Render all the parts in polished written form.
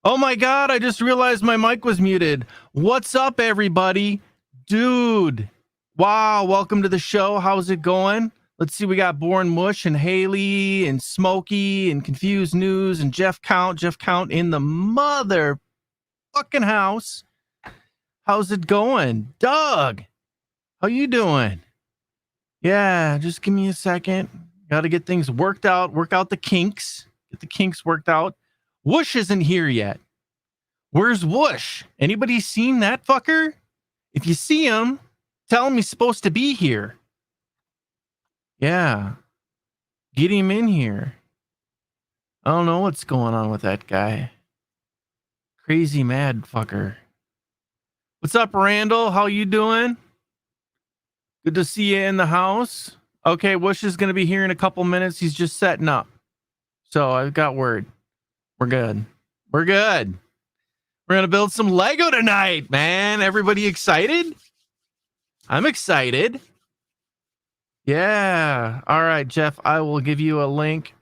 Oh my God, I just realized my mic was muted. What's up, everybody? Dude. Wow, welcome to the show. How's it going? Let's see, we got Born Mush and Haley and Smokey and Confused News and Jeff Count. Jeff Count in the mother fucking house. How's it going? Doug, how you doing? Yeah, just give me a second. Got to get things worked out, work out the kinks, get the kinks worked out. Wush isn't here yet. Where's Wush? Anybody seen that fucker? If you see him, tell him he's supposed to be here. Yeah. Get him in here. I don't know what's going on with that guy. Crazy mad fucker. What's up, Randall? How you doing? Good to see you in the house. Okay, Wush is going to be here in a couple minutes. He's just setting up. So I've got word. We're good. We're good. We're going to build some Lego tonight, man. Everybody excited? I'm excited. Yeah. All right, Jeff, I will give you a link.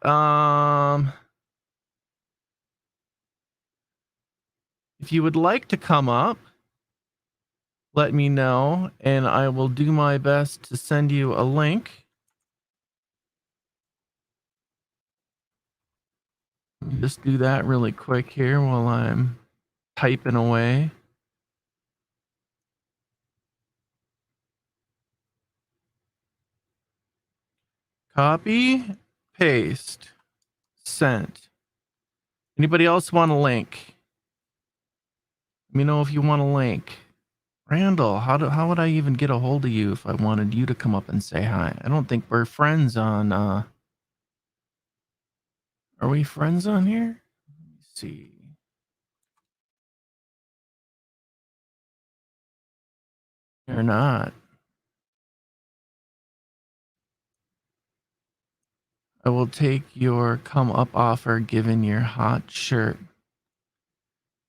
If you would like to come up, let me know, and I will do my best to send you a link. Just do that really quick here while I'm typing away. Copy, paste, sent. Anybody else want a link? Let me know if you want a link. Randall, how would I even get a hold of you if I wanted you to come up and say hi? I don't think we're friends on Are we friends on here? Let me see. You're not. I will take your come up offer given your hot shirt.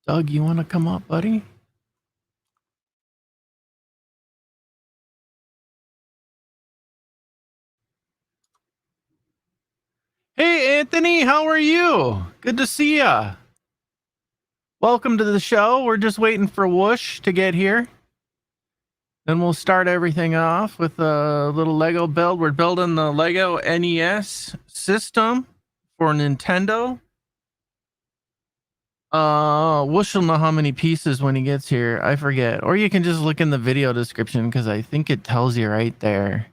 Doug, you want to come up, buddy? Hey, Anthony, how are you? Good to see ya. Welcome to the show. We're just waiting for Wush to get here. Then we'll start everything off with a little Lego build. We're building the LEGO NES System for Nintendo. Wush will know how many pieces when he gets here. I forget. Or you can just look in the video description because I think it tells you right there.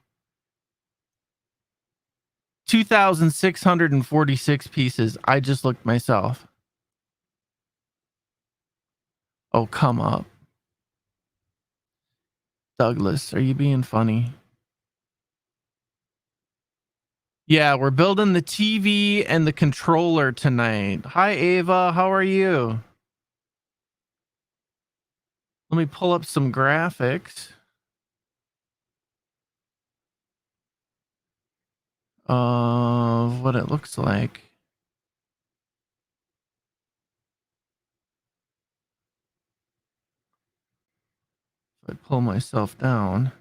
2,646 pieces. I just looked myself. Oh, come up. Douglas, are you being funny? Yeah, we're building the TV and the controller tonight. Hi, Ava. How are you? Let me pull up some graphics. Of what it looks like. If I pull myself down.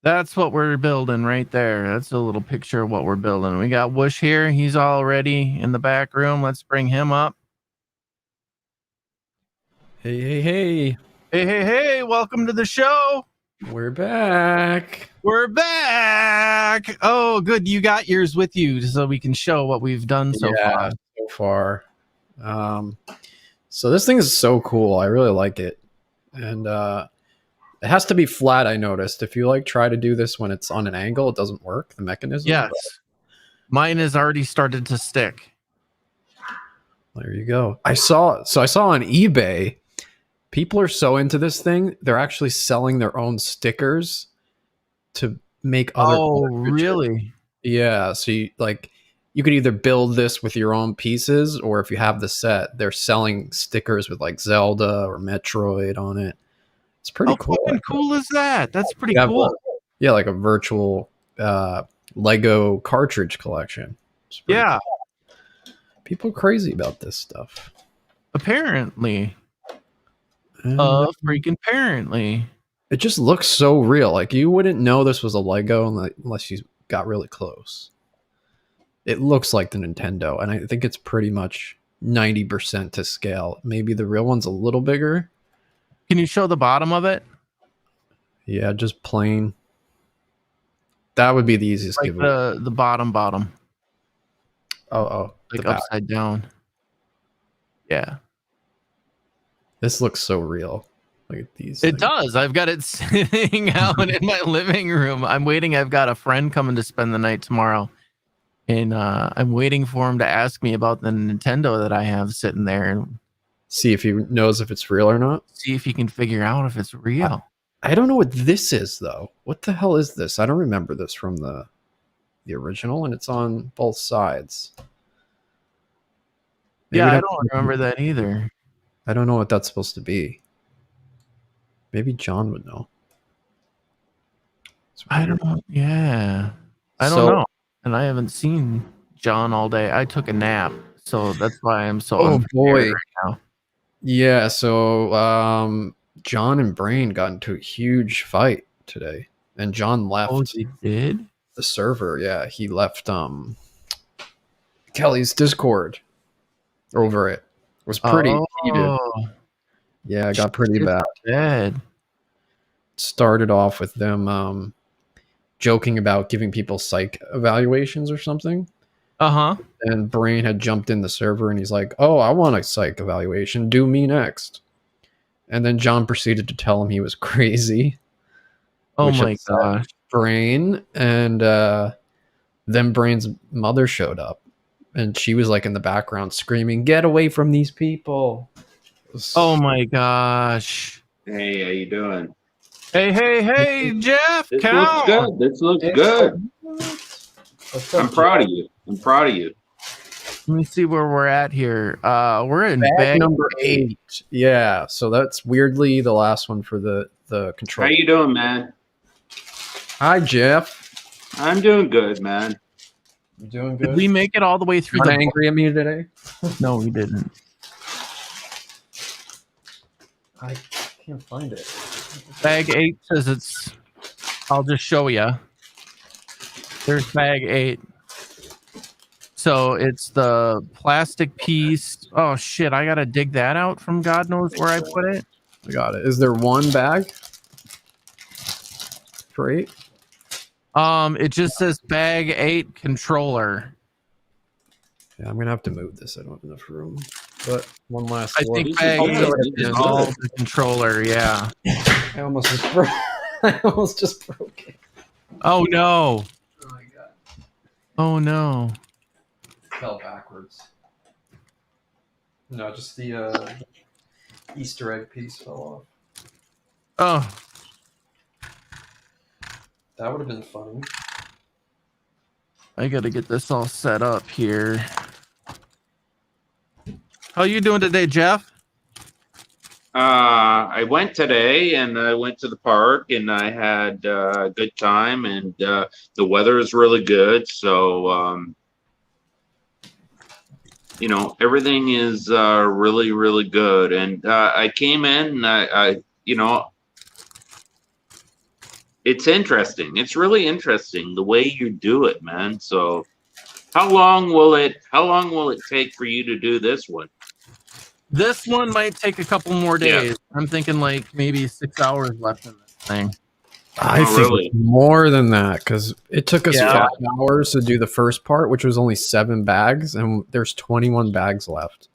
That's what we're building right there. That's a little picture of what we're building. We got Wush here. He's already in the back room. Let's bring him up. Hey, hey, hey. Hey, hey, hey. Welcome to the show. We're back. We're back. Oh, good. You got yours with you so we can show what we've done so far. So this thing is so cool. I really like it. And it has to be flat, I noticed. If you like try to do this when it's on an angle, it doesn't work, the mechanism. Yes. Mine has already started to stick. There you go. I saw on eBay, people are so into this thing, they're actually selling their own stickers to make other. Oh, really? Yeah. So you could either build this with your own pieces, or if you have the set, they're selling stickers with like Zelda or Metroid on it. It's pretty cool. How fucking cool is that? That's pretty cool. Yeah, like a virtual Lego cartridge collection. Yeah. Cool. People are crazy about this stuff. Apparently. Freaking apparently. it just looks so real. Like you wouldn't know this was a Lego unless you got really close. It looks like the Nintendo, and I think it's pretty much 90% to scale. Maybe the real one's a little bigger. Can you show the bottom of it? Yeah, just plain. That would be the easiest Like giveaway. the bottom. Oh, Like the back. upside down. Yeah. This looks so real. Look at these. It things. does. I've got it sitting out in my living room. I'm waiting. I've got a friend coming to spend the night tomorrow. And I'm waiting for him to ask me about the Nintendo that I have sitting there and See if he knows if it's real or not. see if he can figure out if it's real. I don't know what this is though. What the hell is this? I don't remember this from the original, and it's on both sides. Maybe Yeah, I don't remember that either. I don't know what that's supposed to be. Maybe John would know. I don't know. Yeah. I don't know. And I haven't seen John all day. I took a nap, so that's why I'm so unprepared right now. Yeah, so John and Brain got into a huge fight today, and John left. Oh, he did? The server, yeah, he left Kelly's Discord over it. It was pretty heated. Yeah, it got pretty bad. Started off with them joking about giving people psych evaluations or something. And Brain had jumped in the server and he's like, "Oh, I want a psych evaluation. Do me next." And then John proceeded to tell him he was crazy. Oh my gosh. Brain, and then Brain's mother showed up, and she was like in the background screaming, "Get away from these people!" Oh my gosh! Hey, how you doing? Hey, Jeff! This looks good. This looks good. I'm proud of you. Let me see where we're at here. We're in bag number 8. Yeah, so that's weirdly the last one for the control. How you doing, man? Hi, Jeff. I'm doing good, man. You doing good? Did we make it all the way through? You're angry at me today? No, we didn't. I can't find it. Bag 8 says it's. I'll just show you. There's bag 8. So it's the plastic piece. Oh shit! I gotta dig that out from God knows where I put it. I got it. Is there one bag for 8? It just says bag 8 controller. Yeah, I'm gonna have to move this. I don't have enough room. But one last. I think bag 8 is all the controller. Yeah. I almost just broke. I almost just broke it. Oh no! Oh my god! Oh no! Fell backwards. No, just the Easter egg piece fell off. Oh, that would have been funny. I gotta get this all set up here. How you doing today, Jeff? I went today, and I went to the park, and I had a good time, and the weather is really good. So, everything is really, really good. And I came in, and I it's interesting. It's really interesting the way you do it, man. So, how long will it take for you to do this one? This one might take a couple more days. Yeah. I'm thinking like maybe 6 hours left in this thing. I think more than that, because it took us 5 hours to do the first part, which was only 7 bags, and there's 21 bags left.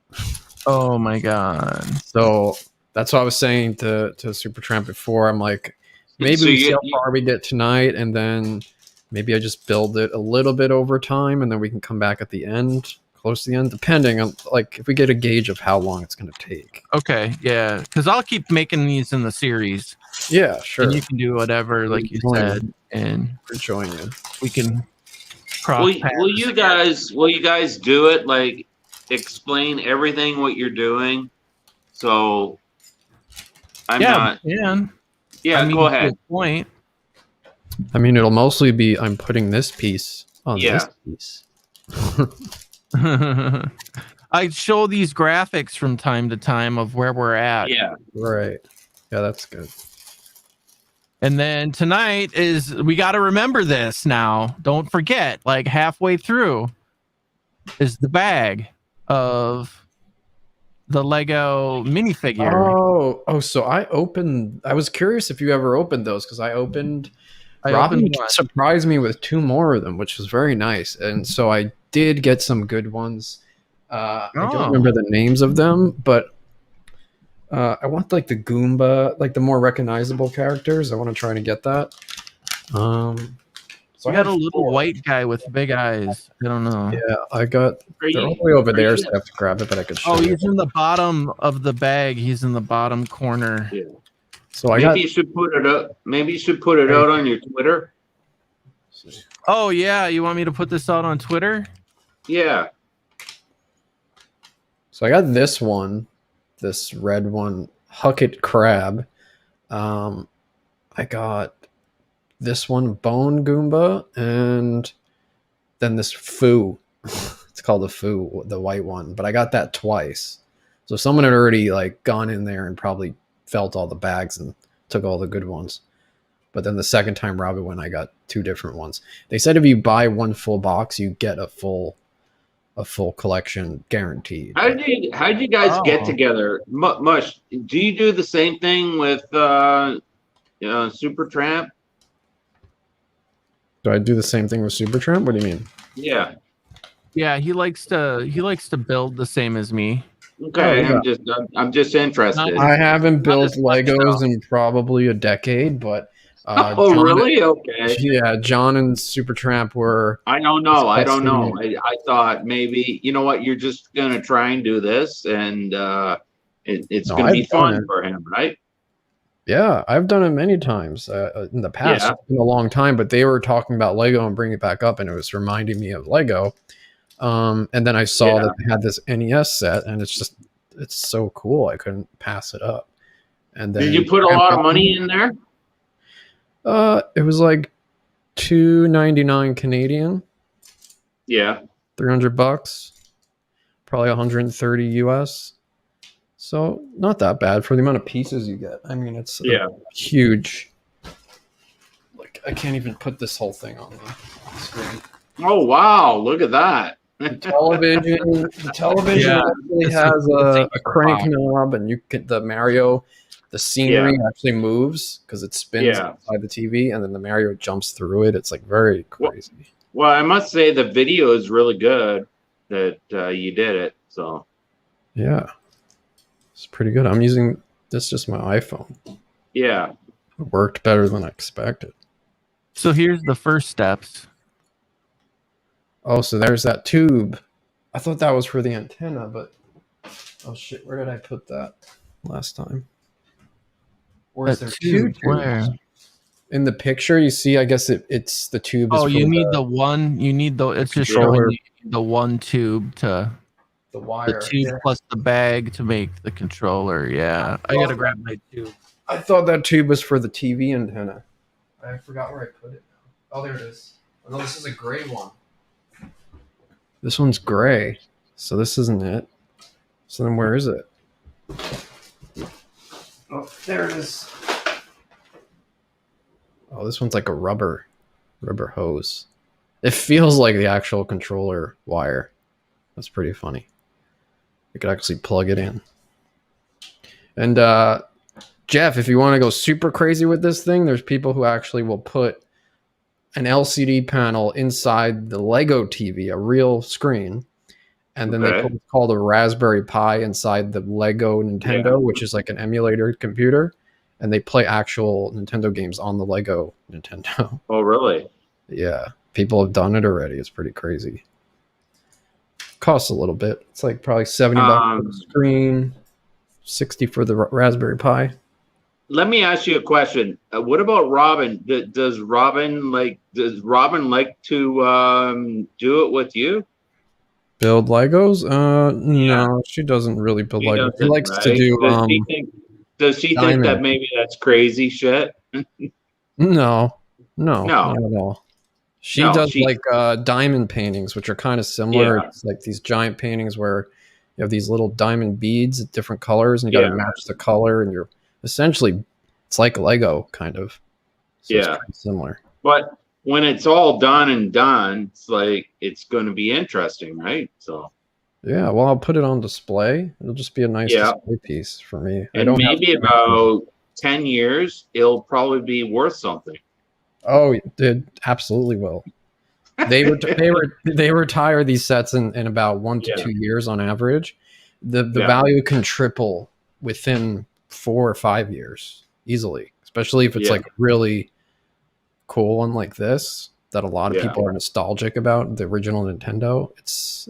Oh my god! So that's what I was saying to Supertramp before. I'm like, maybe we see how far we get tonight, and then maybe I just build it a little bit over time, and then we can come back at the end. Close to the end, depending on like if we get a gauge of how long it's going to take. Okay, yeah, because I'll keep making these in the series. Yeah, sure. And you can do whatever, like you said, and join you. We can. Cross will you guys do it? Like, explain everything what you're doing. So, Yeah, I mean, go ahead. Point. I mean, it'll mostly be I'm putting this piece on this piece. I show these graphics from time to time of where we're at. Yeah. Right. Yeah, that's good. And then tonight we got to remember this now. Don't forget, like halfway through is the bag of the Lego minifigure. So I was curious if you ever opened those, because Robin surprised me with 2 more of them, which was very nice. And so I did get some good ones. I don't remember the names of them, but I want like the Goomba, like the more recognizable characters. I want to try to get that. So I got a little white guy with big eyes. I don't know. Yeah, they're all the way over there, so I have to grab it, but I could show you. He's in the bottom of the bag. He's in the bottom corner. Yeah. So you should put it up. Maybe you should put it out on your Twitter. Oh yeah, you want me to put this out on Twitter? Yeah. So I got this red one, Hucket Crab. I got this one, Bone Goomba, and then this Foo. It's called the Foo, the white one. But I got that twice. So someone had already like gone in there and probably felt all the bags and took all the good ones. But then the second time Robin went, I got 2 different ones. They said if you buy 1 full box, you get a full collection guaranteed. How did you guys get together? Mush, do you do the same thing with Supertramp? Do I do the same thing with Supertramp? What do you mean? Yeah. Yeah, he likes to build the same as me. Okay, I'm just interested. I haven't built Legos in probably a decade, but really? Okay. Yeah, John and Supertramp were. I don't know. I thought maybe, you know what, you're just gonna try and do this, and it's gonna be fun for him, right? Yeah, I've done it many times in the past. Yeah. It's been a long time, but they were talking about Lego and bringing it back up, and it was reminding me of Lego. And then I saw that they had this NES set, and it's so cool. I couldn't pass it up. And then did you put a lot of money in there? It was like $2.99 Canadian. Yeah. $300, probably 130 US. So not that bad for the amount of pieces you get. I mean, it's huge. Like I can't even put this whole thing on the screen. Oh wow! Look at that. The television actually has a crank knob, and you can the scenery actually moves because it spins inside the TV, and then the Mario jumps through it. It's like very crazy. Well, I must say the video is really good that you did it. So yeah, it's pretty good. I'm using this just my iPhone. Yeah, it worked better than I expected. So here's the first steps. Oh, so there's that tube. I thought that was for the antenna, but oh shit, where did I put that last time? Or is there 2 tubes? Where? In the picture, you see, I guess it's the tube. Oh, you need the one. You need it's just showing you the one tube to the wire. The tube plus the bag to make the controller. Yeah, I gotta grab my tube. I thought that tube was for the TV antenna. I forgot where I put it now. Oh, there it is. Oh, no, this is a gray one. This one's gray, so this isn't it. So then where is it? Oh, there it is. Oh, this one's like a rubber hose. It feels like the actual controller wire. That's pretty funny. You could actually plug it in. And Jeff, if you want to go super crazy with this thing, there's people who actually will put an LCD panel inside the Lego TV, a real screen, and then they put what's called a Raspberry Pi inside the Lego Nintendo, which is like an emulator computer, and they play actual Nintendo games on the Lego Nintendo. Oh, really? Yeah, people have done it already. It's pretty crazy. Costs a little bit. It's like probably $70 for the screen, 60 for the Raspberry Pi. Let me ask you a question. What about Robin? Does Robin like to do it with you? Build Legos? No, she doesn't really build Legos. She likes to do. Does she think that maybe that's crazy shit? No, not at all. She does like diamond paintings, which are kind of similar. Yeah. It's like these giant paintings where you have these little diamond beads at different colors, and you got to match the color, and you're essentially, it's like Lego kind of. So it's pretty similar. But when it's all done and done, it's like it's going to be interesting, right? So yeah, well, I'll put it on display. It'll just be a nice display piece for me. And maybe about 10 years, it'll probably be worth something. Oh, it absolutely will. They retire these sets in about 1 to 2 years on average. The value can triple within 4 or 5 years easily, especially if it's like really cool one like this that a lot of people are nostalgic about, the original Nintendo. It's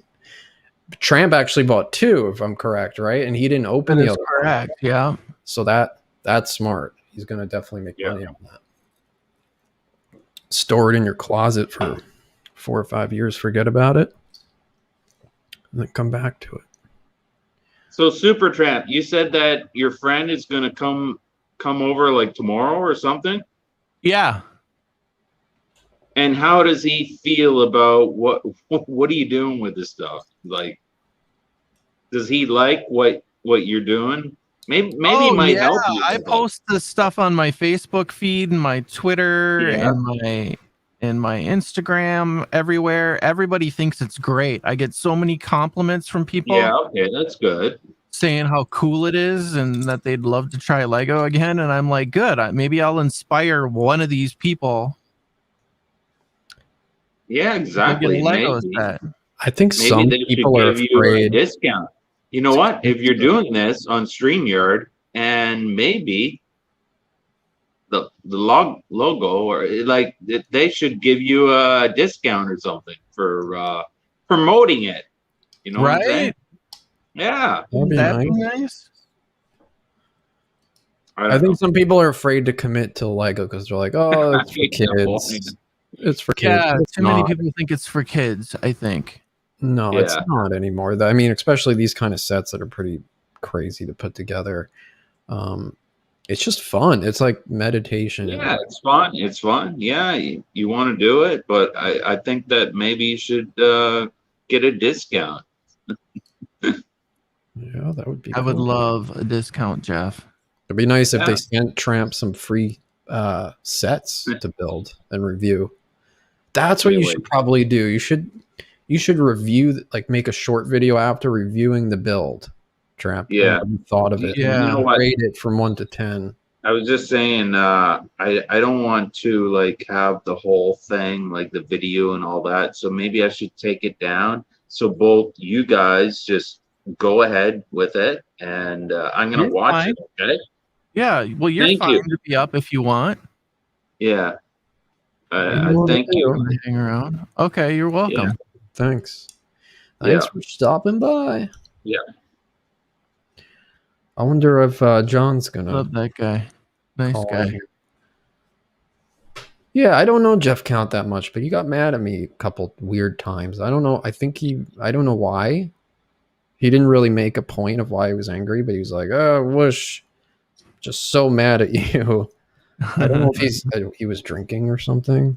Tramp actually bought 2, if I'm correct, right? And he didn't open the other one. Correct, yeah. So that's smart. He's going to definitely make money on that. Store it in your closet for 4 or 5 years, forget about it, and then come back to it. So Super Tramp, you said that your friend is going to come over like tomorrow or something? Yeah. And how does he feel about what are you doing with this stuff? Like, does he like what you're doing? Maybe he might help you. I post the stuff on my Facebook feed and my Twitter and my Instagram, everywhere. Everybody thinks it's great. I get so many compliments from people. Yeah, okay, that's good. Saying how cool it is and that they'd love to try Lego again. And I'm like, good. Maybe I'll inspire one of these people. Yeah, exactly. I think some people are afraid. Discount. You know what? If you're doing this on StreamYard, and maybe the logo or like they should give you a discount or something for promoting it. You know what I'm saying? Yeah, that'd be nice. I think some people are afraid to commit to Lego because they're like, "Oh, it's for kids." It's for kids. Yeah, too many people think it's for kids, I think. No, it's not anymore. I mean, especially these kind of sets that are pretty crazy to put together. It's just fun. It's like meditation. Yeah, it's fun. It's fun. Yeah, you want to do it, but I think that maybe you should get a discount. Yeah, that would be I would love a discount, Jeff. It'd be nice if they sent Tramp some free sets to build and review. That's what you should probably do. You should review, like make a short video after reviewing the build, Tramp. Yeah. You thought of it. Yeah. You know what? Rate it from 1 to 10. I was just saying, I don't want to like have the whole thing, like the video and all that. So maybe I should take it down. So both you guys just go ahead with it, and I'm gonna watch it. Okay. Yeah. Well, you're fine to be up if you want. Yeah. Thank you. Hang around. Okay, you're welcome. Yeah. Thanks for stopping by. Yeah. I wonder if John's gonna. Love that guy. Nice guy. Yeah, I don't know Jeff Count that much, but he got mad at me a couple weird times. I don't know. I don't know why. He didn't really make a point of why he was angry, but he was like, "Oh, Wush, just so mad at you." I don't know if he was drinking or something.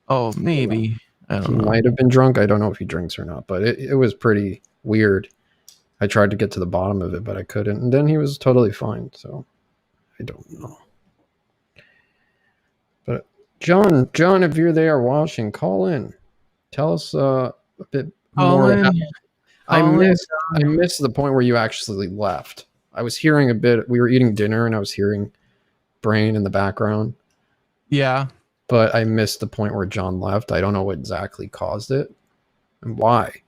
Oh, maybe. I don't know. He might have been drunk. I don't know if he drinks or not, but it was pretty weird. I tried to get to the bottom of it, but I couldn't. And then he was totally fine. So I don't know. But John, if you're there watching, call in. Tell us a bit more. I missed the point where you actually left. I was hearing a bit. We were eating dinner, and I was hearing Brain in the background. Yeah. But I missed the point where John left. I don't know what exactly caused it. And why?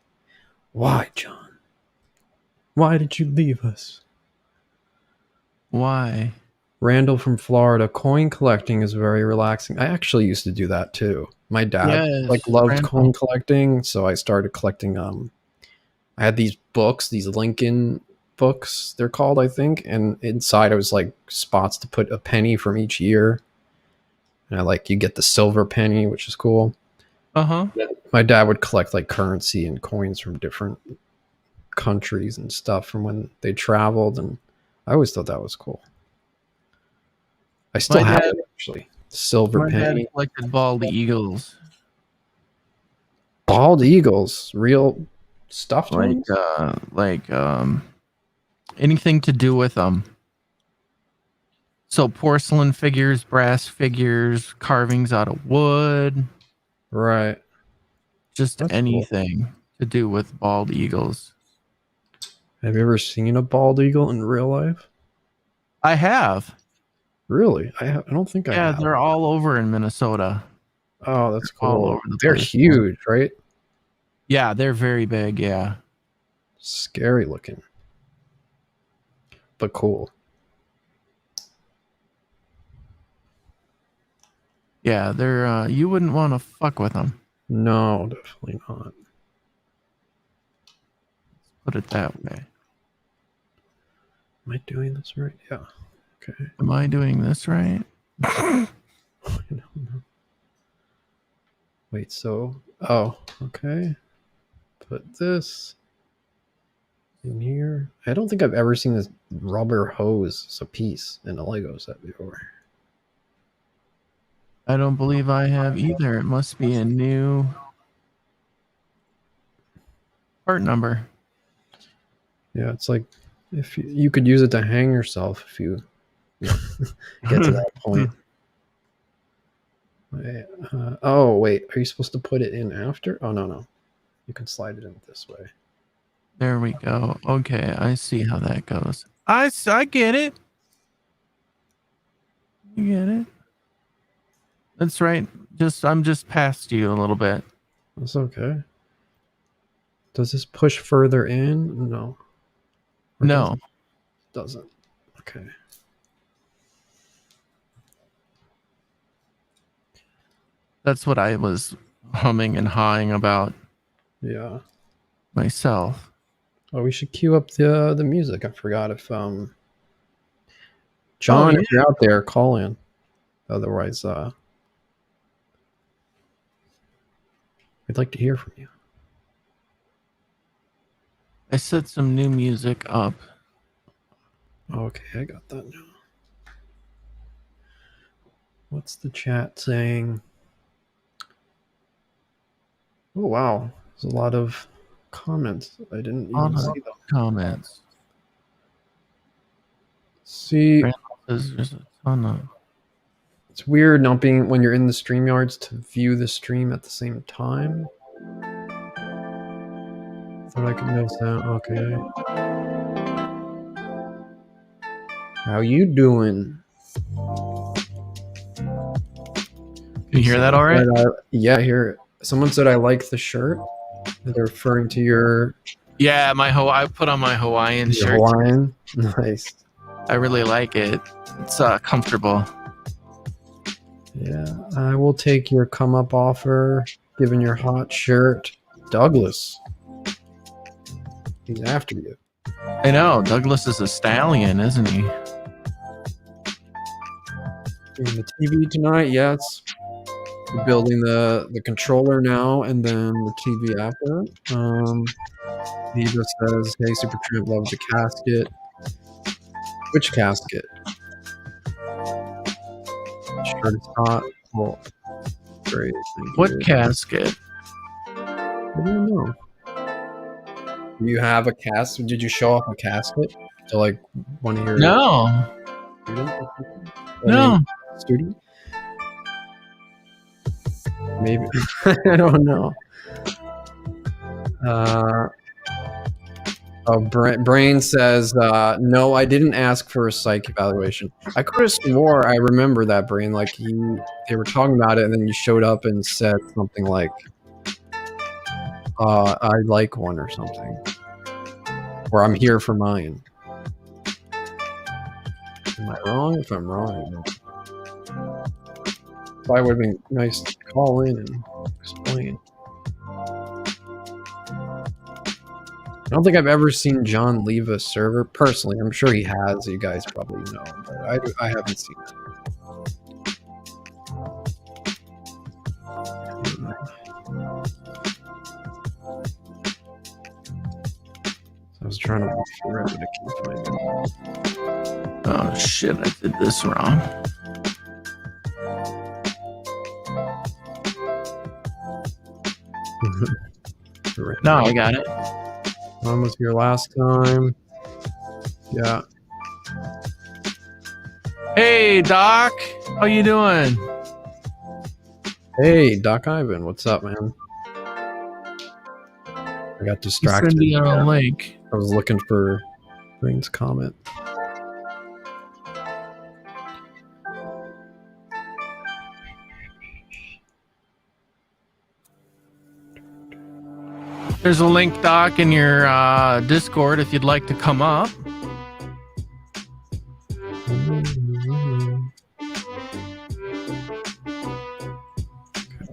Why, John? Why did you leave us? Why? Randall from Florida. Coin collecting is very relaxing. I actually used to do that too. My dad loved coin collecting, so I started collecting. I had these books, these Lincoln books, they're called, I think, and inside it was like spots to put a penny from each year. And you get the silver penny, which is cool. My dad would collect like currency and coins from different countries and stuff from when they traveled, and I always thought that was cool. I still have it, actually. Silver penny. My dad collected bald eagles. Bald eagles, real stuffed ones? Anything to do with them. So porcelain figures, brass figures, carvings out of wood, Right. just That's anything to do with bald eagles. Have you ever seen a bald eagle in real life? I have. Really? I don't think I Yeah, have. they're all over in Minnesota. Oh, that's All cool. over the They're place. huge, right? Yeah, they're very big. Yeah. Scary looking, but cool. Yeah, they're you wouldn't want to fuck with them. No, definitely not. Put it that way. Am I doing this right? Yeah. Okay. Am I doing this right? I don't know. Wait, so okay. Put this in here. I don't think I've ever seen this rubber hose as a piece in a Lego set before. I don't believe I have either. It must be a new part number. Yeah, it's like if you could use it to hang yourself if you get to that point. Wait, oh wait, are you supposed to put it in after? Oh no, you can slide it in this way. There we go. Okay, I see how that goes. I get it. You get it. That's right. I'm just past you a little bit. That's okay. Does this push further in? No. Or No. doesn't. Okay. That's what I was humming and hawing about. Yeah. Myself. Oh, we should cue up the music. I forgot if John, if you're out there, call in. Otherwise, we'd like to hear from you. I set some new music up. Okay, I got that now. What's the chat saying? Oh wow, there's a lot of comments. I didn't even see them. Comments. See, There's a ton of. it's weird not being when you're in the StreamYards to view the stream at the same time. Thought I could notice that. Okay. How you doing? Can you hear that all right? Yeah, I hear it. Someone said I like the shirt. They're referring to your... Yeah, I put on my Hawaiian shirt. Hawaiian? Nice. I really like it. It's comfortable. Yeah, I will take your come up offer, given your hot shirt. Douglas. He's after you. I know. Douglas is a stallion, isn't he? Doing the TV tonight, yes. We're building the controller now and then the TV after. He just says, hey, Supertramp loves the casket. Which casket? Shirt is hot. Well, great. What casket? I don't know. Do you have a casket? Did you show off a casket to like one of your... No. No. Studio? Maybe. I don't know. Brain says, no, I didn't ask for a psych evaluation. I could have swore I remember that, Brain. Like, they were talking about it, and then you showed up and said something like, I'd like one or something. Or I'm here for mine. Am I wrong? If I'm wrong, Probably would have been nice to call in and explain. I don't think I've ever seen John leave a server personally. I'm sure he has. You guys probably know, but I haven't seen it. I was trying to watch forever to keep finding it. Oh shit! I did this wrong. No, I got it. When was your last time? Yeah. Hey, Doc. How you doing? Hey, Doc Ivan, what's up, man? I got distracted. Send you a link. I was looking for Green's comment. There's a link, Doc, in your Discord if you'd like to come up.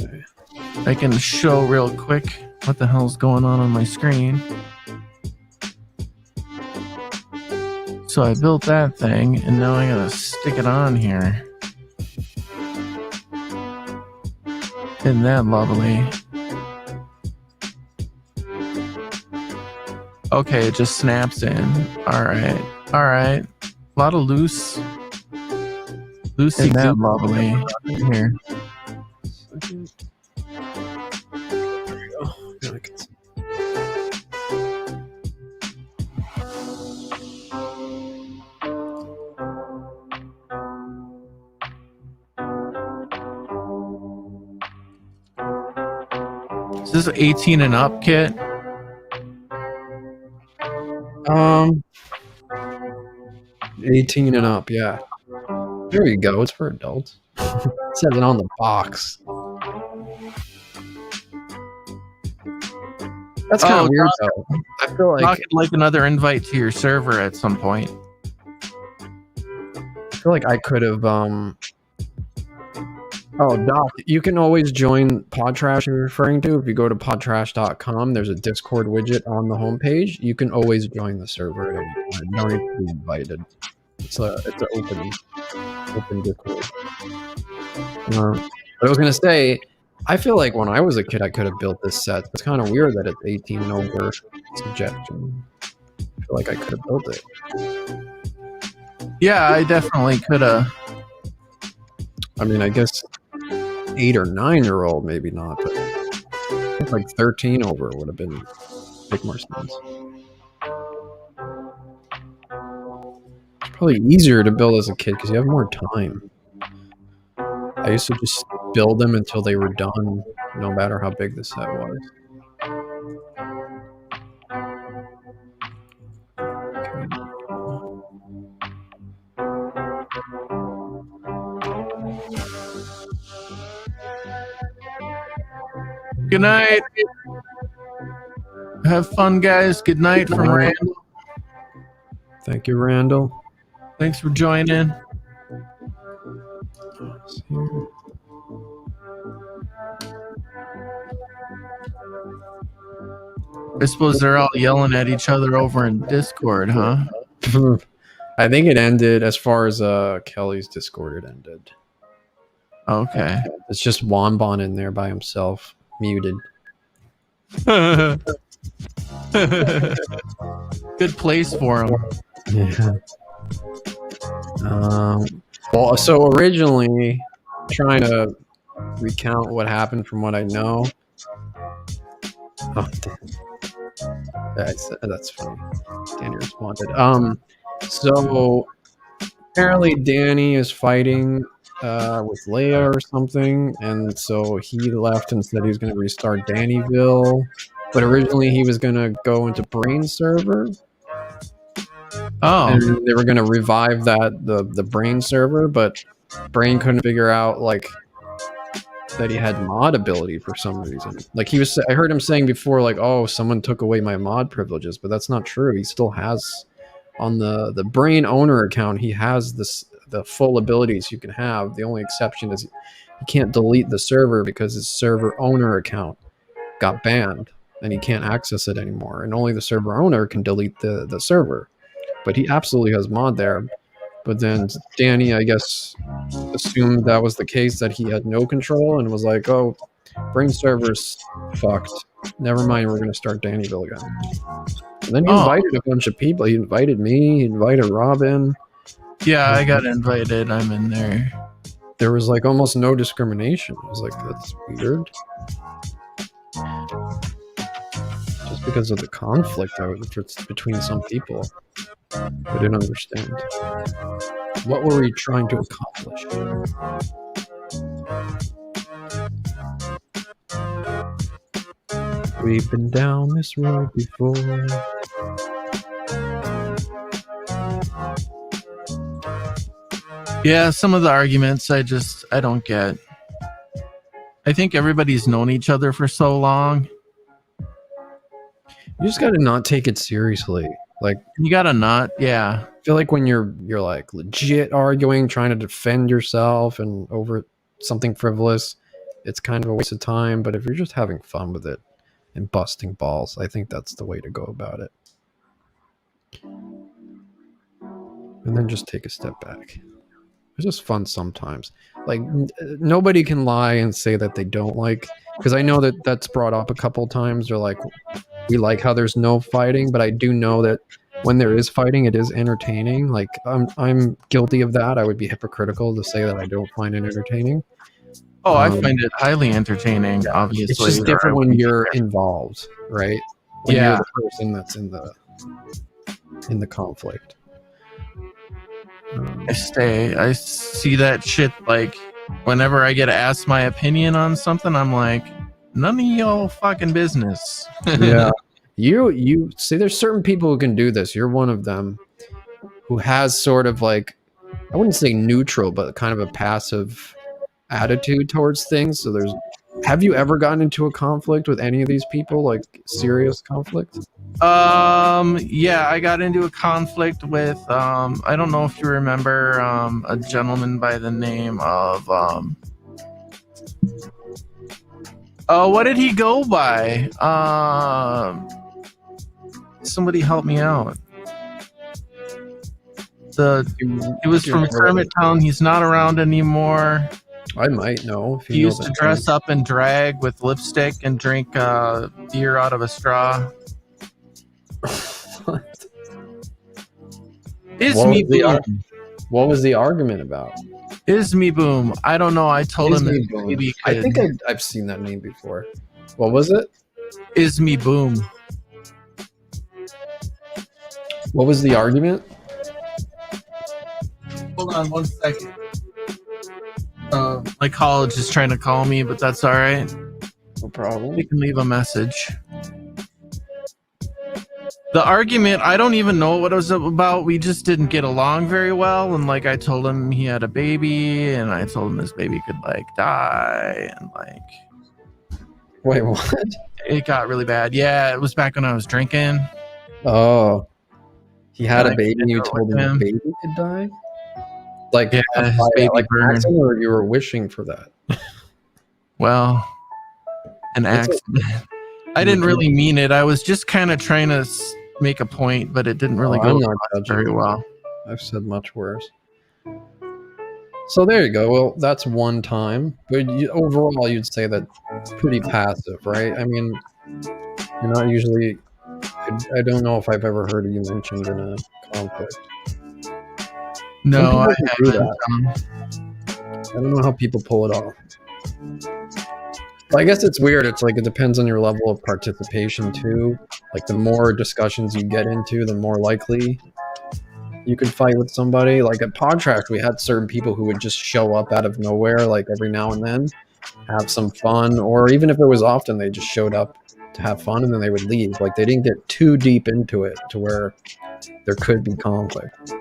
Okay. I can show real quick what the hell's going on my screen. So I built that thing, and now I gotta stick it on here. Isn't that lovely? Okay, it just snaps in. All right. A lot of loosey that lovely here. There you go. Yeah, I can see. Is this 18 and up kit? 18 and up, yeah. There you go. It's for adults. It says it on the box. That's kind of weird, though. I feel Doc, I'd like another invite to your server at some point. I could have. Oh, Doc, you can always join Podtrash you're referring to. If you go to podtrash.com, there's a Discord widget on the homepage. You can always join the server at any time. You don't need to be invited. It's an open Discord. But I was gonna say, I feel like when I was a kid, I could have built this set. It's kind of weird that it's 18 and over suggestion. I feel like I could have built it. Yeah, I definitely could have. I mean, I guess 8 or 9-year-old, maybe not, but I think like 13 over would have make more sense. It's probably easier to build as a kid because you have more time. I used to just build them until they were done, no matter how big the set was. Good night. Have fun, guys. Good night from Randall. Thank you, Randall. Thanks for joining. I suppose they're all yelling at each other over in Discord, huh? I think it ended as far as Kelly's Discord. It ended. Okay. It's just Wambon in there by himself, muted. Good place for him. Yeah. Well, so originally, trying to recount what happened from what I know. Oh, that's funny. Danny responded. So apparently Danny is fighting with Leia or something, and so he left and said he was going to restart Dannyville, but originally he was going to go into Brain server. Oh, and they were going to revive the Brain server, but Brain couldn't figure out like that he had mod ability for some reason. Like I heard him saying before, like, oh, someone took away my mod privileges, but that's not true. He still has on the Brain owner account. He has the full abilities you can have. The only exception is he can't delete the server because his server owner account got banned and he can't access it anymore. And only the server owner can delete the server. But he absolutely has mod there. But then Danny, I guess, assumed that was the case, that he had no control, and was like, oh, Brain server's fucked. Never mind, we're going to start Dannyville again. And then he invited a bunch of people. He invited me, he invited Robin. Yeah, I got invited. I'm in there. There was like almost no discrimination. I was like, that's weird. Just because of the conflict between some people. I didn't understand. What were we trying to accomplish? We've been down this road before. Yeah, some of the arguments I don't get. I think everybody's known each other for so long. You just got to not take it seriously. Like, you gotta not, yeah. I feel like when you're like legit arguing, trying to defend yourself and over something frivolous, it's kind of a waste of time. But if you're just having fun with it and busting balls, I think that's the way to go about it. And then just take a step back. It's just fun sometimes. Like, nobody can lie and say that they don't like, because I know that that's brought up a couple times. They're like, we like how there's no fighting, but I do know that when there is fighting, it is entertaining. Like, I'm guilty of that. I would be hypocritical to say that I don't find it entertaining. Oh, I find it highly entertaining, obviously. It's just different when you're involved, right? When yeah. You're the person that's in the conflict. I see that shit, like, whenever I get asked my opinion on something, I'm like, none of y'all fucking business. Yeah. You see, there's certain people who can do this. You're one of them who has sort of like, I wouldn't say neutral, but kind of a passive attitude towards things. So have you ever gotten into a conflict with any of these people, like serious conflict? Yeah, I got into a conflict with, I don't know if you remember, a gentleman by the name of, what did he go by? Somebody help me out. He was from Kermit Town. He's not around anymore. I might know. He used to dress up in drag with lipstick and drink beer out of a straw. What? What was the argument about? Is me boom? I don't know. I told him. I think I've seen that name before. What was it? Is me boom? What was the argument? Hold on 1 second. My college is trying to call me, but that's all right. No problem. You can leave a message. The argument, I don't even know what it was about. We just didn't get along very well. And like, I told him he had a baby, and I told him his baby could like die. And like, wait, what? It got really bad. Yeah, it was back when I was drinking. Oh, he had a baby and you told him the baby could die? Like, yeah, his baby like burned. Or you were wishing for that? Well, an accident. I didn't really mean it. I was just kind of trying to make a point, but it didn't really go very well. I've said much worse. So there you go. Well, that's one time. But overall, you'd say that pretty passive, right? I mean, you're not usually... I don't know if I've ever heard of you mentioned in a conflict. No, I haven't. I don't know how people pull it off. Well, I guess it's weird. It's like it depends on your level of participation too. Like the more discussions you get into, the more likely you could fight with somebody. Like at Podtrash, we had certain people who would just show up out of nowhere, like every now and then, have some fun, or even if it was often, they just showed up to have fun and then they would leave. Like they didn't get too deep into it to where there could be conflict.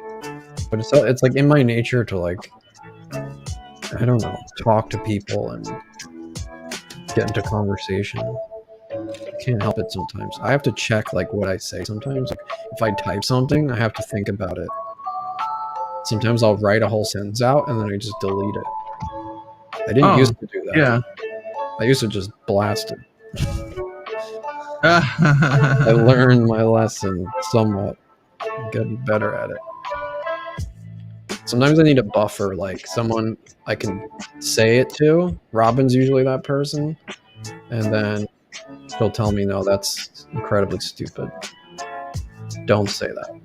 But it's like in my nature to like, I don't know, talk to people and get into conversation. I can't help it sometimes. I have to check like what I say sometimes. Like, if I type something, I have to think about it. Sometimes I'll write a whole sentence out and then I just delete it. I didn't used to do that. Yeah. I used to just blast it. I learned my lesson somewhat. I'm getting better at it. Sometimes I need a buffer, like someone I can say it to. Robin's usually that person. And then she'll tell me, no, that's incredibly stupid. Don't say that.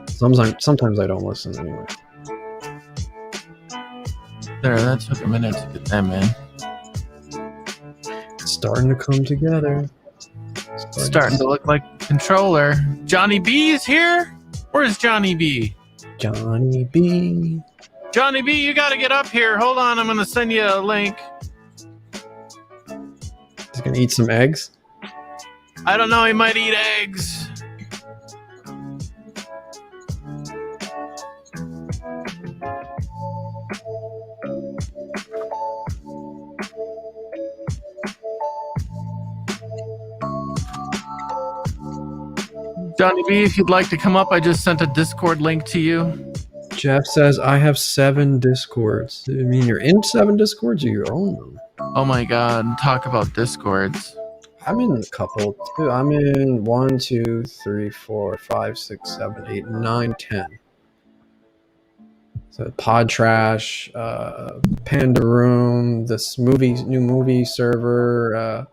Sometimes I don't listen anyway. There, that took a minute to get them in. It's starting to come together. Starting to look like a controller. Johnny B is here? Where's Johnny B? Johnny B. Johnny B, you got to get up here. Hold on, I'm going to send you a link. He's gonna eat some eggs. I don't know. He might eat eggs. Johnny B, if you'd like to come up, I just sent a Discord link to you. Jeff says, I have 7 Discords. I mean, you're in 7 Discords or you own them? Oh my God, talk about Discords. I'm in a couple too. I'm in 1, 2, 3, 4, 5, 6, 7, 8, 9, 10. So Podtrash, Panda Room, this new movie server,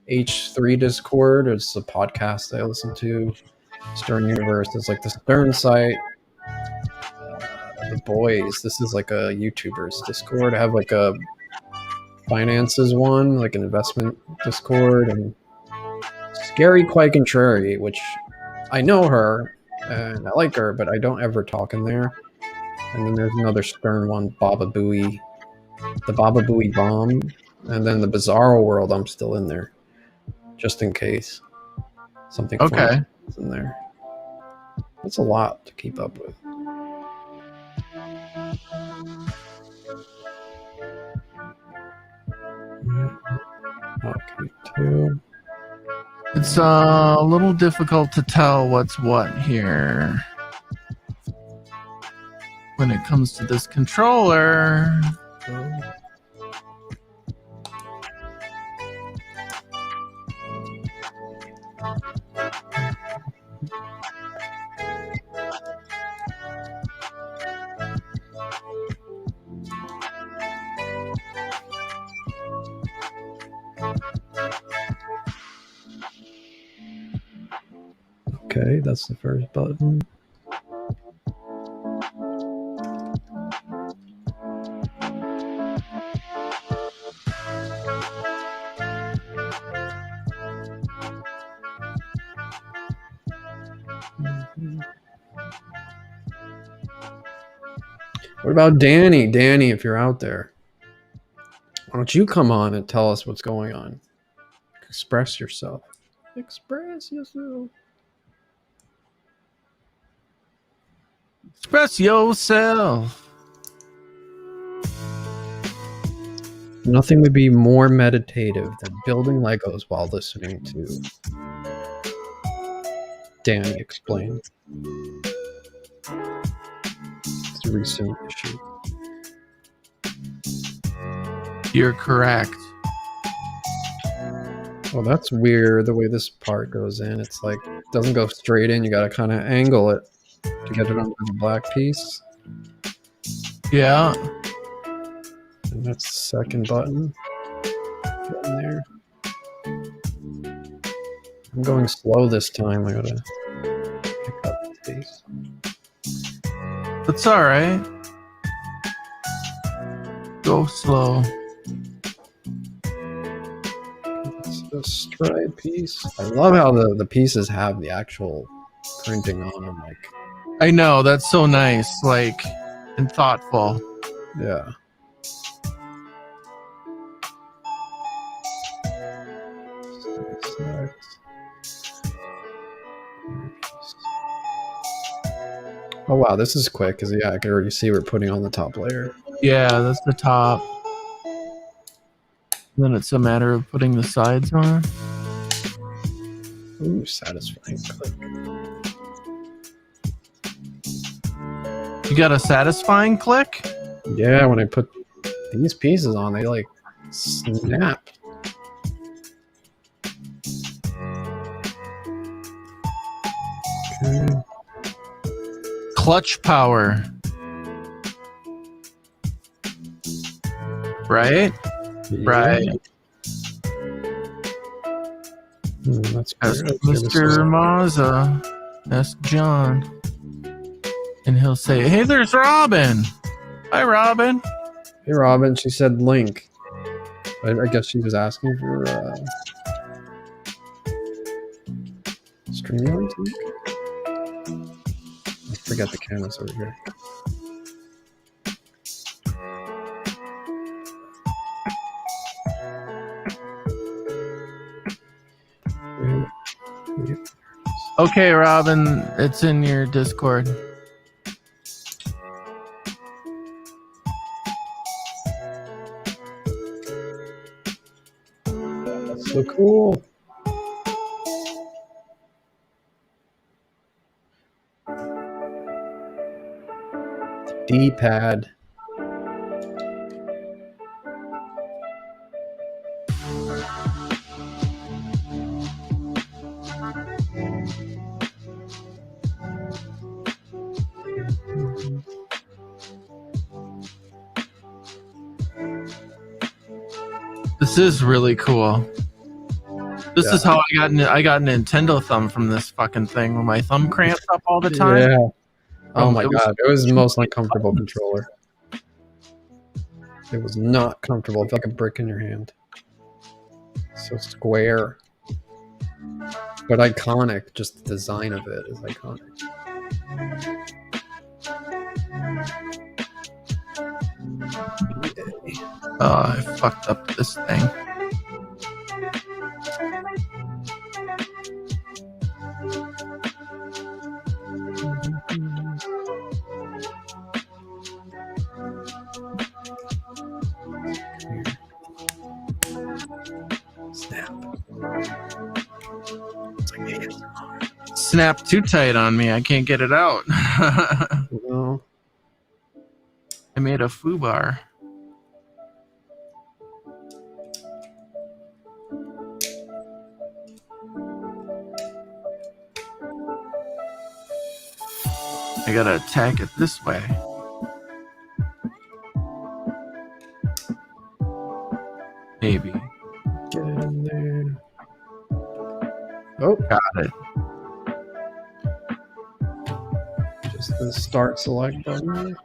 H3 Discord. It's a podcast I listen to. Stern Universe. It's like the Stern site. The Boys. This is like a YouTuber's Discord. I have like a finances one, like an investment Discord, and Scary Quite Contrary, which I know her and I like her, but I don't ever talk in there. And then there's another Stern one, Baba Booey, the Baba Booey Bomb, and then the Bizarro World. I'm still in there, just in case something fun is in there. That's a lot to keep up with. Okay, 2. It's a little difficult to tell what's what here when it comes to this controller. Okay, that's the first button. What about Danny? Danny, if you're out there, why don't you come on and tell us what's going on? Express yourself. Express yourself. Express yourself. Nothing would be more meditative than building Legos while listening to Danny explain. It's a recent issue. You're correct. Well, that's weird the way this part goes in. It's like, it doesn't go straight in. You got to kind of angle it to get it onto the black piece. Yeah. And that's the second button. Get in there. I'm going slow this time. I gotta pick up the pace. That's all right. Go slow. It's a stride piece. I love how the pieces have the actual printing on them. Like, I know, that's so nice, like, and thoughtful. yeah. Oh wow, this is quick because yeah, I can already see we're putting on the top layer. Yeah, that's the top. Then it's a matter of putting the sides on. Ooh, satisfying click. You got a satisfying click? Yeah, when I put these pieces on, they like snap. Okay. Clutch power. Right? Yeah. Right. That's Ask good. Mr. Mazza. Ask John. And he'll say, hey, there's Robin. Hi, Robin. Hey, Robin. She said link. I guess she was asking for StreamYard link. I forget the cameras over here. Okay, Robin, it's in your Discord. That's so cool. D-pad. This is really cool. This is how I got a Nintendo thumb from this fucking thing when my thumb cramps up all the time. Yeah. Oh my god, it was the most uncomfortable controller. It was not comfortable. It felt like a brick in your hand. So square. But iconic. Just the design of it is iconic. Oh, I fucked up this thing. Snap too tight on me. I can't get it out. No. I made a foobar. I gotta attack it this way. Maybe. Get it in there. Oh, got it. Just the start select button.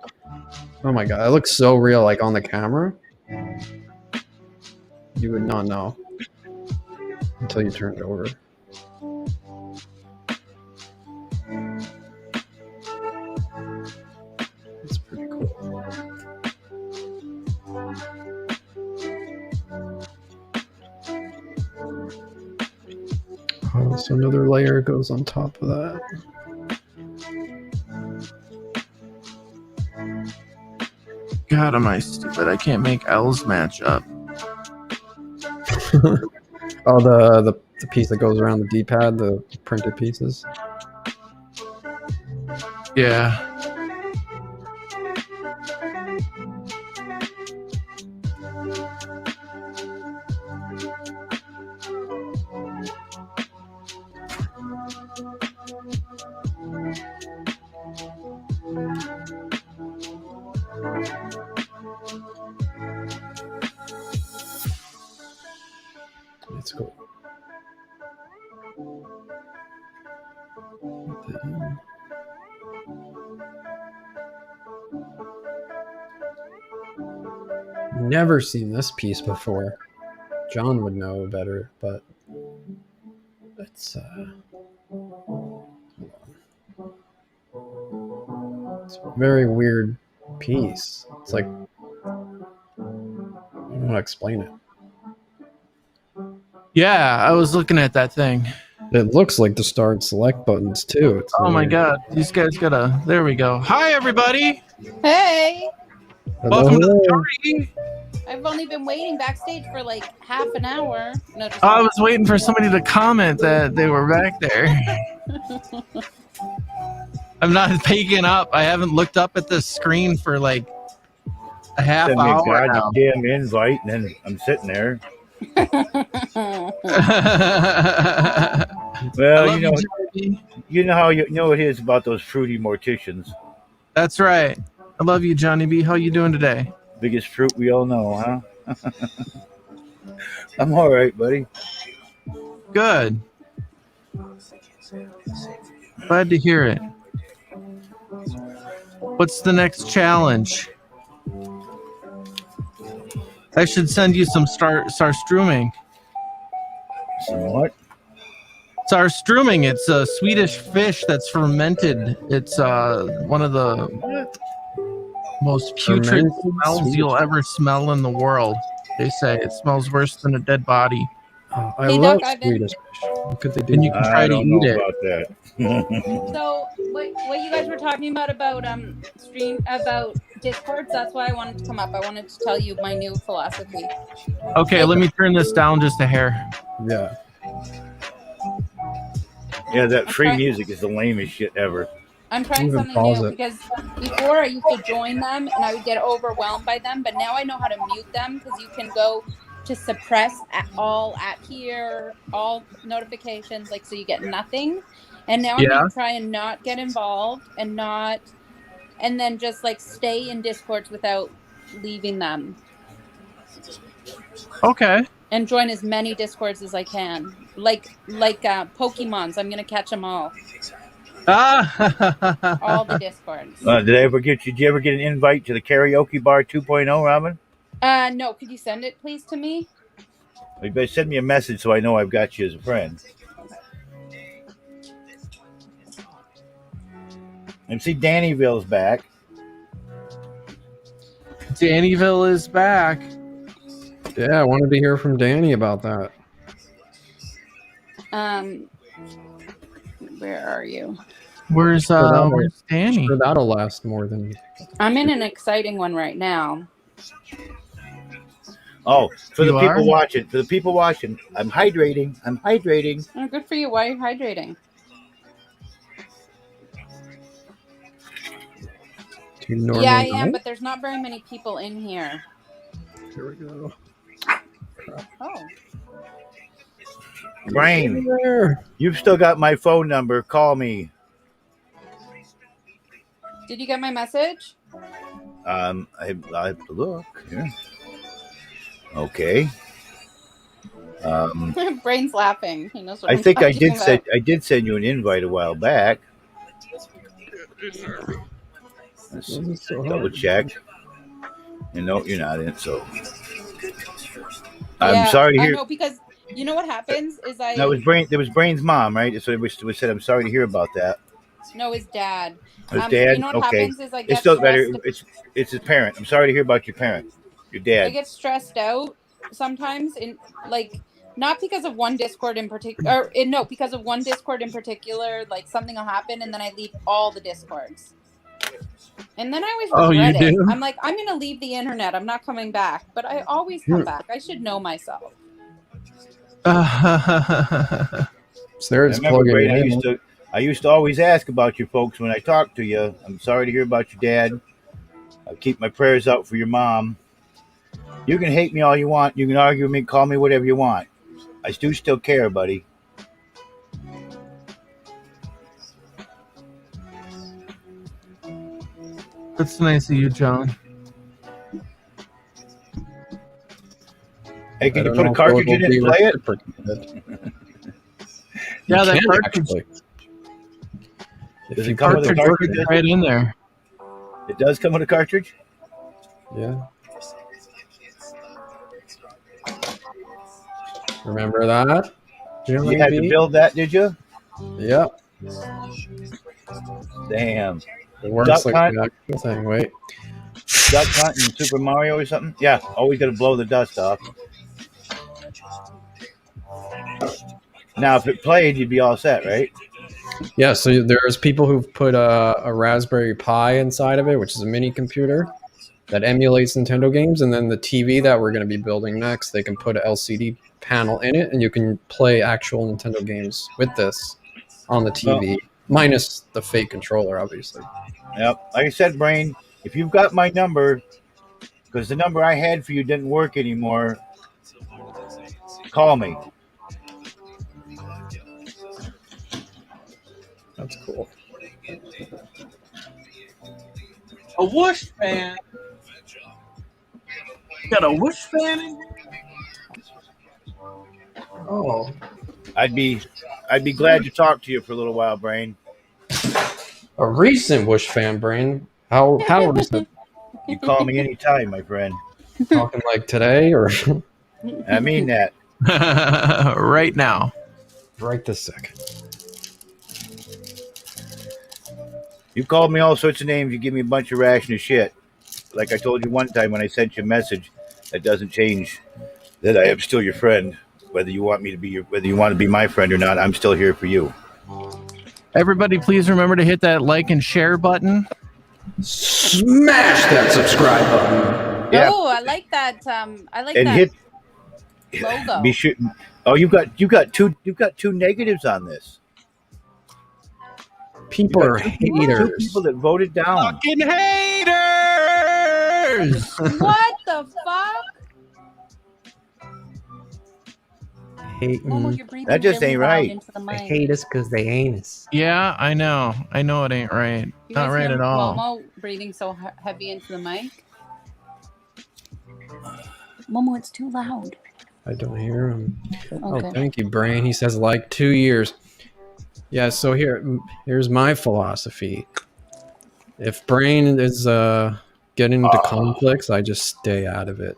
Oh my god, it looks so real, like on the camera. You would not know until you turn it over. It's pretty cool. Oh, so another layer goes on top of that. God, am I stupid? I can't make L's match up. Oh, the piece that goes around the D-pad, the printed pieces. Yeah. Let's go. Never seen this piece before. John would know better, but it's hold on. It's a very weird piece. It's like, I don't want to explain it. Yeah, I was looking at that thing. It looks like the start select buttons too. It's Oh my god, these guys gotta. There we go. Hi, everybody. Hey, Welcome to the party. I've only been waiting backstage for like half an hour. No, just I was waiting for somebody to comment that they were back there. I'm not picking up. I haven't looked up at the screen for like a half Send me a hour now. goddamn invite, and then I'm sitting there. Well, you know how you know it is about those fruity morticians. That's right. I love you, Johnny B. How you doing today? Biggest fruit we all know, huh? I'm all right, buddy. Good. Glad to hear it. What's the next challenge? I should send you some sarströmming. Some what? Sarströmming. It's a Swedish fish that's fermented. It's one of the most putrid smells you'll ever smell in the world. They say it smells worse than a dead body. Oh, I Hey, love Doc, Swedish fish. What could they do? And you can try I to don't eat know it. about that. So what you guys were talking about stream about discords, that's why I wanted to come up. I wanted to tell you my new philosophy. Okay, Like, let me turn this down just a hair. Yeah. Yeah, that I'm free trying- music is the lamest shit ever. I'm trying Even something pause new it. because before I used to join them and I would get overwhelmed by them, but now I know how to mute them because you can go to suppress all at here, all notifications, like so you get nothing. And now I'm Yeah. gonna try and not get involved and then just like stay in discords without leaving them Okay. and join as many discords as I can. Like Pokemons, I'm gonna catch them all the Ah. discords. Did you ever get an invite to the karaoke bar 2.0, Robin? No, could you send it please to me? You better send me a message so I know I've got you as a friend. And see, Dannyville's back. Dannyville is back. Yeah, I wanted to hear from Danny about that. Where are you? Where's Danny? Sure, that'll last more than. I'm in an exciting one right now. Oh, for You the people are? watching, I'm hydrating. Oh, good for you. Why are you hydrating? Do you normally Yeah, I am, know? but there's not very many people in here. Here we go. Oh. Brain, There. you've still got my phone number. Call me. Did you get my message? I have to look. Yeah. Okay. Brain's laughing. He knows what I I'm think I talking about. did send you an invite a while back. Let's This is so double hard. check. You know you're not in, so Yeah, I'm sorry to I hear. know because you know what happens is I That was Brain's mom, right? So we said I'm sorry to hear about that. know his dad. His dad. You know what Okay, happens is I it's get still better. stressed. It's his parent. I'm sorry to hear about your parent, your I dad. get stressed out sometimes in like not because of one Discord in particular no, because of one Discord in particular, like something will happen and then I leave all the Discords. And then I always Oh, you regret it. do? I'm like, I'm gonna leave the internet. I'm not coming back. But I always come back. I should know myself. So there I it's remember, plugging Brain, in. I used to always ask about your folks when I talked to you. I'm sorry to hear about your dad. I keep my prayers out for your mom. You can hate me all you want. You can argue with me, call me whatever you want. I do still care, buddy. That's nice of you, John. Hey, can I you don't put know a if cartridge it'll in it be and play it? reciprocated. Yeah, You that can cartridge. actually. Does If it you come put with a the Cartridge cartridge? is right in there. It does come with a cartridge? Yeah. Remember that? You had to build that, did you? Yep. Damn. It works Duck like Hunt? the actual thing. Wait. Duck Hunt in Super Mario or something? Yeah, always got to blow the dust off. Now, if it played, you'd be all set, right? Yeah, so there's people who've put a Raspberry Pi inside of it, which is a mini computer that emulates Nintendo games, and then the TV that we're going to be building next, they can put an LCD panel in it, and you can play actual Nintendo games with this on the TV, minus the fake controller, obviously. Yep. Like I said, Brain, if you've got my number, because the number I had for you didn't work anymore, call me. That's cool. A Wush fan. Got a Wush fan in here? Oh. I'd be glad to talk to you for a little while, Brain. A recent Wush fan, Brain. How recent? You call me anytime, my friend. Talking like today or I mean that. Right now. right this second? You called me all sorts of names. You give me a bunch of ration of shit. Like I told you one time when I sent you a message, that doesn't change that I am still your friend. Whether you want me to be whether you want to be my friend or not, I'm still here for you. Everybody, please remember to hit that like and share button. Smash that subscribe button. Yeah. Oh, I like that. I like And that hit. logo. Be sure. Oh, you've got two negatives on this. People are Two haters. people that voted down. Fucking haters! What the fuck? Hate Momo, me. you're breathing That just really ain't loud right. into the They mic. hate us because they ain't us. Yeah, I know. I know it ain't right. You Not guys right hear at all. Momo breathing so heavy into the mic. Momo, it's too loud. I don't hear him. Oh, Okay. thank you, Brain. He says like 2 years. Yeah, so here's my philosophy. If Brain is getting into conflicts, I just stay out of it.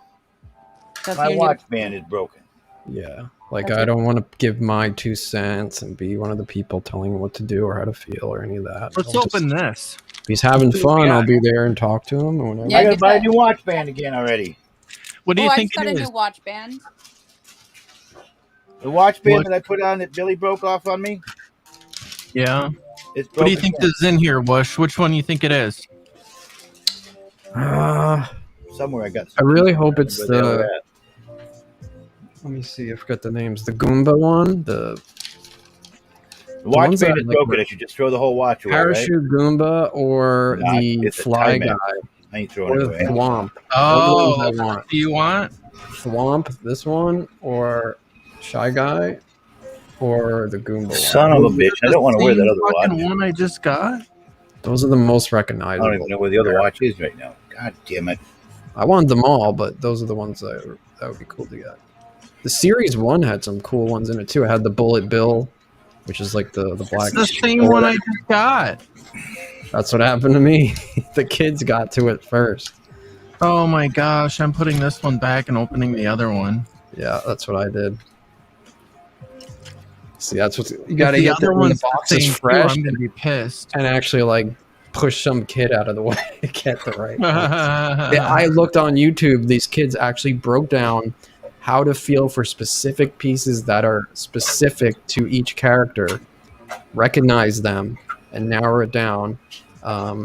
That's My your new- watch band is broken. Yeah, like That's I it. don't want to give my 2 cents and be one of the people telling him what to do or how to feel or any of that. Let's I'll just- open this. If he's having See what we fun, I'll got. be there and talk to him or whatever. Yeah, I gotta get buy a that. new watch band again already. What do you I think just got it a is? new watch band. The watch band What? that I put on that Billy broke off on me. Yeah. It's broken. What do you think again. is in here, Wush? Which one do you think it is? Somewhere I got. I really hope it's Where the hell the. they're at. Let me see. I forgot the names. The Goomba one, the The watch ones band that is like broken. were- I should just throw the whole watch away, right? Parachute Goomba, or Nah, the it's a Fly tie-man. Guy, I ain't throwing or it the away. Thwomp. Oh, Those are the ones I want. do you want? Thwomp, this one, or Shy Guy, or the Goomba Son one. of a bitch! I don't want to wear that other fucking watch. one I just got. Those are the most I recognizable. don't even know where the other watch is right now. God damn it! I want them all, but those are the ones that would be cool to get. The Series 1 had some cool ones in it too. It had the Bullet Bill, which is like the black. It's the same one I just got. That's what happened to me. The kids got to it first. Oh my gosh, I'm putting this one back and opening the other one. Yeah, that's what I did. See, that's what you got to If the get other there when the one's box the is same too, fresh I'm gonna be pissed. and actually like push some kid out of the way to get the right ones. I looked on YouTube. These kids actually broke down how to feel for specific pieces that are specific to each character, recognize them, and narrow it down. I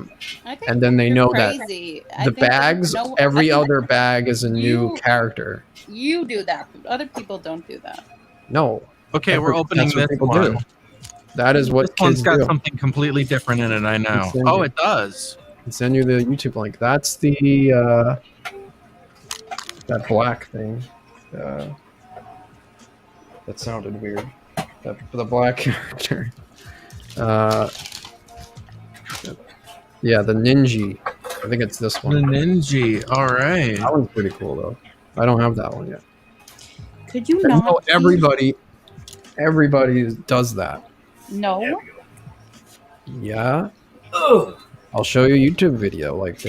think And then they you're know that crazy. the bags, every other bag is a new You- character. You do that. Other people don't do that. No. Okay, we're opening That's what this people one. do. That is what This one's kids got do. something completely different in it, I know. It's in Oh, here. it does. I'll send you the YouTube link. That's the that black thing. That sounded weird. The black character. Yeah, the Ninja. I think it's this The one. Ninja. All right. That one's pretty cool though. I don't have that one yet. Could you You not? know, everybody does that. No. Yeah. Ugh. I'll show you a YouTube video. Like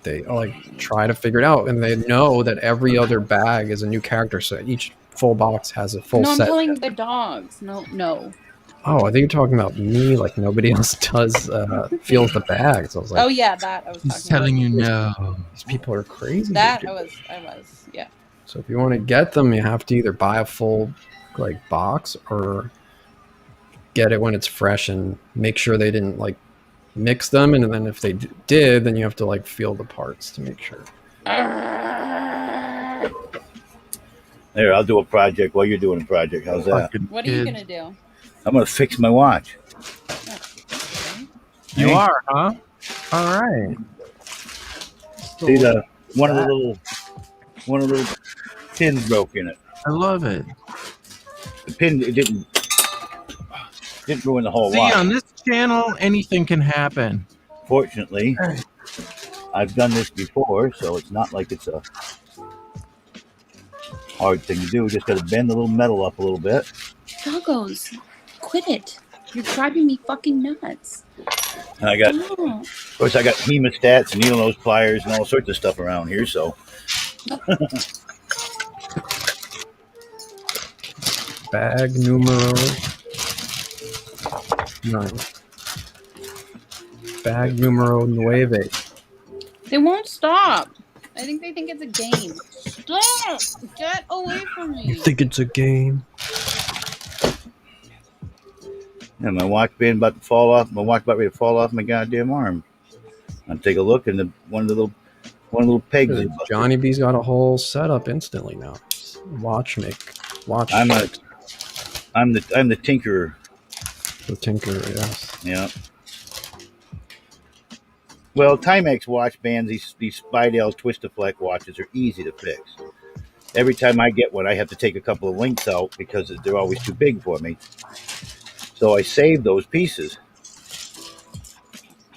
they like try to figure it out, and they know that every other bag is a new character, so each full box has a full No, I'm set. telling the dogs. No. Oh, I think you're talking about me. Like nobody else does feels the bags. I was like, Oh yeah, that I was He's talking telling about. you no. these people are crazy. That dude. I was. Yeah. So if you want to get them, you have to either buy a full like box or get it when it's fresh and make sure they didn't like mix them. And then if they did, then you have to like feel the parts to make sure. There, I'll do a project while you're doing a project. How's that? Fucking What are you kid. gonna do? I'm gonna fix my watch. You Hey. are, huh? All right. See the one of the little pins broke in it. I love it. The pin it didn't ruin the whole See, watch. on this channel, anything can happen. Fortunately, I've done this before, so it's not like it's a hard thing to do. Just got to bend the little metal up a little bit. Doggos, quit it. You're driving me fucking nuts. And I got, Oh. of course, I got hemostats and needle nose pliers and all sorts of stuff around here. So Bag numero 9. Bag numero 9. They won't stop. I think they think it's a game. Stop! Get away from me. You think it's a game? Yeah, my watch band about to fall off. My watch about ready to fall off my goddamn arm. I'll take a look, and one of the little pegs. Is busted. Johnny B's got a whole setup instantly now. Watch. I'm the tinkerer. The tinkerer, yes. Yeah. Well, Timex watch bands, these Spidell Twist-A-Flex watches are easy to fix. Every time I get one, I have to take a couple of links out because they're always too big for me. So I save those pieces.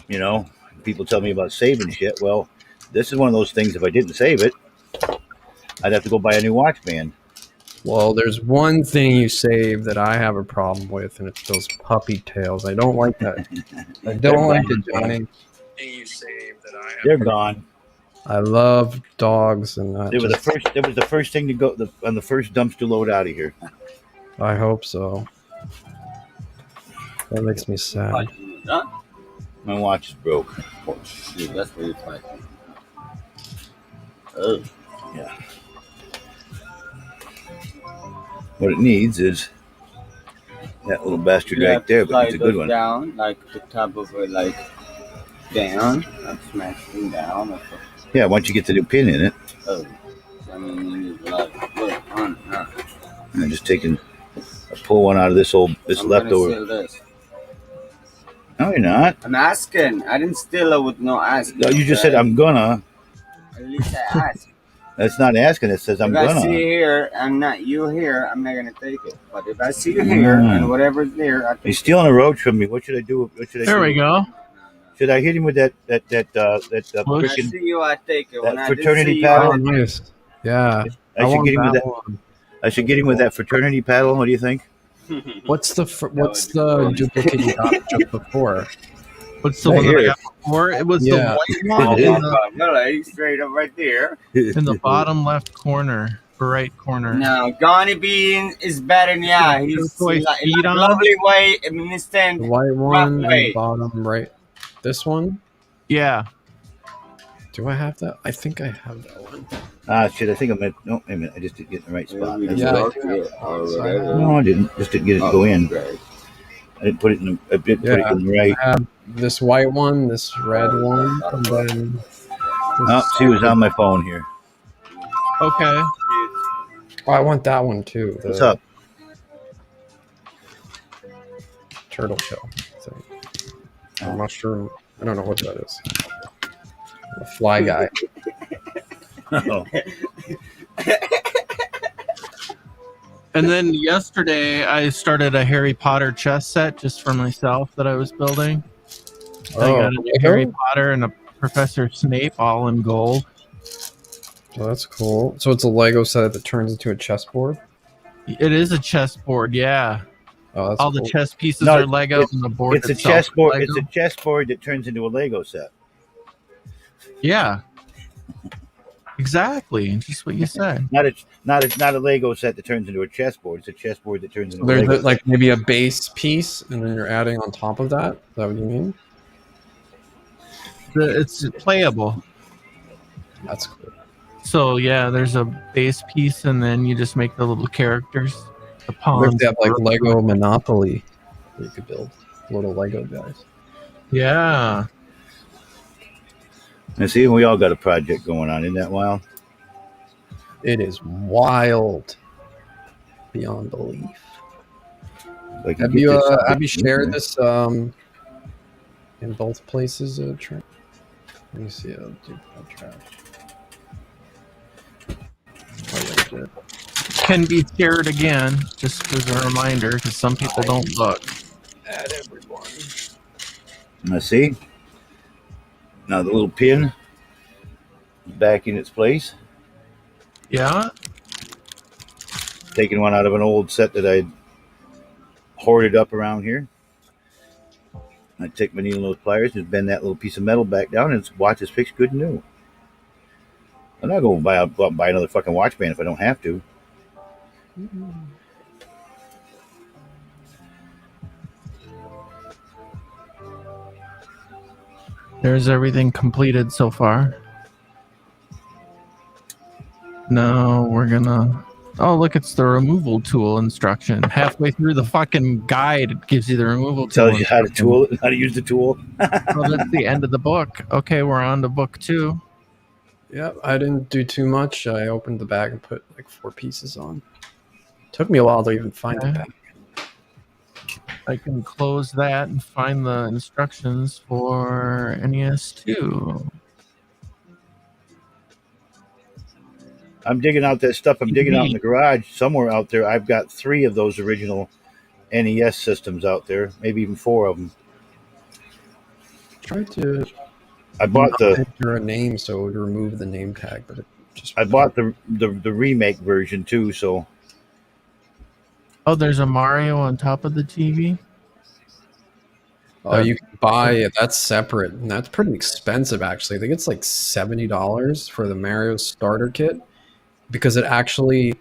You know, people tell me about saving shit. Well, this is one of those things. If I didn't save it, I'd have to go buy a new watch band. Well, there's one thing you save that I have a problem with, and it's those puppy tails. I don't like that. I don't like it, Johnny. They're gone. I love dogs, and that It was the first thing to go on the first dumpster load out of here. I hope so. That makes me sad. My watch is broke. Oh, shit, that's really funny. Oh. Yeah. What it needs is that little bastard right there, but it's a good one. Down, like the top of it, like down, like smashing down. Yeah, once you get the new pin in it. Oh, I mean, you need like look on. I'm just taking, I pull one out of this leftover. Steal this. No, you're not. I'm asking. I didn't steal it with no asking. No, you just said I'm gonna. At least I asked. That's not asking. It says I'm if gonna. I see you here and not you here, I'm not gonna take it. But if I see you here and whatever's there, I take He's stealing a roach from me. What should I do? There we go. Should I hit him with that When I freaking see you, I take it. When that I fraternity didn't see you, paddle? Oh, nice. Yeah. I should get him with that. One. I should get him with that fraternity paddle. What do you think? What's the duplicate you got just before? What's the Right one that I here. got before? It was Yeah. the white one in straight up right there. the bottom left corner, or right corner. No, Johnny Bean is better than yeah. He's Turquoise like, feet on lovely way. I mean, stand. The white one and Right. the bottom right. This one? Yeah. Do I have that? I think I have that one. Ah, shit. I think I'm at. No, wait a minute. I just didn't get in the right spot. That's Yeah, right. No, I didn't. Just didn't get it to go in. I didn't put it in. I didn't put it in the right. I have this white one, this red one, and then. Oh, she was on my phone here. Okay. Oh, I want that one too. The What's up? Turtle shell thing. A mushroom. I don't know what that is. A fly guy. Oh. And then yesterday I started a Harry Potter chess set just for myself that I was building. I got a new Harry Potter and a Professor Snape all in gold. Oh, that's cool. So it's a Lego set that turns into a chessboard? It is a chessboard, yeah. Oh, that's All cool. the chess pieces No, are Lego and the board It's a itself is chessboard. Lego. It's a chessboard that turns into a Lego set. Yeah. Exactly. Just what you said. Not a Lego set that turns into a chessboard. It's a chessboard that turns into a There's Lego. like maybe a base piece, and then you're adding on top of that. Is that what you mean? It's playable. That's cool. So yeah, there's a base piece, and then you just make the little characters, the pawns. They have like Lego Monopoly that you could build little Lego guys. Yeah. And see, we all got a project going on. Isn't that wild? It is wild beyond belief. Like Have you shared this in both places? Trent? Let me see. I'll do Podtrash. Oh, yeah, Can be shared again, just as a reminder, because some people don't look. add everyone. Let's see. Now the little pin is back in its place. Yeah. Taking one out of an old set that I hoarded up around here. I take my needle nose pliers and bend that little piece of metal back down, and watch is fixed good and new. I'm not going to go out and buy another fucking watch band if I don't have to. There's everything completed so far. No, we're gonna. Oh, look, it's the removal tool instruction. Halfway through the fucking guide, it gives you the removal tool. Tells you how to use the tool. Oh, that's the end of the book. Okay, we're on to book 2. Yep, I didn't do too much. I opened the bag and put like 4 pieces on. Took me a while to even find the bag. I can close that and find the instructions for NES 2. I'm digging out that stuff. I'm digging out in the garage somewhere out there. I've got 3 of those original NES systems out there, maybe even 4 of them. Tried to. I bought the enter a name so it would remove the name tag, but it just. I bought the remake version too. So. Oh, there's a Mario on top of the TV. Oh, you can buy it. That's separate, and that's pretty expensive actually. I think it's like $70 for the Mario starter kit, because it actually,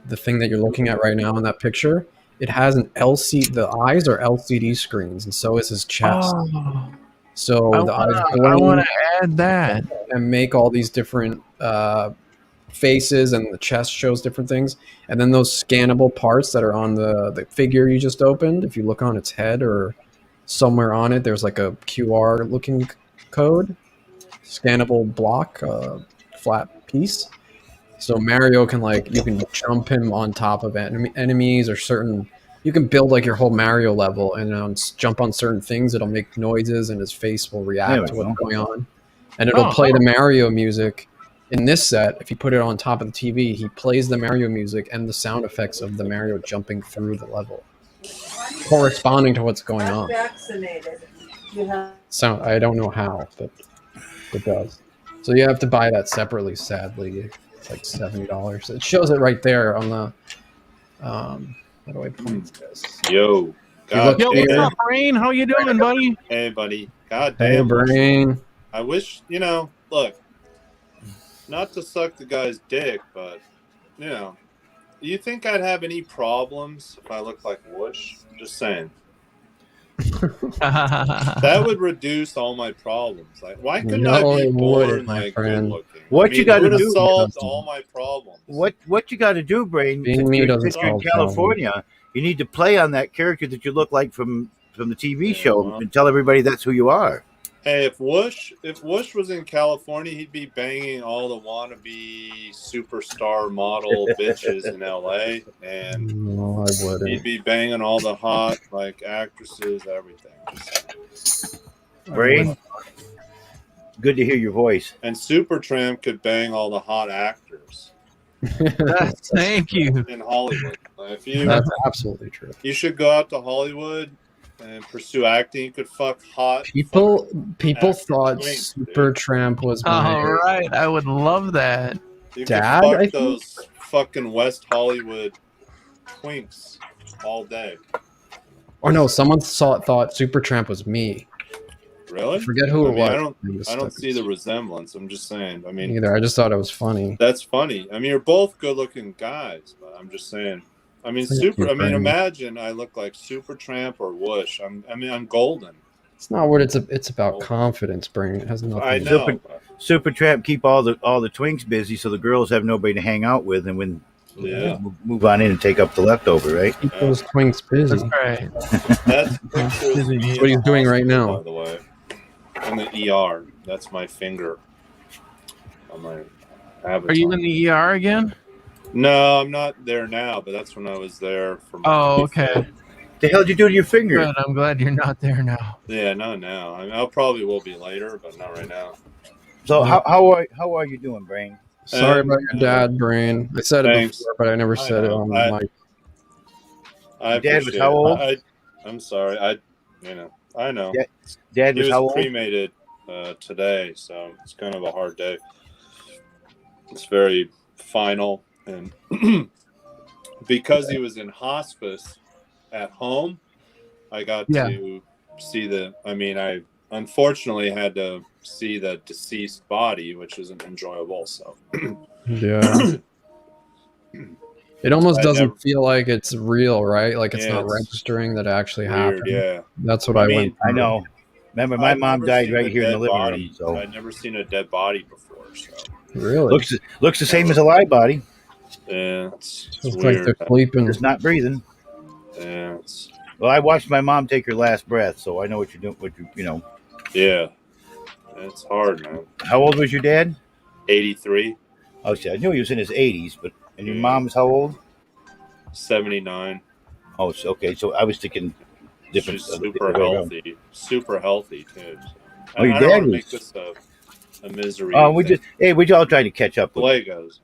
the thing that you're looking at right now in that picture, it has an LCD. The eyes are LCD screens, and so is his chest. Oh, So I want to add that and make all these different faces, and the chest shows different things. And then those scannable parts that are on the figure you just opened, if you look on its head or somewhere on it, there's like a QR looking code, scannable block, flat piece. So Mario can, like, you can jump him on top of enemies or certain. You can build like your whole Mario level and jump on certain things. It'll make noises and his face will react to what's going on. And it'll play the Mario music. In this set, if you put it on top of the TV, he plays the Mario music and the sound effects of the Mario jumping through the level, corresponding to what's going on. So I don't know how, but it does. So you have to buy that separately, sadly. It's like $70. It shows it right there on the... how do I point this? Yo, what's up, Brain? How you doing, buddy? Hey, buddy. God Hey, damn. Brain. I wish, look, not to suck the guy's dick, but, do you think I'd have any problems if I looked like Wush? I'm just saying. That would reduce all my problems. Like, why couldn't I be born like good looking? What you got to do? Solved all my problems. What you got to do, Brain? Since you're in California, you need to play on that character that you look like from the TV show and tell everybody that's who you are. Hey, if Wush was in California, he'd be banging all the wannabe superstar model bitches in LA, and no, I wouldn't. He'd be banging all the hot actresses, everything. Brain, good to hear your voice. And Supertramp could bang all the hot actors. Thank you. In Hollywood, that's absolutely true. You should go out to Hollywood and pursue acting. You could fuck hot. People thought Supertramp was my... All right, I would love that. You Dad, could fuck those fucking West Hollywood twinks all day. Or no, someone thought Supertramp was me. Really? I forget who it was. I don't see the resemblance. I'm just saying. I mean, either. I just thought it was funny. That's funny. I mean, you're both good-looking guys, but I'm just saying. I mean, imagine I look like Supertramp or Wush. I'm golden. It's not what it's about. Confidence, Brain. It has nothing. I know. Supertramp keep all the twinks busy, so the girls have nobody to hang out with, and when move on in and take up the leftover, right? Keep those twinks busy. That's right. That's what he's doing right now. By the way, in the ER. That's my finger on my avatar. Are you in the ER again? No, I'm not there now, but that's when I was there for my okay. The hell did you do to your finger? Good, I'm glad you're not there now. Yeah, not now. I mean, I'll probably will be later, but not right now. So how are you doing, Brain? Sorry about your dad, Brain. I said it before, but I never said it on the mic. Dad was how old? I'm sorry. I know. Dad was how old? Cremated today, so it's kind of a hard day. It's very final. And because he was in hospice at home, I got to see I unfortunately had to see the deceased body, which isn't enjoyable. So yeah, it almost doesn't feel like it's real, right? Like it's not registering that it actually happened. Yeah, that's what I went through. I know. Remember, my mom died right here in the living room. So I'd never seen a dead body before. So Really? Looks the same as a live body. Yeah, it's Looks like weird. they're sleeping. Just not breathing. Yeah, it's, Well, I watched my mom take her last breath, so I know what you're doing. You know. yeah, it's hard, man. How old was your dad? 83, Oh, see, I knew he was in his 80s, but and your Yeah. mom's how old? 79. Oh, so, okay. So I was thinking different. She's super healthy too. So. Oh, your I dad don't want to was- make this a misery. Oh, we thing. we all trying to catch up with. Legos.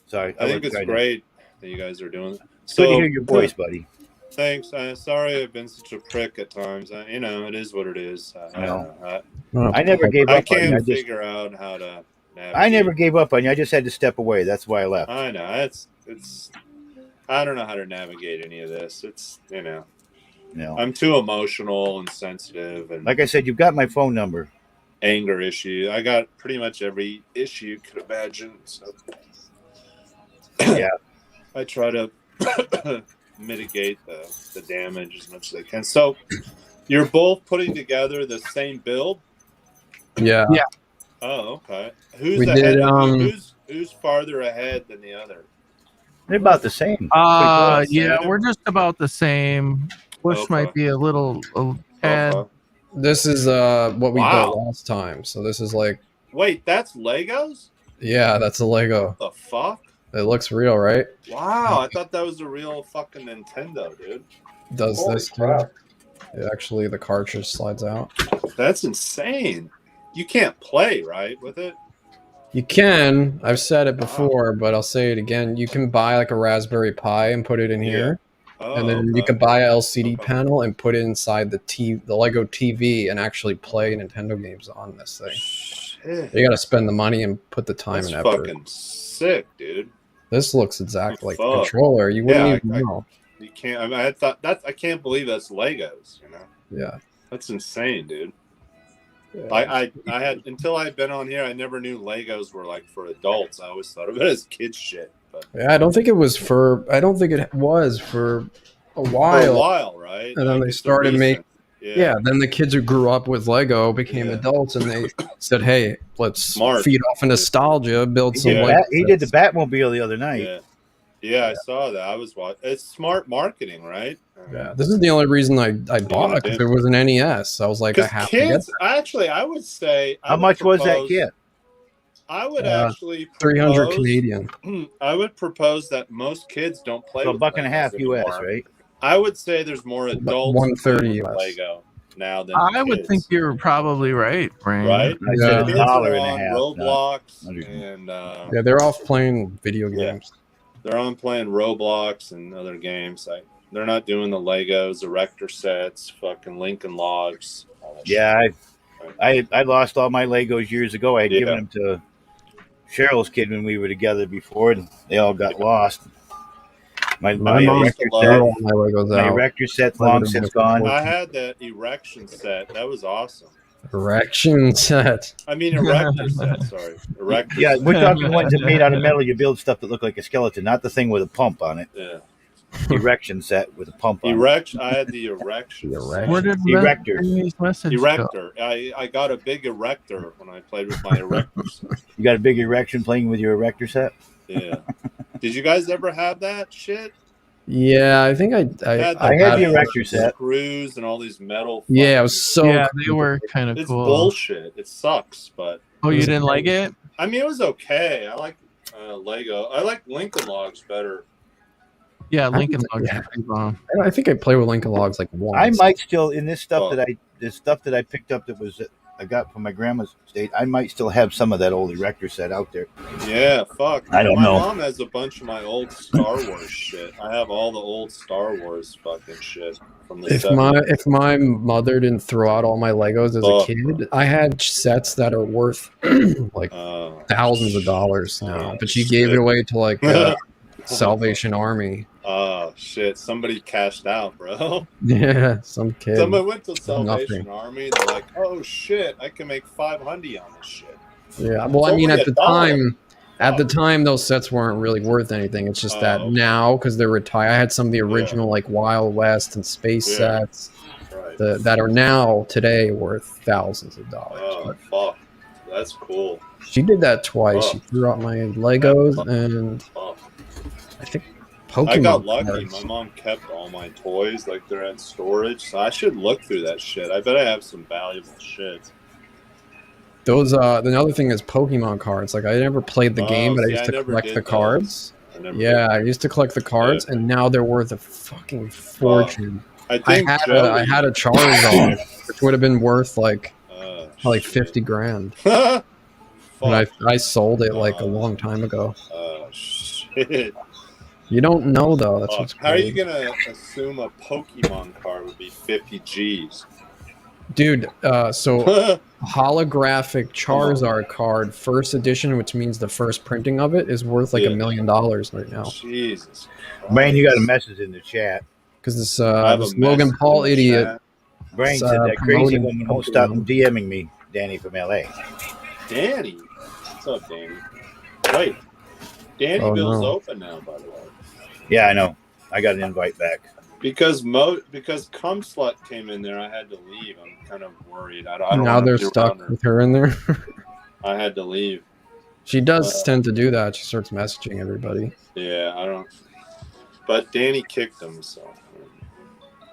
Sorry, I think it's tried to- great that you guys are doing it. It's good to hear your voice, buddy. Thanks. Sorry I've been such a prick at times. You know, it is what it is. I never gave I up on you. can't figure out how to navigate. I never gave up on you. I just had to step away. That's why I left. I know. It's I don't know how to navigate any of this. It's, you know, I'm too emotional and sensitive, and like I said, you've got my phone number. Anger issue. I got pretty much every issue you could imagine. So Yeah. I try to mitigate the damage as much as I can. So you're both putting together the same build? Yeah. Oh, okay. Who's We ahead? did, Who's farther ahead than the other? They're about the same. Yeah, we're just about the same. Wush Okay. might be a little tad. Okay. This is what we Wow. built last time. So this is like, Wait, that's Legos? yeah, that's a Lego. What the fuck? It looks real, right? Wow, I thought that was a real fucking Nintendo, dude. Does Holy this too. crap. Actually, the cartridge slides out. That's insane. You can't play, right, with it? You can. I've said it before, but I'll say it again. You can buy like a Raspberry Pi and put it in here, Oh, and then you okay. can buy a LCD Okay. panel and put it inside the Lego TV and actually play Nintendo games on this thing. Shit. You got to spend the money and put the time That's and effort. fucking sick, dude. This looks exactly like the Fuck. controller. You wouldn't Yeah, even know. You can't. I mean, I thought that. I can't believe that's Legos. You know, Yeah. that's insane, dude. Yeah. I had until I'd been on here. I never knew Legos were like for adults. I always thought of it as kids shit. But Yeah, I don't think it was for a for while. a while, right? And then they it's started recent. Yeah, then the kids who grew up with Lego became Yeah. adults, and they said, "Hey, let's Smart. feed off of nostalgia, build some." Yeah. Lego He did the sets." Batmobile the other night. Yeah, I saw that. I was watching. It's smart marketing, right? Yeah, this is the only reason I bought it because did. it was an NES. I was like, I Because have to get kids, actually, I would say. How much was that kit? I would Uh, actually 300 propose- Canadian. I would propose that most kids don't play. So a with buck and a Legos half US, anymore. right? I would say there's more adults 130 playing with US. Lego now than I would kids, think you're probably right, Brain. right. I Yeah. said a Kids dollar are and a on half. Roblox not- and Yeah, they're off playing video Yeah. games. they're on playing Roblox and other games. They're not doing the Legos, erector sets, fucking Lincoln Logs. all that Yeah, shit. I lost all my Legos years ago. I had Yeah. given them to Cheryl's kid when we were together before, and they all got lost. My My I mom used erector to love- set, all my Legos my out. erector set's Let long it since be. gone. I had that erection set. That was awesome. Erection set. I mean, erector set. Sorry, erector. Yeah, set. we're talking the ones that made out of metal. You build stuff that look like a skeleton, not the thing with a pump on it. Yeah. Erection set with a pump on it. Erection. I had the erection. The set. erection. Where did Erector. Brain's message go? Erector. I got a big erector when I played with my erector set. You got a big erection playing with your erector set? Yeah. Did you guys ever have that shit? Yeah, I think I I had the erector set. Screws and all these metal. Yeah, it fucking- was so. Yeah, they were kind of It's cool. bullshit. It sucks, but Oh, you didn't like it? I mean, it was okay. I like Lego. I like Lincoln Logs better. Yeah, Lincoln Logs. Yeah. are pretty bomb. I think I played with Lincoln Logs like once. I might still in this stuff Oh. this stuff that I picked up that was I got from my grandma's estate. I might still have some of that old erector set out there. Yeah, fuck. I don't my know. mom has a bunch of my old Star Wars shit. I have all the old Star Wars fucking shit from the If 70s. my mother didn't throw out all my Legos as Oh. a kid, I had sets that are worth like thousands of dollars now. Oh, But she gave shit. it away to like Salvation Army. Oh shit! Somebody cashed out, bro. Yeah, some kid. Somebody went to Salvation Nothing. Army. They're like, "Oh shit! I can make $500 on this shit." Yeah, well, I It's mean, only at the $1. time, Oh. those sets weren't really worth anything. It's just that Oh. now, because they're retired, I had some of the original like Wild West and Space Yeah. sets Right. that are now today worth thousands of dollars. Oh But fuck! That's cool. She did that twice. Oh. She threw out my Legos and Oh. I think Pokemon I got lucky. cards. My mom kept all my toys like they're in storage, so I should look through that shit. I bet I have some valuable shit. Those the other thing is Pokemon cards. Like I never played the game, but I used to collect the cards. I used to collect the cards, and now they're worth a fucking fortune. I had a Charizard, which would have been worth like 50 grand. And I sold it like a long time ago. Shit. You don't know though. That's what's how are crazy. you gonna assume a Pokemon card would be 50 G's? Dude, so holographic Charizard card, first edition, which means the first printing of it, is worth like $1 million right now. Jesus. Brain, you got a message in the chat. Because this Logan Paul idiot. Brain said that crazy woman won't stop DMing me, Danny from LA. Danny? What's up, Danny? Wait. Danny Bill's open now, by the way. Yeah, I know. I got an invite back. Because Cum Slut came in there, I had to leave. I'm kind of worried. I don't Now they're stuck with her in there. I had to leave. She does tend to do that. She starts messaging everybody. Yeah, I don't. But Danny kicked him, so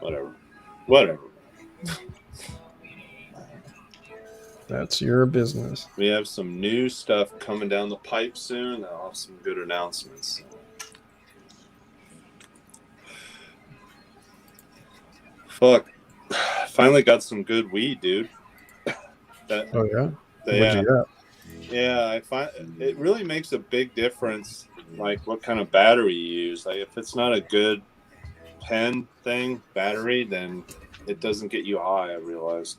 whatever. That's your business. We have some new stuff coming down the pipe soon. I'll have some good announcements. Fuck. Finally got some good weed, dude. Oh, yeah? What'd you get? Yeah, I find it really makes a big difference, like what kind of battery you use. Like if it's not a good pen thing battery, then it doesn't get you high, I realized.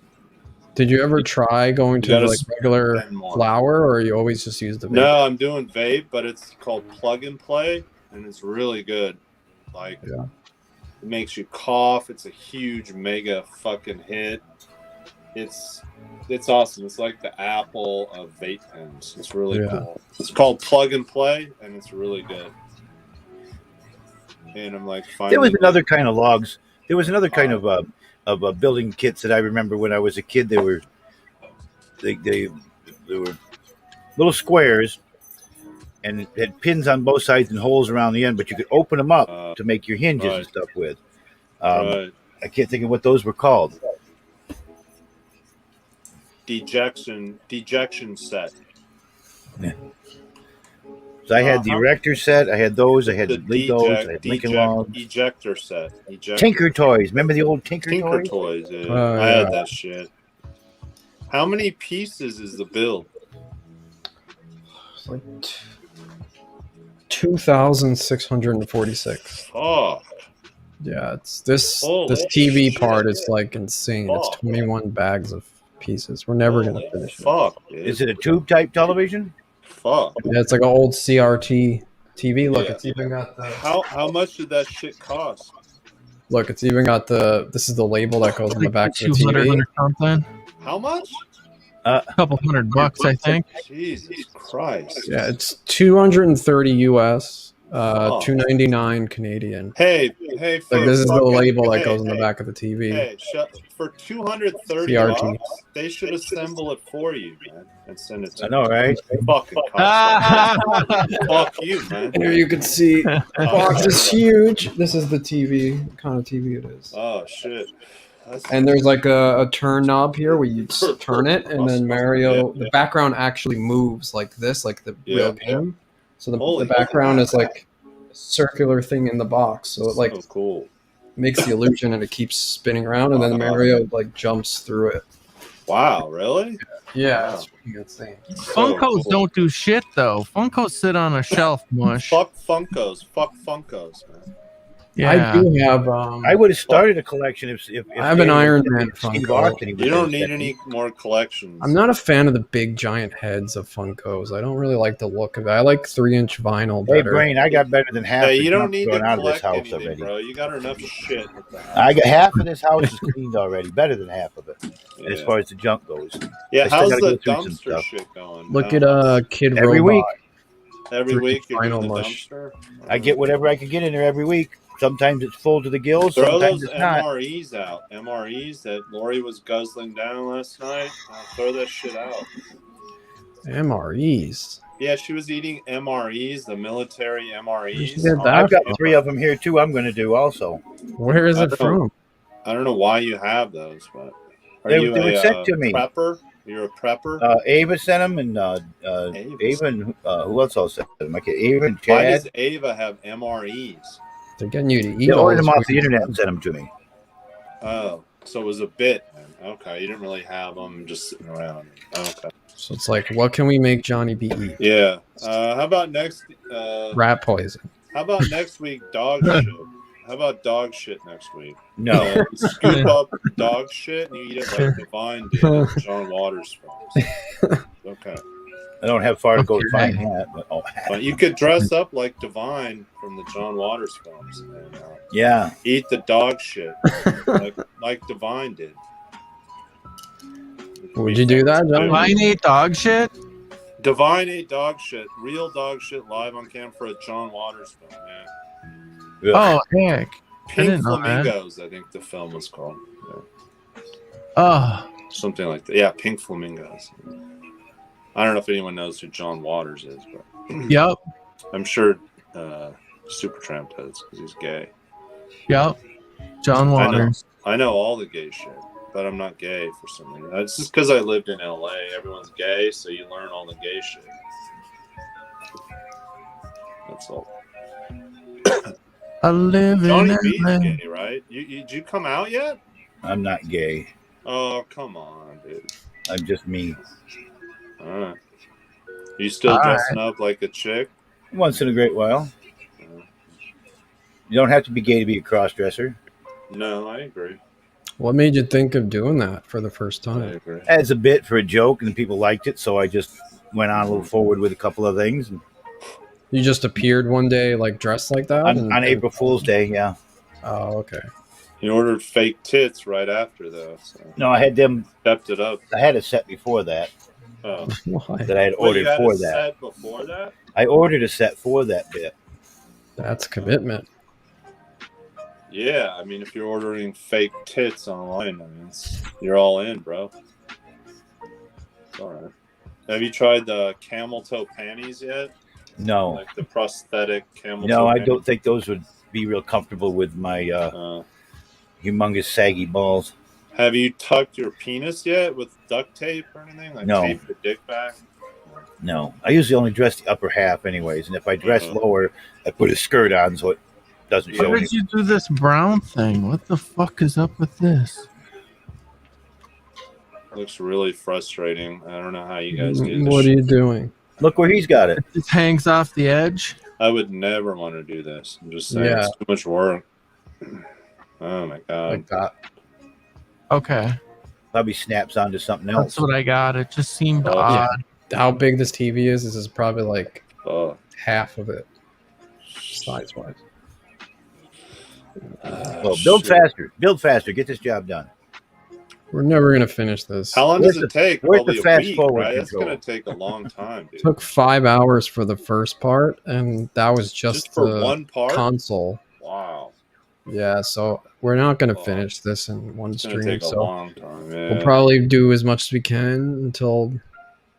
Did you ever try going to like regular flower, or you always just use the vape? No, I'm doing vape, but it's called Plug and Play, and it's really good. Like, it makes you cough. It's a huge, mega fucking hit. It's awesome. It's like the Apple of vape pens. It's really cool. It's called Plug and Play, and it's really good. And I'm like, there was another kind of logs. There was another kind of building kits that I remember when I was a kid. They were little squares and had pins on both sides and holes around the end, but you could open them up to make your hinges and stuff with. I can't think of what those were called. Dejection set. Yeah. So I had the Erector set. I had those. I had the Legos. I had Lincoln Logs. Ejector set. Tinker Toys. Remember the old Tinker Toys? Yeah. I had that shit. How many pieces is the build? It's like 2,646. Fuck. Yeah, it's this TV part is like insane. It's 21 bags of pieces. We're never gonna finish it. Fuck. Is it a tube type television? Fuck. Yeah, it's like an old CRT TV. Look, it's even got the. How much did that shit cost? Look, it's even got the. This is the label that goes on the back of the TV. Something. How much? A couple $100, I think. Jesus Christ. Yeah, it's 230 US, 299 Canadian. Hey! Like this is the label that goes on the back of the TV. Hey, for $230, they should assemble it for you, man, and send it to I know, right? Fucking fuck you, man. Here you can see the box is huge. This is the TV, what kind of TV it is. Oh shit. And there's like a turn knob here where you turn it, and then Mario, the background actually moves like this, like the real game. So the background is like a circular thing in the box, so it like makes the illusion, and it keeps spinning around, and then Mario like jumps through it. Wow, really? Yeah, that's pretty insane. Funkos don't do shit though. Funkos sit on a shelf, mush. Fuck Funkos, man. Yeah. I do have. I would have started a collection if I have an Iron Man Funko. You don't need any more collections. I'm not a fan of the big giant heads of Funkos. I don't really like the look of it. I like 3-inch vinyl better. Hey, Brain, I got better than half. Hey, you don't need to out of this collect house anything, already, bro. You got enough shit. I got half of this house is cleaned already. Better than half of it, as far as the junk goes. Yeah, how's the dumpster shit going? Look at Kid every Robot. week. Every week you're Final in the mush. dumpster. I get whatever I can get in there every week. Sometimes it's full to the gills. Throw Sometimes those it's not. MREs out. MREs that Lori was guzzling down last night. Throw that shit out. MREs. Yeah, she was eating MREs, the military Where'd you MREs. get that I've got from? 3 of them here too. I'm going to do also. Where is I it don't know. from? I don't know why you have those, but are They you were sent to me. prepper? You're a prepper? Ava sent them, and Ava and who else all sent them? Okay, Ava and Why Chad. does Ava have MREs? They're getting you to eat They all ordered them this off the weird internet stuff. and sent them to me. Oh, so it was a bit then. Okay, you didn't really have them just sitting around. Okay. So it's like, what can we make Johnny B eat? Yeah. How about next? Rat poison. How about next week? Dog shit. How about dog shit next week? No, You scoop up dog shit and you eat it like Divine did at John Waters films. Okay. I don't have far to go to Okay. find that. But, But you could dress up like Divine from the John Waters films and yeah. eat the dog shit like Divine did. Would you do that, Johnny? Divine ate dog shit? Divine ate dog shit, real dog shit, live on cam for a John Waters film. Yeah. Oh, heck. I Pink didn't know that. Flamingos, I think the film was called. Yeah. Oh, Something like that. Yeah, Pink Flamingos. I don't know if anyone knows who John Waters is, but yep. I'm sure Supertramp does because he's gay. Yep. John Waters. I know all the gay shit, but I'm not gay for some reason. It's just because I lived in LA. Everyone's gay, so you learn all the gay shit. That's all. I live Johnny in B's LA. gay, right? Did you come out yet? I'm not gay. Oh, come on, dude. I'm just me. All right. You still All dressing up like a chick? Once in a great while. You don't have to be gay to be a cross-dresser. No, I agree. What made you think of doing that for the first I time? agree. As a bit for a joke, and people liked it, so I just went on a little forward with a couple of things. And You just appeared one day, like dressed like that? on April Fool's Day, yeah. Oh, okay. You ordered fake tits right after, though. So No, I had them. stepped it up. I had a set before that Oh. Why? that I had Wait, ordered you had for a that. set before that? I ordered a set for that bit. That's commitment. Yeah, I mean, if you're ordering fake tits online, I mean, you're all in, bro. It's all right. Have you tried the camel toe panties yet? No, Like the prosthetic camel toe no, I panties? don't think those would be real comfortable with my humongous saggy balls. Have you tucked your penis yet with duct tape or anything? Like No. tape your dick back? No, I usually only dress the upper half, anyways. And if I dress Uh-huh. lower, I put a skirt on so it doesn't show. Where did you do this brown thing? What the fuck is up with this? Looks really frustrating. I don't know how you guys do this. What are shit. you doing? Look where he's got it. It just hangs off the edge. I would never want to do this. I'm just saying Yeah. it's too much work. Oh my god. Like that. Okay. Probably snaps onto something That's else. what I got. It just seemed Oh, odd. How big this TV is? This is probably like Oh. half of it, size-wise. Well, build Shit. faster. Build faster. Get this job done. We're never gonna finish this. How long Where's does it the- take? where's the Probably a fast week, forward right? That's control? gonna take a long time, dude. It took 5 hours for the first part, and that was just for the one part? console. Wow. Yeah, so we're not gonna Oh. finish this in one It's gonna stream. take a So long time. Yeah. we'll probably do as much as we can until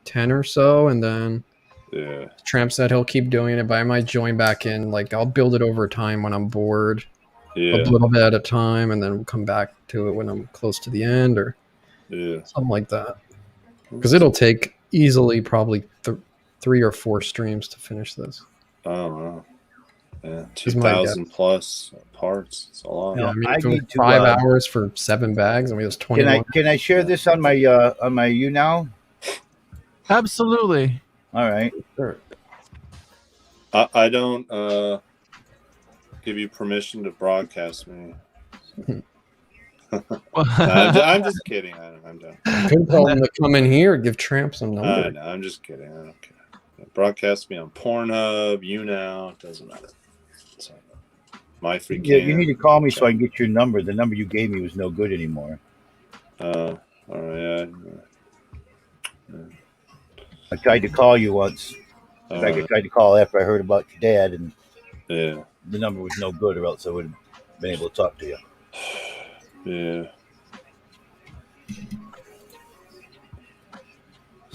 10 or so, and then Yeah. Tramp said he'll keep doing it, but I might join back in. Like, I'll build it over time when I'm bored, Yeah. a little bit at a time, and then we'll come back to it when I'm close to the end or Yeah. something like that. Because it'll take easily probably 3 or 4 streams to finish this. I don't know. Yeah. Is my 2,000 plus parts. It's a lot. No, Yeah, I mean, I if it was need to, 5 hours for 7 bags, I mean, it was 21. Can I share this on my you now? Absolutely. All right. Sure. I don't give you permission to broadcast me. I'm just kidding. I'm done. You could tell them to come in here and give Tramp some No, numbers. I'm just kidding. I don't care. Broadcast me on Pornhub, YouNow. It doesn't matter. So, my free Yeah, you need to call me so I can get your number. The number you gave me was no good anymore. All right. I tried to call you once. In All fact, I right. tried to call after I heard about your dad, and Yeah. the number was no good, or else I would have been able to talk to you. Yeah.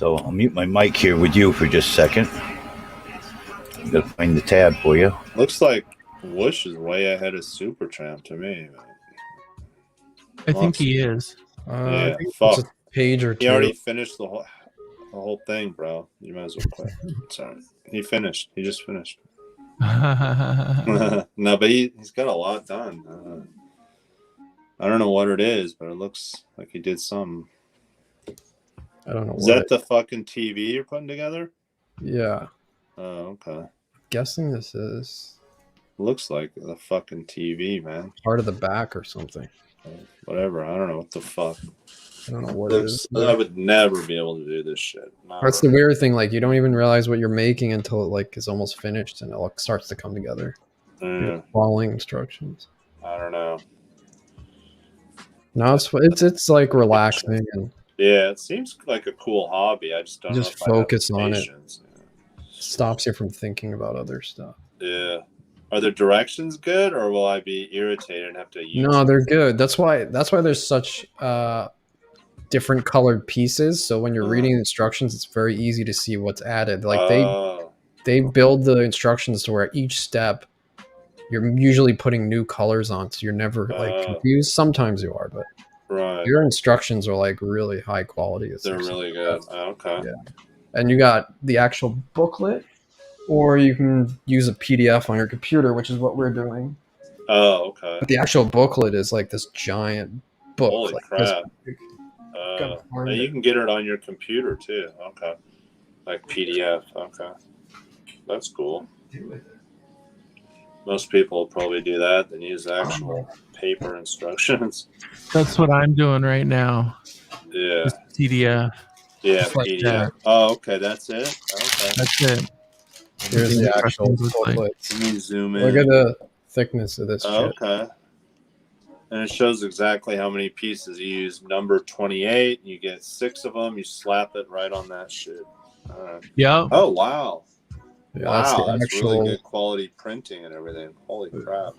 So I'll mute my mic here with you for just a second. I'm gonna find the tab for you. Looks like Wush is way ahead of Supertramp to me. I think he is. Yeah, It's fuck. a page or two. He already finished the whole thing, bro. You might as well quit. Sorry. He finished. He just finished. No, but he's got a lot done. I don't know what it is, but it looks like he did something. I don't know. Is that the fucking TV you're putting together? Yeah. Oh, okay. Guessing this is Looks like the fucking TV, man. part of the back or something. Whatever. I don't know what the fuck. I don't know what it is. I would never be able to do this shit. Never. That's the weird thing. Like, you don't even realize what you're making until it like is almost finished and it like starts to come together. You're following instructions. I don't know. No, it's like relaxing and yeah, it seems like a cool hobby. I just don't just know if focus I have on patience. it. Stops you from thinking about other stuff. Yeah. Are the directions good, or will I be irritated and have to use? No, they're good. That's why there's such different colored pieces. So when you're reading instructions, it's very easy to see what's added. Like they build the instructions to where each step you're usually putting new colors on, so you're never like confused. Sometimes you are, but your instructions are like really high quality. They're really good. Okay. Yeah. And you got the actual booklet, or you can use a PDF on your computer, which is what we're doing. Oh, okay. But the actual booklet is like this giant book. Holy like crap. Now you can get it on your computer too. Okay. Like PDF. Okay. That's cool. Most people will probably do that than use actual paper instructions. That's what I'm doing right now. Yeah. Just PDF. Yeah, Just like PDF. that. Oh, okay. That's it? Okay. That's it. Here's the actual Instructions look like. booklet. Let me zoom in. Look at the thickness of this shit. Okay. And it shows exactly how many pieces you use. Number 28, you get 6 of them. You slap it right on that shit. All right. Yep. Oh, wow. Yeah, Wow, that's that's really good quality printing and everything. Holy crap.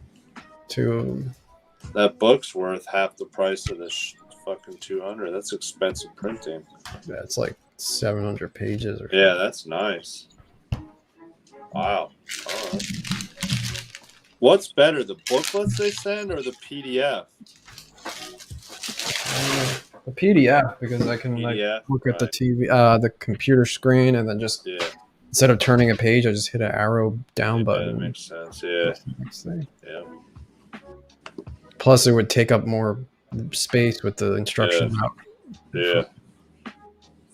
That book's worth half the price of this fucking 200. That's expensive printing. Yeah, it's like 700 pages. Yeah, that's nice. Wow. All right. What's better, the booklets they send or the PDF? The PDF, because I can like look at the TV, the computer screen, and then just instead of turning a page, I just hit an arrow down button. That makes sense. Yeah. Yeah. Plus, it would take up more space with the instructions out. Yeah.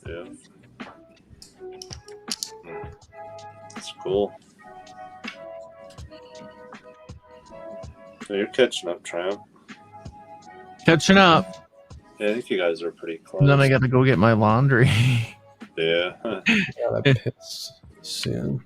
Yeah. That's cool. So you're catching up, Tram. Catching up. Yeah, I think you guys are pretty close. And then I got to go get my laundry. Yeah. Yeah, that pits soon.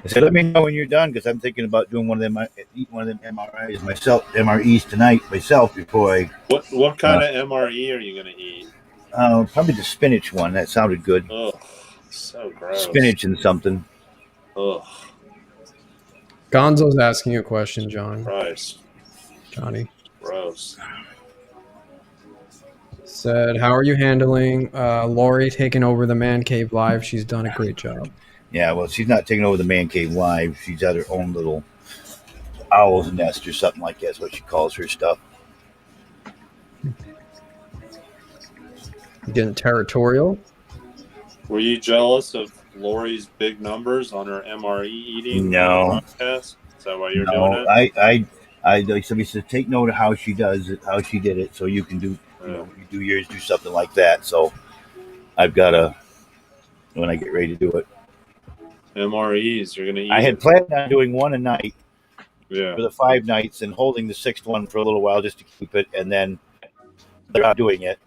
So let me know when you're done, because I'm thinking about doing one of them. Eat one of them MREs tonight myself before I. What kind of MRE are you gonna eat? Probably the spinach one. That sounded good. Oh, so gross. Spinach and something. Oh. Gonzo's asking you a question, John. Christ. Johnny. Gross. Said, how are you handling Lori taking over the Man Cave Live? She's done a great job. Yeah, well, she's not taking over the Man Cave Live. She's got her own little owl's nest or something like that. That's what she calls her stuff. Getting territorial. Were you jealous of Lori's big numbers on her MRE eating? No. Broadcast? Is that why you're doing it? I like somebody said, take note of how she does it, how she did it, so you can do, you do yours, do something like that. So I've got to, when I get ready to do it. MREs, you're gonna eat. I had planned on doing one a night for the 5 nights and holding the 6th one for a little while just to keep it, and then they're not doing it.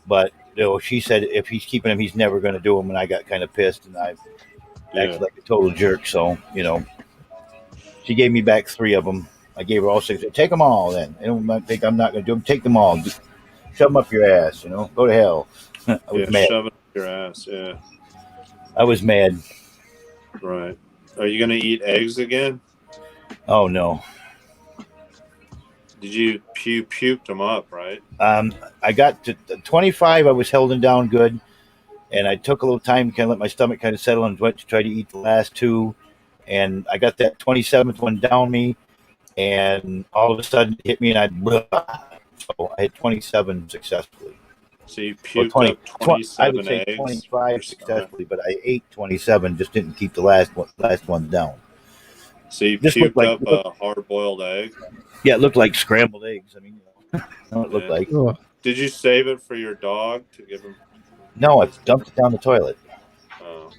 But she said if he's keeping them, he's never going to do them, and I got kind of pissed, and I acted like a total jerk. So she gave me back 3 of them. I gave her all 6. Take them all, then. I don't think I'm not going to do them. Take them all. Just shove them up your ass. Go to hell. I was mad. Shove it up your ass. Yeah. I was mad. Right. Are you going to eat eggs again? Oh no. Did you puked them up, right? I got to 25. I was holding down good, and I took a little time to kind of let my stomach kind of settle and went to try to eat the last two, and I got that 27th one down me, and all of a sudden it hit me, and so I had 27 successfully. So you Well, puked up 27 I would say eggs. 25 successfully, but I ate 27. Just didn't keep the last one down. So you Just puked like, up a hard-boiled egg? Yeah, it looked like scrambled eggs. I mean, what it looked like. Ugh. Did you save it for your dog to give him? No, I dumped it down the toilet. Oh,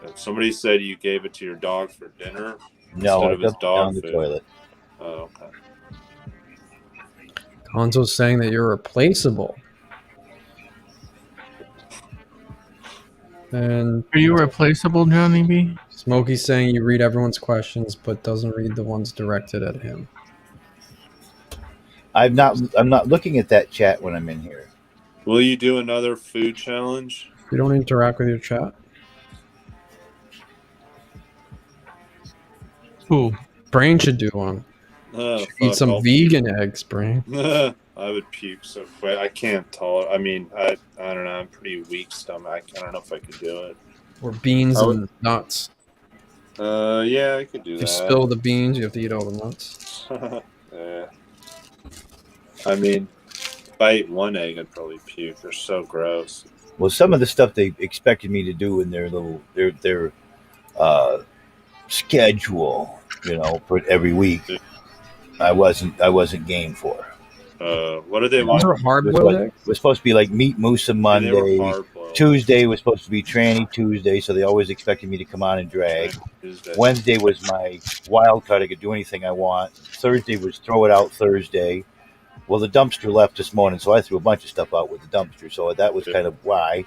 okay. Somebody said you gave it to your dog for dinner No, instead I of his dumped it dog down the food. toilet. Oh, okay. Gonzo's saying that you're replaceable. And Are you replaceable, Johnny B? Smokey's saying you read everyone's questions, but doesn't read the ones directed at him. I'm not looking at that chat when I'm in here. Will you do another food challenge? You don't interact with your chat? Who? Brain should do one. Oh, Eat some vegan eggs, Brain. I would puke so quick. I can't tolerate. I mean, I don't know. I'm pretty weak stomach. I don't know if I could do it. Or beans and nuts. Yeah, I could do If that. you spill the beans, you have to eat all the nuts. Yeah. I mean, if I ate one egg, I'd probably puke. They're so gross. Well, some of the stuff they expected me to do in their little their schedule, for every week, I wasn't game for. What did they Those want? are hard-boiled eggs? It was supposed to be like meat mousse Monday. hard-boiled. Tuesday was supposed to be tranny Tuesday, so they always expected me to come on and drag. Tuesday. Wednesday was my wild card. I could do anything I want. Thursday was throw it out Thursday. Well, the dumpster left this morning, so I threw a bunch of stuff out with the dumpster. So that was kind of why.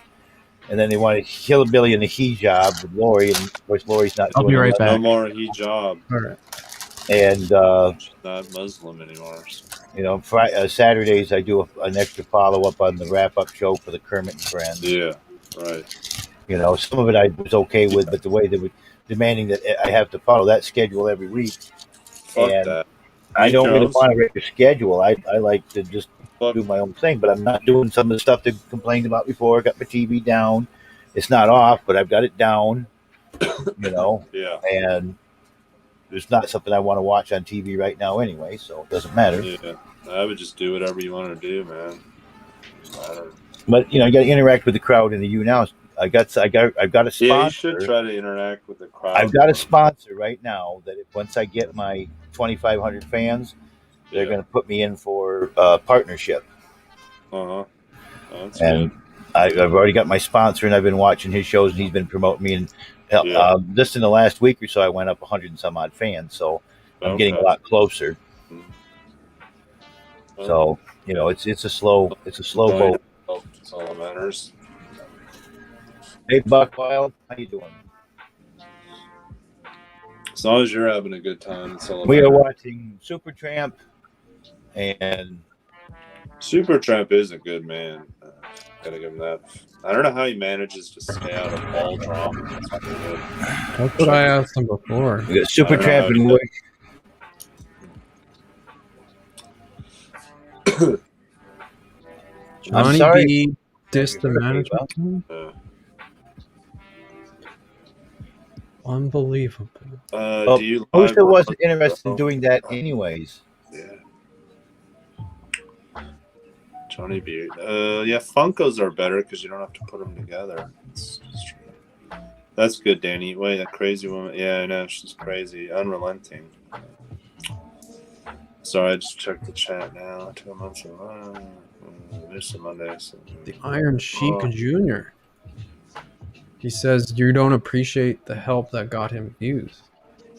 And then they wanted Hillbilly and the hijab with Lori, and of course Lori's not. I'll be right back. No more hijab. All right. And She's not Muslim anymore. Saturdays I do an extra follow up on the wrap up show for the Kermit and Friends. Yeah, right. Some of it I was okay with, but the way they were demanding that I have to follow that schedule every week. Fuck And that. I don't really Jones? want a regular schedule. I like to just do my own thing, but I'm not doing some of the stuff they complained about before. I got my TV down. It's not off, but I've got it down, Yeah. and there's not something I want to watch on TV right now anyway, so it doesn't matter. Yeah. I would just do whatever you want to do, man. But you got to interact with the crowd in the U now. I've got a sponsor. Yeah, you should try to interact with the crowd. I've got a sponsor right now that once I get my 2,500 fans, they're going to put me in for partnership. Uh-huh. That's And good. I've already got my sponsor, and I've been watching his shows, and he's been promoting me. And just in the last week or so, I went up 100 and some odd fans, so I'm getting a lot closer. So it's a slow boat. That's all that matters. Hey, Buckwild, how you doing? As long as you're having a good time, that's all that We are matters. watching Supertramp, and Supertramp is a good man. Gotta give him that. I don't know how he manages to stay out of all drama. That's pretty good. That's what I asked him before. we got Supertramp and Wush. Johnny sorry. B dissed the management team? Unbelievable. Do you Who live wasn't interested in doing that anyways? Yeah. Johnny B. Yeah, Funkos are better because you don't have to put them together. That's good, Danny. Wait, that crazy woman. Yeah, I know. She's crazy. Unrelenting. Sorry, I just checked the chat now. 2 months ago. There's some Mondays. The Iron Sheik Jr. He says you don't appreciate the help that got him views.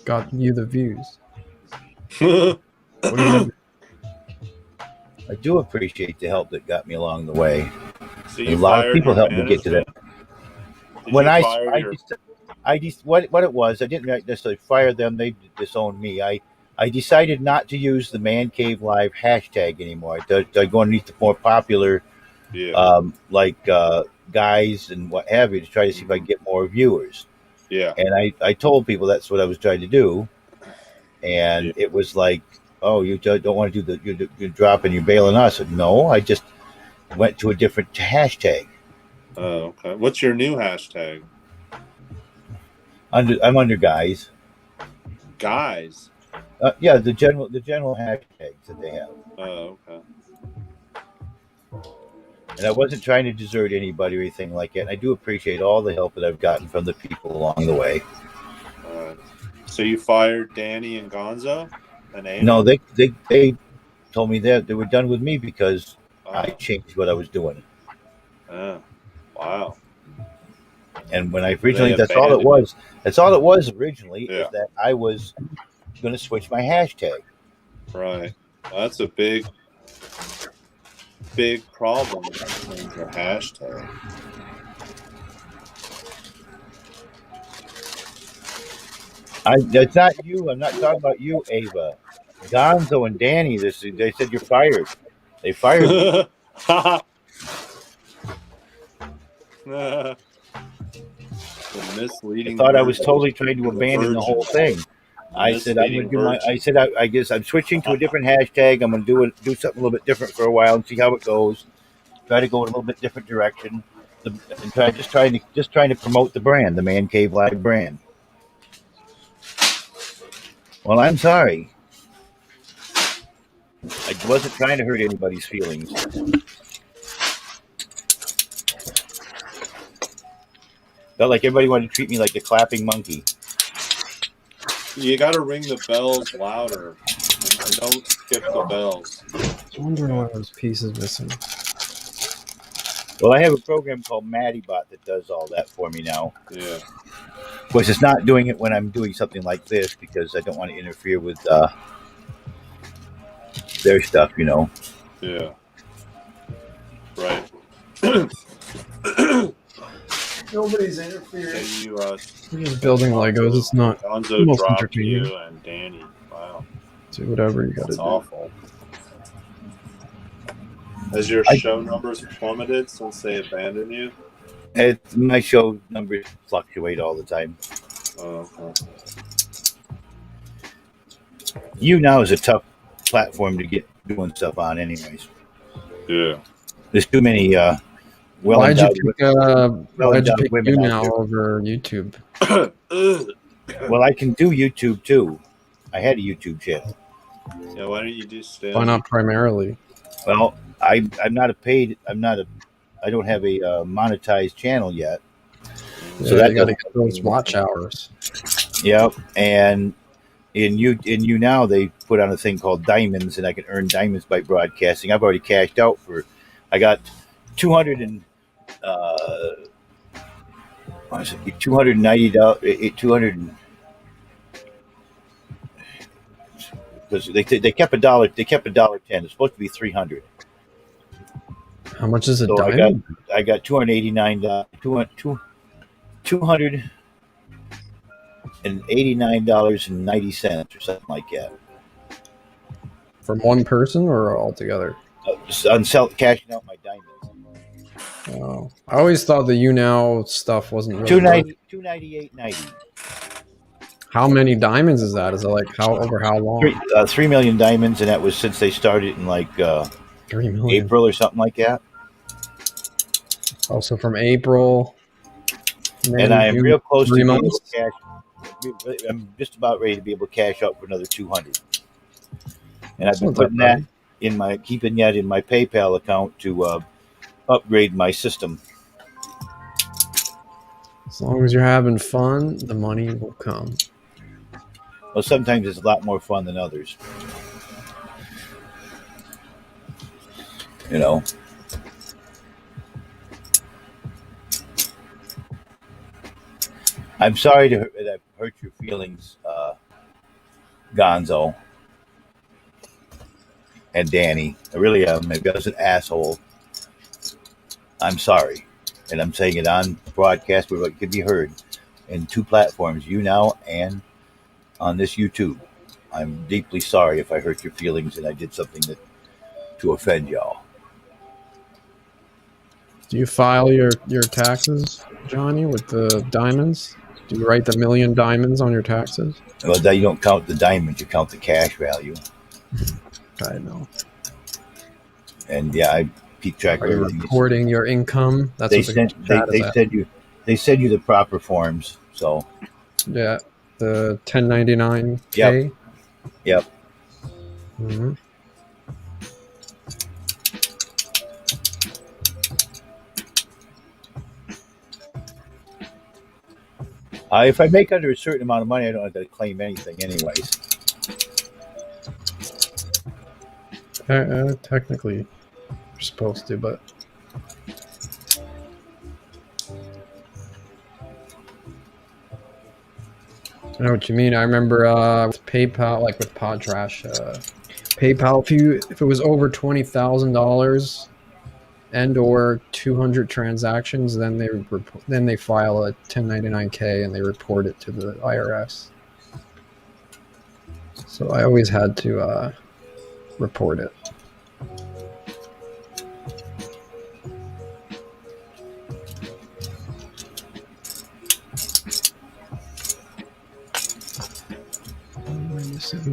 Got you the views. What do you have? I do appreciate the help that got me along the way. So A lot of people helped me get to that. What it was, I didn't necessarily fire them. They disowned me. I decided not to use the Man Cave Live hashtag anymore. I go underneath the more popular, guys and what have you, to try to see if I can get more viewers. Yeah. And I told people that's what I was trying to do. And it was like oh, you don't want to do you're dropping, you're bailing us. No, I just went to a different hashtag. Oh, okay. What's your new hashtag? I'm under guys. Guys. Yeah, the general hashtags that they have. Oh, okay. And I wasn't trying to desert anybody or anything like that. And I do appreciate all the help that I've gotten from the people along the way. All right. So you fired Danny and Gonzo? And Amy? No, they told me that they were done with me because I changed what I was doing. Oh, wow. And when I originally, that's all it was. That's all it was originally, is that I was going to switch my hashtag. Right. Well, that's a big problem with your hashtag. That's not you. I'm not talking about you, Ava. Gonzo and Danny, they said you're fired. They fired me. Misleading. I thought I was totally trying to abandon the whole thing. I said I'm going to do my. I said I guess I'm switching to a different hashtag. I'm going to do something a little bit different for a while and see how it goes. Try to go in a little bit different direction, and trying to promote the brand, the Man Cave Live brand. Well, I'm sorry. I wasn't trying to hurt anybody's feelings. Felt like everybody wanted to treat me like the clapping monkey. You got to ring the bells louder, and don't skip the bells. I wonder why those pieces missing. Well, I have a program called MattyBot that does all that for me now. Yeah. Of course, it's not doing it when I'm doing something like this because I don't want to interfere with their stuff, you know. Yeah. Right. Nobody's interfering. You, We're just building Legos. It's not Gonzo most dropped entertaining. you and Danny. Wow. Do whatever you got to That's do. awful. Has your show numbers plummeted since they abandoned you? My show numbers fluctuate all the time. Oh, okay. You now is a tough platform to get doing stuff on, anyways. Yeah. There's too many Why'd you pick you women now out there. over YouTube? Well, I can do YouTube too. I had a YouTube channel. Yeah, why don't you do stand? Why not primarily? Well, I don't have a monetized channel yet. Yeah, So that got to get those watch hours. Yep, and in you now they put on a thing called diamonds, and I can earn diamonds by broadcasting. I've already cashed out I got 290 $200 because they kept $1. They kept $1.10. It's supposed to be 300. How much is a So diamond? I got $289.90 or something like that. From one person or altogether? On cashing out my diamonds. Oh, I always thought the YouNow stuff wasn't really $298.90. How many diamonds is that? Is it like over how long? 3 million diamonds, and that was since they started in like 3 million. April or something like that. Also from April. And I am real close to 3 being able months. to cash. I'm just about ready to be able to cash out for another 200. And I've been putting that keeping that in my PayPal account to upgrade my system. As long as you're having fun, the money will come. Well, sometimes it's a lot more fun than others. You know. I'm sorry that I've hurt your feelings, Gonzo and Danny. I really am. Maybe I was an asshole. I'm sorry. And I'm saying it on broadcast where it could be heard in 2 platforms, YouNow and on this YouTube. I'm deeply sorry if I hurt your feelings and I did something to offend y'all. Do you file your taxes, Johnny, with the diamonds? Do you write the 1 million diamonds on your taxes? Well, you don't count the diamonds, you count the cash value. I know. And yeah, I keep track Are of you everything. reporting your income? That's They what sent the chat is at. they send you the proper forms. So Yeah, the 1099K. Yep. Mm-hmm. If I make under a certain amount of money, I don't have to claim anything, anyways. Technically, you're supposed to, but I know what you mean. I remember with PayPal, like with Podtrash, PayPal, if it was over $20,000 and or 200 transactions, then they file a 1099K and they report it to the IRS. So I always had to report it.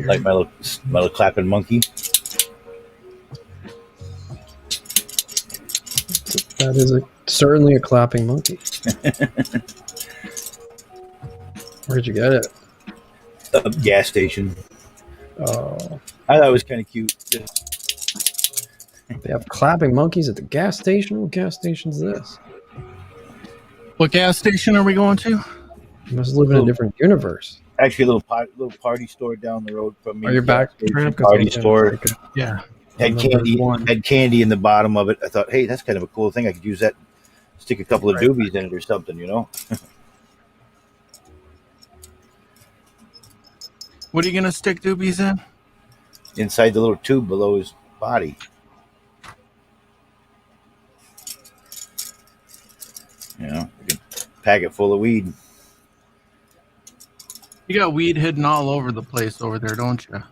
Like my little clapping monkey. That is certainly a clapping monkey. Where'd you get it? A gas station. Oh, I thought it was kind of cute. they have clapping monkeys at the gas station? What gas station's this? What gas station are we going to? You must live in a different universe. Actually, a little party store down the road from me. Are you back? Party store. Yeah. Had candy in the bottom of it. I thought, hey, that's kind of a cool thing. I could use that, stick a couple of doobies in it or something, you know. What are you gonna stick doobies in? Inside the little tube below his body. You know, I could pack it full of weed. You got weed hidden all over the place over there, don't you?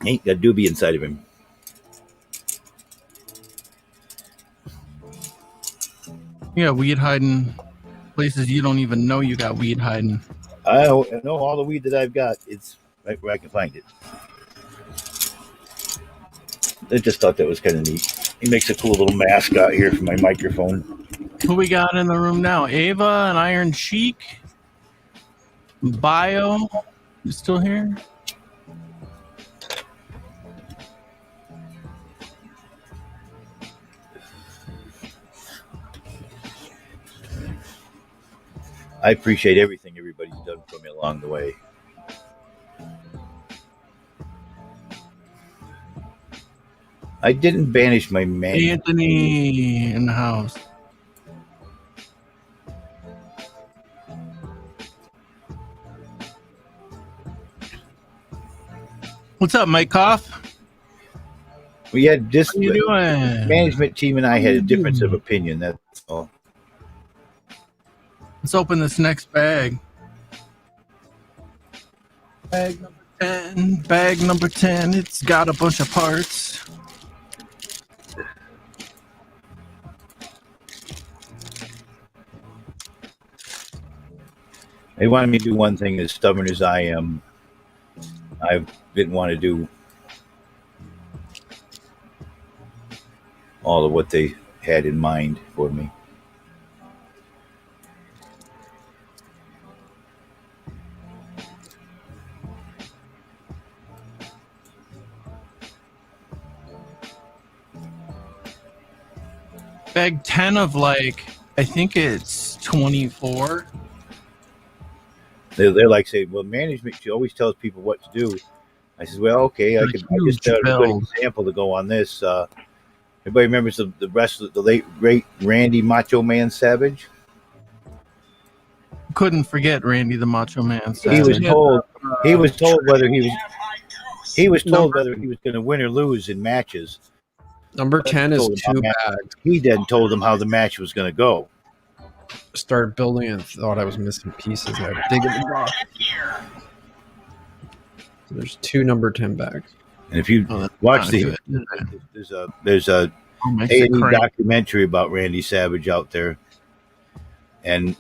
Ain't got a doobie inside of him. You got weed hiding places you don't even know you got weed hiding. I know all the weed that I've got. It's right where I can find it. I just thought that was kind of neat. He makes a cool little mascot here for my microphone. Who we got in the room now? Ava and Iron Sheik. Bio. You still here? I appreciate everything everybody's done for me along the way. I didn't banish my man. Anthony in the house. What's up, Mike Koff? We had just What are you doing? management team and I had a difference of opinion. That's all. Let's open this next bag. Bag number 10. Bag number 10. It's got a bunch of parts. They wanted me to do one thing, as stubborn as I am. I didn't want to do all of what they had in mind for me. Bag 10 of like, I think it's 24. They're like saying, well, management, she always tells people what to do. I said, well, okay, I just a good example to go on this. Everybody remembers the rest of the late great Randy Macho Man Savage? Couldn't forget Randy the Macho Man Savage. He was told whether he was going to win or lose in matches. Number 10 is 2 bags. He then told them how the match was going to go. Started building and thought I was missing pieces. I had to dig in the box. So there's 2 number 10 bags. And if you watch there's a A&E documentary about Randy Savage out there, and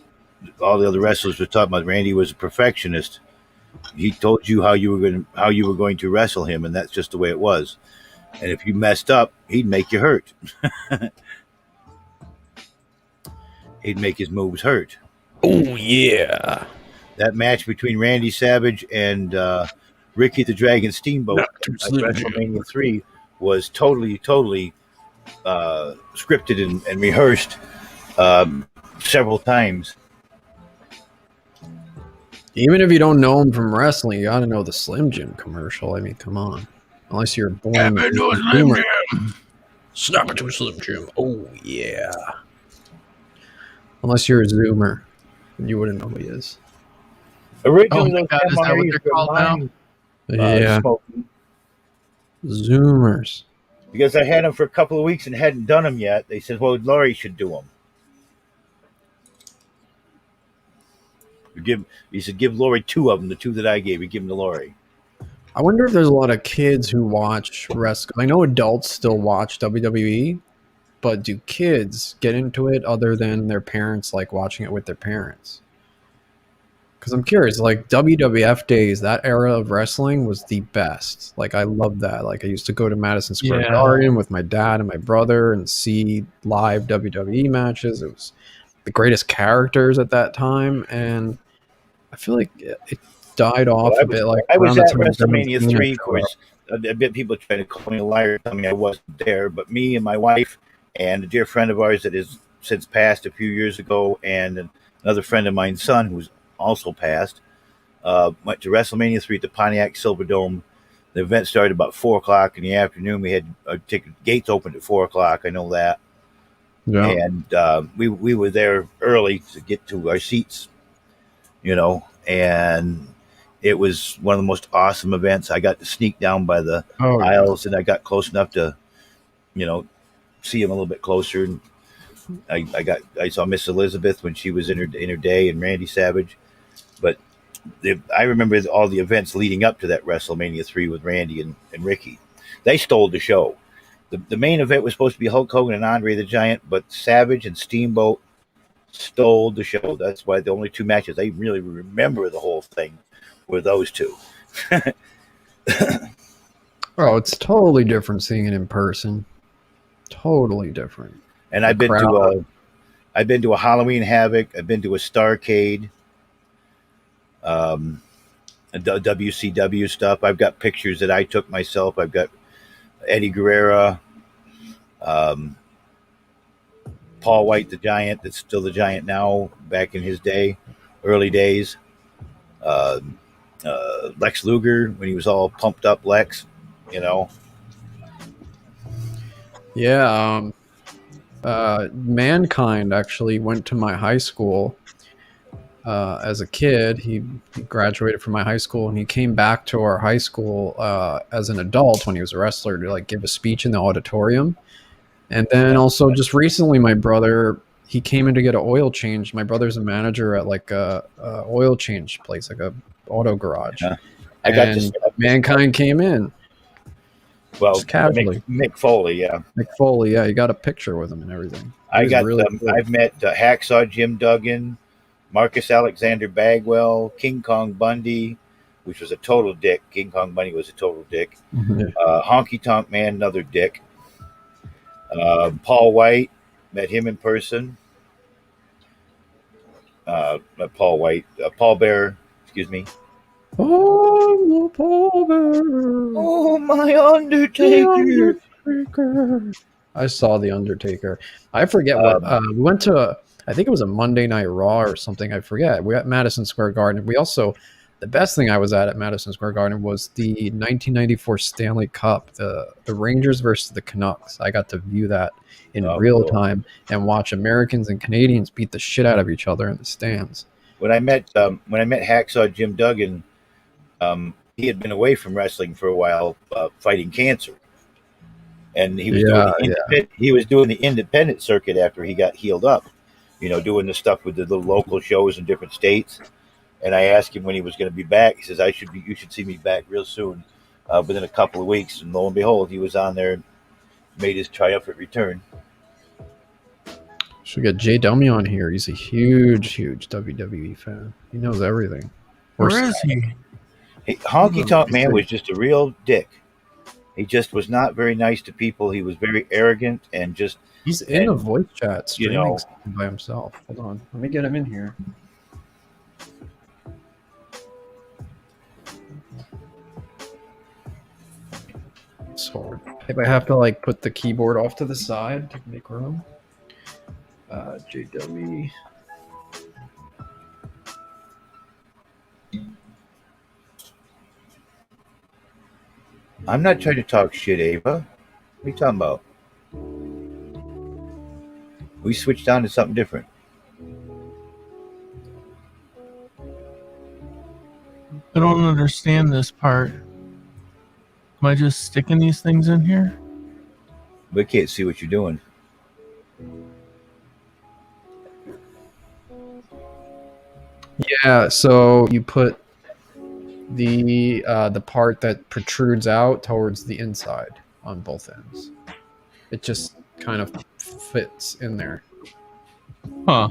all the other wrestlers were talking about Randy was a perfectionist. He told you how you were going to wrestle him, and that's just the way it was. And if you messed up, he'd make you hurt. He'd make his moves hurt. Oh yeah. That match between Randy Savage and Ricky the Dragon Steamboat at WrestleMania 3 was totally scripted and rehearsed several times. Even if you don't know him from wrestling, you gotta know the Slim Jim commercial. I mean, come on. Unless you're born Zoomer. Snap into a Slim Jim. Oh yeah. Unless you're a Zoomer, you wouldn't know who he is. Originally, is that what they're called now? Yeah. Smoking. Zoomers. Because I had them for a couple of weeks and hadn't done them yet. They said, well, Laurie should do them. He said, give Laurie 2 of them, the 2 that I gave you, give them to Laurie. I wonder if there's a lot of kids who watch wrestling. I know adults still watch WWE, but do kids get into it other than their parents like watching it with their parents? Because I'm curious, like WWF days, that era of wrestling was the best. Like I loved that. Like I used to go to Madison Square Garden with my dad and my brother and see live WWE matches. It was the greatest characters at that time, and I feel like it died off a bit. Like I was at WrestleMania 3, of course. A bit people trying to call me a liar, tell me I wasn't there, but me and my wife and a dear friend of ours that has since passed a few years ago, and another friend of mine's son who's also passed, went to WrestleMania 3 at the Pontiac Silverdome. The event started about 4 o'clock in the afternoon. We had gates opened at 4 o'clock. I know that. Yeah. And we were there early to get to our seats, and it was one of the most awesome events. I got to sneak down by the aisles, and I got close enough to, see him a little bit closer. And I saw Miss Elizabeth when she was in her day, and Randy Savage. But I remember all the events leading up to that WrestleMania 3 with Randy and Ricky. They stole the show. The main event was supposed to be Hulk Hogan and Andre the Giant, but Savage and Steamboat stole the show. That's why the only 2 matches I really remember the whole thing were those 2. Oh, it's totally different seeing it in person. Totally different. And I've been to a Halloween Havoc. I've been to a Starrcade. WCW stuff. I've got pictures that I took myself. I've got Eddie Guerrero, Paul White, the Giant, that's still the Giant now, back in his day, early days. Lex Luger, when he was all pumped up, Lex, Yeah. Mankind actually went to my high school as a kid. He graduated from my high school, and he came back to our high school as an adult when he was a wrestler to like give a speech in the auditorium. And then also just recently, my brother, he came in to get an oil change. My brother's a manager at like a oil change place, like a auto garage. Yeah. I got this. Mankind came in. Well, Mick Foley, yeah. Mick Foley, yeah. You got a picture with him and everything. I've met Hacksaw Jim Duggan, Marcus Alexander Bagwell, King Kong Bundy, which was a total dick. King Kong Bundy was a total dick. Honky Tonk Man, another dick. Paul White, met him in person. Not Paul White, Paul Bearer, excuse me. Oh, Paul Bearer. Oh, my Undertaker. I saw The Undertaker. I forget what. We went to, I think it was a Monday Night Raw or something. I forget. We were at Madison Square Garden. We also, the best thing I was at Madison Square Garden was the 1994 Stanley Cup, the Rangers versus the Canucks. I got to view that in real time and watch Americans and Canadians beat the shit out of each other in the stands. When I met Hacksaw Jim Duggan, he had been away from wrestling for a while, fighting cancer, and he was doing the independent circuit after he got healed up. Doing the stuff with the little local shows in different states. And I asked him when he was going to be back. He says, you should see me back real soon, within a couple of weeks. And lo and behold, he was on there and made his triumphant return. Should get Jay Dummy on here. He's a huge WWE fan. He knows everything. Where is he? Honky Tonk Man was just a real dick. He just was not very nice to people. He was very arrogant and just. He's in a voice chat streaming know, by himself. Hold on. Let me get him in here. So if I have to like put the keyboard off to the side to make room. JW. I'm not trying to talk shit, Ava. What are you talking about? We switched on to something different. I don't understand this part. Am I just sticking these things in here? We can't see what you're doing. Yeah, so you put the part that protrudes out towards the inside on both ends. It just kind of fits in there. Huh.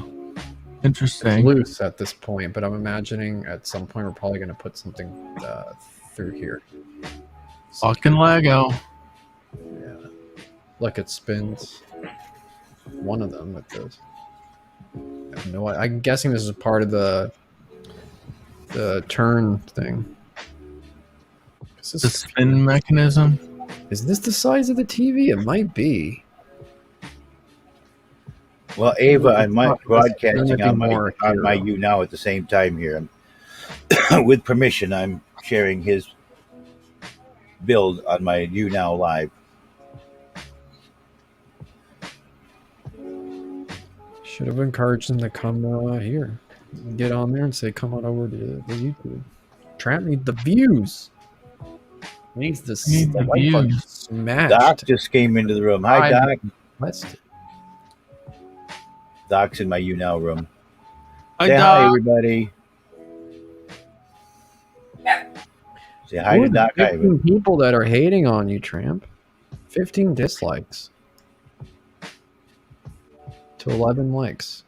Interesting. It's loose at this point, but I'm imagining at some point we're probably going to put something through here. Fucking Lego. Yeah. Look, it spins. One of them with this. I have no idea. I'm guessing this is part of the turn thing. The spin mechanism. Is this the size of the TV? It might be. Well, Ava, I'm broadcasting on my U now at the same time here. With permission, I'm sharing his build on my U now live. Should have encouraged him to come here. Get on there and say, come on over to the YouTube. Tramp needs the views. Needs the views. Smashed. Doc just came into the room. Hi, Doc. Blessed. Doc's in my U now room. Hi, Say Doc. hi, everybody. Say hi to Doc. 15 people that are hating on you, Tramp. 15 dislikes. To 11 likes.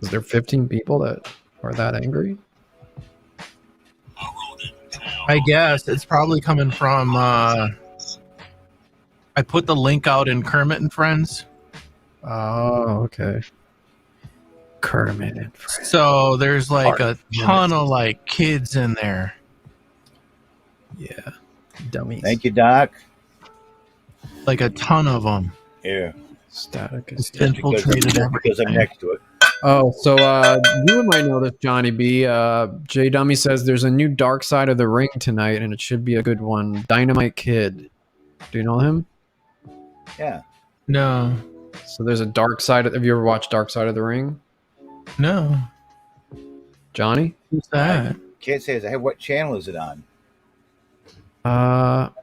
Is there 15 people that are that angry? I guess it's probably coming from. I put the link out in Kermit and Friends. Oh, okay. Kermit and Friends. So there's like a ton of like kids in there. Yeah, dummies. Thank you, Doc. Like a ton of them. Here. Static It's is infiltrated because I'm next to it. Oh, so you might know this, Johnny B. J Dummy says there's a new Dark Side of the Ring tonight, and it should be a good one. Dynamite Kid. Do you know him? Yeah. No. So there's a Dark Side. Have you ever watched Dark Side of the Ring? No. Johnny? Who's that? Can't say it. What channel is it on? I'll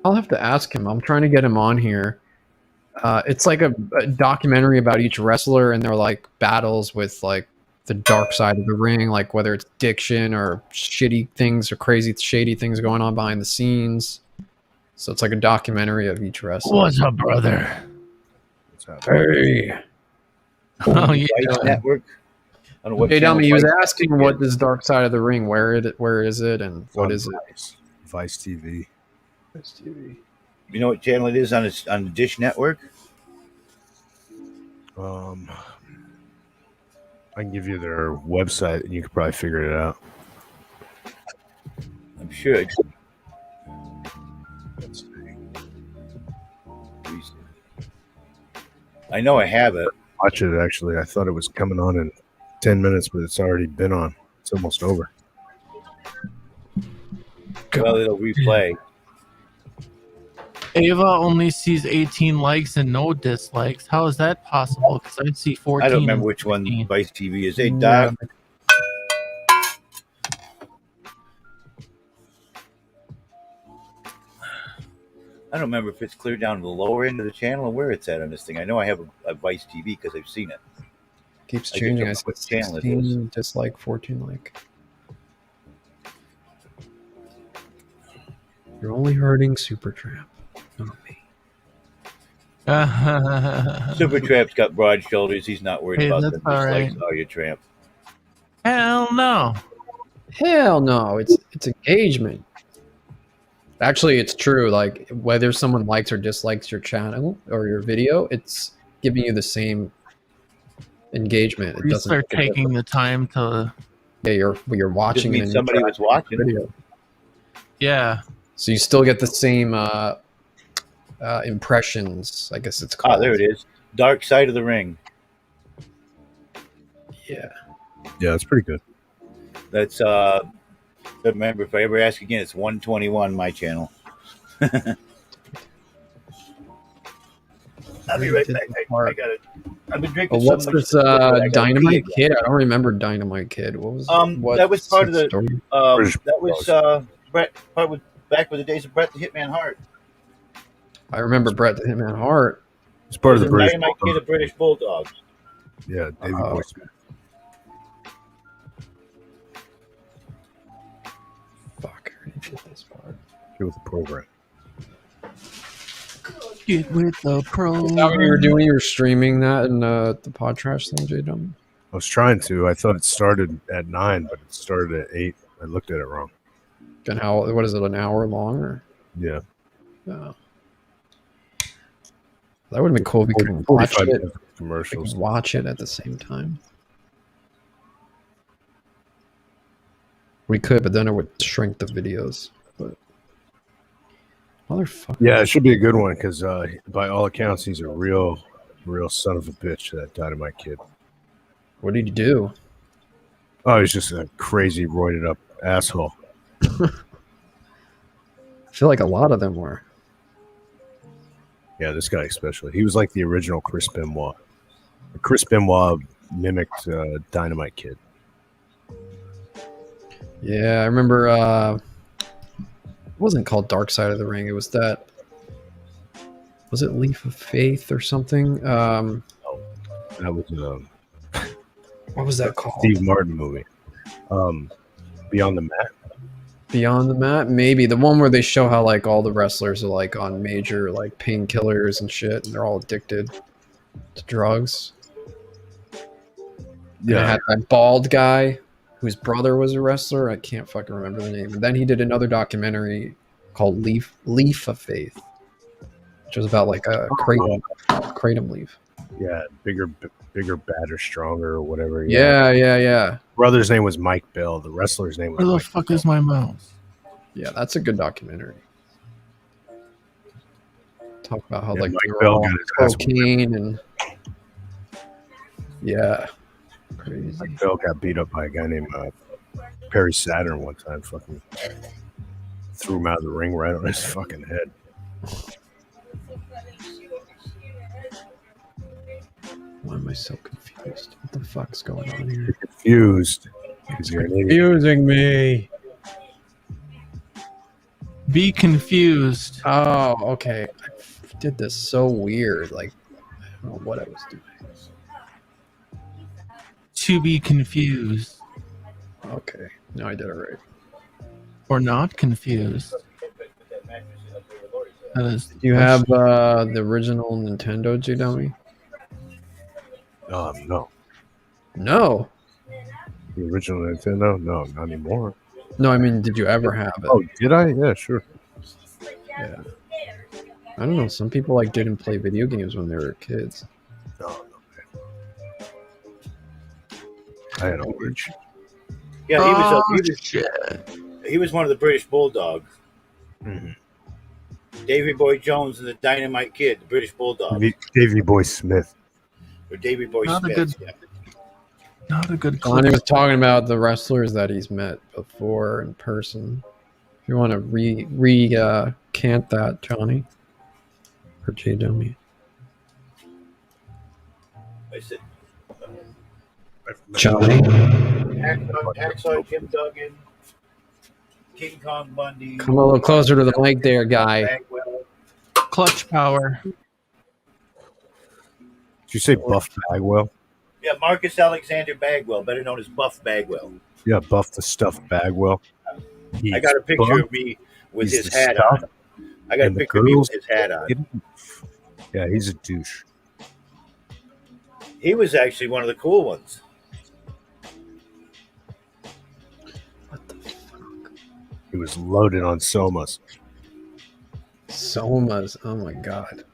have to ask him. I'm trying to get him on here. It's like a documentary about each wrestler and their like battles with like the dark side of the ring, like whether it's addiction or shitty things or crazy shady things going on behind the scenes. So it's like a documentary of each wrestler. What's up, brother? What's up? Hey. Oh, yeah. Network. Hey, Dummy, he was asking what is Dark Side of the Ring, where is it, and what is it? Vice TV. Vice TV. You know what channel it is on the Dish Network? I can give you their website, and you could probably figure it out. I'm sure. Let's see. I know I have it. Watch it, actually. I thought it was coming on in 10 minutes, but it's already been on. It's almost over. Well, it'll replay. Ava only sees 18 likes and no dislikes. How is that possible? Because I see 14. I don't remember which one Vice TV is. Hey, Doc. I don't remember if it's clear down to the lower end of the channel or where it's at on this thing. I know I have a Vice TV because I've seen it. Keeps changing. I said 16 dislike, 14 like. You're only hurting Supertramp, not me. Supertramp's got broad shoulders. He's not worried about the dislikes. Right. Oh, you tramp. Hell no. Hell no, it's engagement. Actually, it's true. Like whether someone likes or dislikes your channel or your video, it's giving you the same engagement. It You doesn't start make a taking difference. the time to. Yeah, you're Just watching means and somebody was watching. video, Yeah. so you still get the same impressions. I guess it's called. Ah, there it is. Dark Side of the Ring. Yeah. Yeah, it's pretty good. That's remember, if I ever ask again, it's 121 my channel. I'll be right back. I got it. I've been drinking. What's so much this pee Dynamite Kid? I don't remember Dynamite Kid. What was that was part of the story? that was Brett part with back with the days of Brett the Hitman Hart. I remember Brett the Hitman Hart. It's part of the British. Dynamite Kid, a British Bulldog. Yeah, Davey Boy Smith. Fuck, I already did this part. Get with the program. Get with the pro. Is that what you were doing? You were streaming that in the Podtrash thing, J-Dumb? I was trying to. I thought it started at 9, but it started at 8. I looked at it wrong. And how? What is it? An hour long? Or Yeah. no? That would have been cool if we could watch 45 it. minutes of commercials. Watch it at the same time. We could, but then it would shrink the videos. But motherfucker. Yeah, it should be a good one because by all accounts, he's a real son of a bitch, that Dynamite Kid. What did you do? Oh, he's just a crazy, roided up asshole. I feel like a lot of them were. Yeah, this guy especially. He was like the original Chris Benoit. Chris Benoit mimicked Dynamite Kid. Yeah, I remember. It wasn't called Dark Side of the Ring. It was that. Was it Leaf of Faith or something? That was What was that called? Steve Martin movie. Beyond the Mat. Beyond the Mat, maybe the one where they show how like all the wrestlers are like on major like painkillers and shit, and they're all addicted to drugs. Yeah, and it had that bald guy whose brother was a wrestler. I can't fucking remember the name. And then he did another documentary called Leaf of Faith, which was about like a kratom leaf. Yeah, bigger, badder, stronger, or whatever. Yeah. Brother's name was Mike Bell. The wrestler's name was Where the Mike fuck Bell. is my mouse? Yeah, that's a good documentary. Talk about how Yeah, like Mike they were Bell all got his ass cocaine and yeah, crazy. Mike Bell got beat up by a guy named Perry Saturn one time. Fucking threw him out of the ring right on his fucking head. Why am I so confused? What the fuck's going on here? You're confused because you're an idiot. Confusing me. Be confused. Oh, okay. I did this so weird. Like, I don't know what I was doing. To be confused. Okay, now I did it right. Or not confused. That is, Do you have the original Nintendo, J-Dummy? No. No. The original Nintendo? No, not anymore. No, I mean, did you ever have it? Oh, did I? Yeah, sure. Yeah. I don't know. Some people like didn't play video games when they were kids. No, I had a urge. Yeah, shit. he was one of the British Bulldogs. Mm-hmm. Davy Boy Jones and the Dynamite Kid, the British Bulldog. Davey Boy Smith. Or Davy Boy Not a Smith. good- Not a good Connie was talking about the wrestlers that he's met before in person. If you want to recant that, Johnny. Or J-Dummy. I said, Johnny. Hacksaw Jim Duggan, King Kong Bundy. Come a little closer to the mic there, guy. Bagwell. clutch power. Did you say Buff Bagwell? Yeah, Marcus Alexander Bagwell, better known as Buff Bagwell. Yeah, Buff the Stuff Bagwell. I got a picture of me with his hat on. I got a picture of me with his hat on. Yeah, he's a douche. He was actually one of the cool ones. What was loaded on somas. Somas. Oh my god.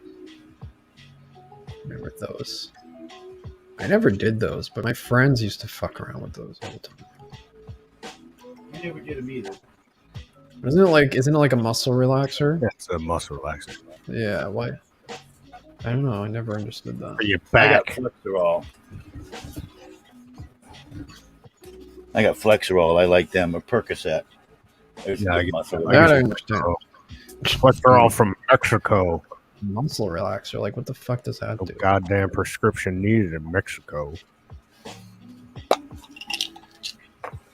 Remember those? I never did those, but my friends used to fuck around with those all the time. I never did them either. Isn't it like a muscle relaxer? That's a muscle relaxer. Yeah, why? I don't know. I never understood that. For your I got back. Flexerol. I like them. A Percocet. There's Yeah, good I get- muscle I That relaxer. I understand. What they're all from Mexico. Muscle relaxer. Like, what the fuck does that No do? goddamn prescription needed in Mexico.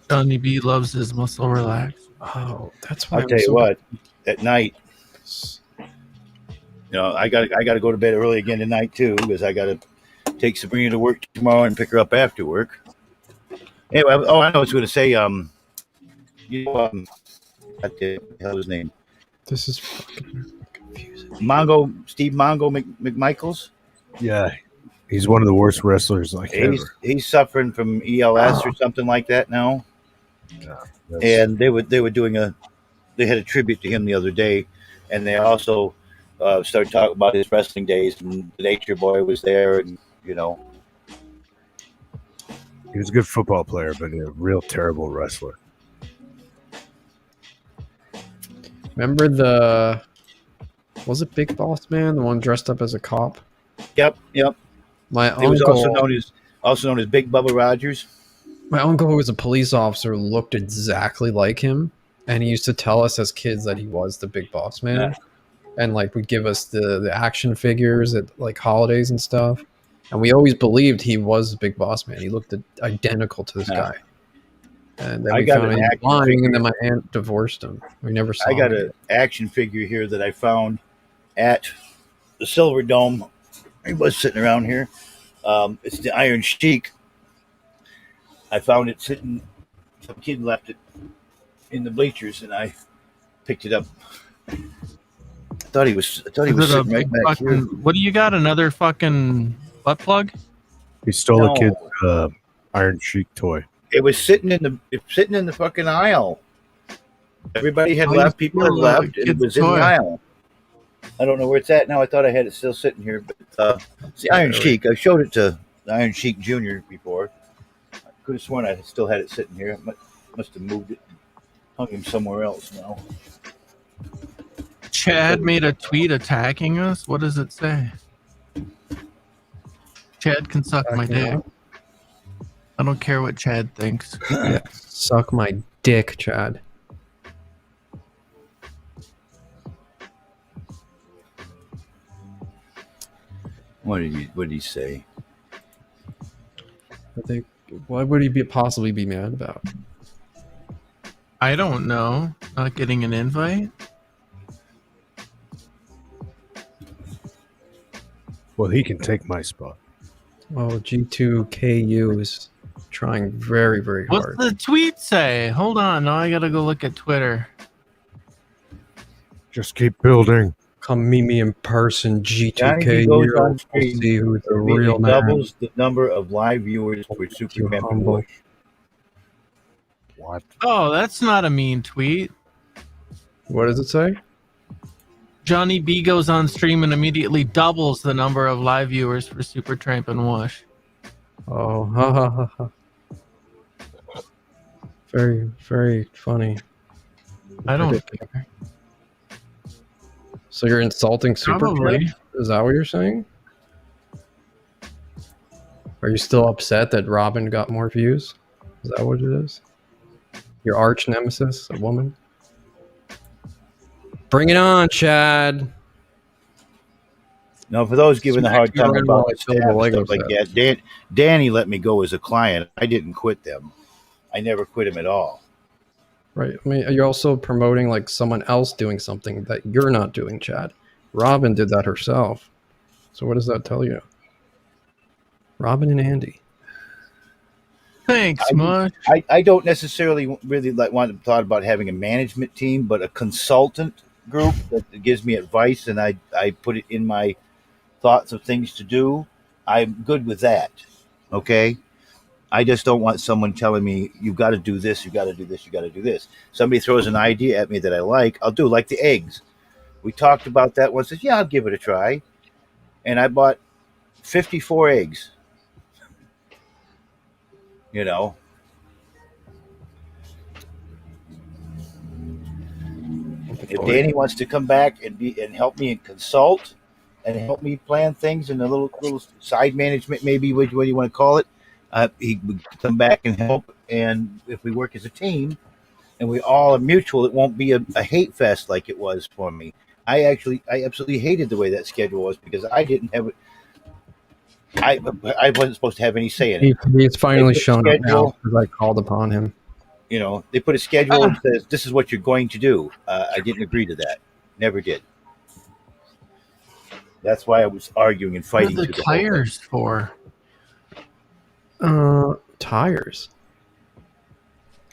Johnny B loves his muscle relax. Oh, that's why. I'll I'm tell you so- what. At night, I got to go to bed early again tonight too, because I got to take Sabrina to work tomorrow and pick her up after work. Anyway, I know what I was going to say. What the hell his name? This is fucking confusing. Steve Mongo McMichaels. Yeah, he's one of the worst wrestlers like ever. He's suffering from ELS or something like that now. That's- And they were doing they had a tribute to him the other day, and they also started talking about his wrestling days, and the Nature Boy was there, and he was a good football player, but a real terrible wrestler. Remember was it Big Boss Man, the one dressed up as a cop? yep. My He was uncle, also known as Big Bubba Rogers. my uncle, who was a police officer, looked exactly like him, and he used to tell us as kids that he was the Big Boss Man, Yeah. and like would give us the action figures at like holidays and stuff, and we always believed he was the Big Boss Man. He looked identical to this Yeah. guy, and then I we got found an out he was action lying, figure. and then my aunt divorced him. We never saw I got him. an action figure here that I found at the Silver Dome. He was sitting around here. It's the Iron Sheik. I found it sitting. Some kid left it in the bleachers, and I picked it up. I thought he was Is it sitting a right big back fucking, here. what do you got? Another fucking butt plug? He stole No. a kid's Iron Sheik toy. It was sitting in the fucking aisle. Everybody had Oh, left. you People had stole a left, and it kid's was in toy. the aisle. I don't know where it's at now. I thought I had it still sitting here, but it's the Iron Sheik. I showed it to Iron Sheik Jr. before. I could have sworn I still had it sitting here. Must have moved it, hung him somewhere else now. Chad made a tweet attacking us. What does it say? Chad can suck my dick. I don't care what Chad thinks. Yeah, suck my dick, Chad. What did he say? I think. What would he possibly be mad about? I don't know. Not getting an invite? Well, he can take my spot. Oh, G2KU is trying very, very What's hard. the tweet say? Hold on. Now I gotta go look at Twitter. Just keep building. Come meet me in person, Johnny G2KU. goes on We'll stream. see who's the Immediately real man. doubles the number of live viewers for Super You Champion humble. Wush. What? Oh, that's not a mean tweet. What does it say? Johnny B goes on stream and immediately doubles the number of live viewers for Super Tramp and Wush. Oh, ha ha ha ha. Very, very funny. I don't care. So you're insulting Super Probably. Tramp? Is that what you're saying? Are you still upset that Robin got more views? Is that what it is? Your arch nemesis, a woman? Bring it on, Chad. Now, for those giving a hard time Smack about you the around staff and like stuff like Lego that, Danny let me go as a client. I didn't quit them. I never quit him at all. Right. I mean, you're also promoting like someone else doing something that you're not doing, Chad. Robin did that herself. So what does that tell you? Robin and Andy. Thanks, Mush. I don't necessarily really thought about having a management team, but a consultant group that gives me advice, and I put it in my thoughts of things to do. I'm good with that. Okay. I just don't want someone telling me, you got to do this, you got to do this, you got to do this. Somebody throws an idea at me that I like, I'll do, like the eggs. We talked about that once. Says, yeah, I'll give it a try. And I bought 54 eggs. You know, if Danny wants to come back and help me and consult and help me plan things and a little side management, maybe what you want to call it, he would come back and help. And if we work as a team and we all are mutual, it won't be a hate fest like it was for me. I absolutely hated the way that schedule was because I didn't have it. I wasn't supposed to have any say in it. He's finally shown up now because I called upon him. You know, they put a schedule and says, this is what you're going to do. I didn't agree to that. Never did. That's why I was arguing and fighting. What are the tires for? Tires?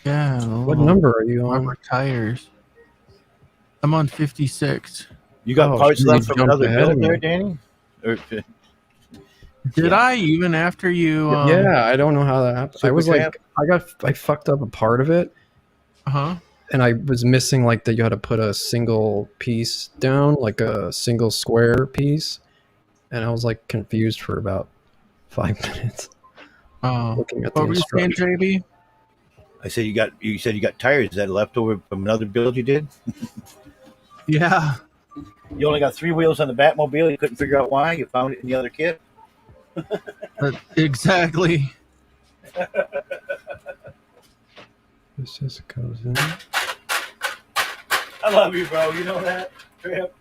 Yeah. What number are you on? Rubber tires. I'm on 56. You got parts left from another build there, Danny? Or, did I even after you? Yeah, I don't know how that happened. I was like, I fucked up a part of it. And I was missing like that. You had to put a single piece down, like a single square piece, and I was like confused for about 5 minutes. Looking at what were you saying, JB? I said you said you got tires. Is that leftover from another build you did? Yeah. You only got 3 wheels on the Batmobile. You couldn't figure out why. You found it in the other kit. Exactly. This just goes in. I love you, bro. You know that, Trip?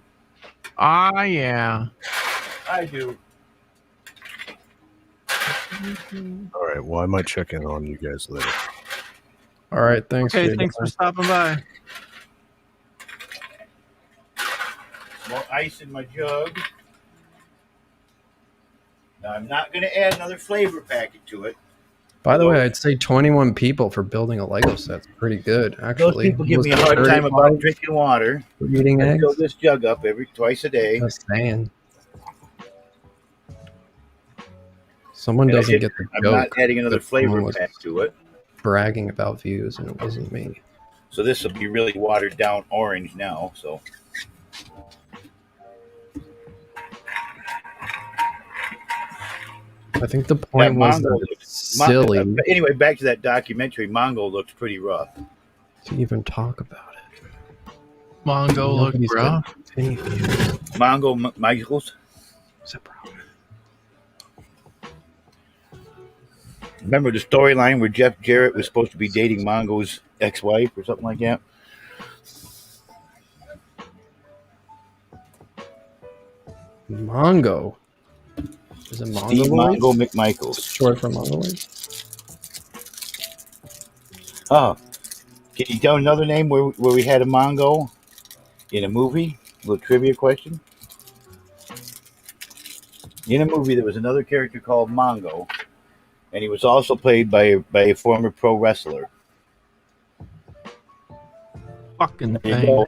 Yeah. I do. All right. Well, I might check in on you guys later. All right. Thanks. Okay. JB. Thanks for stopping by. More ice in my jug. Now, I'm not going to add another flavor packet to it. By the way, I'd say 21 people for building a Lego set's pretty good, actually. Those people give me a hard time about drinking water. Eating eggs. I fill this jug up twice a day. Just saying. Someone doesn't get the joke. I'm not adding another flavor pack to it. Bragging about views, and it wasn't me. So this will be really watered down orange now. So. I think the point was that it's silly. Anyway, back to that documentary. Mongo looked pretty rough. To even talk about it. Mongo looked rough. Mongo Michaels. Remember the storyline where Jeff Jarrett was supposed to be dating Mongo's ex-wife or something like that? Mongo. Is it Mongo? Steve Mongo McMichaels. Short for Mongoloid. Oh, can you tell another name where we had a Mongo in a movie? A little trivia question. In a movie, there was another character called Mongo, and he was also played by a former pro wrestler. Fucking thing.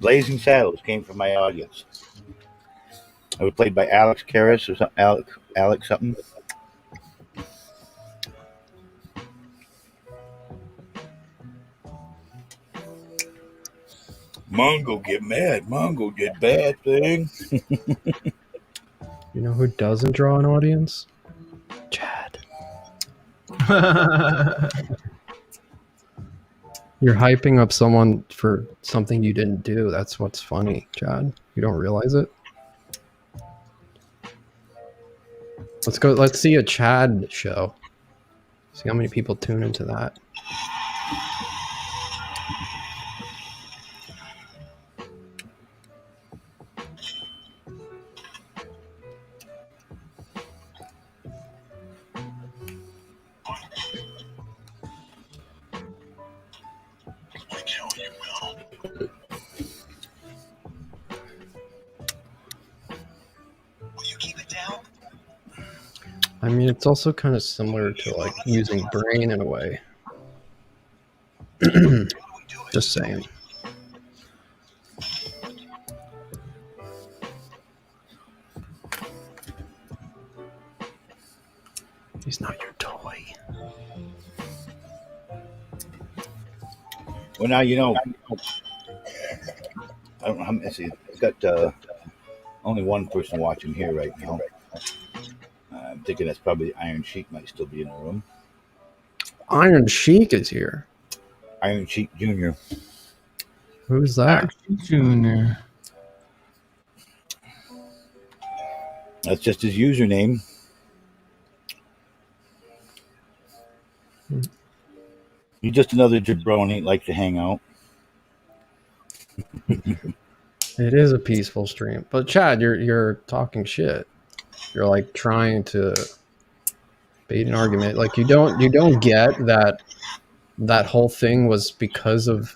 Blazing Saddles came from my audience. It was played by Alex Karras or something. Alex something. Mongo get mad. Mongo did bad thing. You know who doesn't draw an audience? Chad. You're hyping up someone for something you didn't do. That's what's funny, Chad. You don't realize it? Let's go. Let's see a Chad show. See how many people tune into that. I mean, it's also kind of similar to like using brain in a way. Just saying. He's not your toy. boy. Well, now you know. I don't know how many. See, I've got only one person watching here right now. I'm thinking that's probably Iron Sheik might still be in the room. Iron Sheik is here. Iron Sheik Jr. Who's that? Junior. That's just his username. He's just another jabroni, likes to hang out. It is a peaceful stream, but Chad, you're talking shit. You're like trying to bait an argument. Like you don't get that whole thing was because of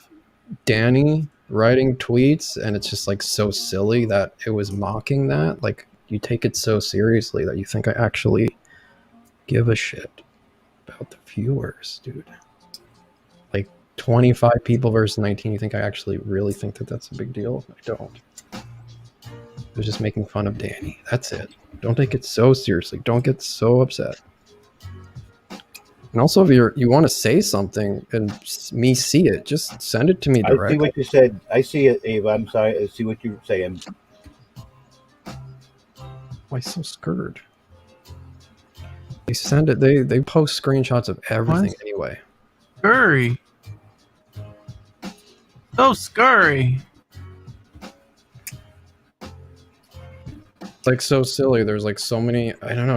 Danny writing tweets, and it's just like so silly that it was mocking that. Like you take it so seriously that you think I actually give a shit about the viewers, dude. Like 25 people versus 19. You think I actually really think that that's a big deal? I don't. They're just making fun of Danny. That's it. Don't take it so seriously. Don't get so upset. And also, if you want to say something and me see it, just send it to me directly. I see what you said. I see it, Ava. I'm sorry. I see what you're saying. Why so scared? They send it. They post screenshots of everything anyway. Scurry. So scurry. It's like so silly. There's like so many. I don't know.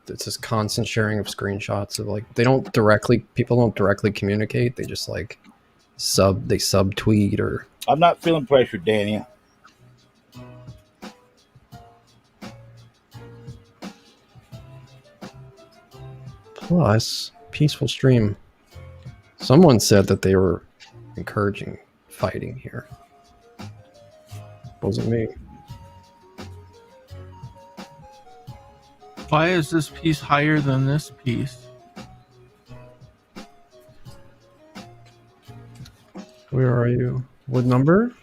It's this constant sharing of screenshots of like people don't directly communicate. They just like subtweet or. I'm not feeling pressured, Danny. Plus, peaceful stream. Someone said that they were encouraging fighting here. Wasn't me. Why is this piece higher than this piece? Where are you? What number?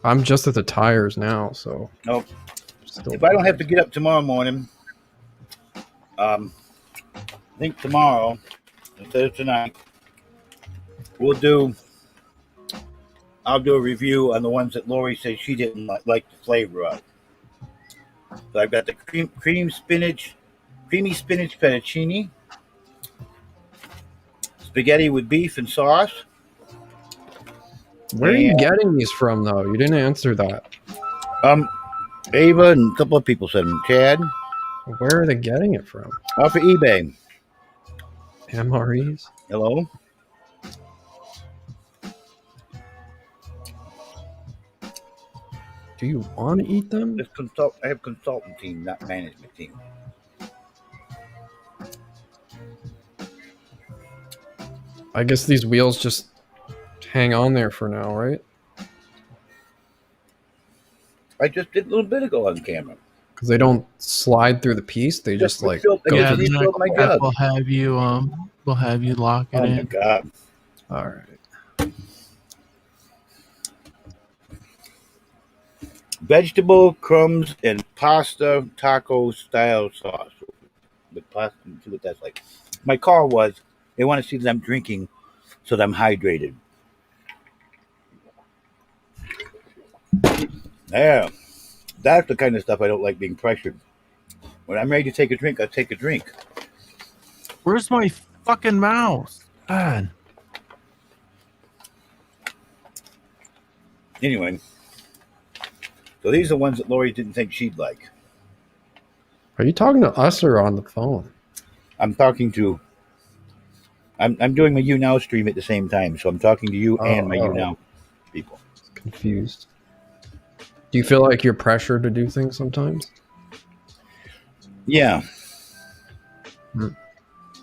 I'm just at the tires now, so. Nope. If I don't have to get up tomorrow morning, I think tomorrow, instead of tonight, I'll do a review on the ones that Lori said she didn't like the flavor of. So I've got the creamy spinach fettuccine, spaghetti with beef and sauce. Where are you getting these from, though? You didn't answer that. Ava and a couple of people said them. Chad. Where are they getting it from? Off of eBay. MREs? Hello? Do you want to eat them? I have consultant team, not management team. I guess these wheels just hang on there for now, right? I just did a little bit ago on camera. Because they don't slide through the piece; they just like go. Yeah, we'll have you lock it in. Oh my god! All right. Vegetable crumbs and pasta taco style sauce with pasta. See what that's like. My call was they want to see that I'm drinking, so that I'm hydrated. Yeah, that's the kind of stuff I don't like being pressured. When I'm ready to take a drink, I take a drink. Where's my fucking mouse? God. Anyway, so these are the ones that Lori didn't think she'd like. Are you talking to us or on the phone? I'm talking to. I'm doing my You Now stream at the same time, so I'm talking to you and my You Now people. Confused. Do you feel like you're pressured to do things sometimes? Yeah.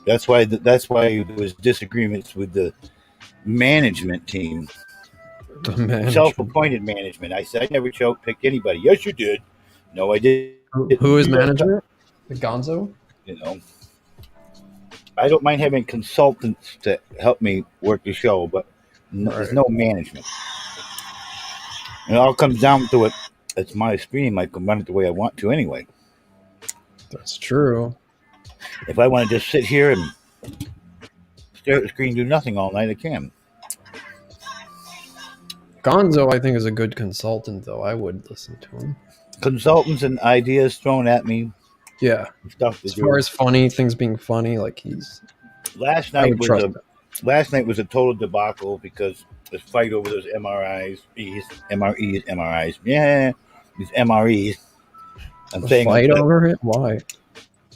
That's why there was disagreements with the management team. Self-appointed management. I said I never picked anybody. Yes, you did. No, I did. Who is management? The Gonzo? You know, I don't mind having consultants to help me work the show, but there's no management. And it all comes down to it. It's my stream. I can run it the way I want to anyway. That's true. If I want to just sit here and stare at the screen, do nothing all night, I can. Gonzo, I think, is a good consultant, though. I would listen to him. Consultants and ideas thrown at me. Yeah. Stuff to As do. far as funny, things being funny, like he's... Last I night would was trust a him. last night was a total debacle because this fight over those MRIs. Yeah, these MREs. I'm A saying fight that, over it? Why?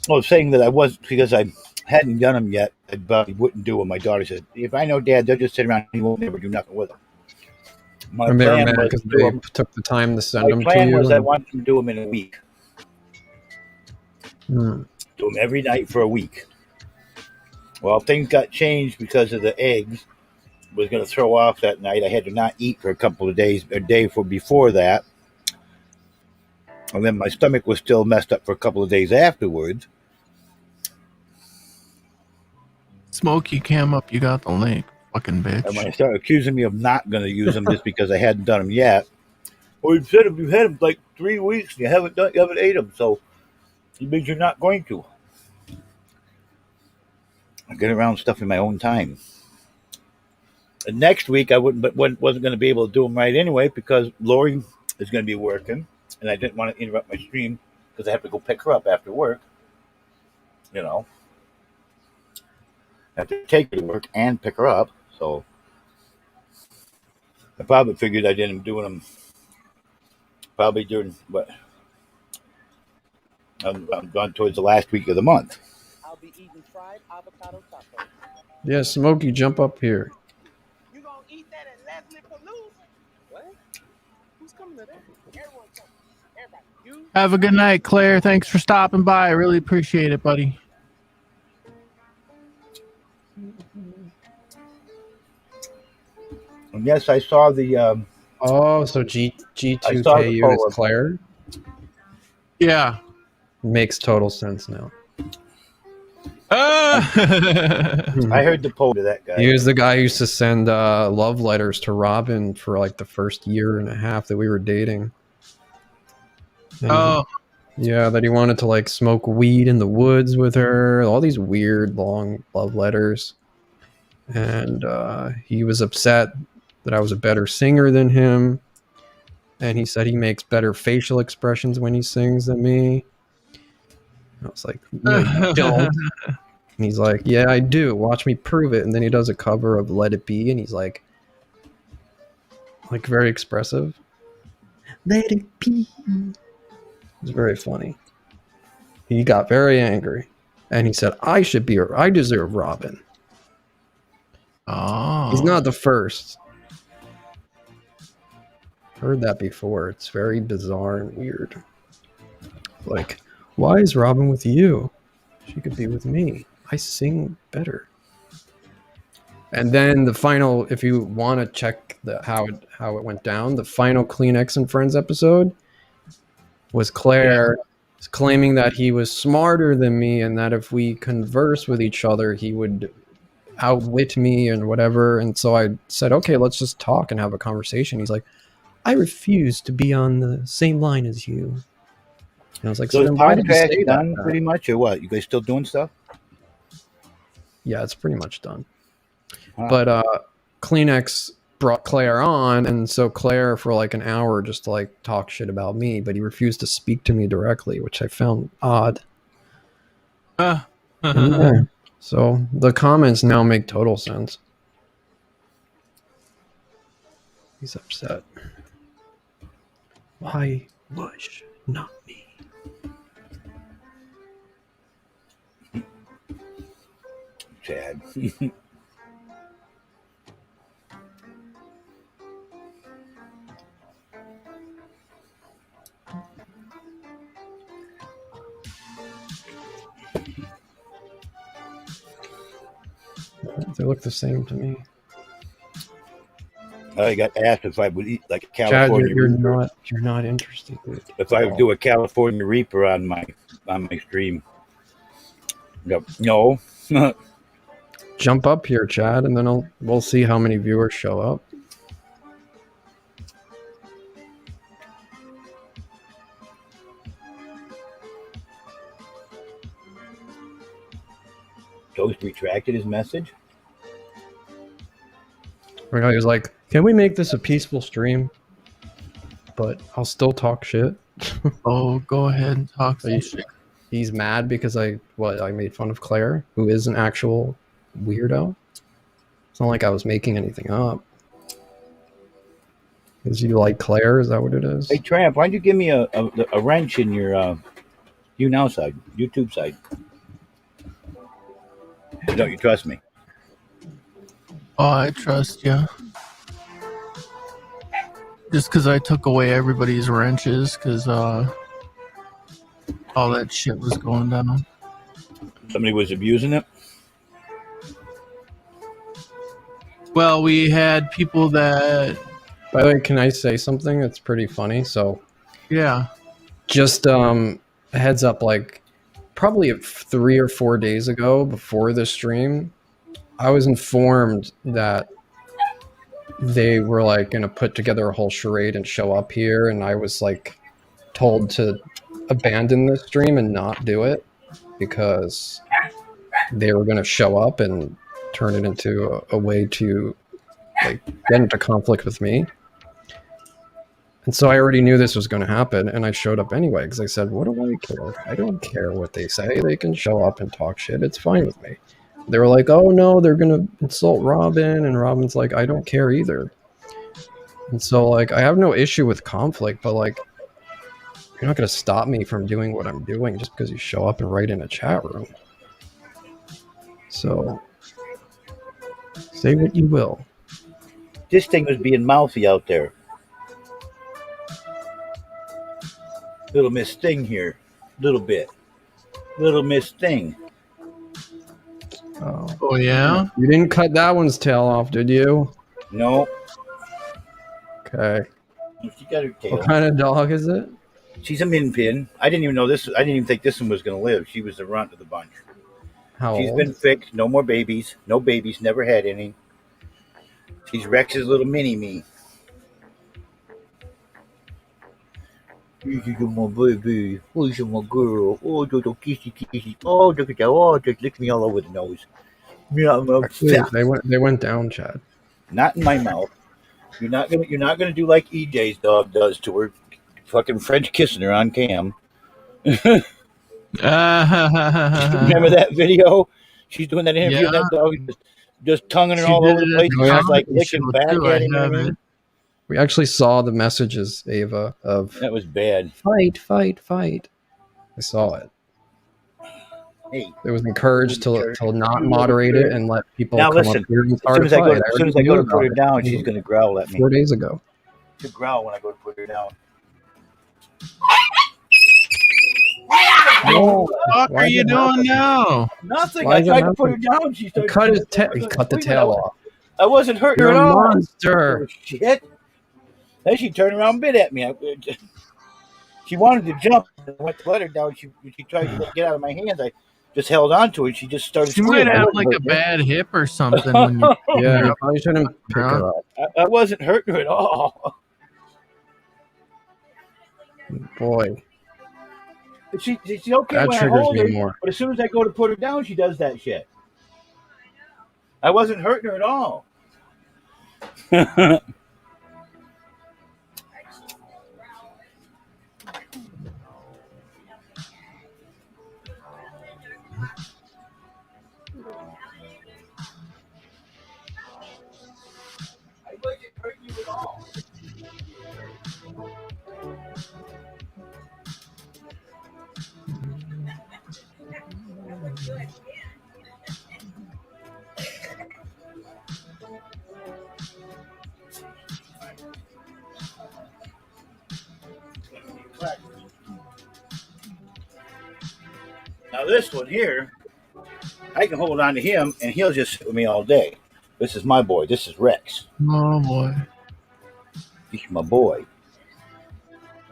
well, saying that I was because I hadn't done them yet. I probably wouldn't do them. My daughter said, "If I know Dad, they'll just sit around. He won't never do nothing with them." My And they were plan mad was because to do they them. took the time to send My them to plan you. was I and- wanted to do them in a week. Hmm. Do them every night for a week. Well, things got changed because of the eggs. Was going to throw off that night. I had to not eat for a couple of days, a day for before that. And then my stomach was still messed up for a couple of days afterwards. Smokey cam up, you got the link. Fucking And when bitch. they started accusing me of not going to use them just because I hadn't done them yet, well, you said you've had them like 3 weeks and you haven't ate them, so it means you're not going to. I get around stuff in my own time. And next week I wasn't going to be able to do them right anyway because Lori is going to be working, and I didn't want to interrupt my stream because I have to go pick her up after work. You know, I have to take her to work and pick her up, so I probably figured I didn't do them. Probably during what I'm gone towards the last week of the month. I'll be eating fried avocado tacos. Yeah, Smokey, jump up here. You gonna eat that at Leslie Palooza? What? Who's coming to that? Everyone's coming. Everybody. You? Have a good night, Claire. Thanks for stopping by. I really appreciate it, buddy. And yes, I saw the. Oh, so I saw the G2KU poll. is Claire? Yeah. Makes total sense now. I heard the poll to that guy. He was the guy who used to send love letters to Robin for like the first year and a half that we were dating. And Oh, yeah, that he wanted to like smoke weed in the woods with her. All these weird long love letters. And he was upset that I was a better singer than him. And he said he makes better facial expressions when he sings than me. I was like, no, you don't. And he's like, yeah, I do. Watch me prove it. And then he does a cover of Let It Be, and he's like very expressive. Let it be. It's very funny. He got very angry, and he said, I deserve Robin. oh. He's not the first. Heard that before. It's very bizarre and weird. Like, why is Robin with you? She could be with me. I sing better. And then the final, if you want to check how it went down, the final Kleenex and Friends episode was Claire claiming that he was smarter than me and that if we converse with each other, he would outwit me and whatever. And so I said, okay, let's just talk and have a conversation. He's like, I refuse to be on the same line as you. And I was like, So so is then why did you Podtrash say done that? pretty much, or what? You guys still doing stuff? Yeah, it's pretty much done. Wow. But Kleenex brought Claire on, and so Claire for like an hour just to like talk shit about me, but he refused to speak to me directly, which I found odd. Yeah. So the comments now make total sense. He's upset. Why Wush, not me? Chad. They look the same to me. I got asked if I would eat like a Chad, California you're Reaper. not interested. If I would do a California Reaper on my stream. No. Jump up here, Chad, and then we'll see how many viewers show up. Toast retracted his message. You know, he was like, "Can we make this a peaceful stream? But I'll still talk shit." Oh, go ahead and talk some shit. He's mad because I made fun of Claire, who is an actual weirdo. It's not like I was making anything up. Is you like Claire? Is that what it is? Hey, Tramp, why'd you give me a wrench in your YouTube side? Don't you trust me? Oh, I trust you. Just because I took away everybody's wrenches because all that shit was going down. Somebody was abusing it? Well, we had people that... By the way, can I say something that's pretty funny? So, yeah. Just a heads up, like probably 3 or 4 days ago before the stream, I was informed that they were like going to put together a whole charade and show up here, and I was like told to abandon the stream and not do it because they were going to show up and turn it into a way to like get into conflict with me. And so I already knew this was going to happen, and I showed up anyway because I said, what do I care? I don't care what they say. They can show up and talk shit. It's fine with me. They were like, oh no, they're going to insult Robin, and Robin's like, I don't care either. And so like, I have no issue with conflict, but like, you're not going to stop me from doing what I'm doing just because you show up and write in a chat room. So, say what you will. This thing was being mouthy out there. Little Miss Thing here. Little bit. Little Miss Thing. Oh Yeah? You didn't cut that one's tail off, did you? No. Okay. She got her tail. What kind of dog is it? She's a min pin. I didn't even know this. I didn't even think this one was going to live. She was the runt of the bunch. She's been fixed. No more babies. No babies. Never had any. She's Rex's little mini me. This is my baby. Oh, this is my girl. Oh, little kissy kissy. Oh, look at that. Oh, just lick me all over the nose. Actually, they went down, Chad. Not in my mouth. You're not gonna do like EJ's dog does to her, fucking French kissing her on cam. Remember that video? She's doing that interview. Yeah. That dog just tonguing her all over the place. She's like licking back at him. We actually saw the messages, Ava, of that was bad. Fight, fight, fight. I saw it. Hey, it was encouraged to not moderate it and let people now come listen, up here and as start soon as I go to put her down, she's going to growl at me. 4 days ago. She'll growl when I go to put her down. Oh, what are you doing now? Nothing. I tried to put her down. She started he cut the tail off. I wasn't hurting her at all. Monster. Oh, shit. Then she turned around and bit at me. She wanted to jump. I went to let her down. She tried to get out of my hands. I just held on to her. She just started screaming. She might have like a bad hip or something. When you yeah, you probably shouldn't pick her up. I wasn't hurting her at all. Boy. She's okay that when I hold her, more. But as soon as I go to put her down, she does that shit. I wasn't hurting her at all. Now this one here, I can hold on to him and he'll just sit with me all day. This is my boy. This is Rex. Oh boy. This is my boy.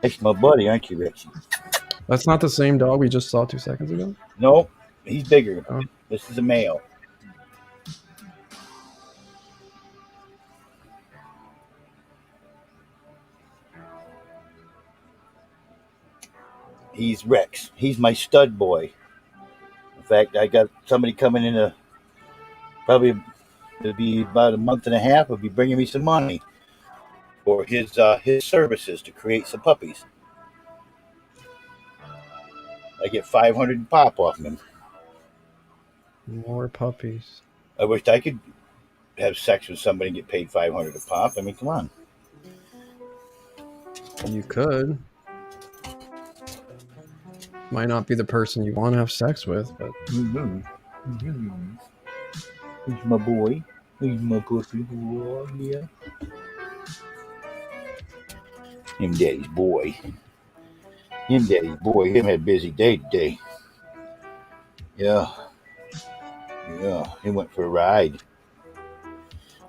That's my buddy, aren't you, Rexy? That's not the same dog we just saw 2 seconds ago? No, he's bigger. Oh. This is a male. He's Rex. He's my stud boy. In fact, I got somebody coming in probably It'll be about a month and a half. He'll be bringing me some money for his services to create some puppies. I get 500 a pop off him. More puppies. I wished I could have sex with somebody and get paid 500 a pop. I mean, come on. You could. Might not be the person you want to have sex with, but. Mm-hmm. He's my boy. He's my pussy boy. Yeah. Him daddy's boy. Him daddy's boy. Him had a busy day today. Yeah. Yeah. He went for a ride.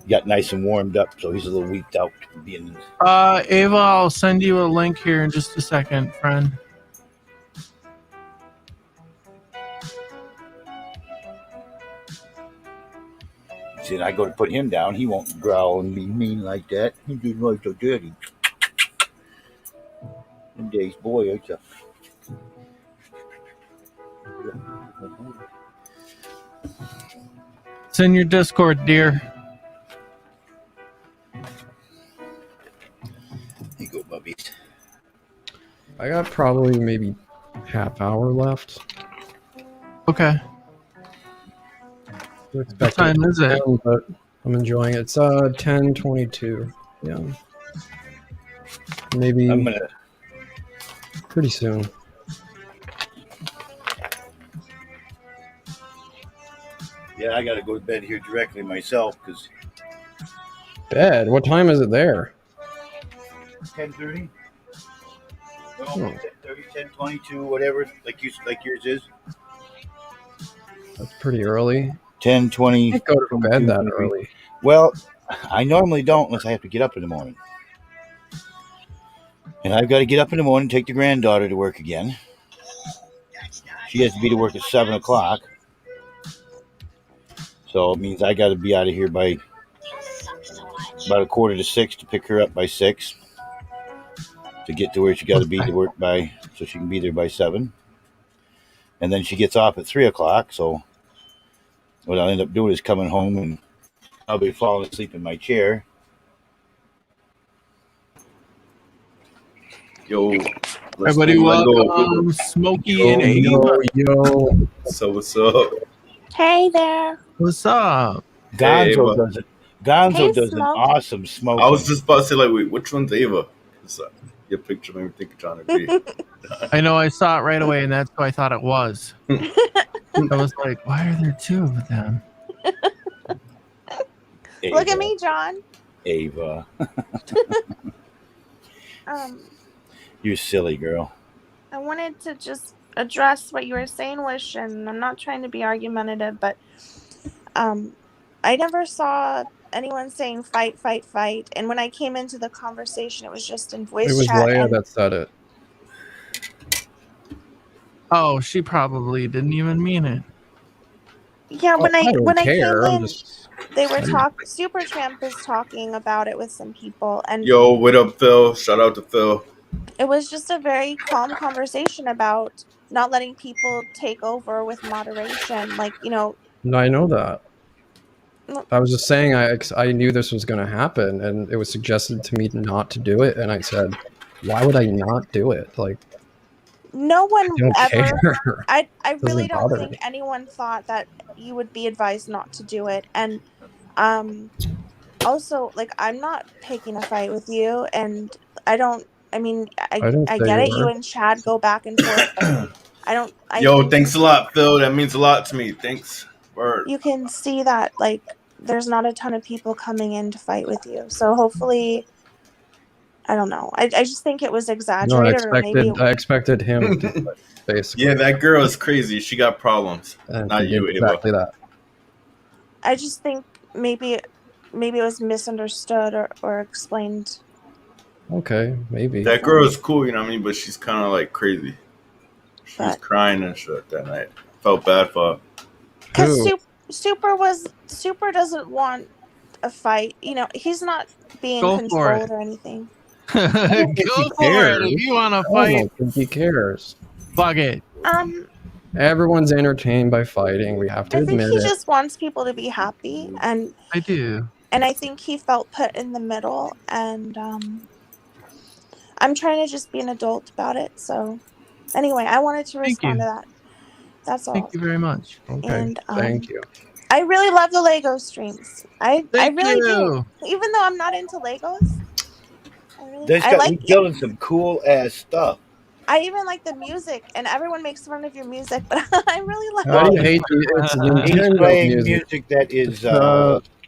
Got nice and warmed up, so he's a little weaked out. Being... Ava, I'll send you a link here in just a second, friend. See, I go to put him down, he won't growl and be mean like that. He just like so dirty. Him daddy's boy, it's a... It's in your Discord, dear. Here you go, bubbies. I got probably maybe half hour left. Okay. What time is it? But I'm enjoying it. It's 10:22. Yeah. Maybe I'm gonna... pretty soon. Yeah, I gotta go to bed here directly myself, because... Bed? What time is it there? 10:30? Well, Hmm. 10:30, 10:22, whatever, like yours is. That's pretty early. 10:20. I go to bed that early. Well, I normally don't unless I have to get up in the morning. And I've got to get up in the morning, take the granddaughter to work again. She has to be to work at 7 o'clock. So it means I got to be out of here by about 5:45 to pick her up by 6 to get to where she got to be to work by, so she can be there by 7. And then she gets off at 3 o'clock. So what I'll end up doing is coming home and I'll be falling asleep in my chair. Yo, Everybody, welcome Smokey and Ava. Yo. So what's up? Hey there. What's up? Gonzo Ava. does it. Gonzo Hey, does an Smoke. awesome smoke. I was just about to say, like, wait, which one's Ava? 'Cause, your picture made me think of John B. I know, I saw it right away, and that's who I thought it was. I was like, why are there two of them? Look at me, John. Ava. You're silly, girl. I wanted to just address what you were saying, Wish, and I'm not trying to be argumentative, but I never saw anyone saying fight, fight, fight. And when I came into the conversation, it was just in voice It was chat. Leia and that said it. Oh, she probably didn't even mean it. yeah, when I I don't when care. I came I'm in, they were Supertramp was talking about it with some people, and Yo, what up, Phil? Shout out to Phil. it was just a very calm conversation about not letting people take over with moderation. Like, No, I know that. I was just saying I knew this was going to happen, and it was suggested to me not to do it, and I said, why would I not do it? Like, no one I don't ever. care. I Doesn't really don't bother think me. anyone thought that you would be advised not to do it. And also, like, I'm not picking a fight with you, and I mean, I didn't I say get you it. You were. and Chad go back and forth. But I don't. I Yo, think thanks a lot, Phil. That means a lot to me. Thanks. Word. you can see that, like, there's not a ton of people coming in to fight with you. So hopefully, I don't know. I just think it was No, exaggerated, or maybe I expected him to do it, basically. Yeah, that girl is crazy. She got problems. And Not he you, did Ava. exactly that. I just think maybe it was misunderstood or explained. Okay, maybe. That girl is cool, you know what I mean? But she's kind of like crazy. She was But crying and shit that night. Felt bad for her. because Super doesn't want a fight. You know, he's not being Go for it. controlled or anything. Go for it. If you want to I fight, don't think he cares. fuck it. Everyone's entertained by fighting. We have to I think admit he it. just wants people to be happy, and I do. And I think he felt put in the middle, and I'm trying to just be an adult about it. So, anyway, I wanted to Thank respond you. to that. That's Thank all. you very much. Okay. And Thank you. I really love the Lego streams. I Thank really do. you. Even though I'm not into Legos, This I guy, like he's building some cool ass stuff. I even like the music, and everyone makes fun of your music, but I really like How do you it. hate the, it's He's Nintendo playing music. music that is It's,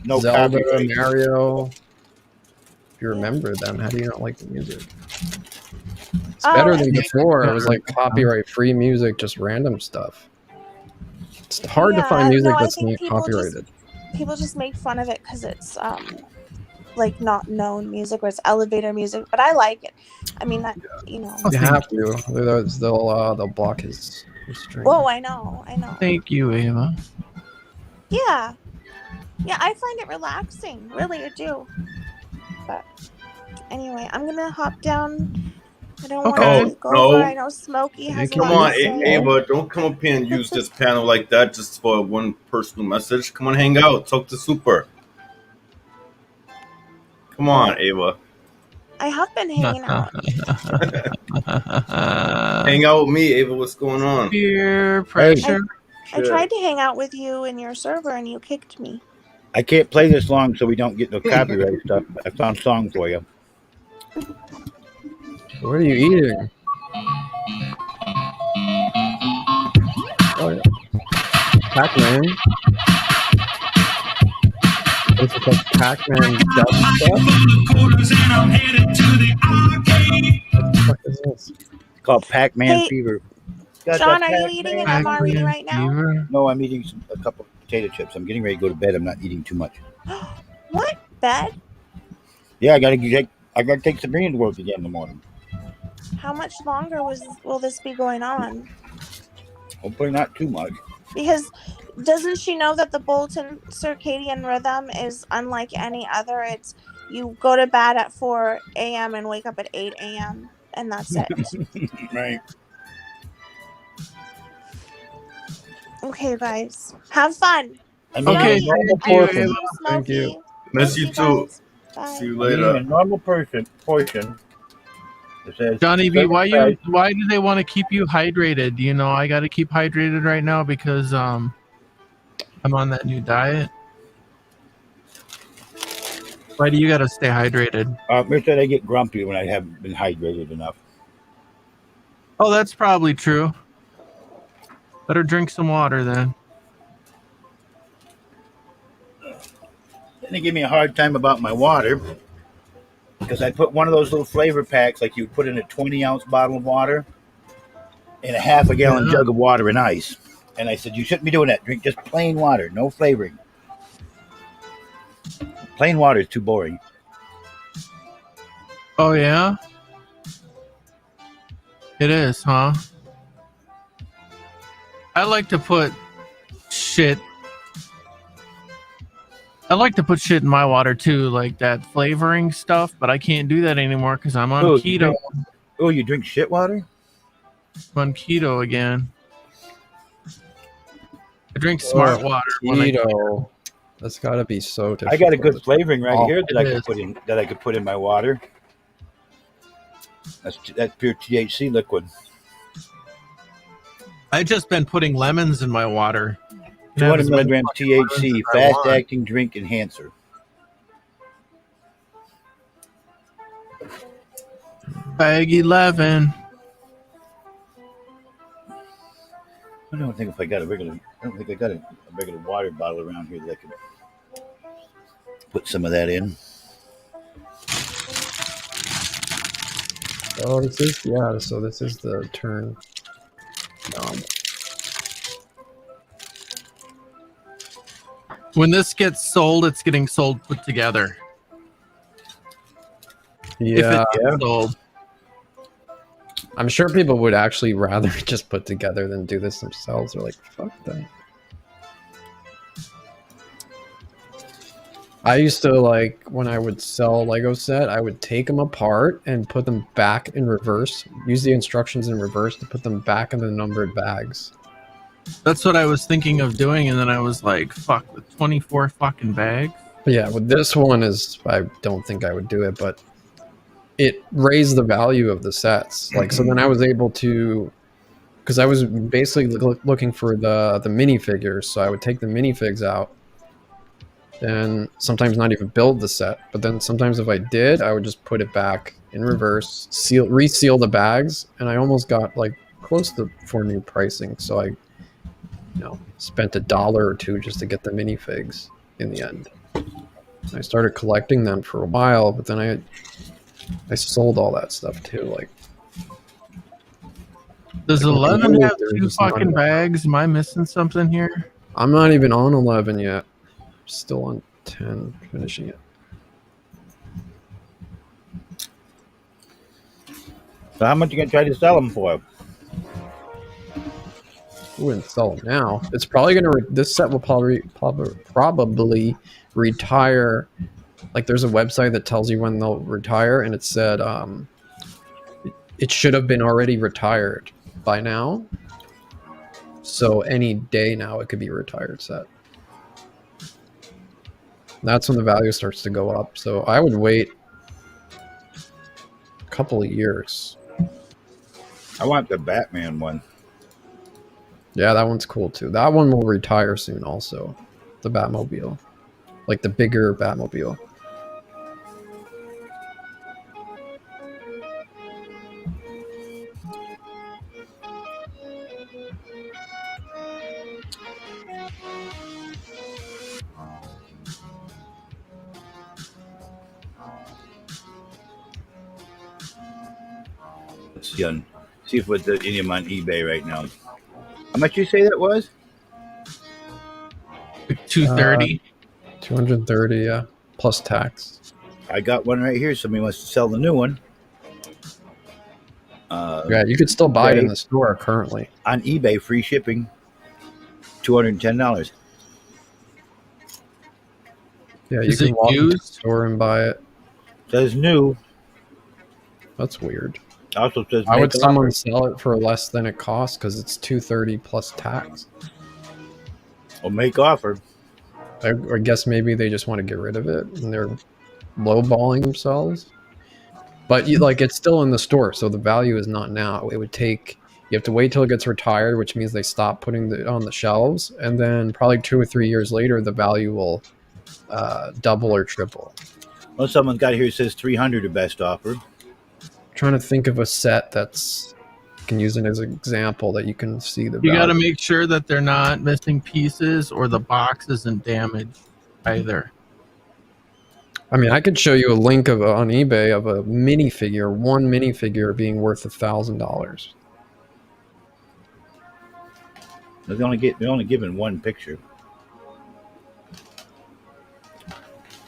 no Zelda, copyright. Mario. If you remember them, how do you not like the music? It's better than before. It was like copyright-free music, just random stuff. It's hard to find music I that's think not copyrighted. People just make fun of it because it's like not known music or it's elevator music, but I like it. I mean, that you know. You have to. Otherwise, they'll block his stream. Whoa, I know. Thank you, Ava. Yeah, I find it relaxing. Really, I do. But anyway, I'm gonna hop down. I don't want to go over. I know Smokey has a Come lot on, to say. Ava, don't come up here and use this panel like that just for one personal message. Come on, hang out, talk to Super. Come on, Ava. I have been hanging out. Hang out with me, Ava. What's going on? Peer pressure. I tried to hang out with you in your server and you kicked me. I can't play this long so we don't get no copyright stuff. I found a song for you. What are you eating? Oh, yeah. Pac-Man. Is it like Pac-Man dub stuff? What the fuck is this? It's called Pac-Man Hey, Fever. John, are you eating an MRE right now? No, I'm eating a couple of potato chips. I'm getting ready to go to bed. I'm not eating too much. What? Bed? Yeah, I gotta take Sabrina to work again in the morning. How much longer will this be going on? Hopefully not too much. Because doesn't she know that the Bolton circadian rhythm is unlike any other? It's you go to bed at 4 a.m. and wake up at 8 a.m. and that's it. Right. Okay, guys. Have fun. I'm eating a normal portion. Thank you. Miss you too. Bye. See you I'm eating later. a normal portion. It says Johnny B, why serving do they want to keep you hydrated? You know, I got to keep hydrated right now because I'm on that new diet. Why do you got to stay hydrated? They said I get grumpy when I haven't been hydrated enough. Oh, that's probably true. Better drink some water then. Then they give me a hard time about my water because I put one of those little flavor packs like you would put in a 20-ounce bottle of water and a half a gallon jug of water and ice. And I said, you shouldn't be doing that. Drink just plain water, no flavoring. Plain water is too boring. Oh, yeah? It is, huh? I like to put shit. I like to put shit in my water too, like that flavoring stuff, but I can't do that anymore because I'm on keto. You drink shit water? I'm on keto again. I drink smart water. Keto. That's got to be so difficult. I got a good flavoring right here that It I could put in my water. That's pure THC liquid. I just been putting lemons in my water. 200 milligrams THC, fast-acting drink enhancer. Bag 11. I don't think if I got a regular. I don't think I got a regular water bottle around here that I could put some of that in. Oh, this is so this is the turn knob. When this gets sold, it's getting sold put together. Yeah. If it gets sold. I'm sure people would actually rather just put together than do this themselves. They're like, fuck that. I used to, like, when I would sell a Lego set, I would take them apart and put them back in reverse. Use the instructions in reverse to put them back in the numbered bags. That's what I was thinking of doing, and then I was like, fuck, with 24 fucking bags. But yeah, with this one I don't think I would do it, but it raised the value of the sets. Like, so then I was able to, because I was basically looking for the minifigures, so I would take the minifigs out and sometimes not even build the set. But then sometimes if I did, I would just put it back in reverse, reseal the bags, and I almost got like close to for new pricing. So I, spent $1 or $2 just to get the minifigs in the end. I started collecting them for a while, but then I sold all that stuff too. Like, does 11 have 2 fucking bags? Am I missing something here? I'm not even on 11 yet. Still on 10, finishing it. So how much you gonna try to sell them for? I wouldn't sell them now. It's probably gonna. This set will probably retire. Like, there's a website that tells you when they'll retire, and it said it should have been already retired by now. So any day now it could be a retired set. That's when the value starts to go up. So I would wait a couple of years. I want the Batman one. Yeah, that one's cool too. That one will retire soon also. The Batmobile. Like the bigger Batmobile. Let's see if what's any of them on eBay right now. How much you say that was? 230. 230, yeah, plus tax. I got one right here. Somebody wants to sell the new one. Yeah, you could still buy it in the store currently. On eBay, free shipping, $210. Yeah, you can walk into the store and buy it. Says new. That's weird. Also says why would someone sell it for less than it costs? Because it's $230 plus tax. Well, make offer. I guess maybe they just want to get rid of it and they're lowballing themselves. But it's still in the store, so the value is not now. It would take, you have to wait till it gets retired, which means they stop putting it on the shelves, and then probably 2 or 3 years later, the value will double or triple. Well, someone's got here says 300 the best offer. Trying to think of a set that's, can use it as an example that you can see the value. You got to make sure that they're not missing pieces or the box isn't damaged either. I mean, I could show you a link of on eBay of a minifigure, one minifigure being worth $1,000. They're only given one picture.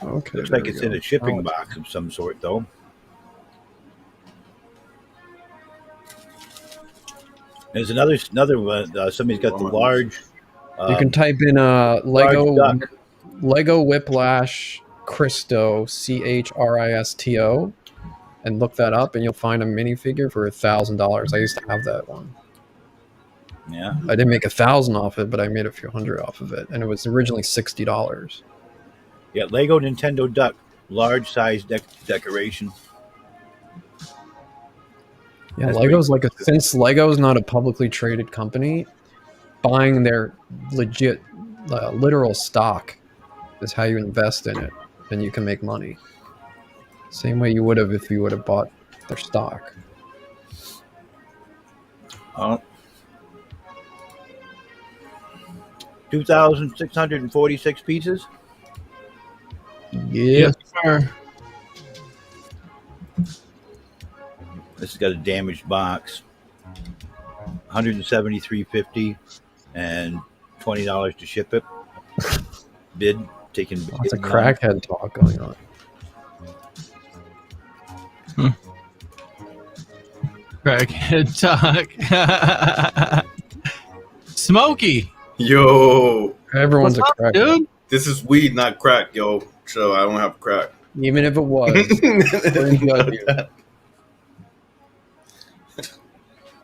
Okay. Looks like it's in a shipping box of some sort, though. There's another one. Somebody's got the large. You can type in Lego Whiplash Christo, CHRISTO, and look that up, and you'll find a minifigure for $1,000. I used to have that one. Yeah. I didn't make 1,000 off it, but I made a few hundred off of it, and it was originally $60. Yeah, Lego Nintendo Duck, large size decoration. Yeah, Lego's since Lego's not a publicly traded company, buying their legit, literal stock is how you invest in it, and you can make money. Same way you would have if you would have bought their stock. Oh. 2,646 pieces? Yes, sir. This has got a damaged box. $173.50 and $20 to ship it. Bid taken. Lots of crackhead talk going on. Crackhead talk. Smokey. Yo. Everyone's What's a up, crackhead. dude? This is weed, not crack, yo. So I don't have crack. Even if it was.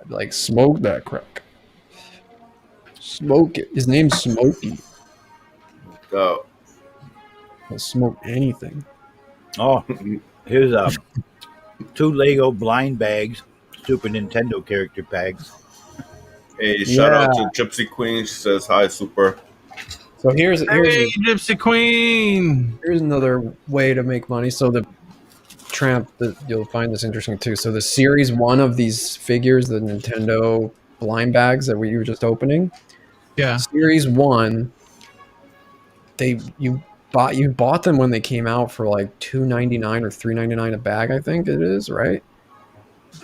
I'd like smoke that crack. Smoke it. His name's Smokey. Go. He'll smoke anything. Oh, here's 2 Lego blind bags, Super Nintendo character packs. Hey, shout out to Gypsy Queen. She says hi, Super. So here's Hey, Gypsy Queen. Here's another way to make money. So the Tramp, you'll find this interesting too. So the series 1 of these figures, the Nintendo blind bags that we were just opening. Yeah. Series 1, you bought them when they came out for like $2.99 or $3.99 a bag, I think it is, right?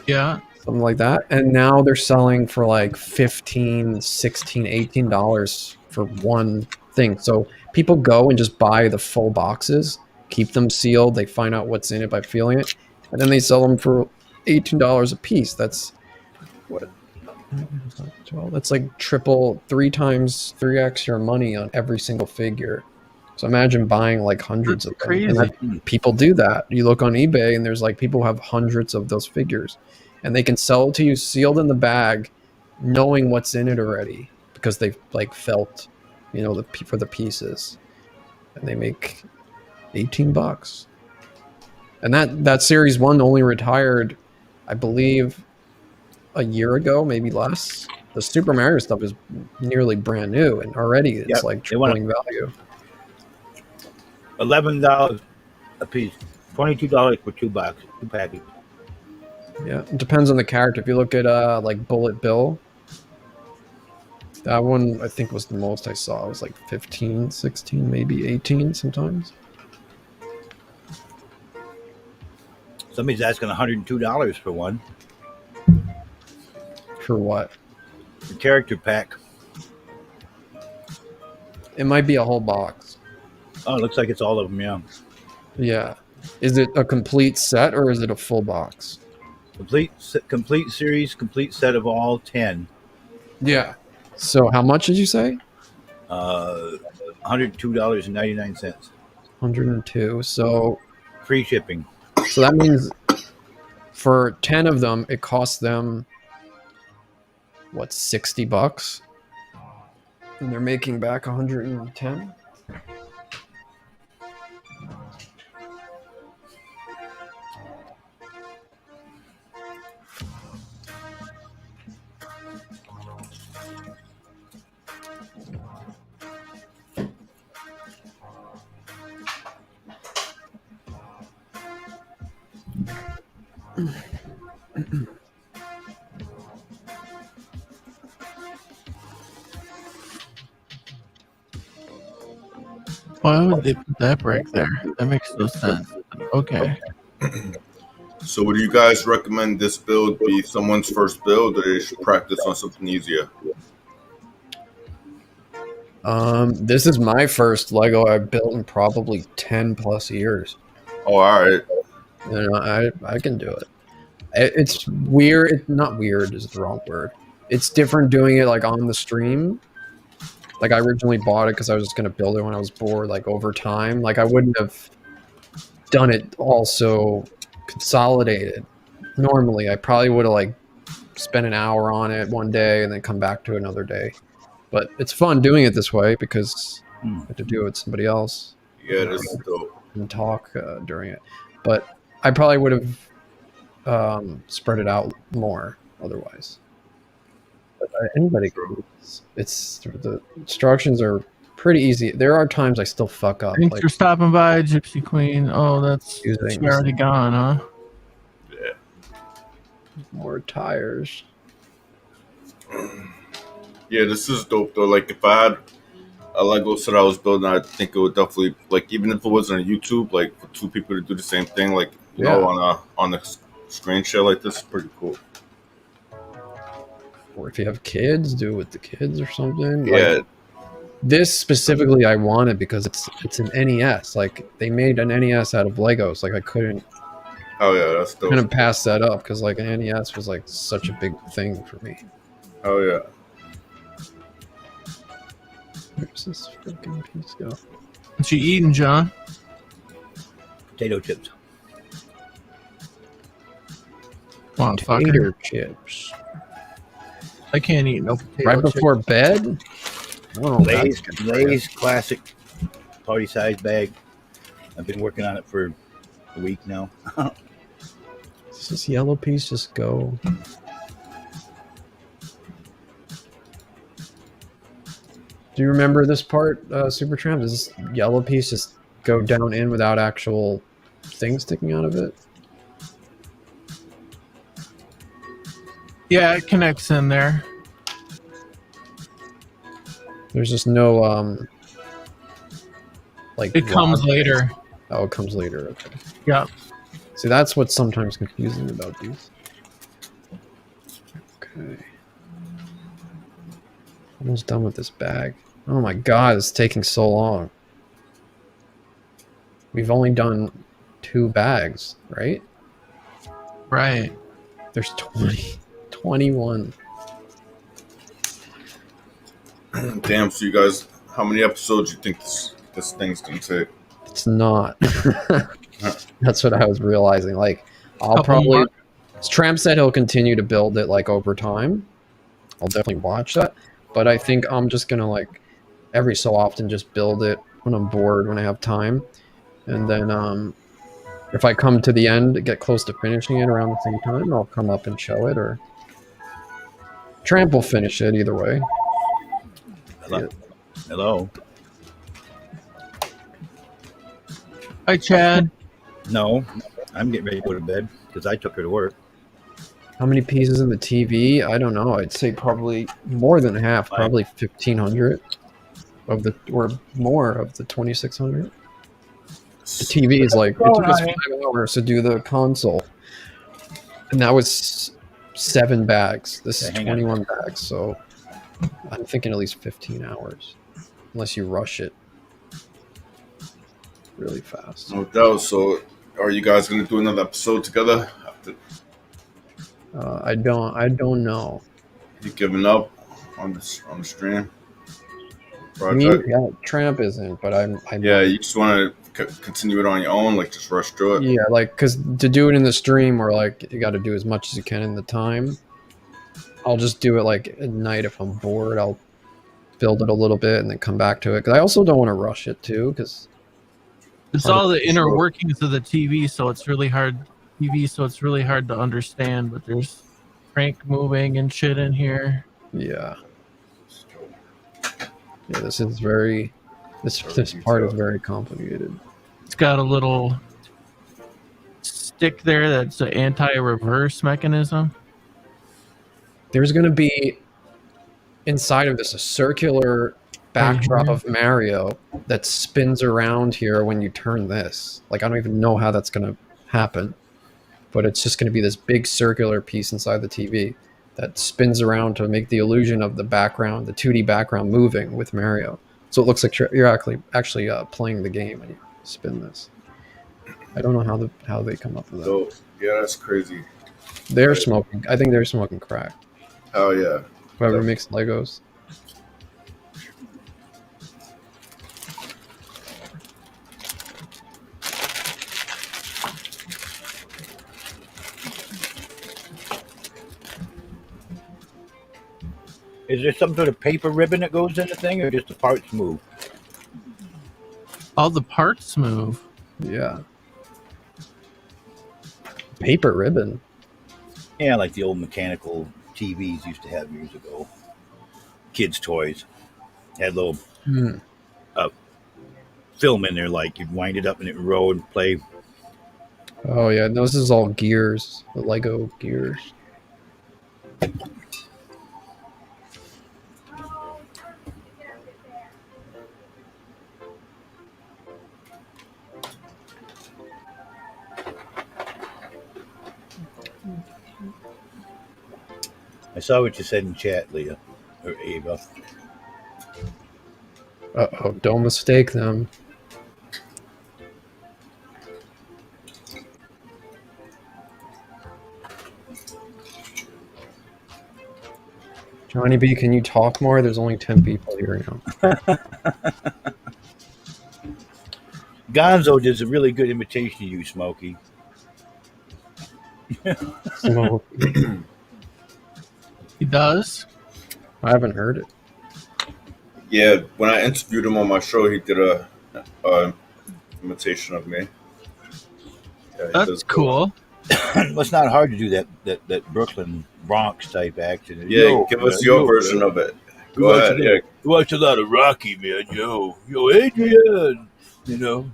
Yeah. Something like that. And now they're selling for like $15, $16, $18 for one thing. So people go and just buy the full boxes, keep them sealed, they find out what's in it by feeling it, and then they sell them for $18 a piece. That's what, that's like 3x your money on every single figure. So imagine buying like hundreds of them. Crazy. And people do that. You look on eBay and there's like people who have hundreds of those figures, and they can sell it to you sealed in the bag, knowing what's in it already because they've like felt, for the pieces, and they make $18. And that series 1 only retired, I believe, a year ago, maybe less. The Super Mario stuff is nearly brand new, and already it's like tripling value. $11 a piece, $22 for 2 packages. Yeah, it depends on the character. If you look at like Bullet Bill, that one I think was the most I saw. It was like 15, 16, maybe 18 sometimes. Somebody's asking $102 for one. For what? The character pack. It might be a whole box. Oh, it looks like it's all of them, yeah. Yeah. Is it a complete set or is it a full box? Complete series, complete set of all 10. Yeah. So how much did you say? $102.99. 102. So free shipping. So that means for 10 of them, it costs them what, $60? And they're making back 110. Why would they put that break there? That makes no sense. Okay. So would you guys recommend this build be someone's first build, or they should practice on something easier? This is my first Lego I've built in probably 10 plus years. Oh, all right. I can do it. It's weird. Not weird is the wrong word. It's different doing it like on the stream. Like I originally bought it because I was just going to build it when I was bored, like over time. Like I wouldn't have done it also consolidated. Normally, I probably would have like spent an hour on it one day and then come back to another day. But it's fun doing it this way because I have to do it with somebody else. Yeah, this is dope. And talk during it. But I probably would have spread it out more otherwise. But anybody can. It's the instructions are pretty easy. There are times I still fuck up. Thanks for stopping by, Gypsy Queen. Oh, that's she's already gone, huh? Yeah. More tires. Yeah, this is dope though. Like if I had a Lego set I was building, I think it would definitely, like, even if it wasn't on YouTube, like for 2 people to do the same thing, like you know, on a screen share like this is pretty cool. Or if you have kids, do it with the kids or something. Yeah. Like, this specifically I wanted because it's an NES. Like they made an NES out of Legos. Like I couldn't. Oh yeah, that's dope. Couldn't pass that up because like an NES was like such a big thing for me. Oh yeah. Where's this freaking piece go? What you eating, John? Potato chips. Potato chips. I can't eat no potato right before chips. bed? Lay's classic party size bag. I've been working on it for a week now. Does this yellow piece just go? Do you remember this part, Supertramp? Does this yellow piece just go down in without actual things sticking out of it? Yeah, it connects in there. There's just no like. It comes later. Oh, it comes later. Okay. Yeah. See, that's what's sometimes confusing about these. Okay. Almost done with this bag. Oh my god, it's taking so long. We've only done 2 bags, right? Right. There's 21. Damn, so you guys, how many episodes you think this thing's gonna take? It's not. That's what I was realizing. Like, I'll probably... Tramp said he'll continue to build it, like, over time. I'll definitely watch that. But I think I'm just gonna, like, every so often just build it when I'm bored, when I have time. And then, if I come to the end, get close to finishing it around the same time, I'll come up and show it, or... Tramp will finish it either way. Hello. Hello. Hi, Chad. No, I'm getting ready to go to bed because I took her to work. How many pieces in the TV? I don't know. I'd say probably more than half, probably 1,500 of the, or more of the 2,600. The TV is like, it took us 5 hours to do the console. And that was 7 bags. This is 21 bags, so I'm thinking at least 15 hours. Unless you rush it really fast. No doubt. So, are you guys going to do another episode together? I don't know. You giving up on the stream? Me, yeah, Tramp isn't, but I'm yeah, you just want to continue it on your own, like just rush through it. Yeah, like, because to do it in the stream, or like you got to do as much as you can in the time. I'll just do it like at night if I'm bored. I'll build it a little bit and then come back to it. Because I also don't want to rush it too. Because it's all the inner workings of the TV, so it's really hard. So it's really hard to understand. But there's crank moving and shit in here. Yeah. Yeah, this is very. This part is very complicated. It's got a little stick there that's an anti-reverse mechanism. There's going to be inside of this a circular backdrop of Mario that spins around here when you turn this. Like, I don't even know how that's going to happen, but it's just going to be this big circular piece inside the TV that spins around to make the illusion of the background, the 2D background, moving with Mario. So it looks like you're actually playing the game when you spin this. I don't know how they come up with that. So, yeah, that's crazy. They're smoking. I think they're smoking crack. Oh yeah. Whoever makes Legos. Is there some sort of paper ribbon that goes in the thing, or just the parts move? All the parts move. Yeah. Paper ribbon. Yeah, like the old mechanical TVs used to have years ago. Kids' toys had little film in there, like you'd wind it up and it would roll and play. Oh yeah, no, this is all gears, the Lego gears. I saw what you said in chat, Leah, or Ava. Uh-oh, don't mistake them. Johnny B, can you talk more? There's only 10 people here now. Gonzo does a really good imitation of you, Smokey. He does? I haven't heard it. Yeah, when I interviewed him on my show, he did a imitation of me. Yeah, he That's does good. cool. It's not hard to do that Brooklyn Bronx type accent. Yeah, give us your version man. of it. Go ahead. Yeah. We watch a lot of Rocky, man. Yo, Adrian. You know.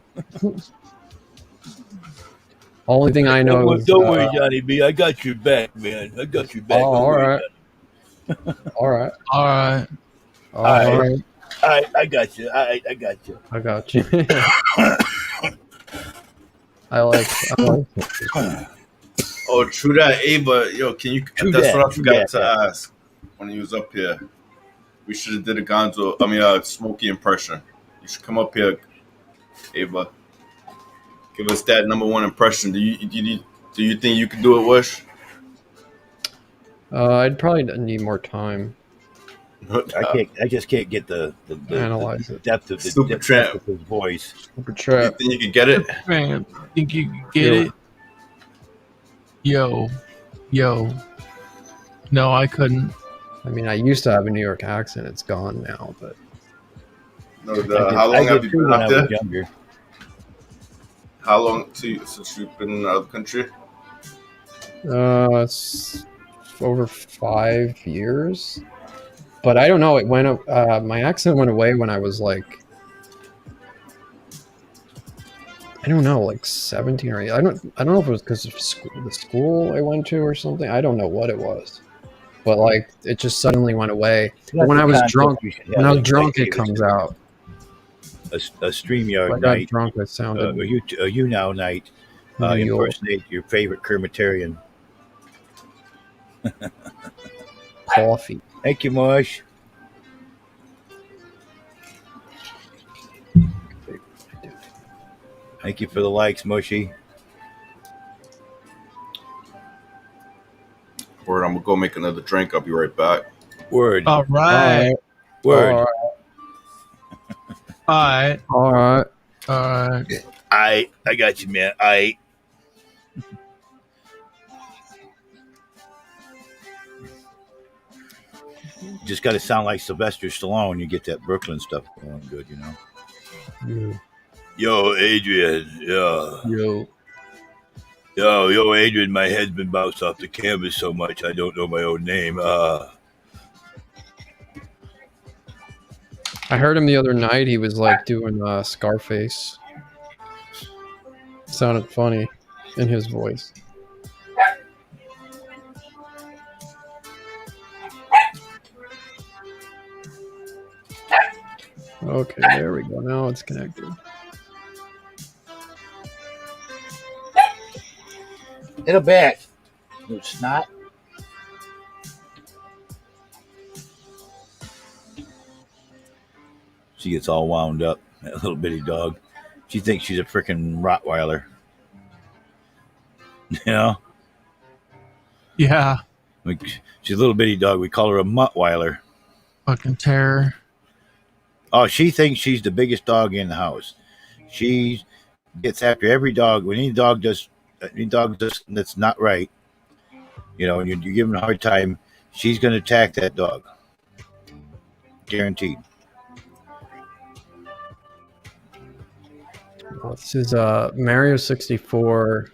Only thing I know is Don't worry, Johnny B. I got your back, man. I got your back. Oh, all right. All right. All right. All right. I got you. I got you. I got you. I like it. Oh, true that, Ava. Yo, can you? That's what I forgot to ask when he was up here. We should have did a Gonzo. I mean, Smokey impression. You should come up here, Ava. Give us that #1 impression. Do you think you can do it, Wush? I'd probably need more time. I just can't get the Analyze the depth of Super depth Tramp. of his voice. Super Trap. You think you can get it? Man, think you can get it? Yo. No, I couldn't. I mean, I used to have a New York accent. It's gone now, but. No, how long have you been up there? Younger. How long since you've been out of the country? It's over 5 years. But I don't know. It went. My accent went away when I was like. I don't know, like 17 or 8. I don't know if it was because of the school I went to or something. I don't know what it was, but like it just suddenly went away. But when I was drunk, it comes out. A StreamYard I got night. drunk. It sounded. You now night. Impersonate your favorite Kermitarian. Coffee. Thank you, Mush. Thank you for the likes, Mushy. Word, I'm gonna go make another drink. I'll be right back. Word. All right. Word. All right. I got you, man. Just got to sound like Sylvester Stallone. You get that Brooklyn stuff going good, you know. Yeah. Yo, Adrian. Yeah. Yo, Adrian. My head's been bounced off the canvas so much I don't know my own name. I heard him the other night. He was like doing Scarface. Sounded funny in his voice. Okay, there we go. Now it's connected. It'll back. You snot. She gets all wound up. That little bitty dog. She thinks she's a freaking Rottweiler. You know? Yeah. Like, she's a little bitty dog. We call her a Muttweiler. Fucking terror. Oh, she thinks she's the biggest dog in the house. She gets after every dog. When any dog does that's not right, you know, and you're giving a hard time, she's going to attack that dog. Guaranteed. This is Mario 64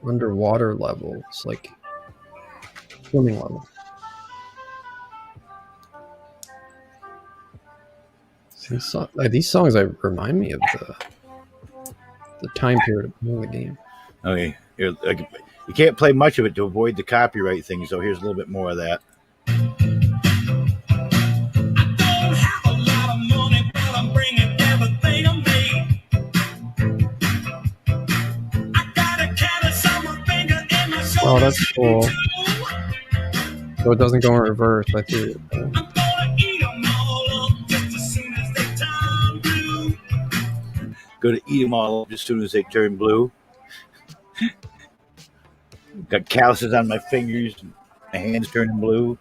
underwater level. It's like swimming level. These songs remind me of the time period of playing the game. Okay, you can't play much of it to avoid the copyright thing, so here's a little bit more of that. Oh, that's cool. So it doesn't go in reverse. I see it. Go to eat them all up as soon as they turn blue. Got calluses on my fingers. My hands turning blue.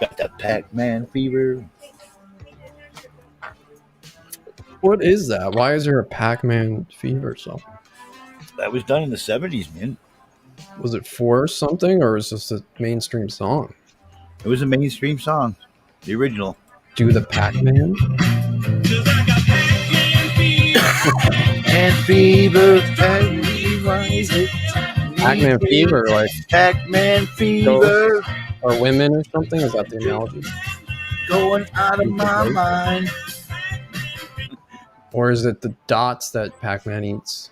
Got that Pac-Man fever. What is that? Why is there a Pac-Man fever song? That was done in the 70s, man. Was it for something, or is this a mainstream song? It was a mainstream song. The original. Do the Pac-Man? And fever, Pac-Man fever, like Pac-Man fever, or women or something? Is that the analogy? going out of my mind. Or is it the dots that Pac-Man eats?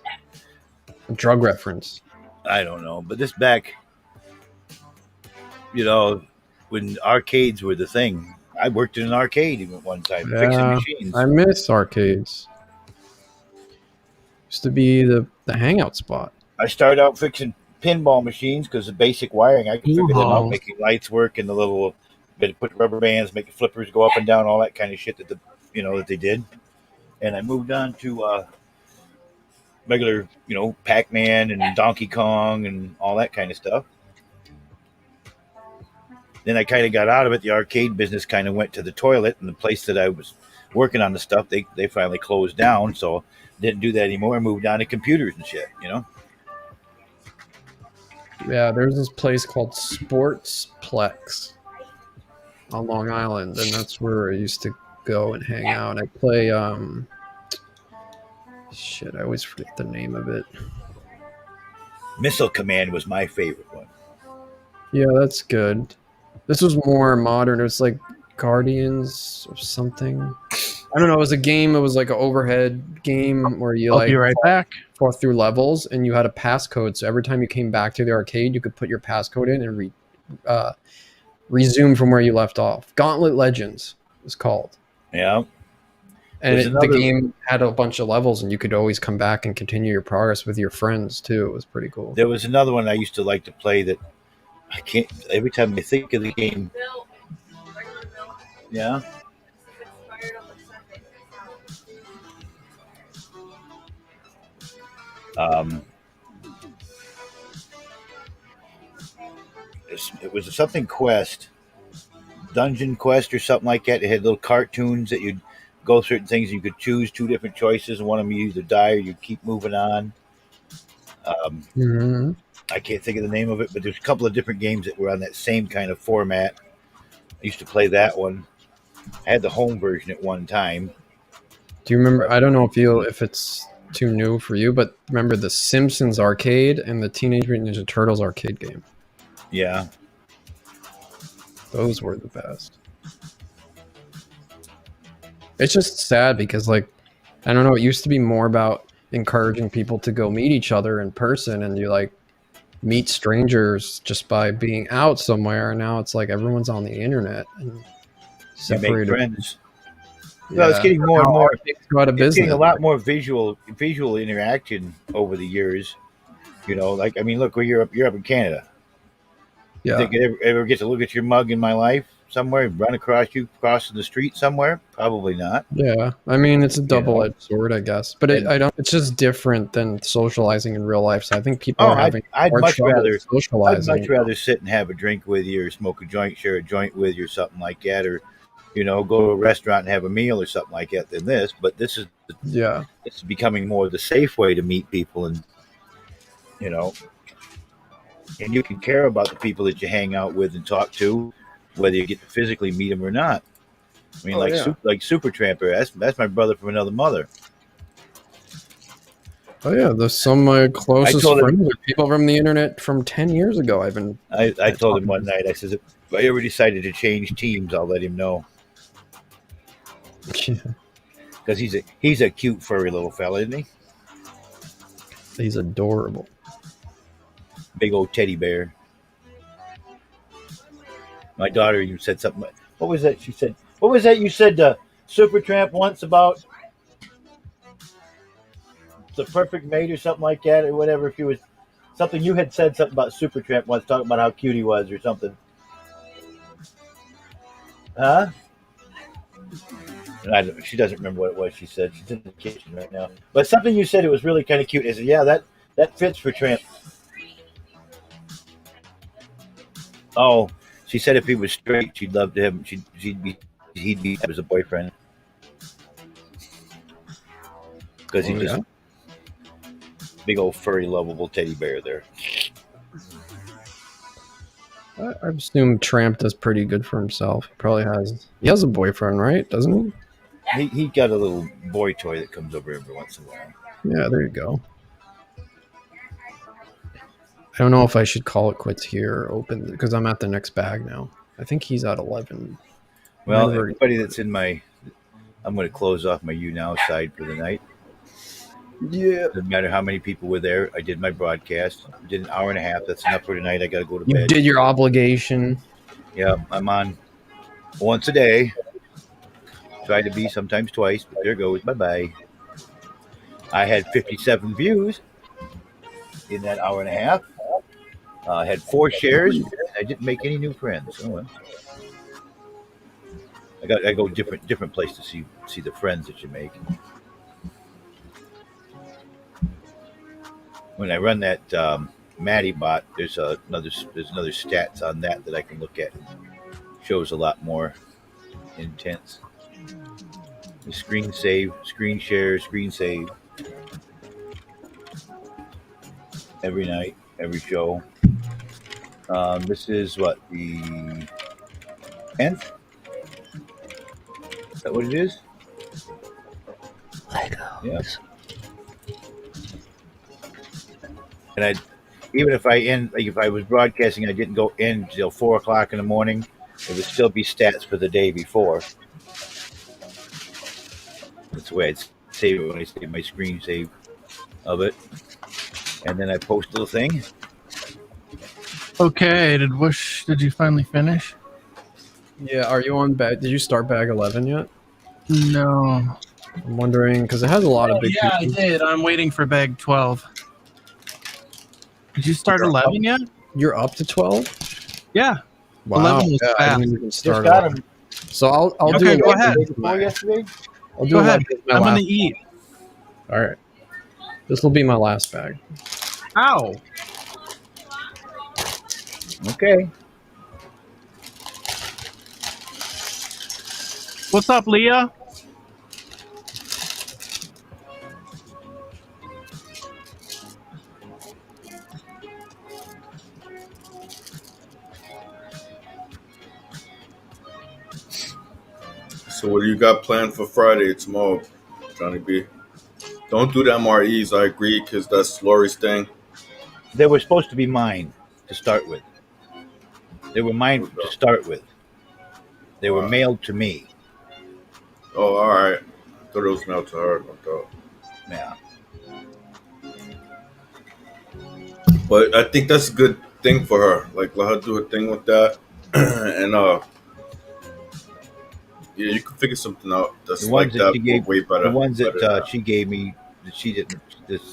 A drug reference. I don't know, but this back, you know, when arcades were the thing. I worked in an arcade even one time, fixing machines. I miss arcades. Used to be the hangout spot. I started out fixing pinball machines because the basic wiring, I could figure them out, making lights work and the little, put rubber bands, making flippers go up and down, all that kind of shit that that they did. And I moved on to regular, Pac-Man and Donkey Kong and all that kind of stuff. Then I kind of got out of it. The arcade business kind of went to the toilet, and the place that I was working on the stuff, they finally closed down. So didn't do that anymore. I moved on to computers and shit, Yeah, there's this place called Sportsplex on Long Island, and that's where I used to go and hang out. I play shit, I always forget the name of it. Missile Command was my favorite one. Yeah, that's good. This was more modern. It was like Guardians or something. I don't know. It was a game. It was like an overhead game where you I'll be right back. Fought through levels, and you had a passcode. So every time you came back to the arcade, you could put your passcode in and resume from where you left off. Gauntlet Legends was called. Yeah. And the game had a bunch of levels, and you could always come back and continue your progress with your friends too. It was pretty cool. There was another one I used to like to play that I can't. Every time I think of the game, yeah. It was something Quest, Dungeon Quest or something like that. It had little cartoons that you'd go certain things. You could choose two different choices, and one of them you either die or you keep moving on. I can't think of the name of it, but there's a couple of different games that were on that same kind of format. I used to play that one. I had the home version at one time. Do you remember? I don't know if it's too new for you, but remember the Simpsons arcade and the Teenage Mutant Ninja Turtles arcade game? Yeah. Those were the best. It's just sad because, like, I don't know, it used to be more about encouraging people to go meet each other in person, and you, like, meet strangers just by being out somewhere. And now it's like everyone's on the internet and separated. You make friends. Yeah. No, it's getting more and more. It's getting a lot more visual interaction over the years. Like, I mean, look, you're up in Canada. Yeah. You think I ever get to look at your mug in my life somewhere, run across you crossing the street somewhere? Probably not. Yeah, I mean, it's a double-edged sword, I guess. But it's just different than socializing in real life. So I think people are having more trouble socializing. I'd much rather sit and have a drink with you, or smoke a joint, share a joint with you, or something like that, or go to a restaurant and have a meal or something like that than this. But this is it's becoming more the safe way to meet people, and and you can care about the people that you hang out with and talk to, whether you get to physically meet them or not. I mean, like Super Tramper, that's my brother from another mother. Oh yeah, some of my closest friends are people from the internet from 10 years ago. I told him one night, I said, if I ever decided to change teams, I'll let him know. Because he's a cute furry little fella, isn't he? He's adorable. Big old teddy bear. My daughter even said something. What was that? She said, what was that you said to Supertramp once about the perfect mate or something like that, or whatever? If you was something you had said something about Supertramp once, talking about how cute he was or something. Huh? She doesn't remember what it was she said. She's in the kitchen right now. But something you said, it was really kind of cute. I said, yeah, that fits for Tramp. Oh, she said if he was straight, she'd love to have him. He'd be as a boyfriend. Because he's just big old furry, lovable teddy bear there. I assume Tramp does pretty good for himself. He has a boyfriend, right? Doesn't he? He got a little boy toy that comes over every once in a while. Yeah, there you go. I don't know if I should call it quits here or open because I'm at the next bag now. I think he's at 11. Well, everybody that's in my, I'm going to close off my You Now side for the night. Yeah. Doesn't matter how many people were there. I did my broadcast. I did an hour and a half. That's enough for tonight. I got to go to You bed. did your obligation. Yeah, I'm on once a day. Try to be sometimes twice, but there goes. Bye-bye. I had 57 views in that hour and a half. I had 4 shares. I didn't make any new friends. Oh well. I go different place to see the friends that you make. When I run that Maddie bot, there's another stats on that I can look at. It shows a lot more intense. The screen save, screen share, screen save. Every night, every show. This is what, the 10th? Is that what it is? Legos. Yeah. And even if I end, like if I was broadcasting, I didn't go in till 4 o'clock in the morning, it would still be stats for the day before. That's the way I'd save it when I save my screen save of it. And then I post a little thing. Okay, did you finally finish? Yeah, are you on bag? Did you start bag 11 yet? No. I'm wondering because it has a lot of big. Yeah, I did. I'm waiting for bag 12. Did you start 11 yet? You're up to 12? Yeah. Wow. 11 was Yeah, I fast. didn't even start. Just got him. So I'll do. Okay, go ahead. Yesterday. I'll do Go ahead. my I'm last. gonna eat. All right. This will be my last bag. Ow. Okay. What's up, Leah? So what do you got planned for Friday tomorrow, Johnny B? Don't do the MREs, I agree, because that's Lori's thing. They were supposed to be mine to start with. They were mine to start with. They were mailed to me. Oh, all right. I thought it was mailed to her. Yeah. But I think that's a good thing for her. Like, let her do her thing with that. And, yeah, you can figure something out. That's The like ones that that, she gave, way better. the ones that better. she gave me, that she didn't,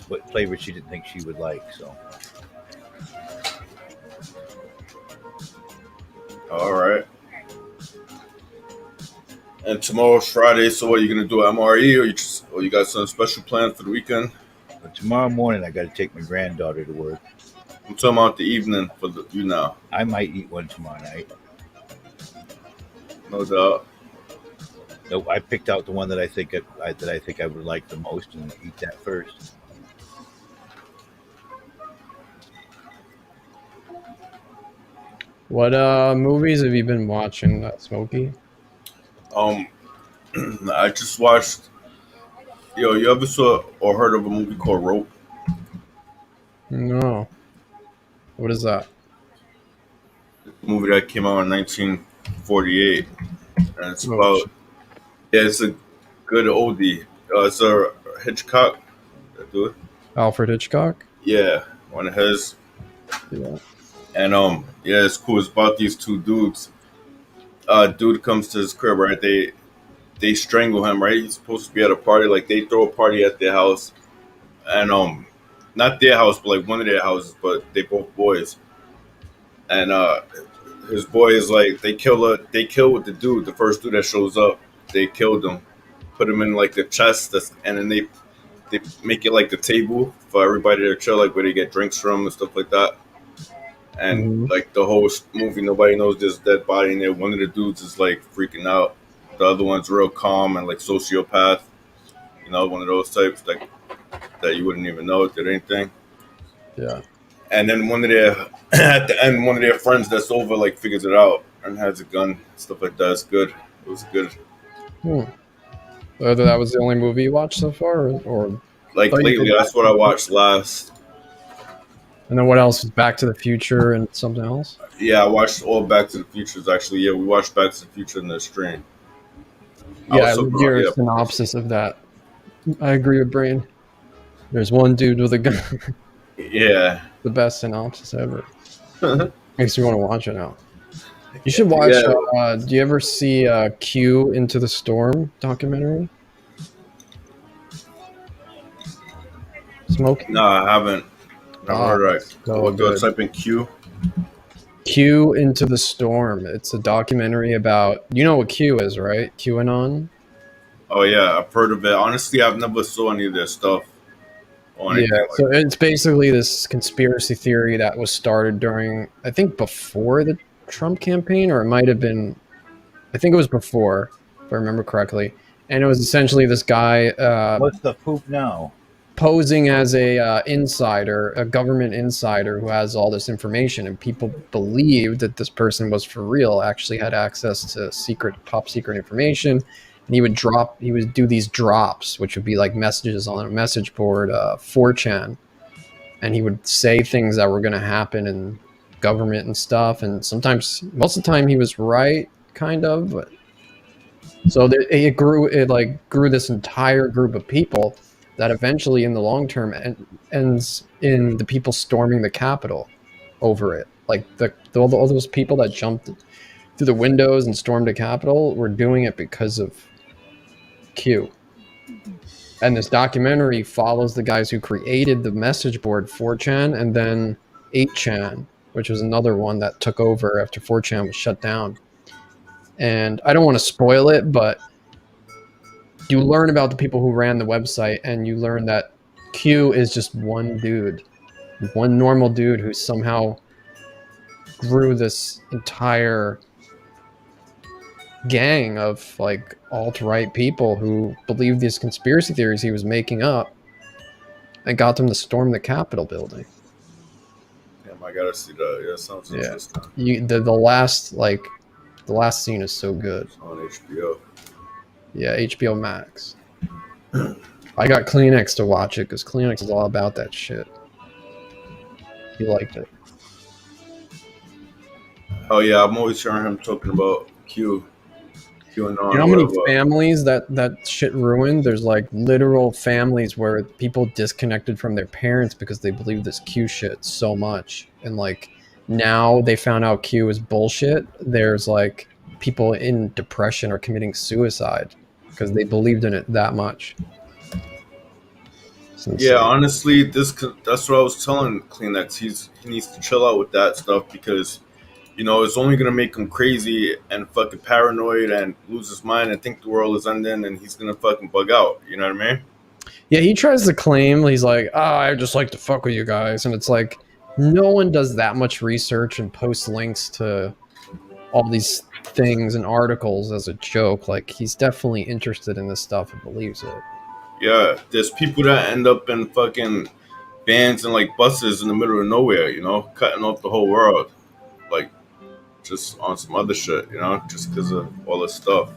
what flavor she didn't think she would like. So. All right. And tomorrow's Friday, so what, you gonna do MRE or you got something special planned for the weekend? But tomorrow morning I got to take my granddaughter to work. I'm talking about the evening for you now. I might eat one tomorrow night. No doubt. No, I picked out the one that I think I would like the most and eat that first. What movies have you been watching, Smokey? I just watched. Yo, you ever saw or heard of a movie called Rope? No. What is that? A movie that came out in 1948, and it's about. Yeah, it's a good oldie. It's a Hitchcock. That dude. Alfred Hitchcock. Yeah, one of his. Yeah. And yeah, it's cool. It's about these two dudes. Dude comes to his crib, right? They strangle him, right? He's supposed to be at a party. Like, they throw a party at their house, and not their house, but like one of their houses. But they both boys, and his boy is like they kill with the dude, the first dude that shows up. They killed him, put him in like the chest, and then they make it like the table for everybody to chill, like where they get drinks from and stuff like that. And like the whole movie, nobody knows there's a dead body in there. One of the dudes is like freaking out. The other one's real calm and like sociopath. You know, one of those types like that you wouldn't even know did anything. Yeah. And then one of their at the end, one of their friends that's over like figures it out and has a gun, stuff like that. It's good. It was good. Whether that was the only movie you watched so far, or like lately, that's what I watched last. And then what else? Back to the Future and something else? Yeah, I watched all Back to the Futures actually. Yeah, we watched Back to the Future in the stream. Yeah, your synopsis of that. I agree with Brain. There's one dude with a gun. Yeah. The best synopsis ever. Makes me want to watch it now. You should watch. Do you ever see Q Into the Storm documentary? Smoke? No, I haven't. Never heard of it. So type in Q. Q Into the Storm. It's a documentary about. You know what Q is, right? QAnon. Oh yeah, I've heard of it. Honestly, I've never saw any of their stuff. So it's basically this conspiracy theory that was started during, I think, before the Trump campaign, or it might have been, I think it was before, if I remember correctly. And it was essentially this guy. What's the poop now? Posing as a insider, a government insider who has all this information, and people believed that this person was for real, actually had access to top secret information. And he would do these drops, which would be like messages on a message board, 4chan. And he would say things that were going to happen in government and stuff. And sometimes, most of the time he was right, kind of. But so it grew this entire group of people that eventually in the long term ends in the people storming the Capitol over it. Like all those people that jumped through the windows and stormed the Capitol were doing it because of Q. And this documentary follows the guys who created the message board 4chan and then 8chan, which was another one that took over after 4chan was shut down. And I don't want to spoil it, but you learn about the people who ran the website, and you learn that Q is just one dude, one normal dude who somehow grew this entire gang of like alt-right people who believed these conspiracy theories he was making up, and got them to storm the Capitol building. Damn, I gotta see that. Yeah, sounds interesting. The last scene is so good. It's on HBO. Yeah, HBO Max. I got Kleenex to watch it because Kleenex is all about that shit. He liked it. Oh yeah, I'm always hearing him talking about Q. You know how many families that shit ruined? There's like literal families where people disconnected from their parents because they believe this Q shit so much. And like now they found out Q is bullshit. There's like people in depression or committing suicide because they believed in it that much. Yeah, honestly, that's what I was telling Kleenex. He needs to chill out with that stuff because, you know, it's only gonna make him crazy and fucking paranoid and lose his mind and think the world is ending, and he's gonna fucking bug out. You know what I mean? Yeah, he tries to claim, he's like, oh, I just like to fuck with you guys, and it's like no one does that much research and posts links to all these things and articles as a joke. Like, he's definitely interested in this stuff and believes it. Yeah, there's people that end up in fucking vans and like buses in the middle of nowhere, you know, cutting off the whole world, like just on some other shit, you know, just because of all this stuff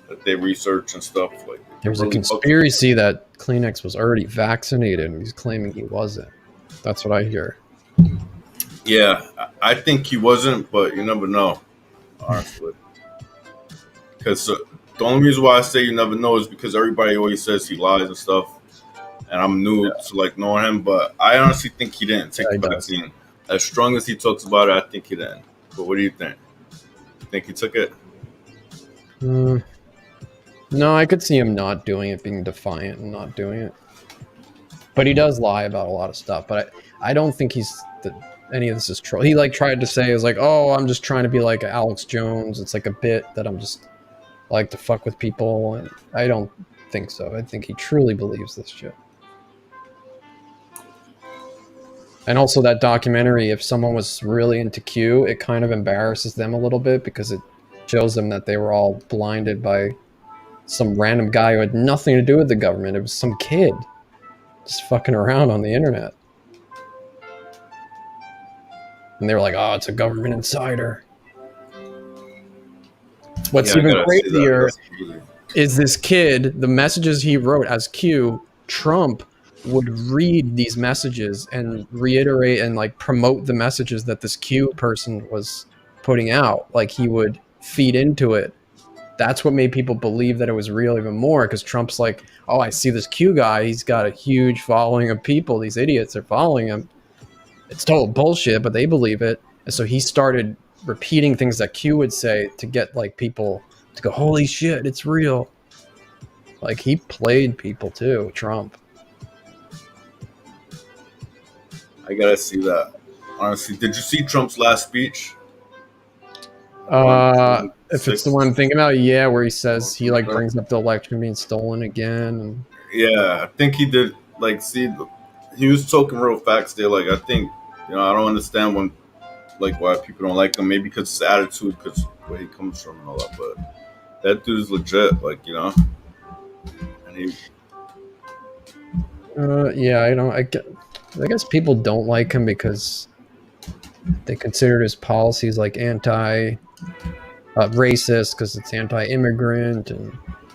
that they research and stuff. Like, there's a conspiracy that Kleenex was already vaccinated and he's claiming he wasn't. That's what I hear. Yeah, I think he wasn't, but you never know, honestly. Because the only reason why I say you never know is because everybody always says he lies and stuff, and I'm new to like knowing him. But I honestly think he didn't take the vaccine. As strong as he talks about it, I think he didn't. But what do you think? You think he took it? No, I could see him not doing it, being defiant and not doing it. But he does lie about a lot of stuff. But I don't think any of this is troll. He like tried to say, is like, oh, I'm just trying to be like Alex Jones. It's like a bit that I'm just like to fuck with people. And I don't think so. I think he truly believes this shit. And also that documentary, if someone was really into Q, it kind of embarrasses them a little bit because it shows them that they were all blinded by some random guy who had nothing to do with the government. It was some kid just fucking around on the internet. And they were like, "Oh, it's a government insider." What's Yeah, I even gotta see that. crazier That's crazy. is this kid, the messages he wrote as Q, Trump would read these messages and reiterate and like promote the messages that this Q person was putting out. Like he would feed into it. That's what made people believe that it was real even more, because Trump's like, oh, I see this Q guy. He's got a huge following of people. These idiots are following him. It's total bullshit, but they believe it. And so he started repeating things that Q would say to get like people to go, holy shit, it's real. Like he played people too, Trump. I gotta see that. Honestly, did you see Trump's last speech? If it's the one I'm thinking about, yeah, where he says he like brings up the election being stolen again. And yeah, I think he did. Like, see, he was talking real facts there. Like, I think, you know, I don't understand when, like, why people don't like him. Maybe because his attitude, because where he comes from and all that. But that dude's legit. Like, you know, and he. Yeah, I guess people don't like him because they consider his policies like anti-racist because it's anti-immigrant and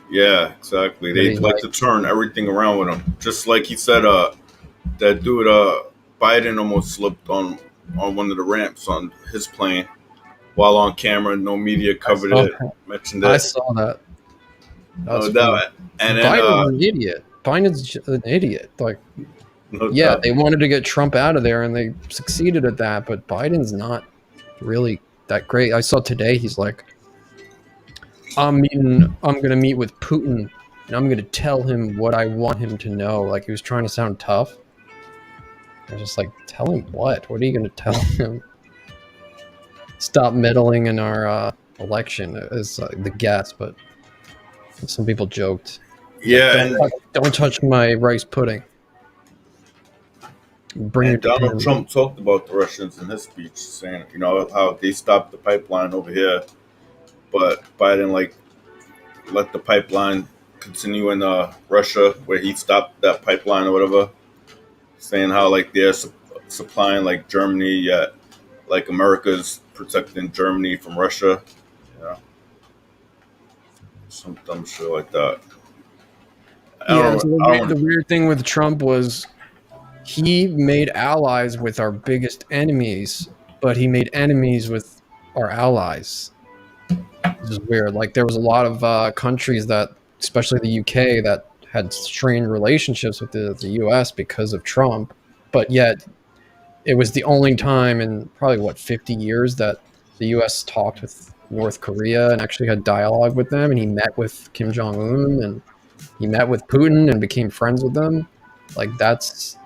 Yeah, exactly. They like to turn everything around with him. Just like he said, that dude, Biden almost slipped on one of the ramps on his plane while on camera. No media covered it, mentioned it. I saw that. No doubt. And then, Biden's an idiot. Biden's an idiot. Like, yeah, they wanted to get Trump out of there, and they succeeded at that. But Biden's not really that great. I saw today he's like, I'm gonna meet with Putin, and I'm gonna tell him what I want him to know. Like he was trying to sound tough. I was just like, tell him what? What are you gonna tell him? Stop meddling in our election is the guess, but some people joked. Yeah, don't touch my rice pudding. Donald Trump talked about the Russians in his speech, saying, you know, how they stopped the pipeline over here, but Biden like let the pipeline continue in Russia, where he stopped that pipeline or whatever, saying how like they're supplying like Germany, yet like America's protecting Germany from Russia, you know, some dumb shit like that. The weird thing with Trump was he made allies with our biggest enemies, but he made enemies with our allies. This is weird. Like there was a lot of countries that, especially the UK, that had strained relationships with the US because of Trump, but yet it was the only time in probably 50 years that the US talked with North Korea and actually had dialogue with them, and he met with Kim Jong-un and he met with Putin and became friends with them. Like that's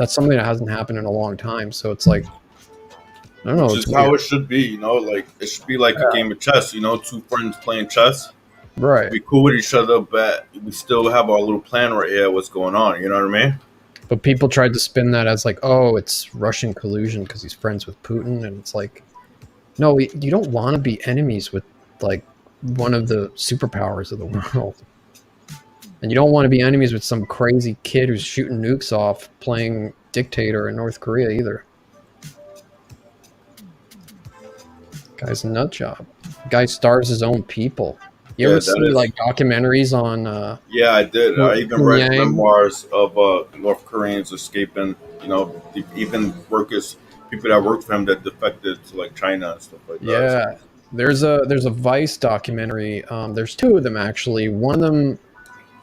something that hasn't happened in a long time. So it's like, I don't know. Which is how it should be, you know, like it should be like a game of chess, you know, two friends playing chess. Right. Be cool with each other, but we still have our little plan right here, what's going on, you know what I mean? But people tried to spin that as like, oh, it's Russian collusion because he's friends with Putin. And it's like, no, you don't want to be enemies with like one of the superpowers of the world. And you don't want to be enemies with some crazy kid who's shooting nukes off playing dictator in North Korea either. Guy's a nut job. Guy starves his own people. You ever see like documentaries on yeah, I did. I even read memoirs of North Koreans escaping, you know, even people that worked for him that defected to like China and stuff like that. Yeah. There's a Vice documentary. There's two of them actually. One of them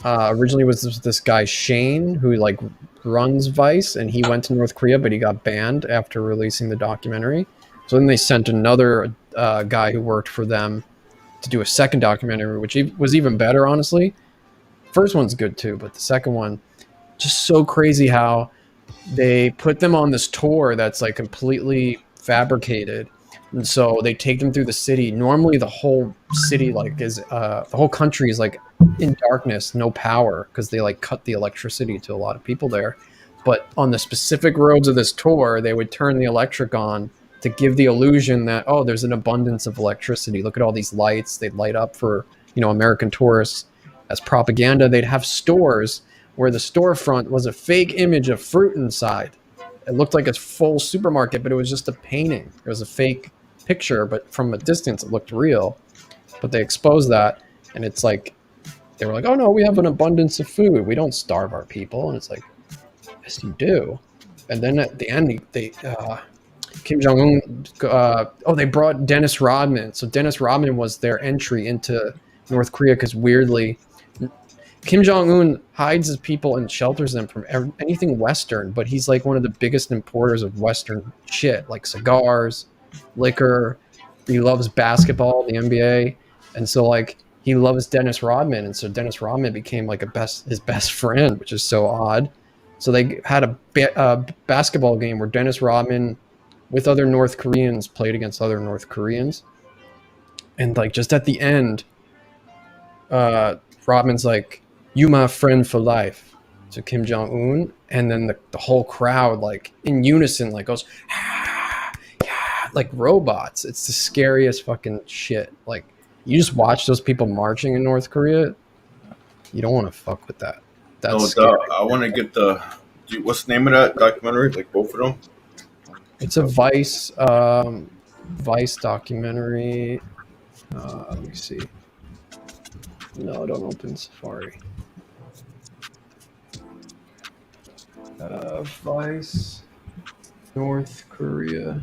originally was this guy Shane who like runs Vice, and he went to North Korea, but he got banned after releasing the documentary. So then they sent another guy who worked for them to do a second documentary, which was even better, honestly. First one's good too, but the second one, just so crazy how they put them on this tour that's like completely fabricated. And so they take them through the city. Normally the whole city like is the whole country is like in darkness, no power, because they like cut the electricity to a lot of people there. But on the specific roads of this tour, they would turn the electric on to give the illusion that, oh, there's an abundance of electricity. Look at all these lights. They'd light up for, you know, American tourists as propaganda. They'd have stores where the storefront was a fake image of fruit inside. It looked like a full supermarket, but it was just a painting. It was a fake picture, but from a distance it looked real. But they exposed that, and it's like they were like, "Oh no, we have an abundance of food. We don't starve our people." And it's like, "Yes, you do." And then at the end, they Kim Jong Un. They brought Dennis Rodman. So Dennis Rodman was their entry into North Korea because weirdly, Kim Jong Un hides his people and shelters them from anything Western. But he's like one of the biggest importers of Western shit, like cigars, liquor. He loves basketball, the NBA, and so like he loves Dennis Rodman, and so Dennis Rodman became like his best friend, which is so odd. So they had a basketball game where Dennis Rodman with other North Koreans played against other North Koreans. And like just at the end, Rodman's like, "You my friend for life," to Kim Jong-un. And then the whole crowd like in unison like goes, "Ah, yeah," like robots. It's the scariest fucking shit. Like you just watch those people marching in North Korea, you don't want to fuck with that. That's scary. I want to get what's the name of that documentary? Like both of them? It's a Vice documentary. Let me see. No, don't open Safari. Vice, North Korea.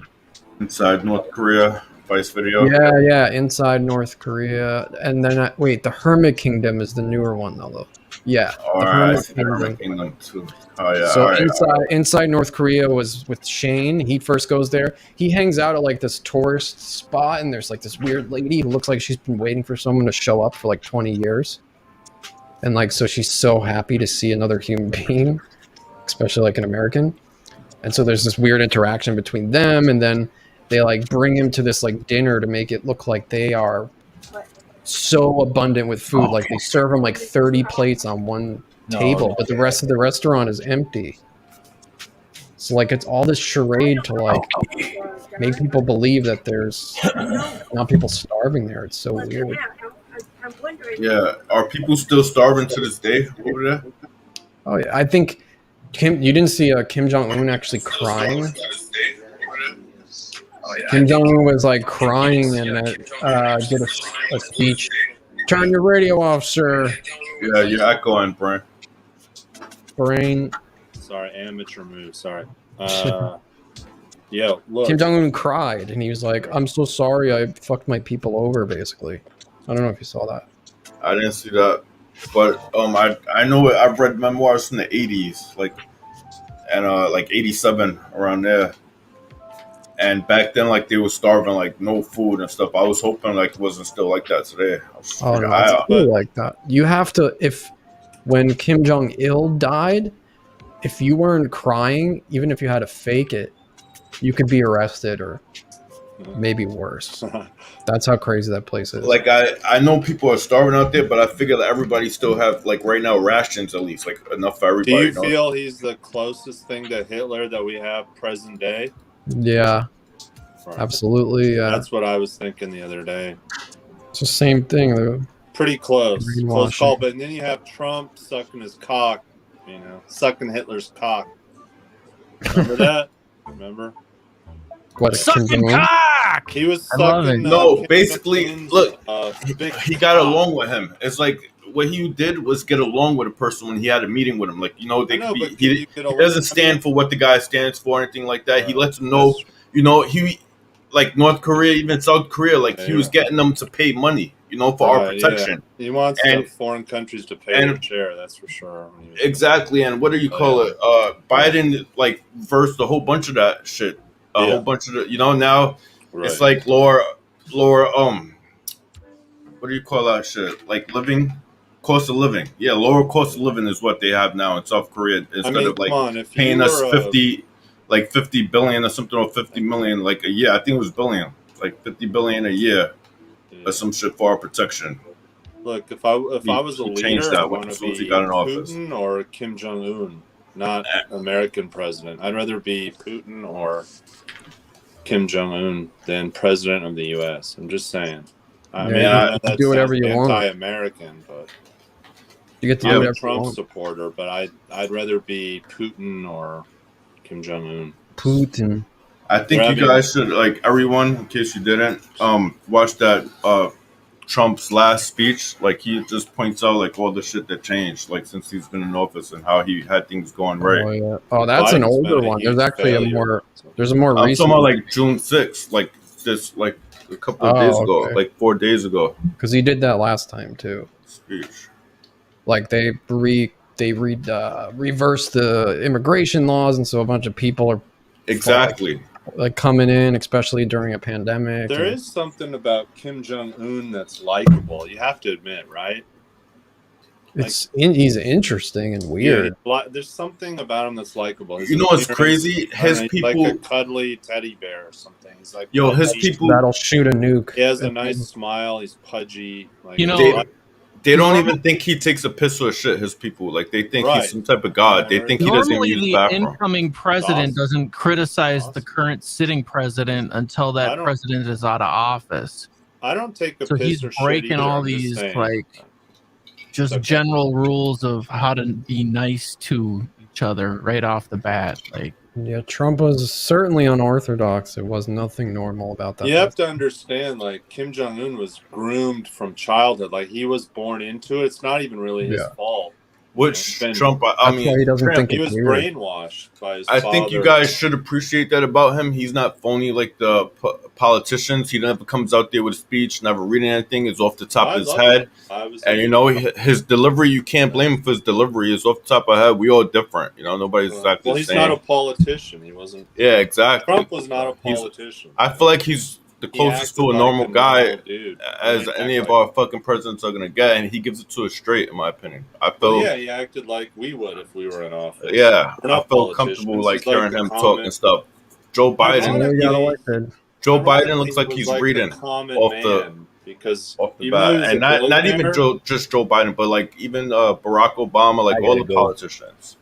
Inside North Korea, Vice video. Yeah, Inside North Korea. And then, wait, the Hermit Kingdom is the newer one, though. Yeah. All right, the Hermit Kingdom too. Oh yeah. So inside North Korea was with Shane. He first goes there. He hangs out at like this tourist spot, and there's like this weird lady who looks like she's been waiting for someone to show up for like 20 years. And like, so she's so happy to see another human being, especially like an American. And so there's this weird interaction between them, and then they like bring him to this like dinner to make it look like they are so abundant with food. Like they serve him like 30 plates on one table, but the rest of the restaurant is empty. So like it's all this charade to like make people believe that there's not people starving there. It's so weird. Yeah, are people still starving to this day over there? Oh yeah, I think you didn't see Kim Jong-un actually crying. Kim Jong-un was like crying and did a speech. "Turn your radio off, sir." Yeah, you're echoing, Brain. Sorry, amateur move. Sorry. Yeah, look. Kim Jong-un cried and he was like, "I'm so sorry, I fucked my people over," basically. I don't know if you saw that. I didn't see that, but I know it. I've read memoirs from the 80s, like 87 around there. And back then, like they were starving, like no food and stuff. I was hoping like it wasn't still like that today. It's still like that. You have to, when Kim Jong-il died, if you weren't crying, even if you had to fake it, you could be arrested or maybe worse. That's how crazy that place is. Like I know people are starving out there, but I figure that everybody still have like right now rations at least, like enough for everybody. Do you feel he's the closest thing to Hitler that we have present day? Yeah, Right. Absolutely. That's what I was thinking the other day. It's the same thing, though. Pretty close. Close call. But then you have Trump sucking his cock, sucking Hitler's cock. Remember that? Remember? What, sucking cock? He was sucking. No, basically, look, he got along with him. It's like what he did was get along with a person when he had a meeting with him. Like, he doesn't stand for what the guy stands for or anything like that. He lets them know, he, like North Korea, even South Korea, like he was getting them to pay money, for our protection. Yeah. He wants foreign countries to pay their share, that's for sure. Exactly. And what do you call it? Biden, like, reversed a whole bunch of that shit. A whole bunch of now it's like lower, what do you call that shit? Like cost of living. Yeah, lower cost of living is what they have now in South Korea instead of like paying us 50 billion or something, or 50 million like a year. I think it was billion, like 50 billion a year or some shit for our protection. Look, if I was a leader, I want to be Putin or Kim Jong-un, not American president. I'd rather be Putin or Kim Jong-un than president of the U.S. I'm just saying. I mean, I know that do whatever you want. Anti-American, but you get to I'm a Trump supporter, but I'd rather be Putin or Kim Jong Un. Putin. I think you guys should, like, everyone, in case you didn't, watch that Trump's last speech. Like, he just points out like all the shit that changed, like, since he's been in office and how he had things going right. Oh yeah. Oh, that's an older one. There's actually a more. There's a more I'm recent. talking about like June 6th, like this, like a couple of days ago, like 4 days ago. Because he did that last time too. Speech. Like they reversed the immigration laws, and so a bunch of people are exactly like coming in, especially during a pandemic. There is something about Kim Jong Un that's likable. You have to admit, right? He's interesting and weird. Yeah, there's something about him that's likable. You know what's crazy? His people like a cuddly teddy bear or something. He's like his people that'll shoot a nuke. He has a nice smile. He's pudgy. Like, they don't even think he takes a piss or a shit. His people, like, they think he's some type of god. They think he doesn't use the bathroom. Normally, the incoming president doesn't criticize the current sitting president until that president is out of office. I don't take a so piss he's or breaking shit either, all I'm just these saying. like just general rules of how to be nice to each other right off the bat. Like, yeah, Trump was certainly unorthodox. There was nothing normal about that. You have to understand, like, Kim Jong Un was groomed from childhood. Like, he was born into it. It's not even really his fault. Which Trump, I mean, he doesn't think he was brainwashed by his father. I think you guys should appreciate that about him. He's not phony like the politicians. He never comes out there with a speech, never reading anything. It's off the top of his head. And, you know, his delivery, you can't blame him for his delivery. It's off the top of our head. We all different. You know, nobody's exactly the same. Well, he's not a politician. He wasn't. Yeah, exactly. Trump was not a politician. I feel like he's the closest to a normal guy as any of our fucking presidents are gonna get, and he gives it to us straight, in my opinion. I feel he acted like we would if we were in office. Yeah, We're not I feel comfortable like He's hearing him talk and stuff. Joe Biden looks like he's reading off the bat, and not even just Joe Biden, but like even Barack Obama, like all the politicians.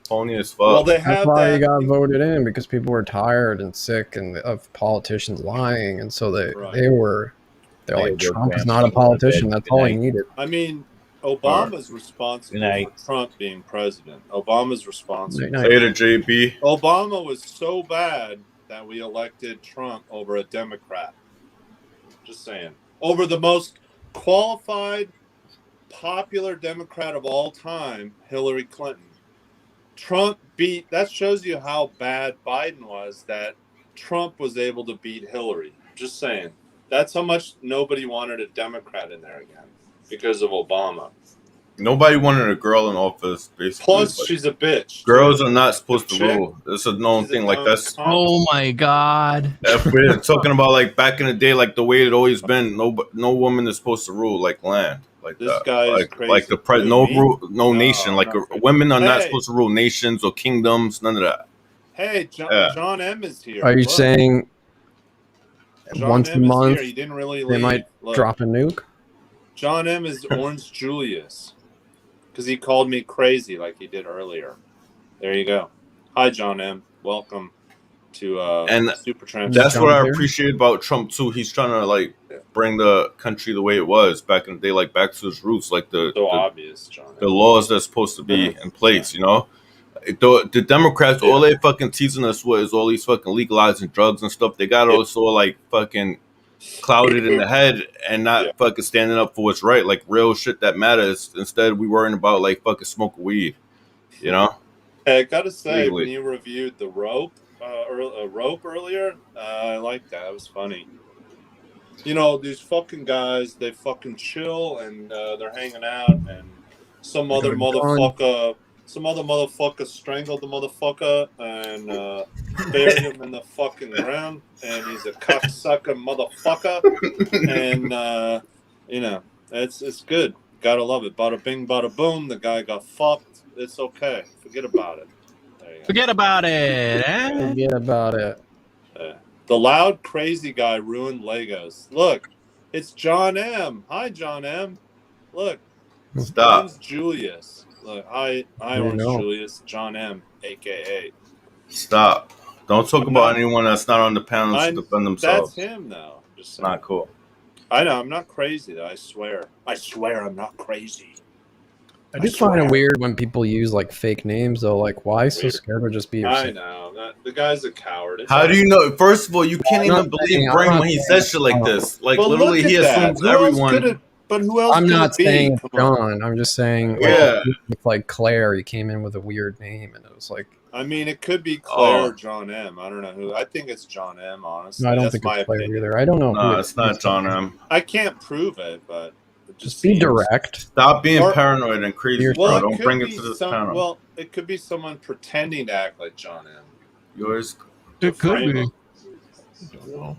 Phony as fuck. Well, that's why he got voted in, because people were tired and sick of politicians lying, and so they're like, Trump is not a politician. That's all he needed. I mean, Obama's responsible for Trump being president. Obama's responsible. Later, JB. Obama was so bad that we elected Trump over a Democrat. Just saying. Over the most qualified, popular Democrat of all time, Hillary Clinton. Trump beat, that shows you how bad Biden was, that Trump was able to beat Hillary. Just saying. That's how much nobody wanted a Democrat in there again because of Obama. Nobody wanted a girl in office, basically. Plus, she's a bitch. Girls are not supposed to rule. It's a known thing. Like, that's. Oh my god. If we're talking about like back in the day, like the way it always been, no woman is supposed to rule like land. Like this guy is crazy. Like no nation. Like women are not supposed to rule nations or kingdoms. None of that. Hey, John M is here. Are you saying John once M a month he didn't really they might drop a nuke? John M is Orange Julius because he called me crazy like he did earlier. There you go. Hi, John M. Welcome to and Super Tramp. That's what I appreciate about Trump too. He's trying to like bring the country the way it was back in the day, like back to his roots, like the obvious, John. The laws that's supposed to be in place. You know, the Democrats, all they fucking teasing us with is all these fucking legalizing drugs and stuff. They got us all like fucking clouded in the head and not fucking standing up for what's right, like real shit that matters. Instead, we worrying about like fucking smoking weed. You know. Hey, I gotta say, when you reviewed the rope earlier, I liked that. It was funny. You know, these fucking guys, they fucking chill and they're hanging out, and some other motherfucker strangled the motherfucker and buried him in the fucking ground, and he's a cocksucker motherfucker, and you know, it's good. Gotta love it. Bada bing, bada boom. The guy got fucked. It's okay. Forget about it. Forget about it. Eh? Forget about it. The loud, crazy guy ruined Legos. Look, it's John M. Hi, John M. Look. Stop. Orange Julius. Look, hi, Orange Julius. John M, a.k.a. Stop. Don't talk about anyone that's not on the panel to defend themselves. That's him, though. Just saying. Not cool. I know. I'm not crazy, though. I swear. I swear I'm not crazy. I do find it weird when people use like fake names though. Like, why so scared to just be yourself? I know. The guy's a coward. How do you know? First of all, you can't I'm even not saying- believe I'm Brain not when he saying- says shit like this. Like But literally, look he at that. assumes Who else everyone. could it? But who else? I'm could not it be? saying Come on. John. I'm just saying, Yeah. with like Claire, he came in with a weird name, and it was like, I mean, it could be Claire Oh. or John M. I don't know who. I think it's John M. Honestly, no, I don't that's think my it's Claire opinion. either. I don't know. Nah, who it's not John M. I can't prove it, but it Just be seems- direct. Stop being Or- paranoid and crazy, Well, bro. Well, Don't could bring it be to this some- panel. Well, it could be someone pretending to act like John M. Yours. It could frame be. him. I don't know.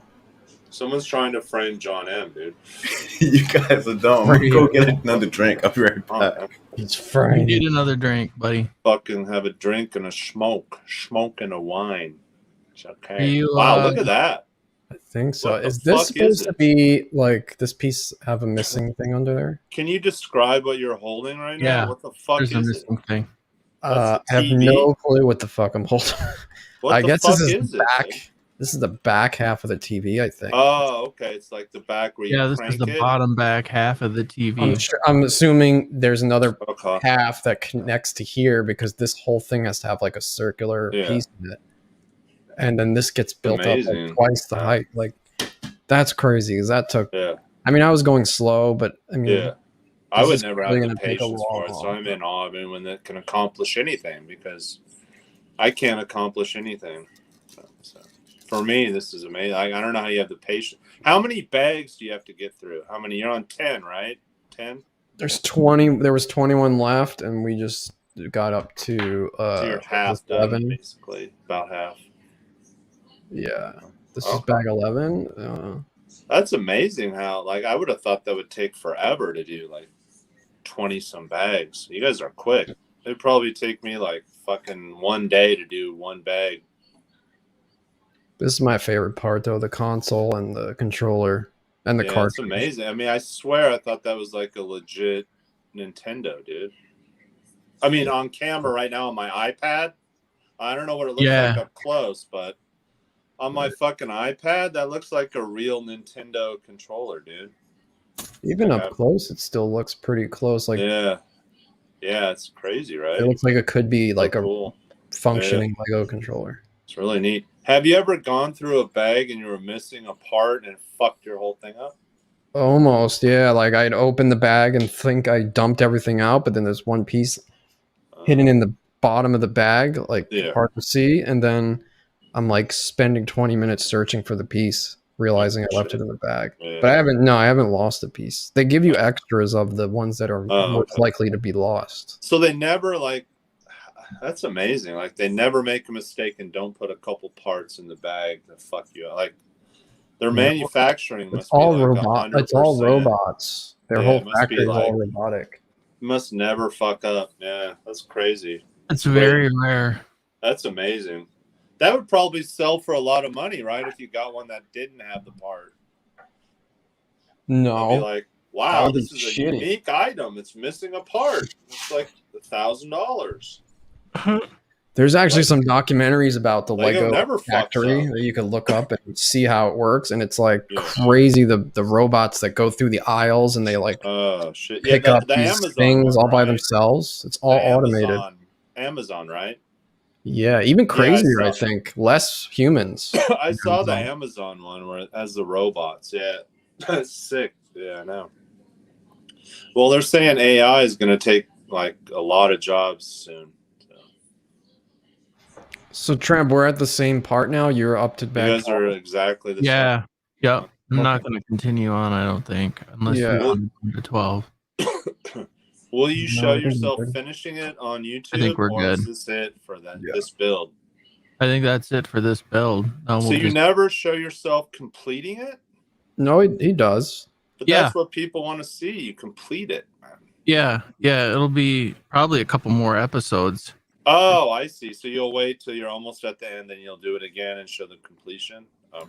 Someone's trying to frame John M, dude. You guys are dumb. I'm gonna go get another drink. I'll be right back. It's You Friday. need another drink, buddy. Fucking have a drink and a smoke and a wine. It's okay. You, Wow, look at that. I think so. What the Is this fuck supposed is to it? be like this piece have a missing thing under there? Can you describe what you're holding right now? Yeah, What the fuck There's a is it? missing thing. That's I a have TV? no clue what the fuck I'm holding. What I the guess fuck this is it, back. dude? This is the back half of the TV, I think. Oh, okay. It's like the back where you Yeah, this crank is the it. bottom back half of the TV. I'm assuming there's another Okay. half that connects to here because this whole thing has to have like a circular Yeah. piece in it. And then this gets built up Amazing. like twice the height. Like that's crazy. Because that took. Yeah. I mean, I was going slow, but I mean, Yeah. I this would is never really have the gonna take a patience for it, so long I'm in awe of anyone that can accomplish anything because I can't accomplish anything. So for me, this is amazing. I don't know how you have the patience. How many bags do you have to get through? How many? You're on 10, right? 10? there's 20. There was 21 left, and we just got up to So you're half done, 11. basically. About half. Yeah, this is Okay. bag 11. That's amazing how, like, I would have thought that would take forever to do, like, 20 some bags. You guys are quick. It'd probably take me, like, fucking one day to do one bag. This is my favorite part, though: the console and the controller and the Yeah, cartridge. it's amazing. I mean, I swear I thought that was like a legit Nintendo, dude. I mean, on camera right now on my iPad, I don't know what it looks Yeah. like up close, but on my fucking iPad, that looks like a real Nintendo controller, dude. Even Yeah. up close, it still looks pretty close. Like Yeah. Yeah, it's crazy, right? it looks like it could be like So a cool. functioning Lego controller. It's really neat. Have you ever gone through a bag and you were missing a part and it fucked your whole thing up? Almost, yeah. Like I'd open the bag and think I dumped everything out, but then there's one piece hidden in the bottom of the bag, like Yeah. hard to see, and then I'm like spending 20 minutes searching for the piece, realizing I left it in the bag. Yeah. But I haven't lost a piece. They give you extras of the ones that are Oh, most okay. likely to be lost. So they never like. That's amazing. Like they never make a mistake and don't put a couple parts in the bag to fuck you up. Like their Yeah. manufacturing It's must be all like robot. It's all 100%. robots. Their Yeah, whole it must be factory is like- all robotic. Must never fuck up. Yeah, that's crazy. It's very rare. That's amazing. That would probably sell for a lot of money, right? If you got one that didn't have the part. No, I'd be like, That wow, would be this is a shitty. unique item. It's missing a part. It's like $1,000. there's actually like- some documentaries about the Lego Lego never fucks factory up. that you can look up and see how it works, and it's like Yeah. crazy. The robots that go through the aisles and they like Oh shit! pick the, up the these Amazon things one, all by right? themselves. It's all The automated. Amazon, right? Yeah, even crazier, saw I that. think. Less humans. I saw the Amazon. Amazon one where it has the robots. Yeah, that's sick. Yeah, I know. Well, they're saying AI is going to take like a lot of jobs soon. So So Tramp, we're at the same part now. You're up to you back. guys are exactly the Yeah. Yep. I'm Okay. not going to continue on, I don't think, unless Yeah. you want to 12. same. Will you No, show I think we're yourself good. finishing it on YouTube? I think we're or is good. this it for Yeah. this build? I think that's it for this build. No, So we'll you just- never show yourself completing it? No, he does. But Yeah. that's what people want to see. You complete it, man. yeah, it'll be probably a couple more episodes. Oh, I see. So you'll wait till you're almost at the end, then you'll do it again and show the completion. Okay.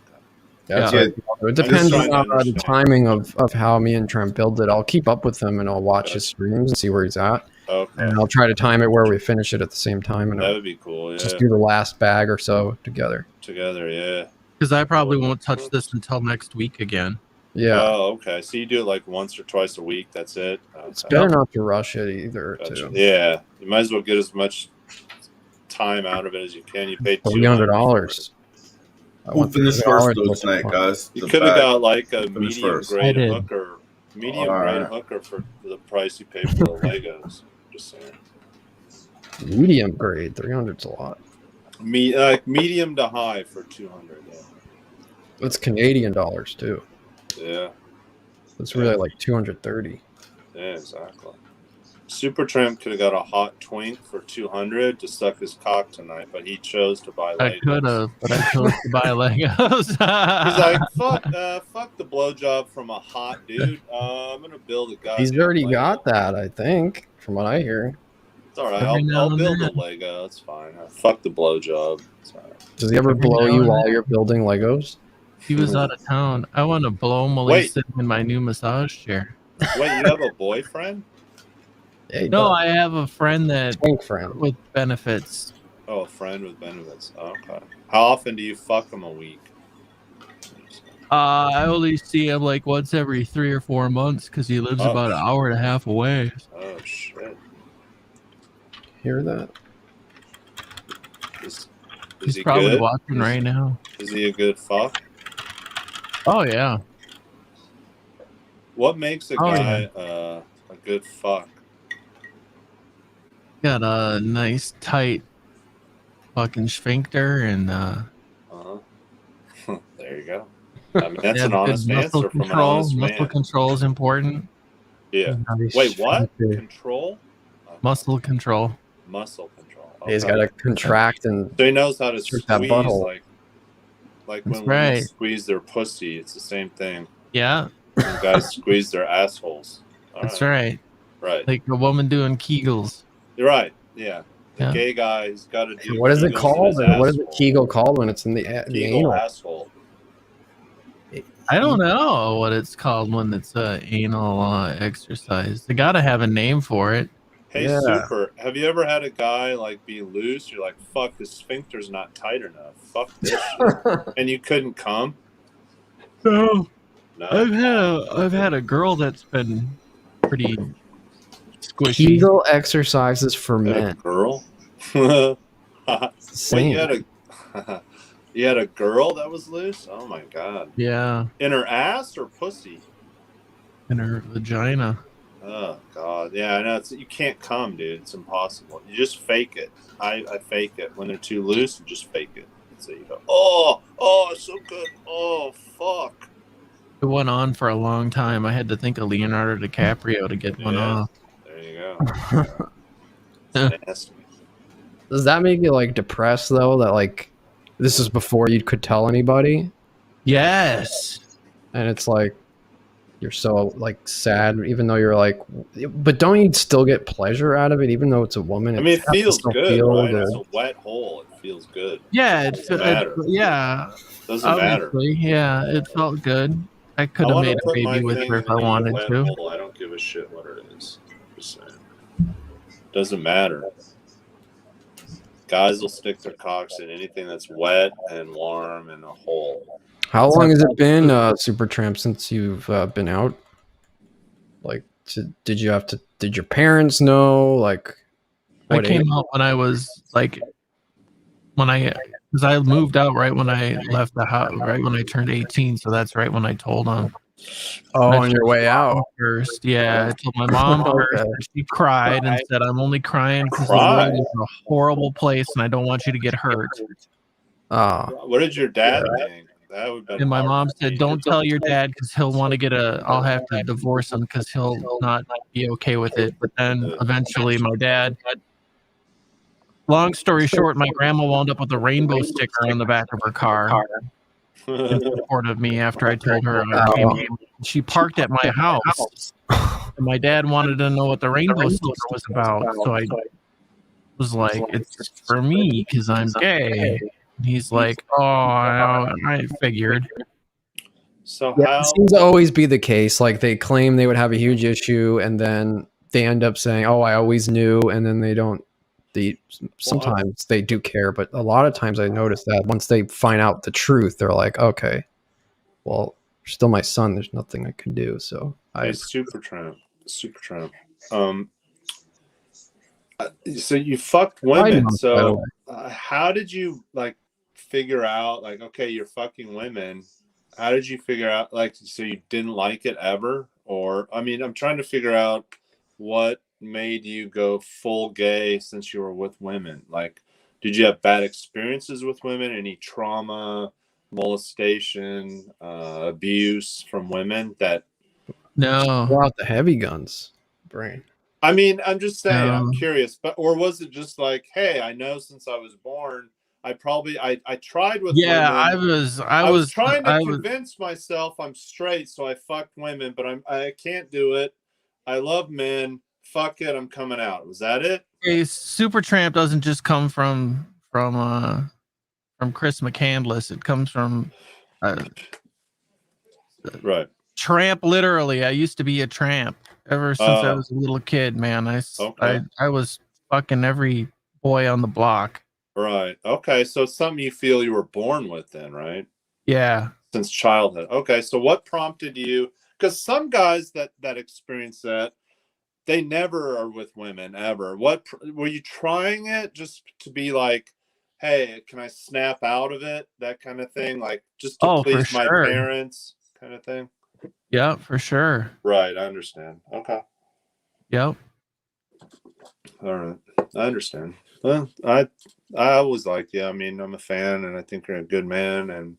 That's Yeah. it. It depends trying on to the understand. timing of how me and Trent build it. I'll keep up with him and I'll watch his streams and see where he's at. Okay. And I'll try to time it where we finish it at the same time and That would be cool. Yeah. just do the last bag or so together. Together. Yeah. Because I probably won't touch this until next week again. Yeah. Oh, okay. So you do it like once or twice a week. That's it. Okay. It's better not to rush it either. Gotcha. Too. Yeah, you might as well get as much time out of it as you can. You paid $300. Who finished first though tonight, guys? You The could have bag. got like a Who finished medium first? grade I did. hooker, medium All grade right. hooker for the price you pay for the Legos. Just saying. Medium grade, 300's a lot. Like medium to high for 200. Yeah. It's Canadian dollars too. Yeah. It's really like 230. Yeah, exactly. Supertramp could have got a hot twink for 200 to suck his cock tonight, but he chose to buy Legos. I could have, but I chose to buy Legos. He's like, fuck the blowjob from a hot dude. I'm gonna build a guy. He's already got that, I think, from what I hear. It's all right. I'll build a Lego. It's fine. Fuck the blowjob. It's all right. Does he ever blow you while you're building Legos? He was out of town. I want to blow him while he's sitting in my new massage chair. Wait, you have a boyfriend? No, I have a friend that friend with benefits. Oh, a friend with benefits. Okay. How often do you fuck him a week? I only see him like once every 3 or 4 months because he lives about an hour and a half away. Oh shit! Hear that? Is He's he probably good? watching right now. Is he a good fuck? Oh yeah. What makes a Oh, guy a good fuck? Got a nice tight fucking sphincter and There you go. I mean, that's yeah, an honest good muscle answer from an control. honest Muscle man. control is important. Yeah. Nice Wait, what? sphincter. Control? Muscle control. Muscle control. He's got to contract and So he knows how to squeeze that squeeze, butthole. like That's when women right. squeeze their pussy. It's the same thing. Yeah, When guys squeeze their assholes. All that's right. Right. Like a woman doing Kegels. You're right. Yeah. The Yeah. gay guy, he's got to do. What is it Kegels in called? his What is it asshole. Kegel called when it's in the Kegel anal? asshole. I don't know what it's called when it's anal exercise. They gotta have a name for it. Hey, Yeah. Super, have you ever had a guy like be loose? You're like, fuck, this sphincter's not tight enough. Fuck this shit. And you couldn't come? No, No. I've had a girl that's been pretty squishy. Kegel exercises for Had a men. girl? Wait, Same. you had a girl that was loose? Oh my god. Yeah, In her ass or pussy? in her vagina. Oh god. Yeah, I know. You can't come, dude. It's impossible. You just fake it. I fake it. When they're too loose, you just fake it. So you go, oh, it's so good. Oh, fuck. It went on for a long time. I had to think of Leonardo DiCaprio to get one Yeah. off. There you go. It's nasty. Does that make you like depressed though? That like this is before you could tell anybody, Yes. and it's like you're so like sad, even though you're like, but don't you still get pleasure out of it, even though it's a woman? I mean, it has to feels still good, feel right? good. It's a wet hole. It feels good. Yeah, Doesn't matter. yeah. Doesn't matter. Obviously, yeah, it felt good. I could I have wanna made a put my baby with thing her if in I the wanted wet to. hole. I don't give a shit what it is. Just saying. Doesn't matter. Guys will stick their cocks in anything that's wet and warm and a hole. How long has it been, Supertramp, since you've been out? Like, did your parents know? Like, I what came age? out when I was like, because I moved out right when I left the house, right when I turned 18. So that's right when I told them. Oh, I on your told way my mom out. first. Yeah, I told my mom first. Okay. And she cried and said, "I'm only crying because the Cried? world is a horrible place, and I don't want you to get hurt." Ah, What did your dad think? That would have been And my hard mom for said, me. "Don't tell your dad because he'll want to get I'll have to divorce him because he'll not be okay with it." But then eventually, my dad. Long story short, my grandma wound up with a rainbow sticker on the back of her car in support of me after I told her I came home. She parked at my house. And my dad wanted to know what the rainbow sticker was about. So I was like, "It's for me because I'm gay." And he's like, "Oh, I figured." So yeah, how? it seems to always be the case. Like, they claim they would have a huge issue, and then they end up saying, "Oh, I always knew," and then they don't. Sometimes they do care, but a lot of times I notice that once they find out the truth, they're like, "Okay, well, still my son. There's nothing I can do. So Hey, Super Tramp. So you fucked women. So how did you like figure out like, okay, you're fucking women. How did you figure out like, so you didn't like it ever? Or, I mean, I'm trying to figure out what made you go full gay since you were with women. Like, did you have bad experiences with women? Any trauma, molestation, abuse from women that? No. Pull out the heavy guns, brain. I mean, I'm just saying, No. I'm curious, but or was it just like, hey, I know since I was born, I tried with Yeah, women. I was was trying to I was convince myself I'm straight, so I fucked women, but I can't do it. I love men. Fuck it, I'm coming out. Was that it? a Super Tramp doesn't just come from Chris McCandless. It comes from right. Tramp, literally. I used to be a tramp ever since I was a little kid, man. I was fucking every boy on the block. Right. Okay. So it's something you feel you were born with then, right? Yeah. Since childhood. Okay. So what prompted you? Because some guys that experience that, they never are with women ever. What were you trying it just to be like, hey, can I snap out of it? That kind of thing, like just to please my parents, kind of thing. Yeah, for sure. Right, I understand. Okay. Yep. All right, I understand. Well, I always liked you. I mean, I'm a fan, and I think you're a good man, and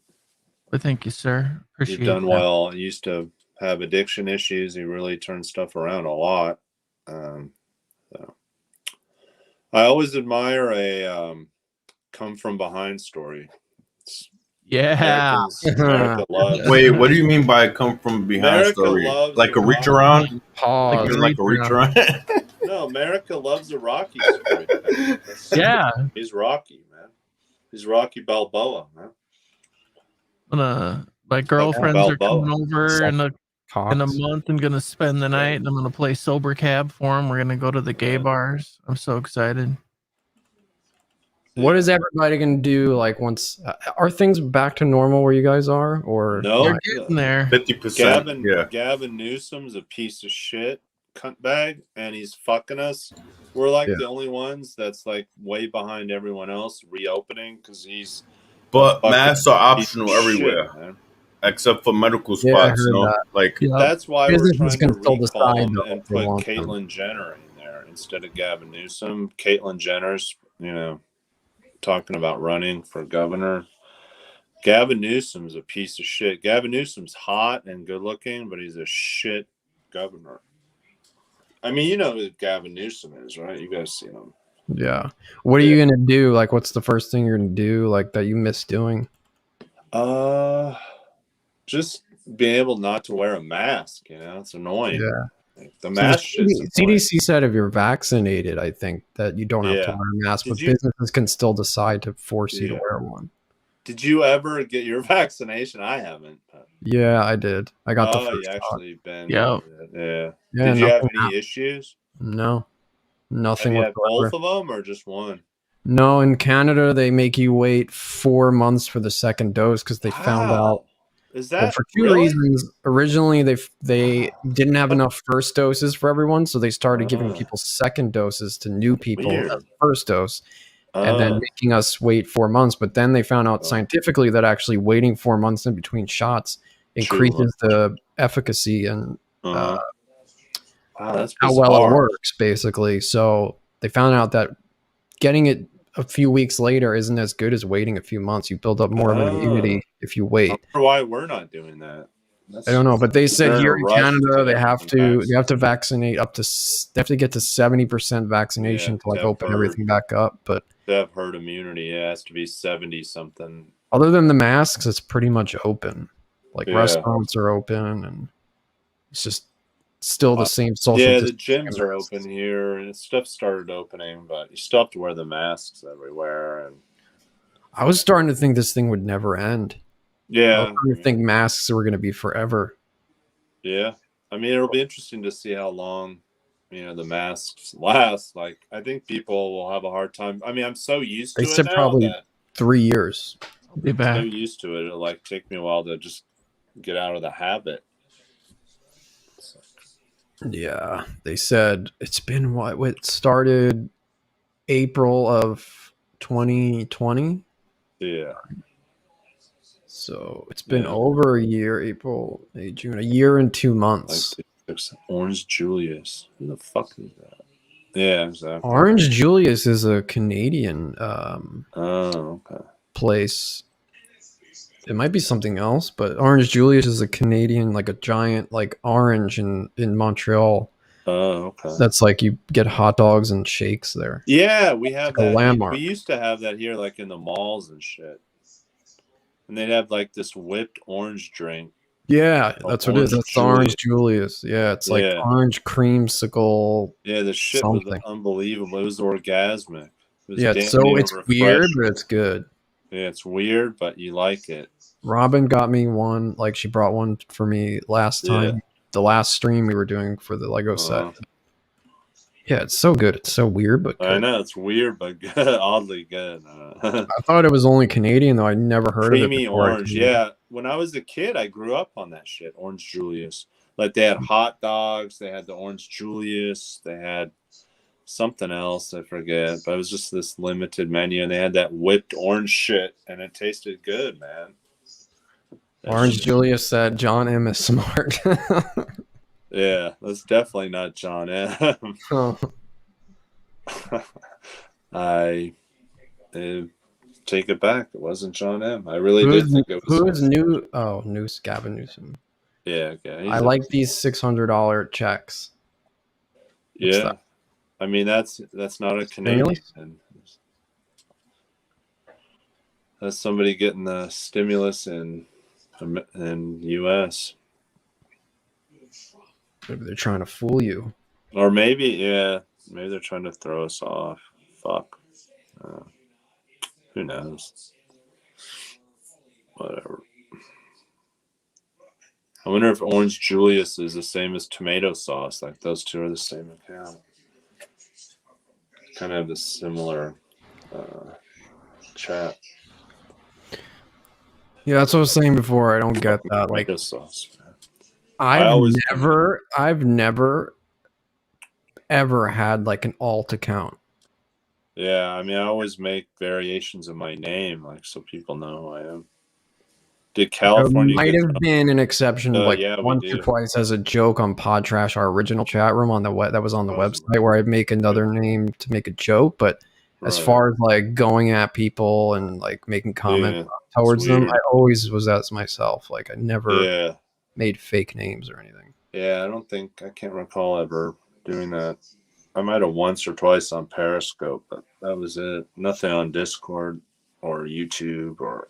Well, thank you, sir. Appreciate you've done that. well. I used to have addiction issues. You really turned stuff around a lot. So I always admire a come from behind story. Yeah. America loves. Wait, what do you mean by come from behind America story? loves Like a reach Rocky. around? Pause. Like a reach around? No, America loves a Rocky story. Yeah. He's Rocky, man. He's Rocky Balboa, man. My girlfriends are coming over in a Cox. month and gonna spend the night, and I'm gonna play sober cab for them. We're gonna go to the gay bars. I'm so excited. What is everybody gonna do? Like, once are things back to normal where you guys are, or No, They're getting there. 50%. Gavin Newsom's a piece of shit cunt bag, and he's fucking us. We're like the only ones that's like way behind everyone else reopening because he's. But masks are optional shit, everywhere, man. except for medical Yeah, I spots. heard You know, that. like That's why Businesses we're trying can to still recall decide, him though, and if they put want them. Caitlyn Jenner in there instead of Gavin Newsom. Caitlyn Jenner's, talking about running for governor. Gavin Newsom's a piece of shit. Gavin Newsom's hot and good looking, but he's a shit governor. I mean, you know who Gavin Newsom is, right? You guys seen him. Yeah. What are you gonna do? Like, what's the first thing you're gonna do? Like that you miss doing? Just being able not to wear a mask. It's annoying. Yeah. Like, the mask shit's CDC said if you're vaccinated, I think that you don't have to wear a mask, but businesses can still decide to force you to wear one. Did you ever get your vaccination? I haven't. Yeah, I did. I got the first you actually been. Yep. Yeah. Yeah, Did you have nothing any issues? No. Nothing Have you had whatsoever. both of them or just one? No, in Canada they make you wait 4 months for the second dose because they found out. Is that for two reasons? Originally, they didn't have enough first doses for everyone, so they started giving people second doses to new people as the first dose, and then making us wait 4 months. But then they found out scientifically that actually waiting 4 months in between shots increases the efficacy and that's how well it works, basically. So they found out that getting it a few weeks later isn't as good as waiting a few months. You build up more of an immunity if you wait. I wonder why we're not doing that. I don't know, but they said here in Canada they have to vaccinate up to they have to get to 70% vaccination to like open everything back up. But to have herd immunity, it has to be 70 something. Other than the masks, it's pretty much open. Like restaurants are open, and it's just still the same social. Yeah, the gyms are open here, and stuff started opening, but you still have to wear the masks everywhere. And I was starting to think this thing would never end. Yeah, I was starting to think masks were going to be forever. Yeah, I mean, it'll be interesting to see how long, the masks last. Like, I think people will have a hard time. I mean, I'm so used to it now. Probably 3 years. I'll be back. I'm so used to it. It'll like take me a while to just get out of the habit. Yeah, they said it's been what? It started April of 2020. Yeah. So it's been over a year. April, May, June, a year and 2 months. Orange Julius. Who the fuck is that? Yeah, exactly. Orange Julius is a Canadian place. It might be something else, but Orange Julius is a Canadian, like a giant, like orange in Montreal. Oh, okay. That's like you get hot dogs and shakes there. Yeah, we have it's like that. A landmark. We used to have that here, like in the malls and shit. And they'd have like this whipped orange drink. Yeah, that's what it is. That's Julius. Orange Julius. Yeah, it's like orange creamsicle. Yeah, the shit was unbelievable. It was orgasmic. It's weird, but it's good. Yeah, it's weird, but you like it. Robin got me one. Like she brought one for me last time. The last stream we were doing for the Lego set. Yeah, it's so good. It's so weird, but good. I know it's weird, but good. Oddly good. I thought it was only Canadian, though. I never heard of it before. Orange. Yeah, when I was a kid, I grew up on that shit. Orange Julius. Like they had hot dogs. They had the Orange Julius. They had something else. I forget, but it was just this limited menu, and they had that whipped orange shit, and it tasted good, man. Orange Julius said John M is smart. Yeah, that's definitely not John M. Oh. I take it back. It wasn't John M. I really did think it was. Who is new? Oh, Noose, Gavin Newsom. Yeah, okay. I like these $600 checks. Yeah, I mean that's not a Canadian. That's somebody getting the stimulus in U.S. Maybe they're trying to fool you. Or maybe they're trying to throw us off. Fuck. Who knows? Whatever. I wonder if Orange Julius is the same as tomato sauce. Like those two are the same account. Kind of have the similar chat. Yeah, that's what I was saying before. I don't get that. Like tomato sauce. I've never ever had like an alt account. Yeah, I mean, I always make variations of my name, like so people know who I am. Did California? There might have been an exception, like once or twice, as a joke on Podtrash, our original chat room on the that was on the website, where I make another name to make a joke. But as far as like going at people and like making comments towards them, I always was as myself. Like I never made fake names or anything. Yeah, I can't recall ever doing that. I might have once or twice on Periscope, but that was it. Nothing on Discord or YouTube or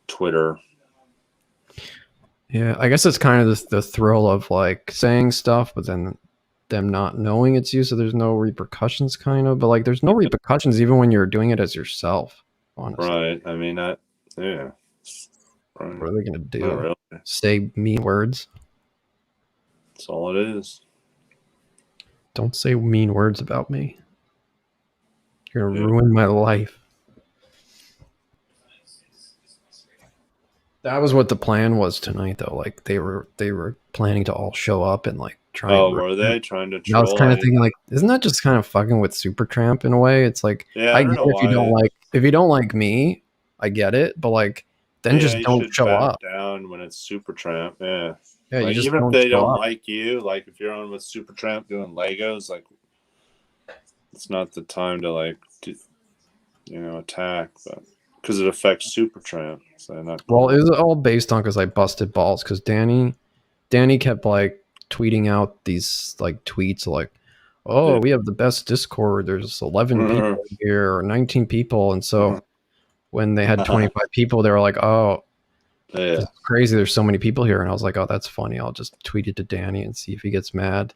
Twitter. Yeah, I guess it's kind of the thrill of like saying stuff, but then them not knowing it's you, so there's no repercussions, kind of. But like, there's no repercussions even when you're doing it as yourself. Honestly, right? I mean, Right. What are they gonna do? Not really. Say mean words? That's all it is. Don't say mean words about me. You're gonna ruin my life. That was what the plan was tonight, though. Like they were planning to all show up and like try. Oh, were they trying to troll? I was kind of thinking, like, isn't that just kind of fucking with Supertramp in a way? It's like, I get if you don't like me, I get it, but like, then just don't show up. Down when it's Supertramp, yeah. Yeah, like, you just even if they don't like you, like if you're on with Supertramp doing Legos, like it's not the time to like, attack, but because it affects Supertramp. So well, it was all based on because I busted balls because Danny kept like tweeting out these like tweets like, oh, we have the best Discord. There's 11 people here or 19 people, and so when they had 25 people, they were like, oh. It's crazy. There's so many people here. And I was like, oh, that's funny. I'll just tweet it to Danny and see if he gets mad.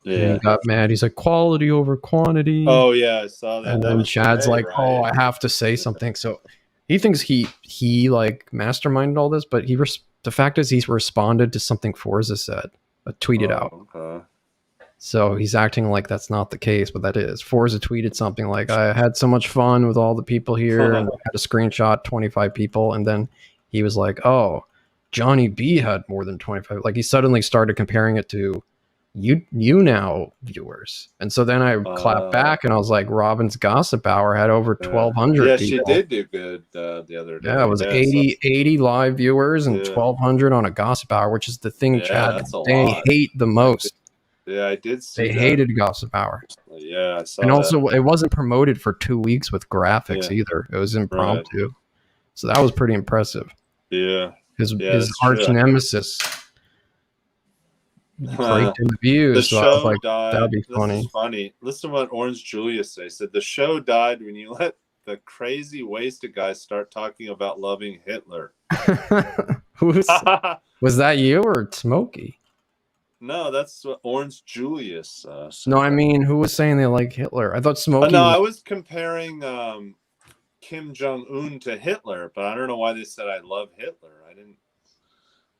Yeah. And he got mad. He's like, quality over quantity. Oh, yeah. I saw that. And then Chad's like, oh, I have to say something. So he thinks he like masterminded all this, but the fact is he's responded to something Forza said, tweeted out. Okay. So he's acting like that's not the case, but that is. Forza tweeted something like, I had so much fun with all the people here and I had a screenshot 25 people. And then he was like, oh, Johnny B had more than 25. Like he suddenly started comparing it to you now viewers, and so then I clapped back and I was like, Robin's Gossip Hour had over 1,200. Yeah, people. she did do good the other day. Yeah, it was 80 live viewers and 1,200 on a Gossip Hour, which is the thing Chad they hate the most. Yeah, I did see. They hated Gossip Hour. Yeah, I saw. And also, it wasn't promoted for 2 weeks with graphics either. It was impromptu, so that was pretty impressive. Yeah, his arch nemesis. Great in the views. The so show I was like, died. that'd be This funny. is funny. Listen to what Orange Julius said. He said the show died when you let the crazy wasted guys start talking about loving Hitler. was that you or Smokey? No, that's what Orange Julius said. No, I mean, who was saying they like Hitler? I thought Smokey. No, I was comparing Kim Jong-un to Hitler, but I don't know why they said I love Hitler.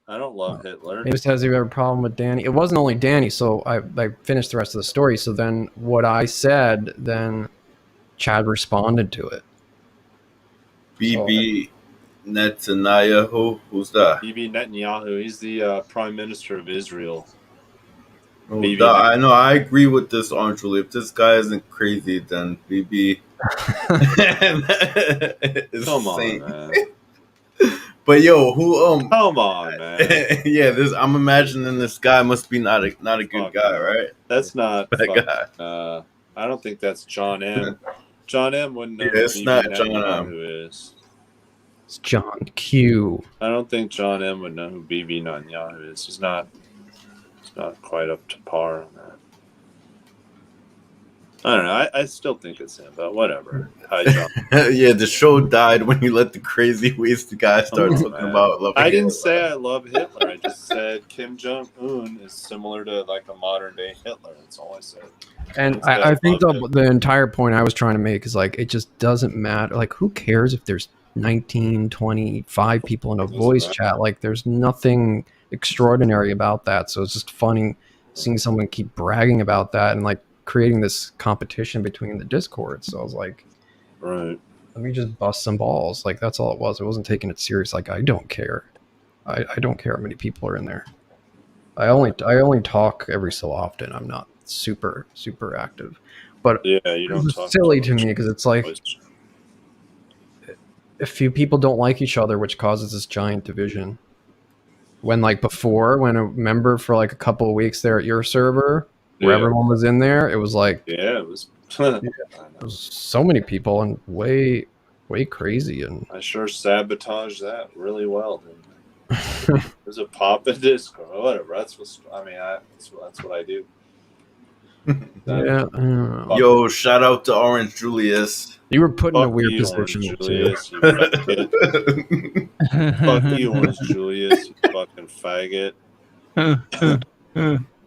I don't love Hitler. Maybe has he have a problem with Danny? It wasn't only Danny, so I finished the rest of the story. So then what I said, then Chad responded to it. Bibi Netanyahu, who's that? Bibi Netanyahu, he's the Prime Minister of Israel. I know, I agree with this, Orange Julie. If this guy isn't crazy, then Bibi is Come insane. on, man. But yo, who Come on, man. Yeah, I'm imagining this guy must be not a good guy, right? That's not that guy. I don't think that's John M. John M wouldn't know it's who not Bibi John Netanyahu M. is. It's John Q. I don't think John M would know who Bibi Netanyahu is. He's not quite up to par on that. I don't know. I still think it's him, but whatever. Hi, John. Yeah, the show died when you let the crazy wasted guy start talking about loving I didn't Hitler. say I love Hitler. I just said Kim Jong-un is similar to like a modern day Hitler. That's all I said. And I think the entire point I was trying to make is like, it just doesn't matter. Like, who cares if there's 19, 25 people in a voice chat? Like, there's nothing extraordinary about that. So it's just funny seeing someone keep bragging about that and like creating this competition between the Discord. So I was like, right, let me just bust some balls. Like, that's all it was. It wasn't taking it serious. Like, I don't care. I don't care how many people are in there. I only talk every so often. I'm not super active. But yeah, you don't it's talk silly to me because it's like a few people don't like each other, which causes this giant division. When like before, when a member for like a couple of weeks there at your server, where everyone was in there, it was like it was so many people and way crazy. And I sure sabotaged that really well, didn't I? There's a pop in Discord, whatever. That's what I do. Yeah. Yo, shout out to Orange Julius. You were put in a weird you, position. Julius, you faggot. Fuck you, Orange Julius, you fucking faggot.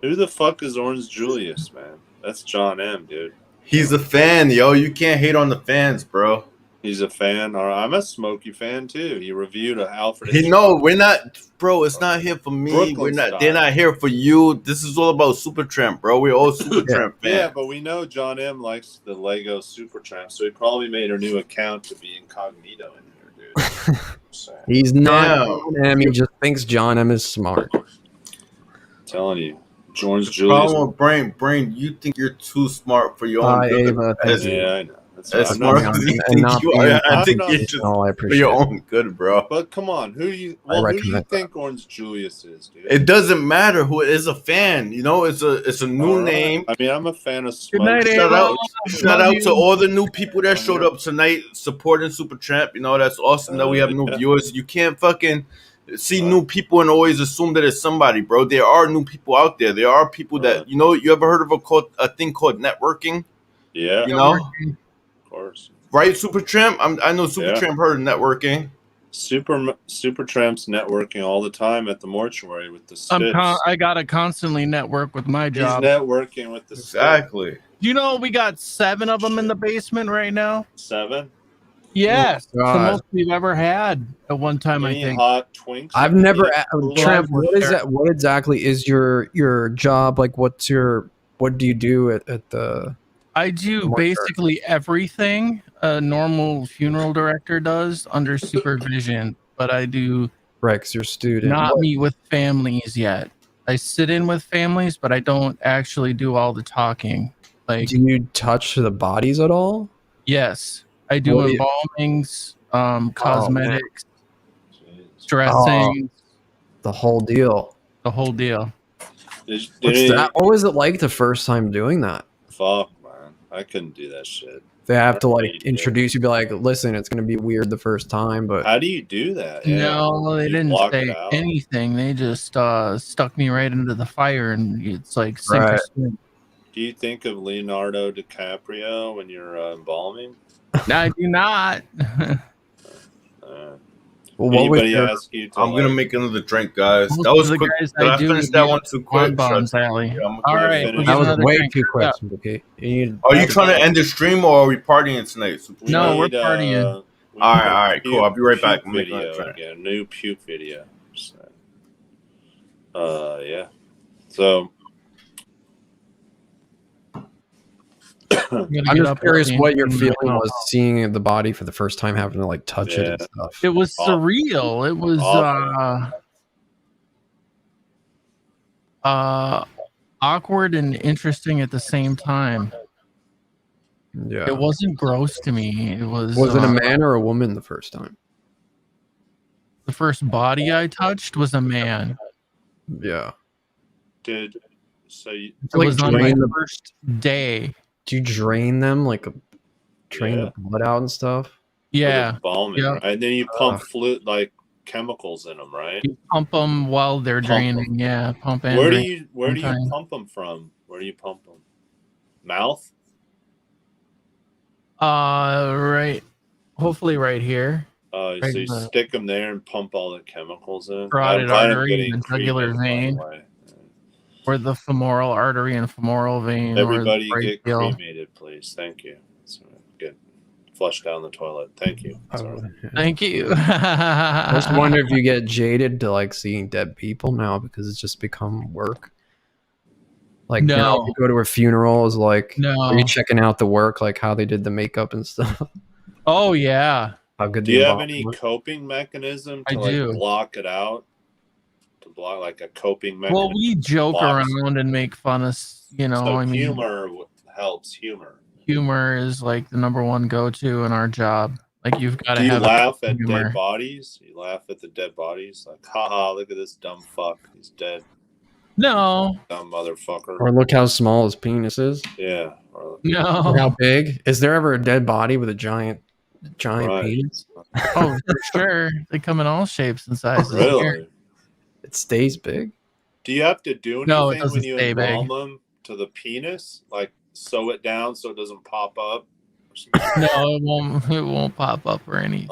Who the fuck is Orange Julius, man? That's John M, dude. He's a fan, yo. You can't hate on the fans, bro. He's a fan. Or I'm a Smokey fan too. He reviewed a Alfred. No, we're not, bro. It's not here for me. Brooklyn They're not here for you. This is all about Supertramp, bro. We're all Supertramp fans. Yeah, but we know John M likes the Lego Supertramp, so he probably made a new account to be incognito in here, dude. He's not John M. He just thinks John M is smart. I'm telling you. George The Julius. problem with Brain, you think you're too smart for your own good. Yeah, I know. As smart as you think you are, I think you're just for your own good, bro. But come on, who do you think Orange Julius is, dude? It doesn't matter who it is. A fan, you know. It's a new name. I mean, I'm a fan of Good night, shout out to all the new people that showed up tonight supporting Supertramp. You know, that's awesome that we have new viewers. You can't fucking see new people and always assume that it's somebody, bro. There are new people out there. There are people that, you know, you ever heard of a thing called networking? Yeah. You know? Of course. Right, Supertramp? I know Supertramp heard of networking. Supertramp's networking all the time at the mortuary with the stiffs. I gotta constantly network with my job. He's networking with the exactly. stiffs. You know, we got 7 of them in the basement right now. 7? Yes, Oh, the most we've ever had at one time. Any I think. hot twinks? I've never. Tramp, what is that? What exactly is your job? Like, what do you do at the? I do basically everything a normal funeral director does under supervision, but I do Right, because you're a student. Not meet with families yet. I sit in with families, but I don't actually do all the talking. Like, do you touch the bodies at all? Yes, I do embalmings, cosmetics, dressing, the whole deal. The whole deal. What was it like the first time doing that? Fuck, man. I couldn't do that shit. They have to like introduce you, be like, listen, it's gonna be weird the first time, but how do you do that? Yeah. No, they didn't say anything. They just stuck me right into the fire, and it's like sink or swim. Do you think of Leonardo DiCaprio when you're embalming? I do not. Anybody ask you to I'm gonna make another drink, guys. That was quick. Did I finish that one too quick? Bombs, Allie. All right, that was way too quick. Okay. Are you trying to end the stream or are we partying tonight? No, we're partying. All right, cool. I'll be right back. A new puke video. Yeah. So I'm just curious what your feeling was seeing the body for the first time, having to like touch it and stuff. It was surreal. It was awkward and interesting at the same time. Yeah. It wasn't gross to me. It was. Was it a man or a woman the first time? The first body I touched was a man. Yeah. It was on my first day. Do you drain them, like drain the blood out and stuff? Yeah. Embalming, right? And then you pump like chemicals in them, right? You pump them while they're draining. Yeah, pump in. Where do you pump them from? Where do you pump them? Mouth? Right. Hopefully, right here. So you stick them there and pump all the chemicals in. Carotid artery and jugular vein. Or the femoral artery and femoral vein. Everybody get cremated, please. Thank you. So get flushed down the toilet. Thank you. Thank you. I just wonder if you get jaded to like seeing dead people now because it's just become work. Like now you go to a funeral is like, are you checking out the work, like how they did the makeup and stuff? Oh yeah. How good do you have any coping mechanism to like block it out? To block like a coping mechanism? Well, we joke around and make fun of, so humor helps. Humor is like the number one go-to in our job. Like you've got to have. Do you laugh at dead bodies? You laugh at the dead bodies? Like, haha, look at this dumb fuck. He's dead. No. Dumb motherfucker. Or look how small his penis is. Yeah. No. Or how big? Is there ever a dead body with a giant penis? Oh, for sure. They come in all shapes and sizes. Really? Here. It stays big? Do you have to do anything no, it doesn't when you stay embalm big. them to the penis? Like sew it down so it doesn't pop up? No, it won't pop up or anything.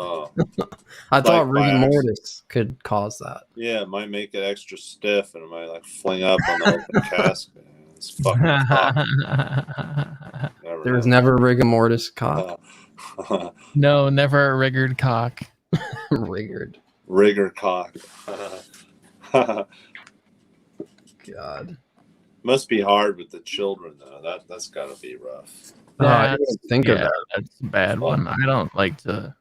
I thought rigor mortis could cause that. Yeah, it might make it extra stiff and it might like fling up on the open casket. It's fucking cock. There was never a rigor mortis cock. No, never a rigored cock. Rigor cock. God. Must be hard with the children though. That's gotta be rough. I didn't think of that. That's a bad one. I don't like to.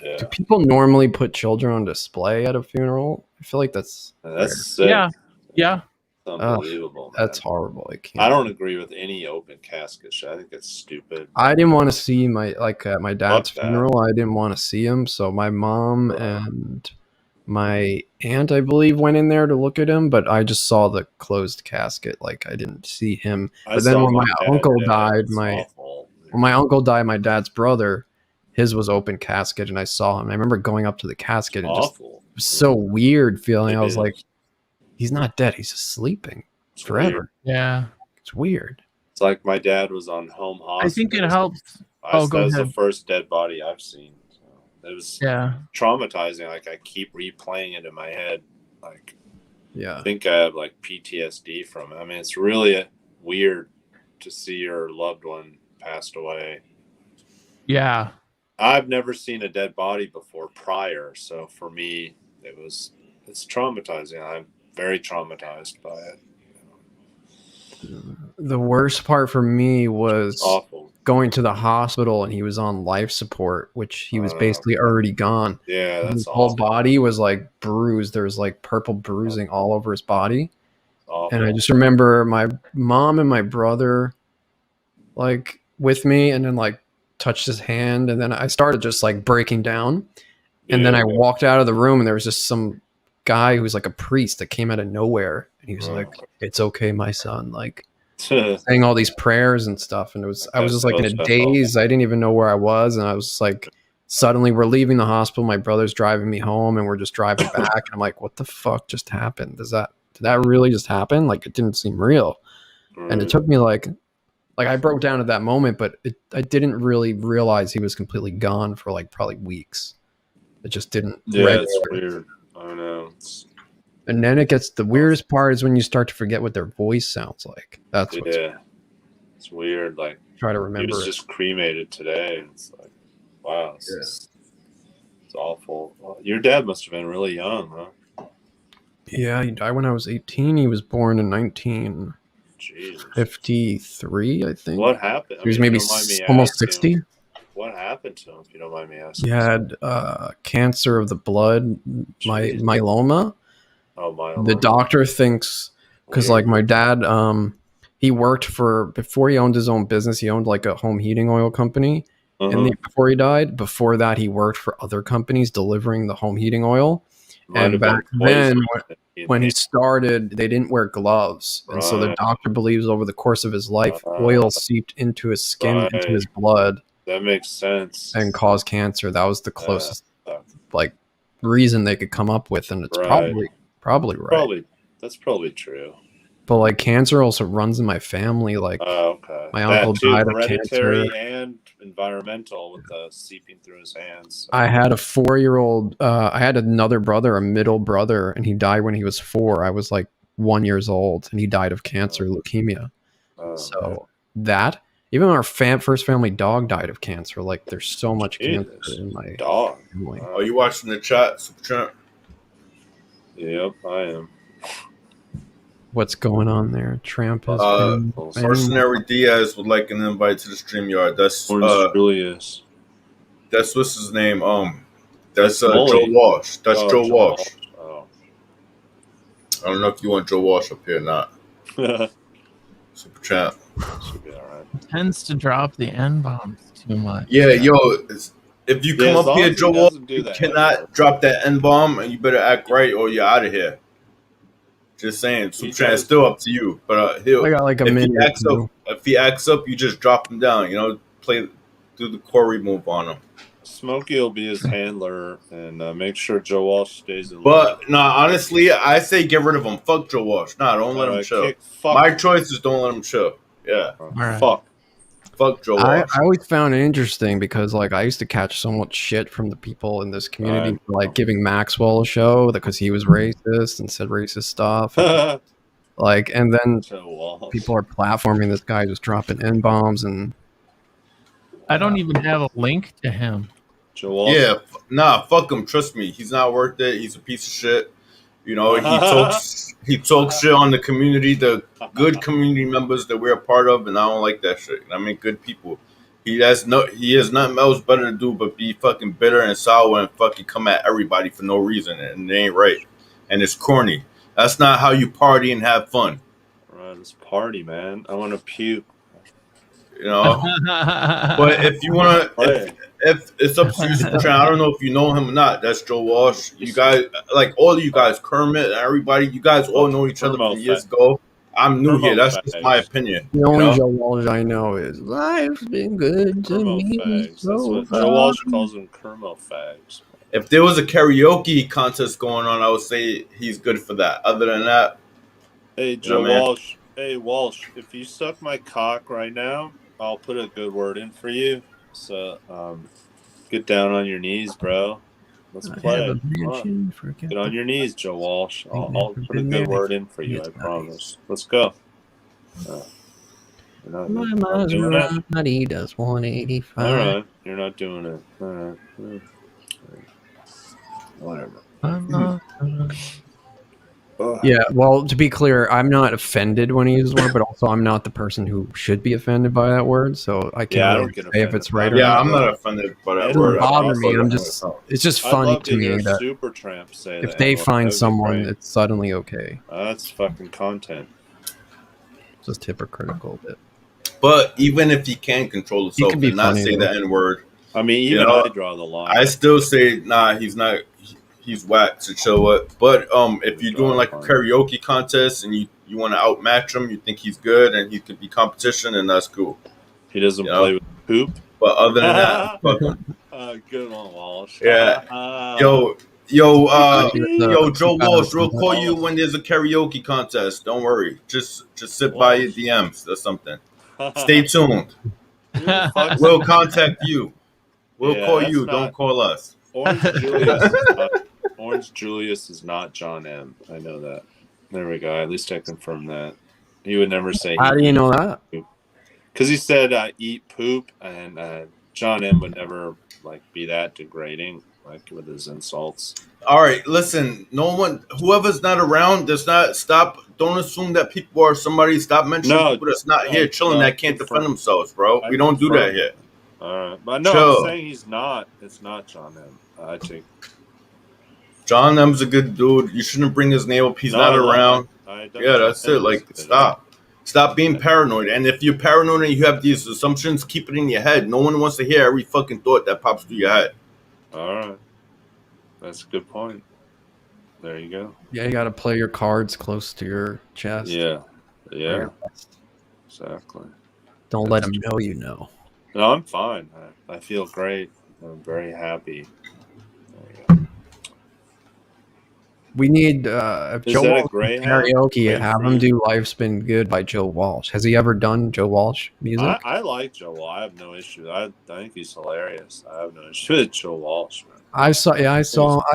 Yeah. Do people normally put children on display at a funeral? I feel like that's sick. Yeah. Unbelievable. That's horrible. I don't agree with any open casket shit. I think it's stupid. I didn't want to see my dad's funeral. I didn't want to see him, so my mom and my aunt, I believe, went in there to look at him, but I just saw the closed casket. Like I didn't see him. But then when my uncle died, my my dad's brother, his was open casket, and I saw him. I remember going up to the casket and it was so weird feeling. I was like, he's not dead. He's just sleeping forever. Weird. Yeah. It's weird. It's like my dad was on home hospital. I think it helps. That was the first dead body I've seen. So it was traumatizing. Like I keep replaying it in my head. Like, I think I have like PTSD from it. I mean, it's really weird to see your loved one passed away. Yeah. I've never seen a dead body before prior. So for me, it's traumatizing. I'm very traumatized by it. The worst part for me was awful. going to the hospital and he was on life support, which he was basically already gone. Yeah, that's his awful. whole body was like bruised. There was like purple bruising all over his body. Awful. And I just remember my mom and my brother like with me, and then like touched his hand, and then I started just like breaking down. And then I walked out of the room, and there was just some guy who was like a priest that came out of nowhere, and he was like, "It's okay, my son," like saying all these prayers and stuff. And I was just like in a daze. I didn't even know where I was, and I was like, suddenly we're leaving the hospital. My brother's driving me home, and we're just driving back. And I'm like, "What the fuck just happened? Did that really just happen?" Like, it didn't seem real. And it took me like I broke down at that moment, but I didn't really realize he was completely gone for like probably weeks. It just didn't. Yeah, it's weird. I know. And then it gets, the weirdest part is when you start to forget what their voice sounds like. That's what's it's weird. Like, try to remember. He was just cremated today. It's like, wow, it's awful. Well, your dad must have been really young, huh? Yeah, he died when I was 18. He was born in 1953, I think. What happened? He was maybe almost 60. What happened to him, if you don't mind me asking? He had cancer of the blood, myeloma. Oh, myeloma. The doctor thinks, because like my dad, he worked before he owned his own business, he owned like a home heating oil company. And before he died, before that, he worked for other companies delivering the home heating oil. And back then, when he started, they didn't wear gloves. And so the doctor believes over the course of his life, oil seeped into his skin, into his blood. That makes sense. And caused cancer. That was the closest like reason they could come up with. And it's probably right. That's probably true. But like cancer also runs in my family. Like my uncle died of cancer. And environmental with the seeping through his hands. I had a 4-year-old. I had another brother, a middle brother, and he died when he was 4. I was like 1 year old, and he died of cancer, leukemia. That, even our first family dog died of cancer. Like, there's so much cancer in my dog. family. Are you watching the chat, Super Champ? Yep, I am. What's going on there? Tramp is Mercenary Diaz would like an invite to the StreamYard. That's Julius. That's what's his name. That's Joe Walsh. That's Joe Walsh. Oh. I don't know if you want Joe Walsh up here or not. Super Champ. Should be all right. He tends to drop the N-bombs too much. Yeah, if you come up here, Joe Walsh, you cannot drop that N-bomb, and you better act right or you're out of here. Just saying, Super is still up to you. But I got like a minute. If he acts up, you just drop him down. You know, do the Corey move on him. Smokey will be his handler and make sure Joe Walsh stays in. But honestly, I say get rid of him. Fuck Joe Walsh. Don't let him chill. My choice is don't let him chill. Yeah. Right. Fuck Joe Walsh. I always found it interesting because like I used to catch so much shit from the people in this community for like giving Maxwell a show because he was racist and said racist stuff. Like, and then people are platforming this guy just dropping N-bombs, and I don't even have a link to him. Joe Walsh? Yeah, fuck him. Trust me, he's not worth it. He's a piece of shit. You know, he talks shit on the community, the good community members that we're a part of, and I don't like that shit. I mean, good people. He has nothing else better to do but be fucking bitter and sour and fucking come at everybody for no reason, and it ain't right. And it's corny. That's not how you party and have fun. Right, it's party, man. I want to puke. You know, but if you want to, if it's up to you, Super Chan, I don't know if you know him or not. That's Joe Walsh. You guys, like all of you guys, Kermit, everybody, you guys all know each other from years ago. I'm new here. That's just my opinion. The only Joe Walsh I know is life's been good to me. So Joe Walsh calls them Kermo fags. If there was a karaoke contest going on, I would say he's good for that. Other than that, hey Joe Walsh. Hey Walsh, if you suck my cock right now, I'll put a good word in for you. So, get down on your knees, bro. Let's play. Get on your knees, Joe Walsh. I'll put a good word in for you, I promise. Let's go. My Maserati does 185. All right, you're not doing it. All right. Whatever. Yeah, well, to be clear, I'm not offended when he uses the word, but also I'm not the person who should be offended by that word, so I can't really say if it's right or Yeah, not. I'm not offended by that It doesn't word. bother me. It's just I'd funny love to me hear that Supertramp say if the they N-word, find that'd be someone, great. it's suddenly okay. That's fucking content. It's just hypocritical a bit. But even if he can control himself can be and not funny, say though. the N word, I mean, even I draw the line. I still say, nah, he's not. He's whack. So chill what. But if you're doing like a karaoke contest and you want to outmatch him, you think he's good and he could be competition, and that's cool. He doesn't play with poop. But other than that, fuck him. Good one, Walsh. Yeah. Yo, Joe Walsh, we'll call you when there's a karaoke contest. Don't worry. Just sit by your DMs or something. Stay tuned. We'll contact you. We'll call you. Don't call us. Orange Julius is not John M. I know that. There we go. At least I confirmed that. He would never say. How do you know that? Because he said eat poop, and John M. would never be that degrading, with his insults. All right, listen. No one, whoever's not around, does not stop. Don't assume that people are somebody. Stop mentioning people that's not here chilling that can't defend themselves, bro. We don't do that here. All right, but no, I'm saying he's not. It's not John M. I think John M's a good dude. You shouldn't bring his name up. He's not around. Yeah, that's it. Stop being paranoid. And if you're paranoid and you have these assumptions, keep it in your head. No one wants to hear every fucking thought that pops through your head. All right, that's a good point. There you go. Yeah, you got to play your cards close to your chest. Yeah, exactly. Don't let him know you know. No, I'm fine. I feel great. I'm very happy. There you go. We need Joe Walsh karaoke. Have him do "Life's Been Good" by Joe Walsh. Has he ever done Joe Walsh music? I like Joe Walsh. I have no issue. I think he's hilarious. I have no issue with Joe Walsh, man. I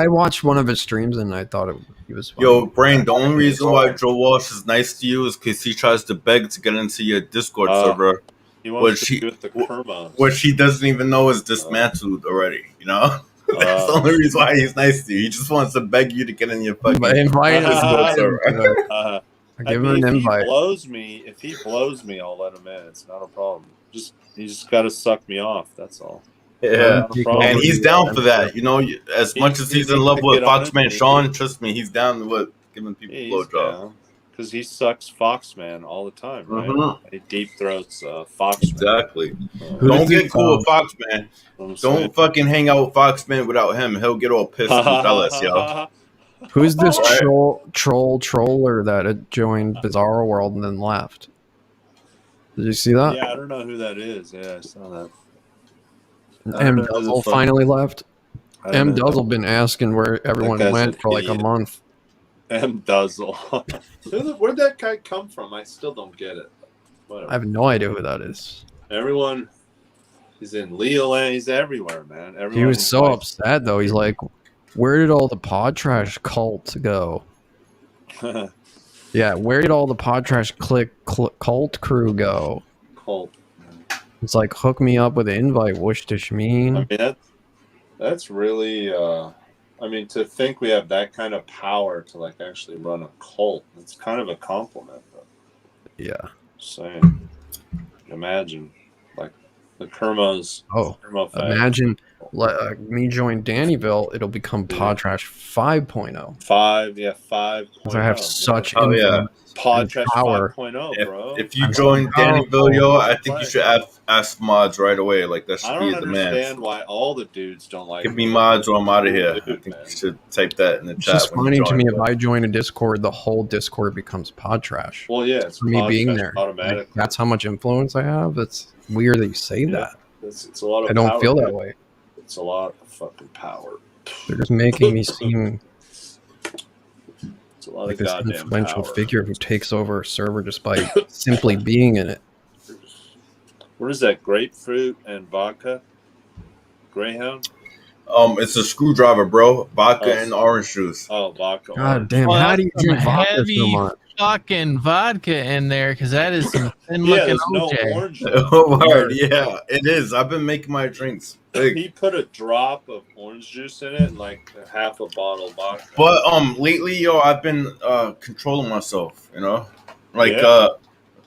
watched one of his streams and I thought he was funny. Yo, Brain, the only reason why Joe Walsh is nice to you is because he tries to beg to get into your Discord server. He wants to do with the Kerma. Which he doesn't even know is dismantled already, you know? That's the only reason why he's nice to you. He just wants to beg you to get in your fucking invite Discord server. Give him an invite. If he blows me, I'll let him in. It's not a problem. He just got to suck me off. That's all. Yeah, and he's down for that. You know, as much as he's in love with Foxman Sean, trust me, he's down with giving people blowjobs. Because he sucks Foxman all the time, right? He deep throats Foxman. Exactly. Don't get cool with Foxman. Don't fucking hang out with Foxman without him. He'll get all pissed and jealous, yo. Who's this troller that had joined Bizarro World and then left? Did you see that? Yeah, I don't know who that is. Yeah, I saw that. M. Duzzle finally left. M. Duzzle been asking where everyone went for like a month. M. Duzzle. Where'd that guy come from? I still don't get it. Whatever. I have no idea who that is. Everyone, he's in Leoland. He's everywhere, man. He was so upset though. He's like, "Where did all the Podtrash cult go?" Yeah, where did all the Podtrash cult crew go? Cult. It's like, hook me up with an invite, Wushdishmeen. I mean, that's really, I mean, to think we have that kind of power to like actually run a cult, it's kind of a compliment. But yeah. Saying, imagine, like the Kermas. Imagine me join Dannyville, it'll become Podtrash 5.0. 5. Because I have such Podtrash power. 5.0, bro. If you join Dannyville, yo, I think you should ask mods right away. Like that should be a demand. I don't understand why all the dudes don't like. Give me mods or I'm out of here. I think you should type that in the chat. It's just funny to me if I join a Discord, the whole Discord becomes Podtrash. Well, yeah, it's for me being there. Automatically. Like, that's how much influence I have. It's weird that you say that. It's a lot of. I don't feel that way. It's a lot of fucking power. They're just making me seem like this goddamn influential power. figure who takes over a server just by simply being in it. What is that? Grapefruit and vodka? Greyhound? It's a screwdriver, bro. Vodka and orange juice. Oh, vodka. God damn! How do you drink vodka so much? fucking vodka in there because that is some thin Yeah, looking there's no OJ. orange. Oh, word. Yeah, it is. I've been making my drinks big. He put a drop of orange juice in it and like half a bottle of vodka. But lately, yo, I've been controlling myself. You know, like Yeah.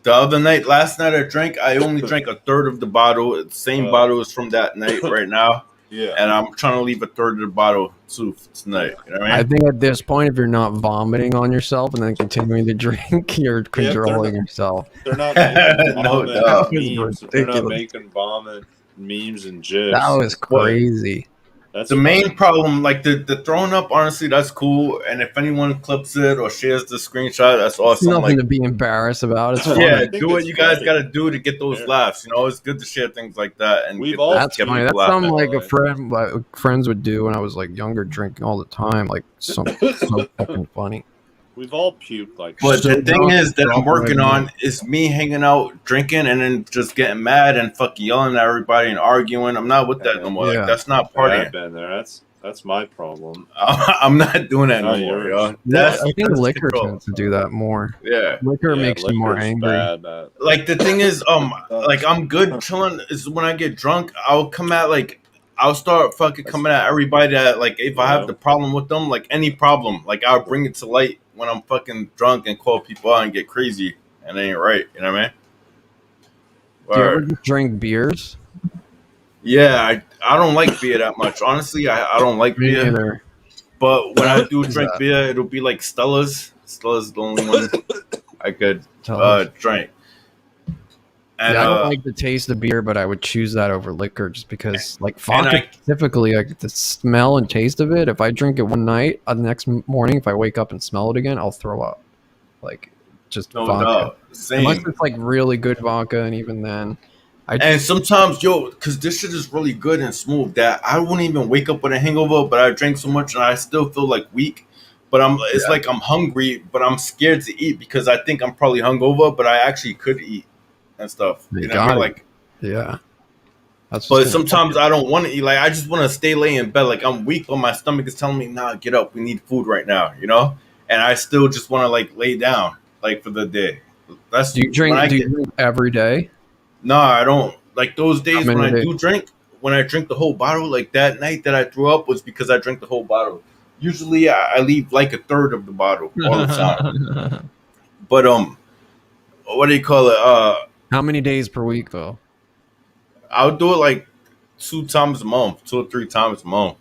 last night I drank. I only drank a third of the bottle. The same bottle is from that night right now. Yeah. And I'm trying to leave a third of the bottle too for tonight. You know what I mean? I think at this point, if you're not vomiting on yourself and then continuing to drink, you're controlling yourself. They're not making No vomit doubt. memes. They're not Ridiculous. making vomit memes and gifs. That was crazy. That's the funny. main problem, like the throwing up, honestly, that's cool. And if anyone clips it or shares the screenshot, that's awesome. Nothing Like, to be embarrassed about. It's fun. yeah, think do what it's you guys funny. got to do to get those laughs. You know, it's good to share things like that. And We've get all- those- That's get funny. people That's laughing. something like a friend, like friends would do when I was like younger, drinking all the time. Like so fucking funny. We've all puked like But So the thing drunk- is that I'm drunk working right on is me hanging out, drinking, and then just getting mad and fucking yelling at everybody and arguing. I'm not with that no more. Yeah. Like, that's not Yeah, I've partying. been there. That's my problem. I'm not doing that no Not more, yours. yo. Yeah, That's I think that's liquor control. tends to do that more. Yeah. Liquor Yeah, makes you more liquor's angry. bad at- Like the thing is, like I'm good chilling. Is when I get drunk, I'll come at like I'll start fucking coming at everybody that like if I have the problem with them, like any problem, like I'll bring it to light when I'm fucking drunk and call people out and get crazy, and it ain't right. You know what I mean? Do you ever Word. just drink beers? Yeah, I don't like beer that much. Honestly, I don't like Me beer. neither. But when I do What is drink that? beer, it'll be like Stella's. Stella's the only one I could drink. And Yeah, I don't like the taste of beer, but I would choose that over liquor just because, like And vodka specifically, like the smell and taste of it. If I drink it one night, the next morning, if I wake up and smell it again, I'll throw up. Like just no vodka. doubt. Same. Unless it's like really good vodka, and even then, And sometimes, yo, because this shit is really good and smooth that I wouldn't even wake up with a hangover, but I drink so much and I still feel like weak. But it's like I'm hungry, but I'm scared to eat because I think I'm probably hungover, but I actually could eat and stuff. You know what I mean? Like, yeah. That's but just sometimes I don't want to eat. Like, I just want to stay lay in bed. Like, I'm weak, but my stomach is telling me, nah, get up. We need food right now, you know? And I still just want to, like, lay down, like, for the day. That's Do you drink? when I Do you get- drink every day? No, I don't. Like those days many when I days? do drink, when I drink the whole bottle, like that night that I threw up was because I drank the whole bottle. Usually I leave like a third of the bottle all the time. But what do you call it? How many days per week though? I'll do it like 2 times a month, 2 or 3 times a month.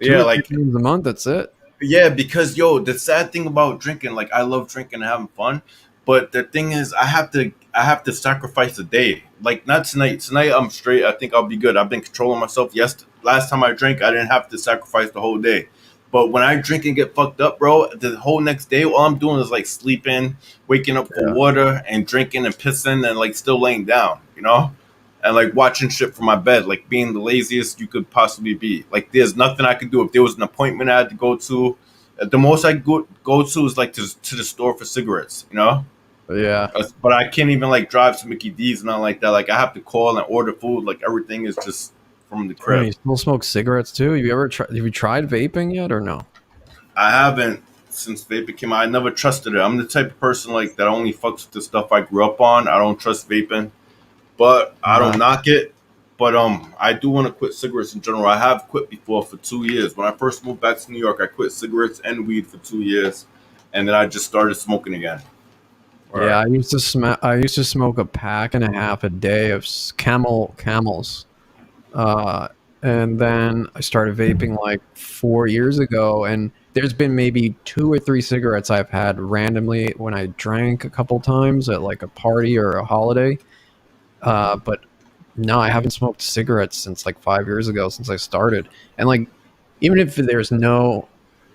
Two Yeah, or like 3 times a month. That's it. yeah, because yo, the sad thing about drinking, like I love drinking and having fun, but the thing is, I have to sacrifice a day. Like not tonight. Tonight I'm straight. I think I'll be good. I've been controlling myself. Yes, last time I drank, I didn't have to sacrifice the whole day. But when I drink and get fucked up, bro, the whole next day, all I'm doing is like sleeping, waking up for water, and drinking and pissing, and like still laying down, you know, and like watching shit from my bed, like being the laziest you could possibly be. Like there's nothing I could do. If there was an appointment I had to go to, the most I go to is like to the store for cigarettes, you know. Yeah. But I can't even like drive to Mickey D's and nothing like that. Like I have to call and order food. Like everything is just from the Man, crib. you still smoke cigarettes too? Have you tried vaping yet or no? I haven't since vaping came out. I never trusted it. I'm the type of person like that only fucks with the stuff I grew up on. I don't trust vaping, but I don't knock it. But I do want to quit cigarettes in general. I have quit before for 2 years. When I first moved back to New York, I quit cigarettes and weed for 2 years, and then I just started smoking again. Yeah, I used to smoke a pack and a half a day of Camels, and then I started vaping like 4 years ago. And there's been maybe 2 or 3 cigarettes I've had randomly when I drank a couple times at like a party or a holiday. But no, I haven't smoked cigarettes since like 5 years ago since I started. And like, even if there's no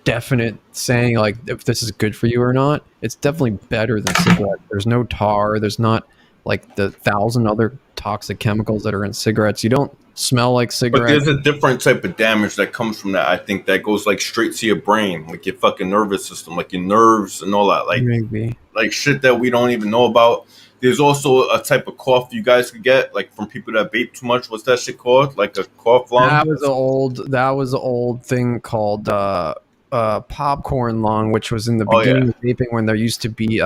definite saying like if this is good for you or not, it's definitely better than cigarettes. There's no tar. There's not like the 1,000 other toxic chemicals that are in cigarettes. You don't smell like But cigarettes. there's a different type of damage that comes from that. I think that goes like straight to your brain, like your fucking nervous system, like your nerves and all that. Like Maybe. like shit that we don't even know about. There's also a type of cough you guys could get, like from people that vape too much. What's that shit called? Like a cough lung? That was an old thing called popcorn lung, which was in the Oh, beginning yeah. of vaping when there used to be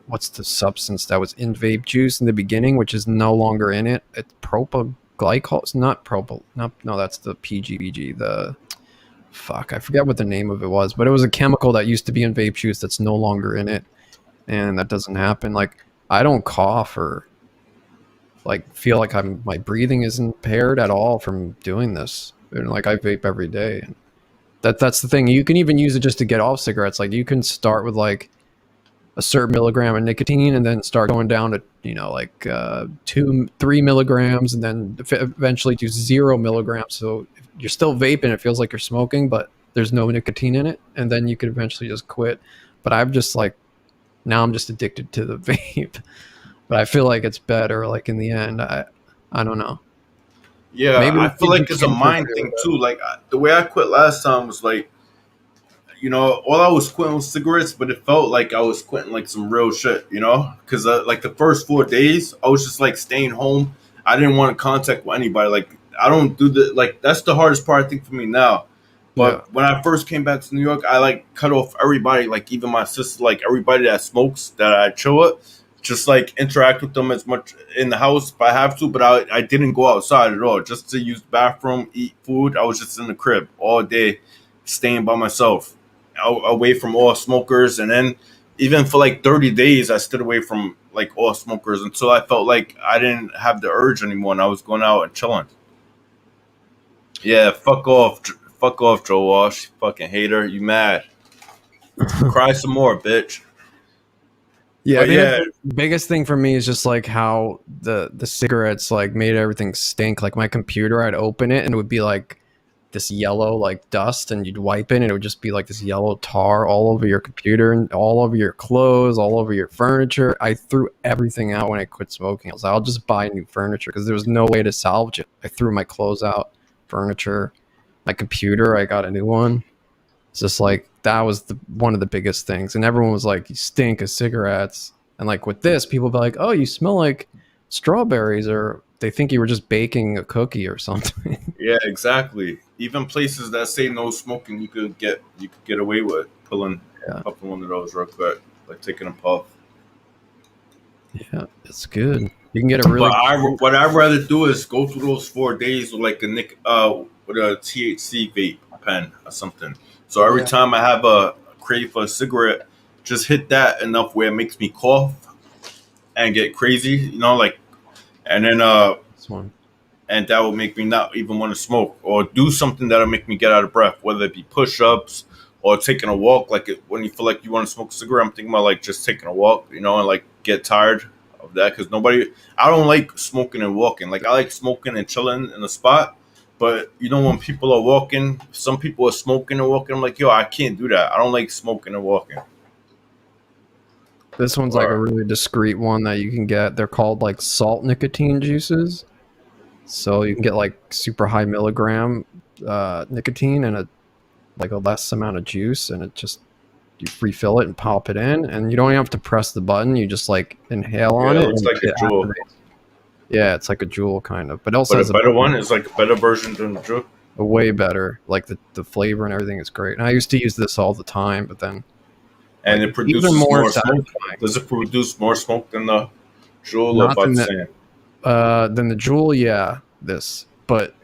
what's the substance that was in vape juice in the beginning, which is no longer in it. It's propylglycol. It's not propyl. No, that's the PGBG. The fuck, I forget what the name of it was, but it was a chemical that used to be in vape juice that's no longer in it, and that doesn't happen. Like, I don't cough or like feel like my breathing is impaired at all from doing this. And like, I vape every day. And that's the thing. You can even use it just to get off cigarettes. Like, you can start with like a certain milligram of nicotine and then start going down to, you know, like 2-3 milligrams, and then eventually do 0 milligrams. So if you're still vaping, it feels like you're smoking, but there's no nicotine in it, and then you could eventually just quit. But I've just like, now I'm just addicted to the vape. But I feel like it's better, like, in the end. I don't know. Yeah, Maybe I feel like it's a mind thing too. Like the way I quit last time was like, you know, all I was quitting was cigarettes, but it felt like I was quitting like some real shit, you know? Because like the first 4 days, I was just like staying home. I didn't want to contact with anybody. Like, I don't do the, like, that's the hardest part, I think, for me now. But when I first came back to New York, I like cut off everybody, like even my sister, like everybody that smokes that I chill with, just like interact with them as much in the house if I have to. But I didn't go outside at all, just to use the bathroom, eat food. I was just in the crib all day, staying by myself, away from all smokers. And then even for like 30 days, I stood away from like all smokers until I felt like I didn't have the urge anymore and I was going out and chilling. Yeah, fuck off, Joe Walsh, fucking hater. You mad? Cry some more, bitch. Yeah, But I think the biggest thing for me is just like how the cigarettes like made everything stink. Like my computer, I'd open it and it would be like this yellow like dust, and you'd wipe it and it would just be like this yellow tar all over your computer and all over your clothes, all over your furniture. I threw everything out when I quit smoking. I was like, I'll just buy new furniture because there was no way to salvage it. I threw my clothes out, furniture, my computer, I got a new one. It's just like, that was one of the biggest things. And everyone was like, you stink of cigarettes. And like with this, people be like, oh, you smell like strawberries, or they think you were just baking a cookie or something. Yeah, exactly. Even places that say no smoking, you could get away with puffing one of those real quick, like taking a puff. Yeah, it's good. You can get a really. But what I'd rather do is go through those 4 days with like with a THC vape pen or something. So every time I have a crave for a cigarette, just hit that enough where it makes me cough and get crazy, you know, like, and then this one. And that will make me not even want to smoke, or do something that'll make me get out of breath, whether it be push-ups or taking a walk. Like when you feel like you want to smoke a cigarette, I'm thinking about like just taking a walk, you know, and like get tired of that, because I don't like smoking and walking. Like, I like smoking and chilling in a spot. But, you know, when people are walking, some people are smoking and walking. I'm like, yo, I can't do that. I don't like smoking and walking. This one's like a really discreet one that you can get. They're called like salt nicotine juices. So you can get like super high milligram nicotine and a less amount of juice, and it just, you refill it and pop it in, and you don't even have to press the button. You just like inhale on it. It's like a Juul. Yeah, it's like a Juul kind of, but also But has a better one is like a better version than the Juul. Way better. Like the flavor and everything is great. And I used to use this all the time, but then. And it produces more smoke. Does it produce more smoke than the Juul? Than the Juul, yeah. But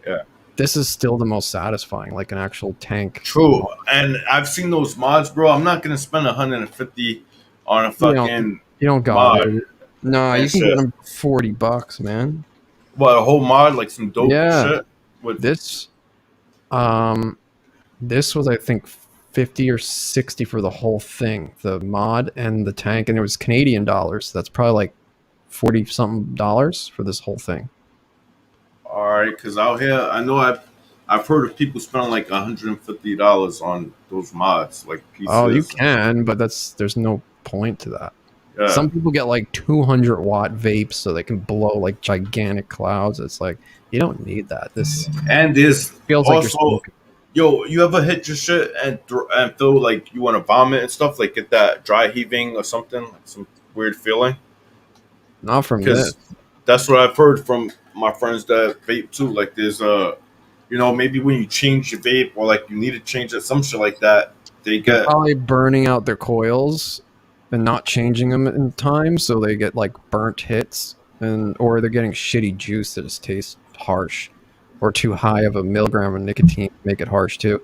this is still the most satisfying, like an actual tank. True, and I've seen those mods, bro. I'm not gonna spend $150 on a fucking. You don't got it. No, you can get them $40, man. What, a whole mod, like some dope shit? With this, this was, I think, 50 or 60 for the whole thing, the mod and the tank, and it was Canadian dollars. So that's probably like $40-something for this whole thing. All right, because out here, I know I've heard of people spending like $150 on those mods, like pieces. Oh, you can, but there's no point to that. Yeah. Some people get like 200-watt vapes so they can blow like gigantic clouds. It's like, you don't need that. This feels also, like you're smoking. Yo, you ever hit your shit and feel like you want to vomit and stuff? Like get that dry heaving or something, like some weird feeling? Not from this. That's what I've heard from my friends that vape too. Like there's maybe when you change your vape or like you need to change it, some shit like that, They're get probably burning out their coils and not changing them in time, so they get like burnt hits, or they're getting shitty juice that just tastes harsh, or too high of a milligram of nicotine to make it harsh too.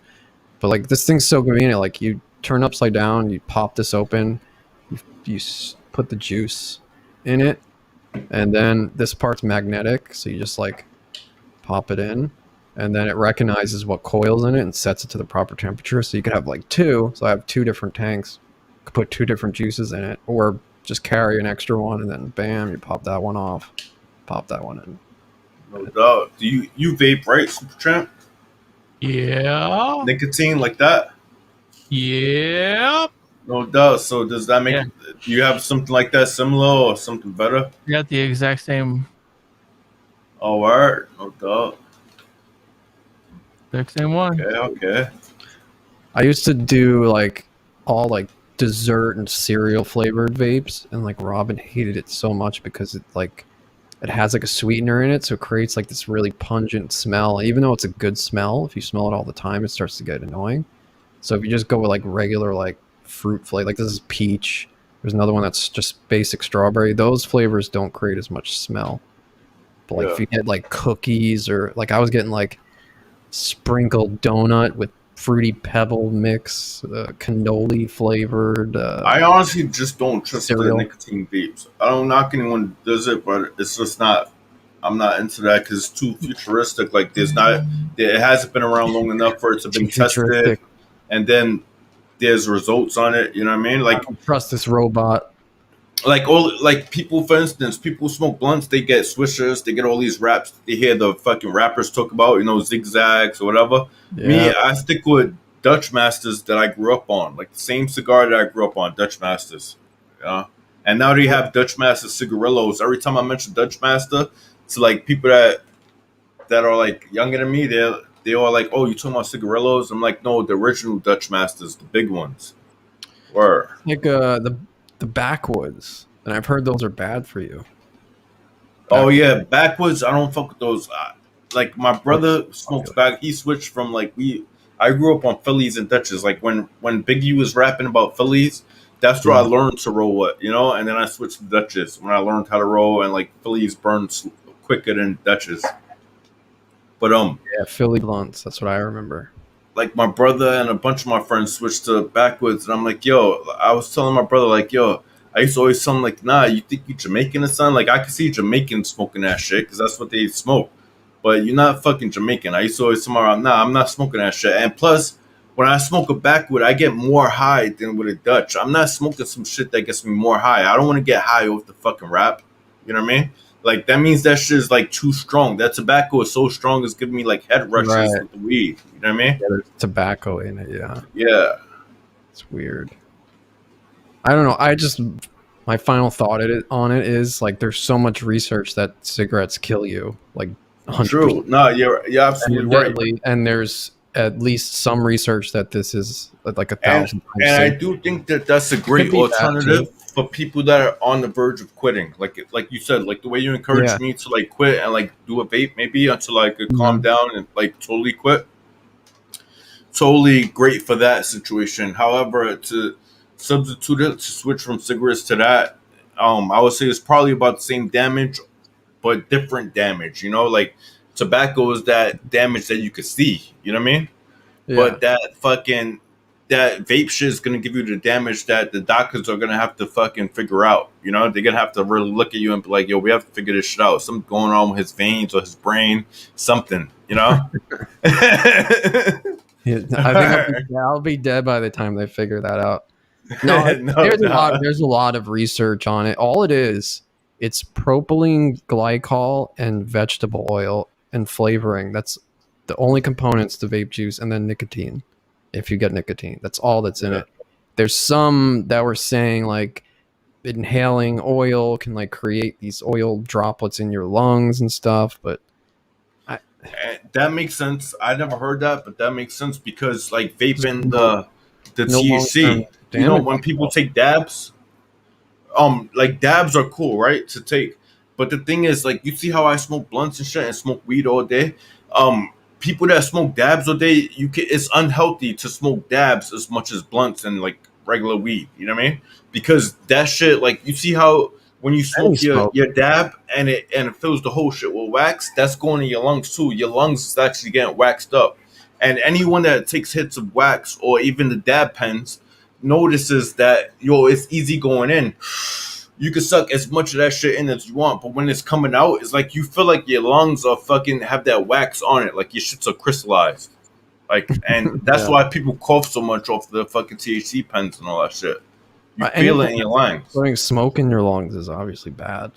But like this thing's so convenient. Like you turn upside down, you pop this open, you put the juice in it, and then this part's magnetic, so you just like pop it in, and then it recognizes what coil's in it and sets it to the proper temperature. So you could have like two. So I have two different tanks. Could put two different juices in it, or just carry an extra one, and then bam, you pop that one off, pop that one in. no doubt. Do you vape, right, Super Champ? Yeah. Nicotine like that? Yeah. No doubt. So does that make do you have something like that similar or something better? You got the exact same. Oh, word. No doubt. Exact same one. Okay. I used to do like all like dessert and cereal flavored vapes, and like Robin hated it so much because it has like a sweetener in it, so it creates like this really pungent smell. Even though it's a good smell, if you smell it all the time, it starts to get annoying. So if you just go with like regular like fruit flavor, like this is peach. There's another one that's just basic strawberry. Those flavors don't create as much smell. But like if you get like cookies, or like I was getting like sprinkled donut with fruity pebble mix, cannoli flavored. I honestly just don't trust cereal. the nicotine vapes. I don't knock anyone who does it, but it's just not. I'm not into that because it's too futuristic. Like it hasn't been around long enough for it to be tested, and then there's results on it. You know what I mean? Like I don't trust this robot. Like people, for instance, people smoke blunts, they get swishers, they get all these raps. They hear the fucking rappers talk about, zigzags or whatever. Yeah. Me, I stick with Dutch Masters that I grew up on, like the same cigar that I grew up on, Dutch Masters. Yeah. And now they have Dutch Master cigarillos. Every time I mention Dutch Master to like people that are like younger than me, they all like, oh, you talking about cigarillos? I'm like, no, the original Dutch Masters, the big ones. Or like the backwoods, and I've heard those are bad for you. Oh yeah, backwoods. I don't fuck with those. Like my brother smokes back. He switched from like I grew up on Phillies and Dutches. Like when Biggie was rapping about Phillies, that's where I learned to roll with, And then I switched to Dutches when I learned how to roll, and like Phillies burn quicker than Dutches. But yeah, Philly blunts. That's what I remember. Like my brother and a bunch of my friends switched to backwoods, and I'm like, yo, I was telling my brother, like, yo, I used to always tell him, like, nah, you think you Jamaican or something? Like, I could see Jamaicans smoking that shit because that's what they smoke. But you're not fucking Jamaican. I used to always tell my, nah, I'm not smoking that shit. And plus, when I smoke a backwood, I get more high than with a Dutch. I'm not smoking some shit that gets me more high. I don't want to get high off the fucking rap. You know what I mean? Like, that means that shit is, like, too strong. That tobacco is so strong, it's giving me, like, head rushes with the weed. You know what I mean? Yeah, there's tobacco in it, yeah. Yeah. It's weird. I don't know. My final thought on it is, like, there's so much research that cigarettes kill you. Like, 100%. True. No, you're absolutely right. And there's at least some research that this is, like, 1,000 times And I do think that that's a great alternative for people that are on the verge of quitting, like you said, like the way you encouraged me to like quit and like do a vape maybe until I could calm down and like totally quit. Totally great for that situation. However, to substitute it, to switch from cigarettes to that, I would say it's probably about the same damage, but different damage. Like tobacco is that damage that you could see. You know what I mean? Yeah. But that vape shit is going to give you the damage that the doctors are going to have to fucking figure out. They're going to have to really look at you and be like, yo, we have to figure this shit out. Something going on with his veins or his brain, something, I think I'll be dead by the time they figure that out. No, there's a lot of research on it. All it is, it's propylene glycol and vegetable oil and flavoring. That's the only components to vape juice, and then nicotine. If you get nicotine, that's all that's in it. There's some that were saying like inhaling oil can like create these oil droplets in your lungs and stuff, but that makes sense. I never heard that, but that makes sense because like vaping the THC, when people take dabs, like dabs are cool, right, to take. But the thing is, like, you see how I smoke blunts and shit and smoke weed all day. people that smoke dabs all day, it's unhealthy to smoke dabs as much as blunts and like regular weed. You know what I mean? Because that shit, like you see how when you smoke your dab and it fills the whole shit with wax, that's going in your lungs too. Your lungs is actually getting waxed up. And anyone that takes hits of wax or even the dab pens notices that it's easy going in. You can suck as much of that shit in as you want, but when it's coming out, it's like you feel like your lungs are fucking have that wax on it, like your shits are crystallized. Like, and that's why people cough so much off the fucking THC pens and all that shit. You feel it in your lungs. Putting smoke in your lungs is obviously bad.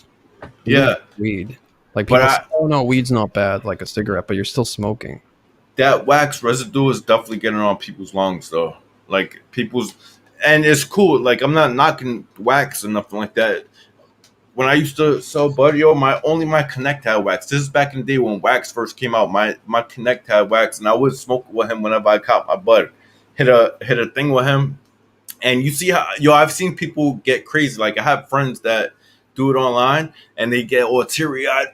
Yeah, weed. Like people say, oh no, weed's not bad, like a cigarette, but you're still smoking. That wax residue is definitely getting on people's lungs, though. Like and it's cool. Like I'm not knocking wax or nothing like that. When I used to sell bud, my Connect had wax. This is back in the day when wax first came out. My Connect had wax, and I would smoke with him whenever I caught my bud. Hit a thing with him, and you see how I've seen people get crazy. Like I have friends that do it online, and they get all teary-eyed,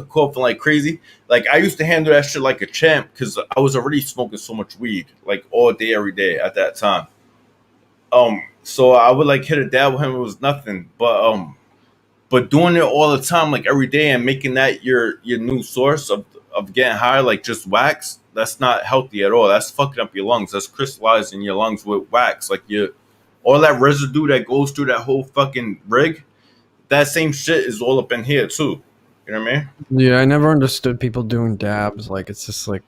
coughing like crazy. Like I used to handle that shit like a champ because I was already smoking so much weed, like all day, every day at that time. So I would like hit a dab with him. It was nothing, but doing it all the time, like every day, and making that your new source of getting high, like just wax, that's not healthy at all. That's fucking up your lungs. That's crystallizing your lungs with wax. Like all that residue that goes through that whole fucking rig, that same shit is all up in here too. You know what I mean? Yeah, I never understood people doing dabs. Like it's just like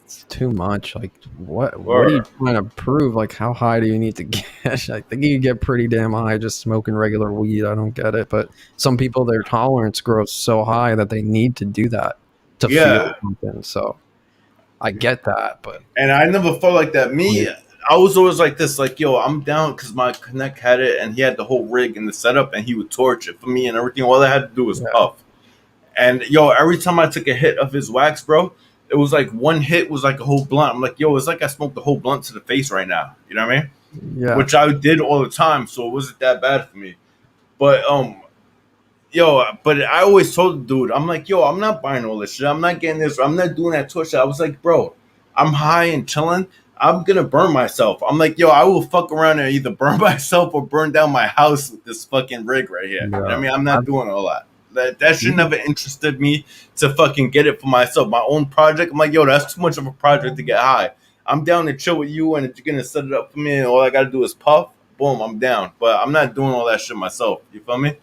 it's too much. Like what are you trying to prove? Like how high do you need to get? I think you get pretty damn high just smoking regular weed. I don't get it. But some people, their tolerance grows so high that they need to do that to feel something. So I get that, and I never felt like that. I was always like this, like, yo, I'm down because my Connect had it and he had the whole rig and the setup and he would torch it for me and everything. All I had to do was puff. And every time I took a hit of his wax, bro, it was like one hit was like a whole blunt. I'm like, yo, it's like I smoked the whole blunt to the face right now. You know what I mean? Yeah. Which I did all the time, so it wasn't that bad for me. But but I always told the dude, I'm like, yo, I'm not buying all this shit. I'm not getting this. I'm not doing that torch. I was like, bro, I'm high and chilling. I'm gonna burn myself. I'm like, yo, I will fuck around and either burn myself or burn down my house with this fucking rig right here. Yeah. You know what I mean? I'm not doing all that. That shit never interested me to fucking get it for myself. My own project, I'm like, yo, that's too much of a project to get high. I'm down to chill with you, and if you're gonna set it up for me, and all I gotta do is puff, boom, I'm down. But I'm not doing all that shit myself. You feel me?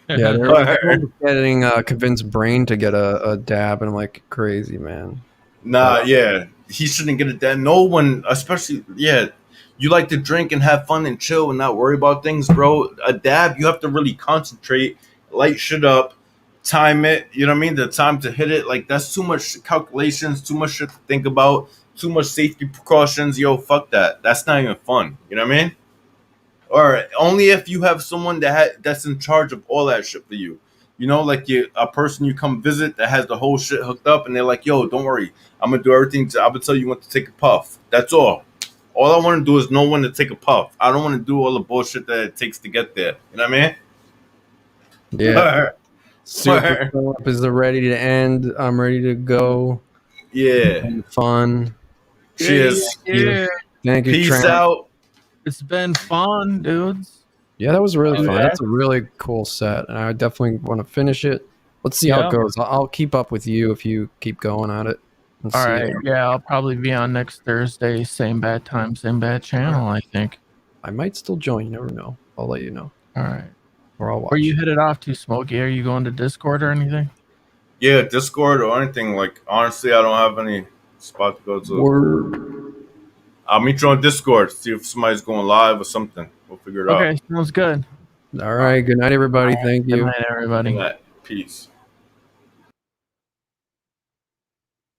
Yeah, they're getting convinced Brain to get a dab, and I'm like, crazy, man. Nah, yeah, he shouldn't get a dab. No one, especially, you like to drink and have fun and chill and not worry about things, bro. A dab, you have to really concentrate, light shit up, time it. You know what I mean? The time to hit it, like that's too much calculations, too much shit to think about, too much safety precautions. Yo, fuck that. That's not even fun. You know what I mean? Or only if you have someone that's in charge of all that shit for you. You know, like a person you come visit that has the whole shit hooked up, and they're like, "Yo, don't worry, I'm gonna do everything. I'm gonna tell you when to take a puff. That's all. All I want to do is know when to take a puff. I don't want to do all the bullshit that it takes to get there. You know what I mean?" Yeah. Super Philip is ready to end. I'm ready to go. Yeah. Fun. Cheers. Yeah. Thank you. Peace out. It's been fun, dudes. Yeah, that was really fun. That's a really cool set, and I definitely want to finish it. Let's see how it goes. I'll keep up with you if you keep going at it. All right. Yeah, I'll probably be on next Thursday. Same bad time, same bad channel, I think. I might still join. You never know. I'll let you know. All right. Or I'll watch. Where you hit it off to, Smokey? Are you going to Discord or anything? Yeah, Discord or anything. Like, honestly, I don't have any spot to go to. I'll meet you on Discord. See if somebody's going live or something. We'll figure it out. Okay, sounds good. All right. Good night, everybody. Thank you. Good night, everybody. Good night. Peace.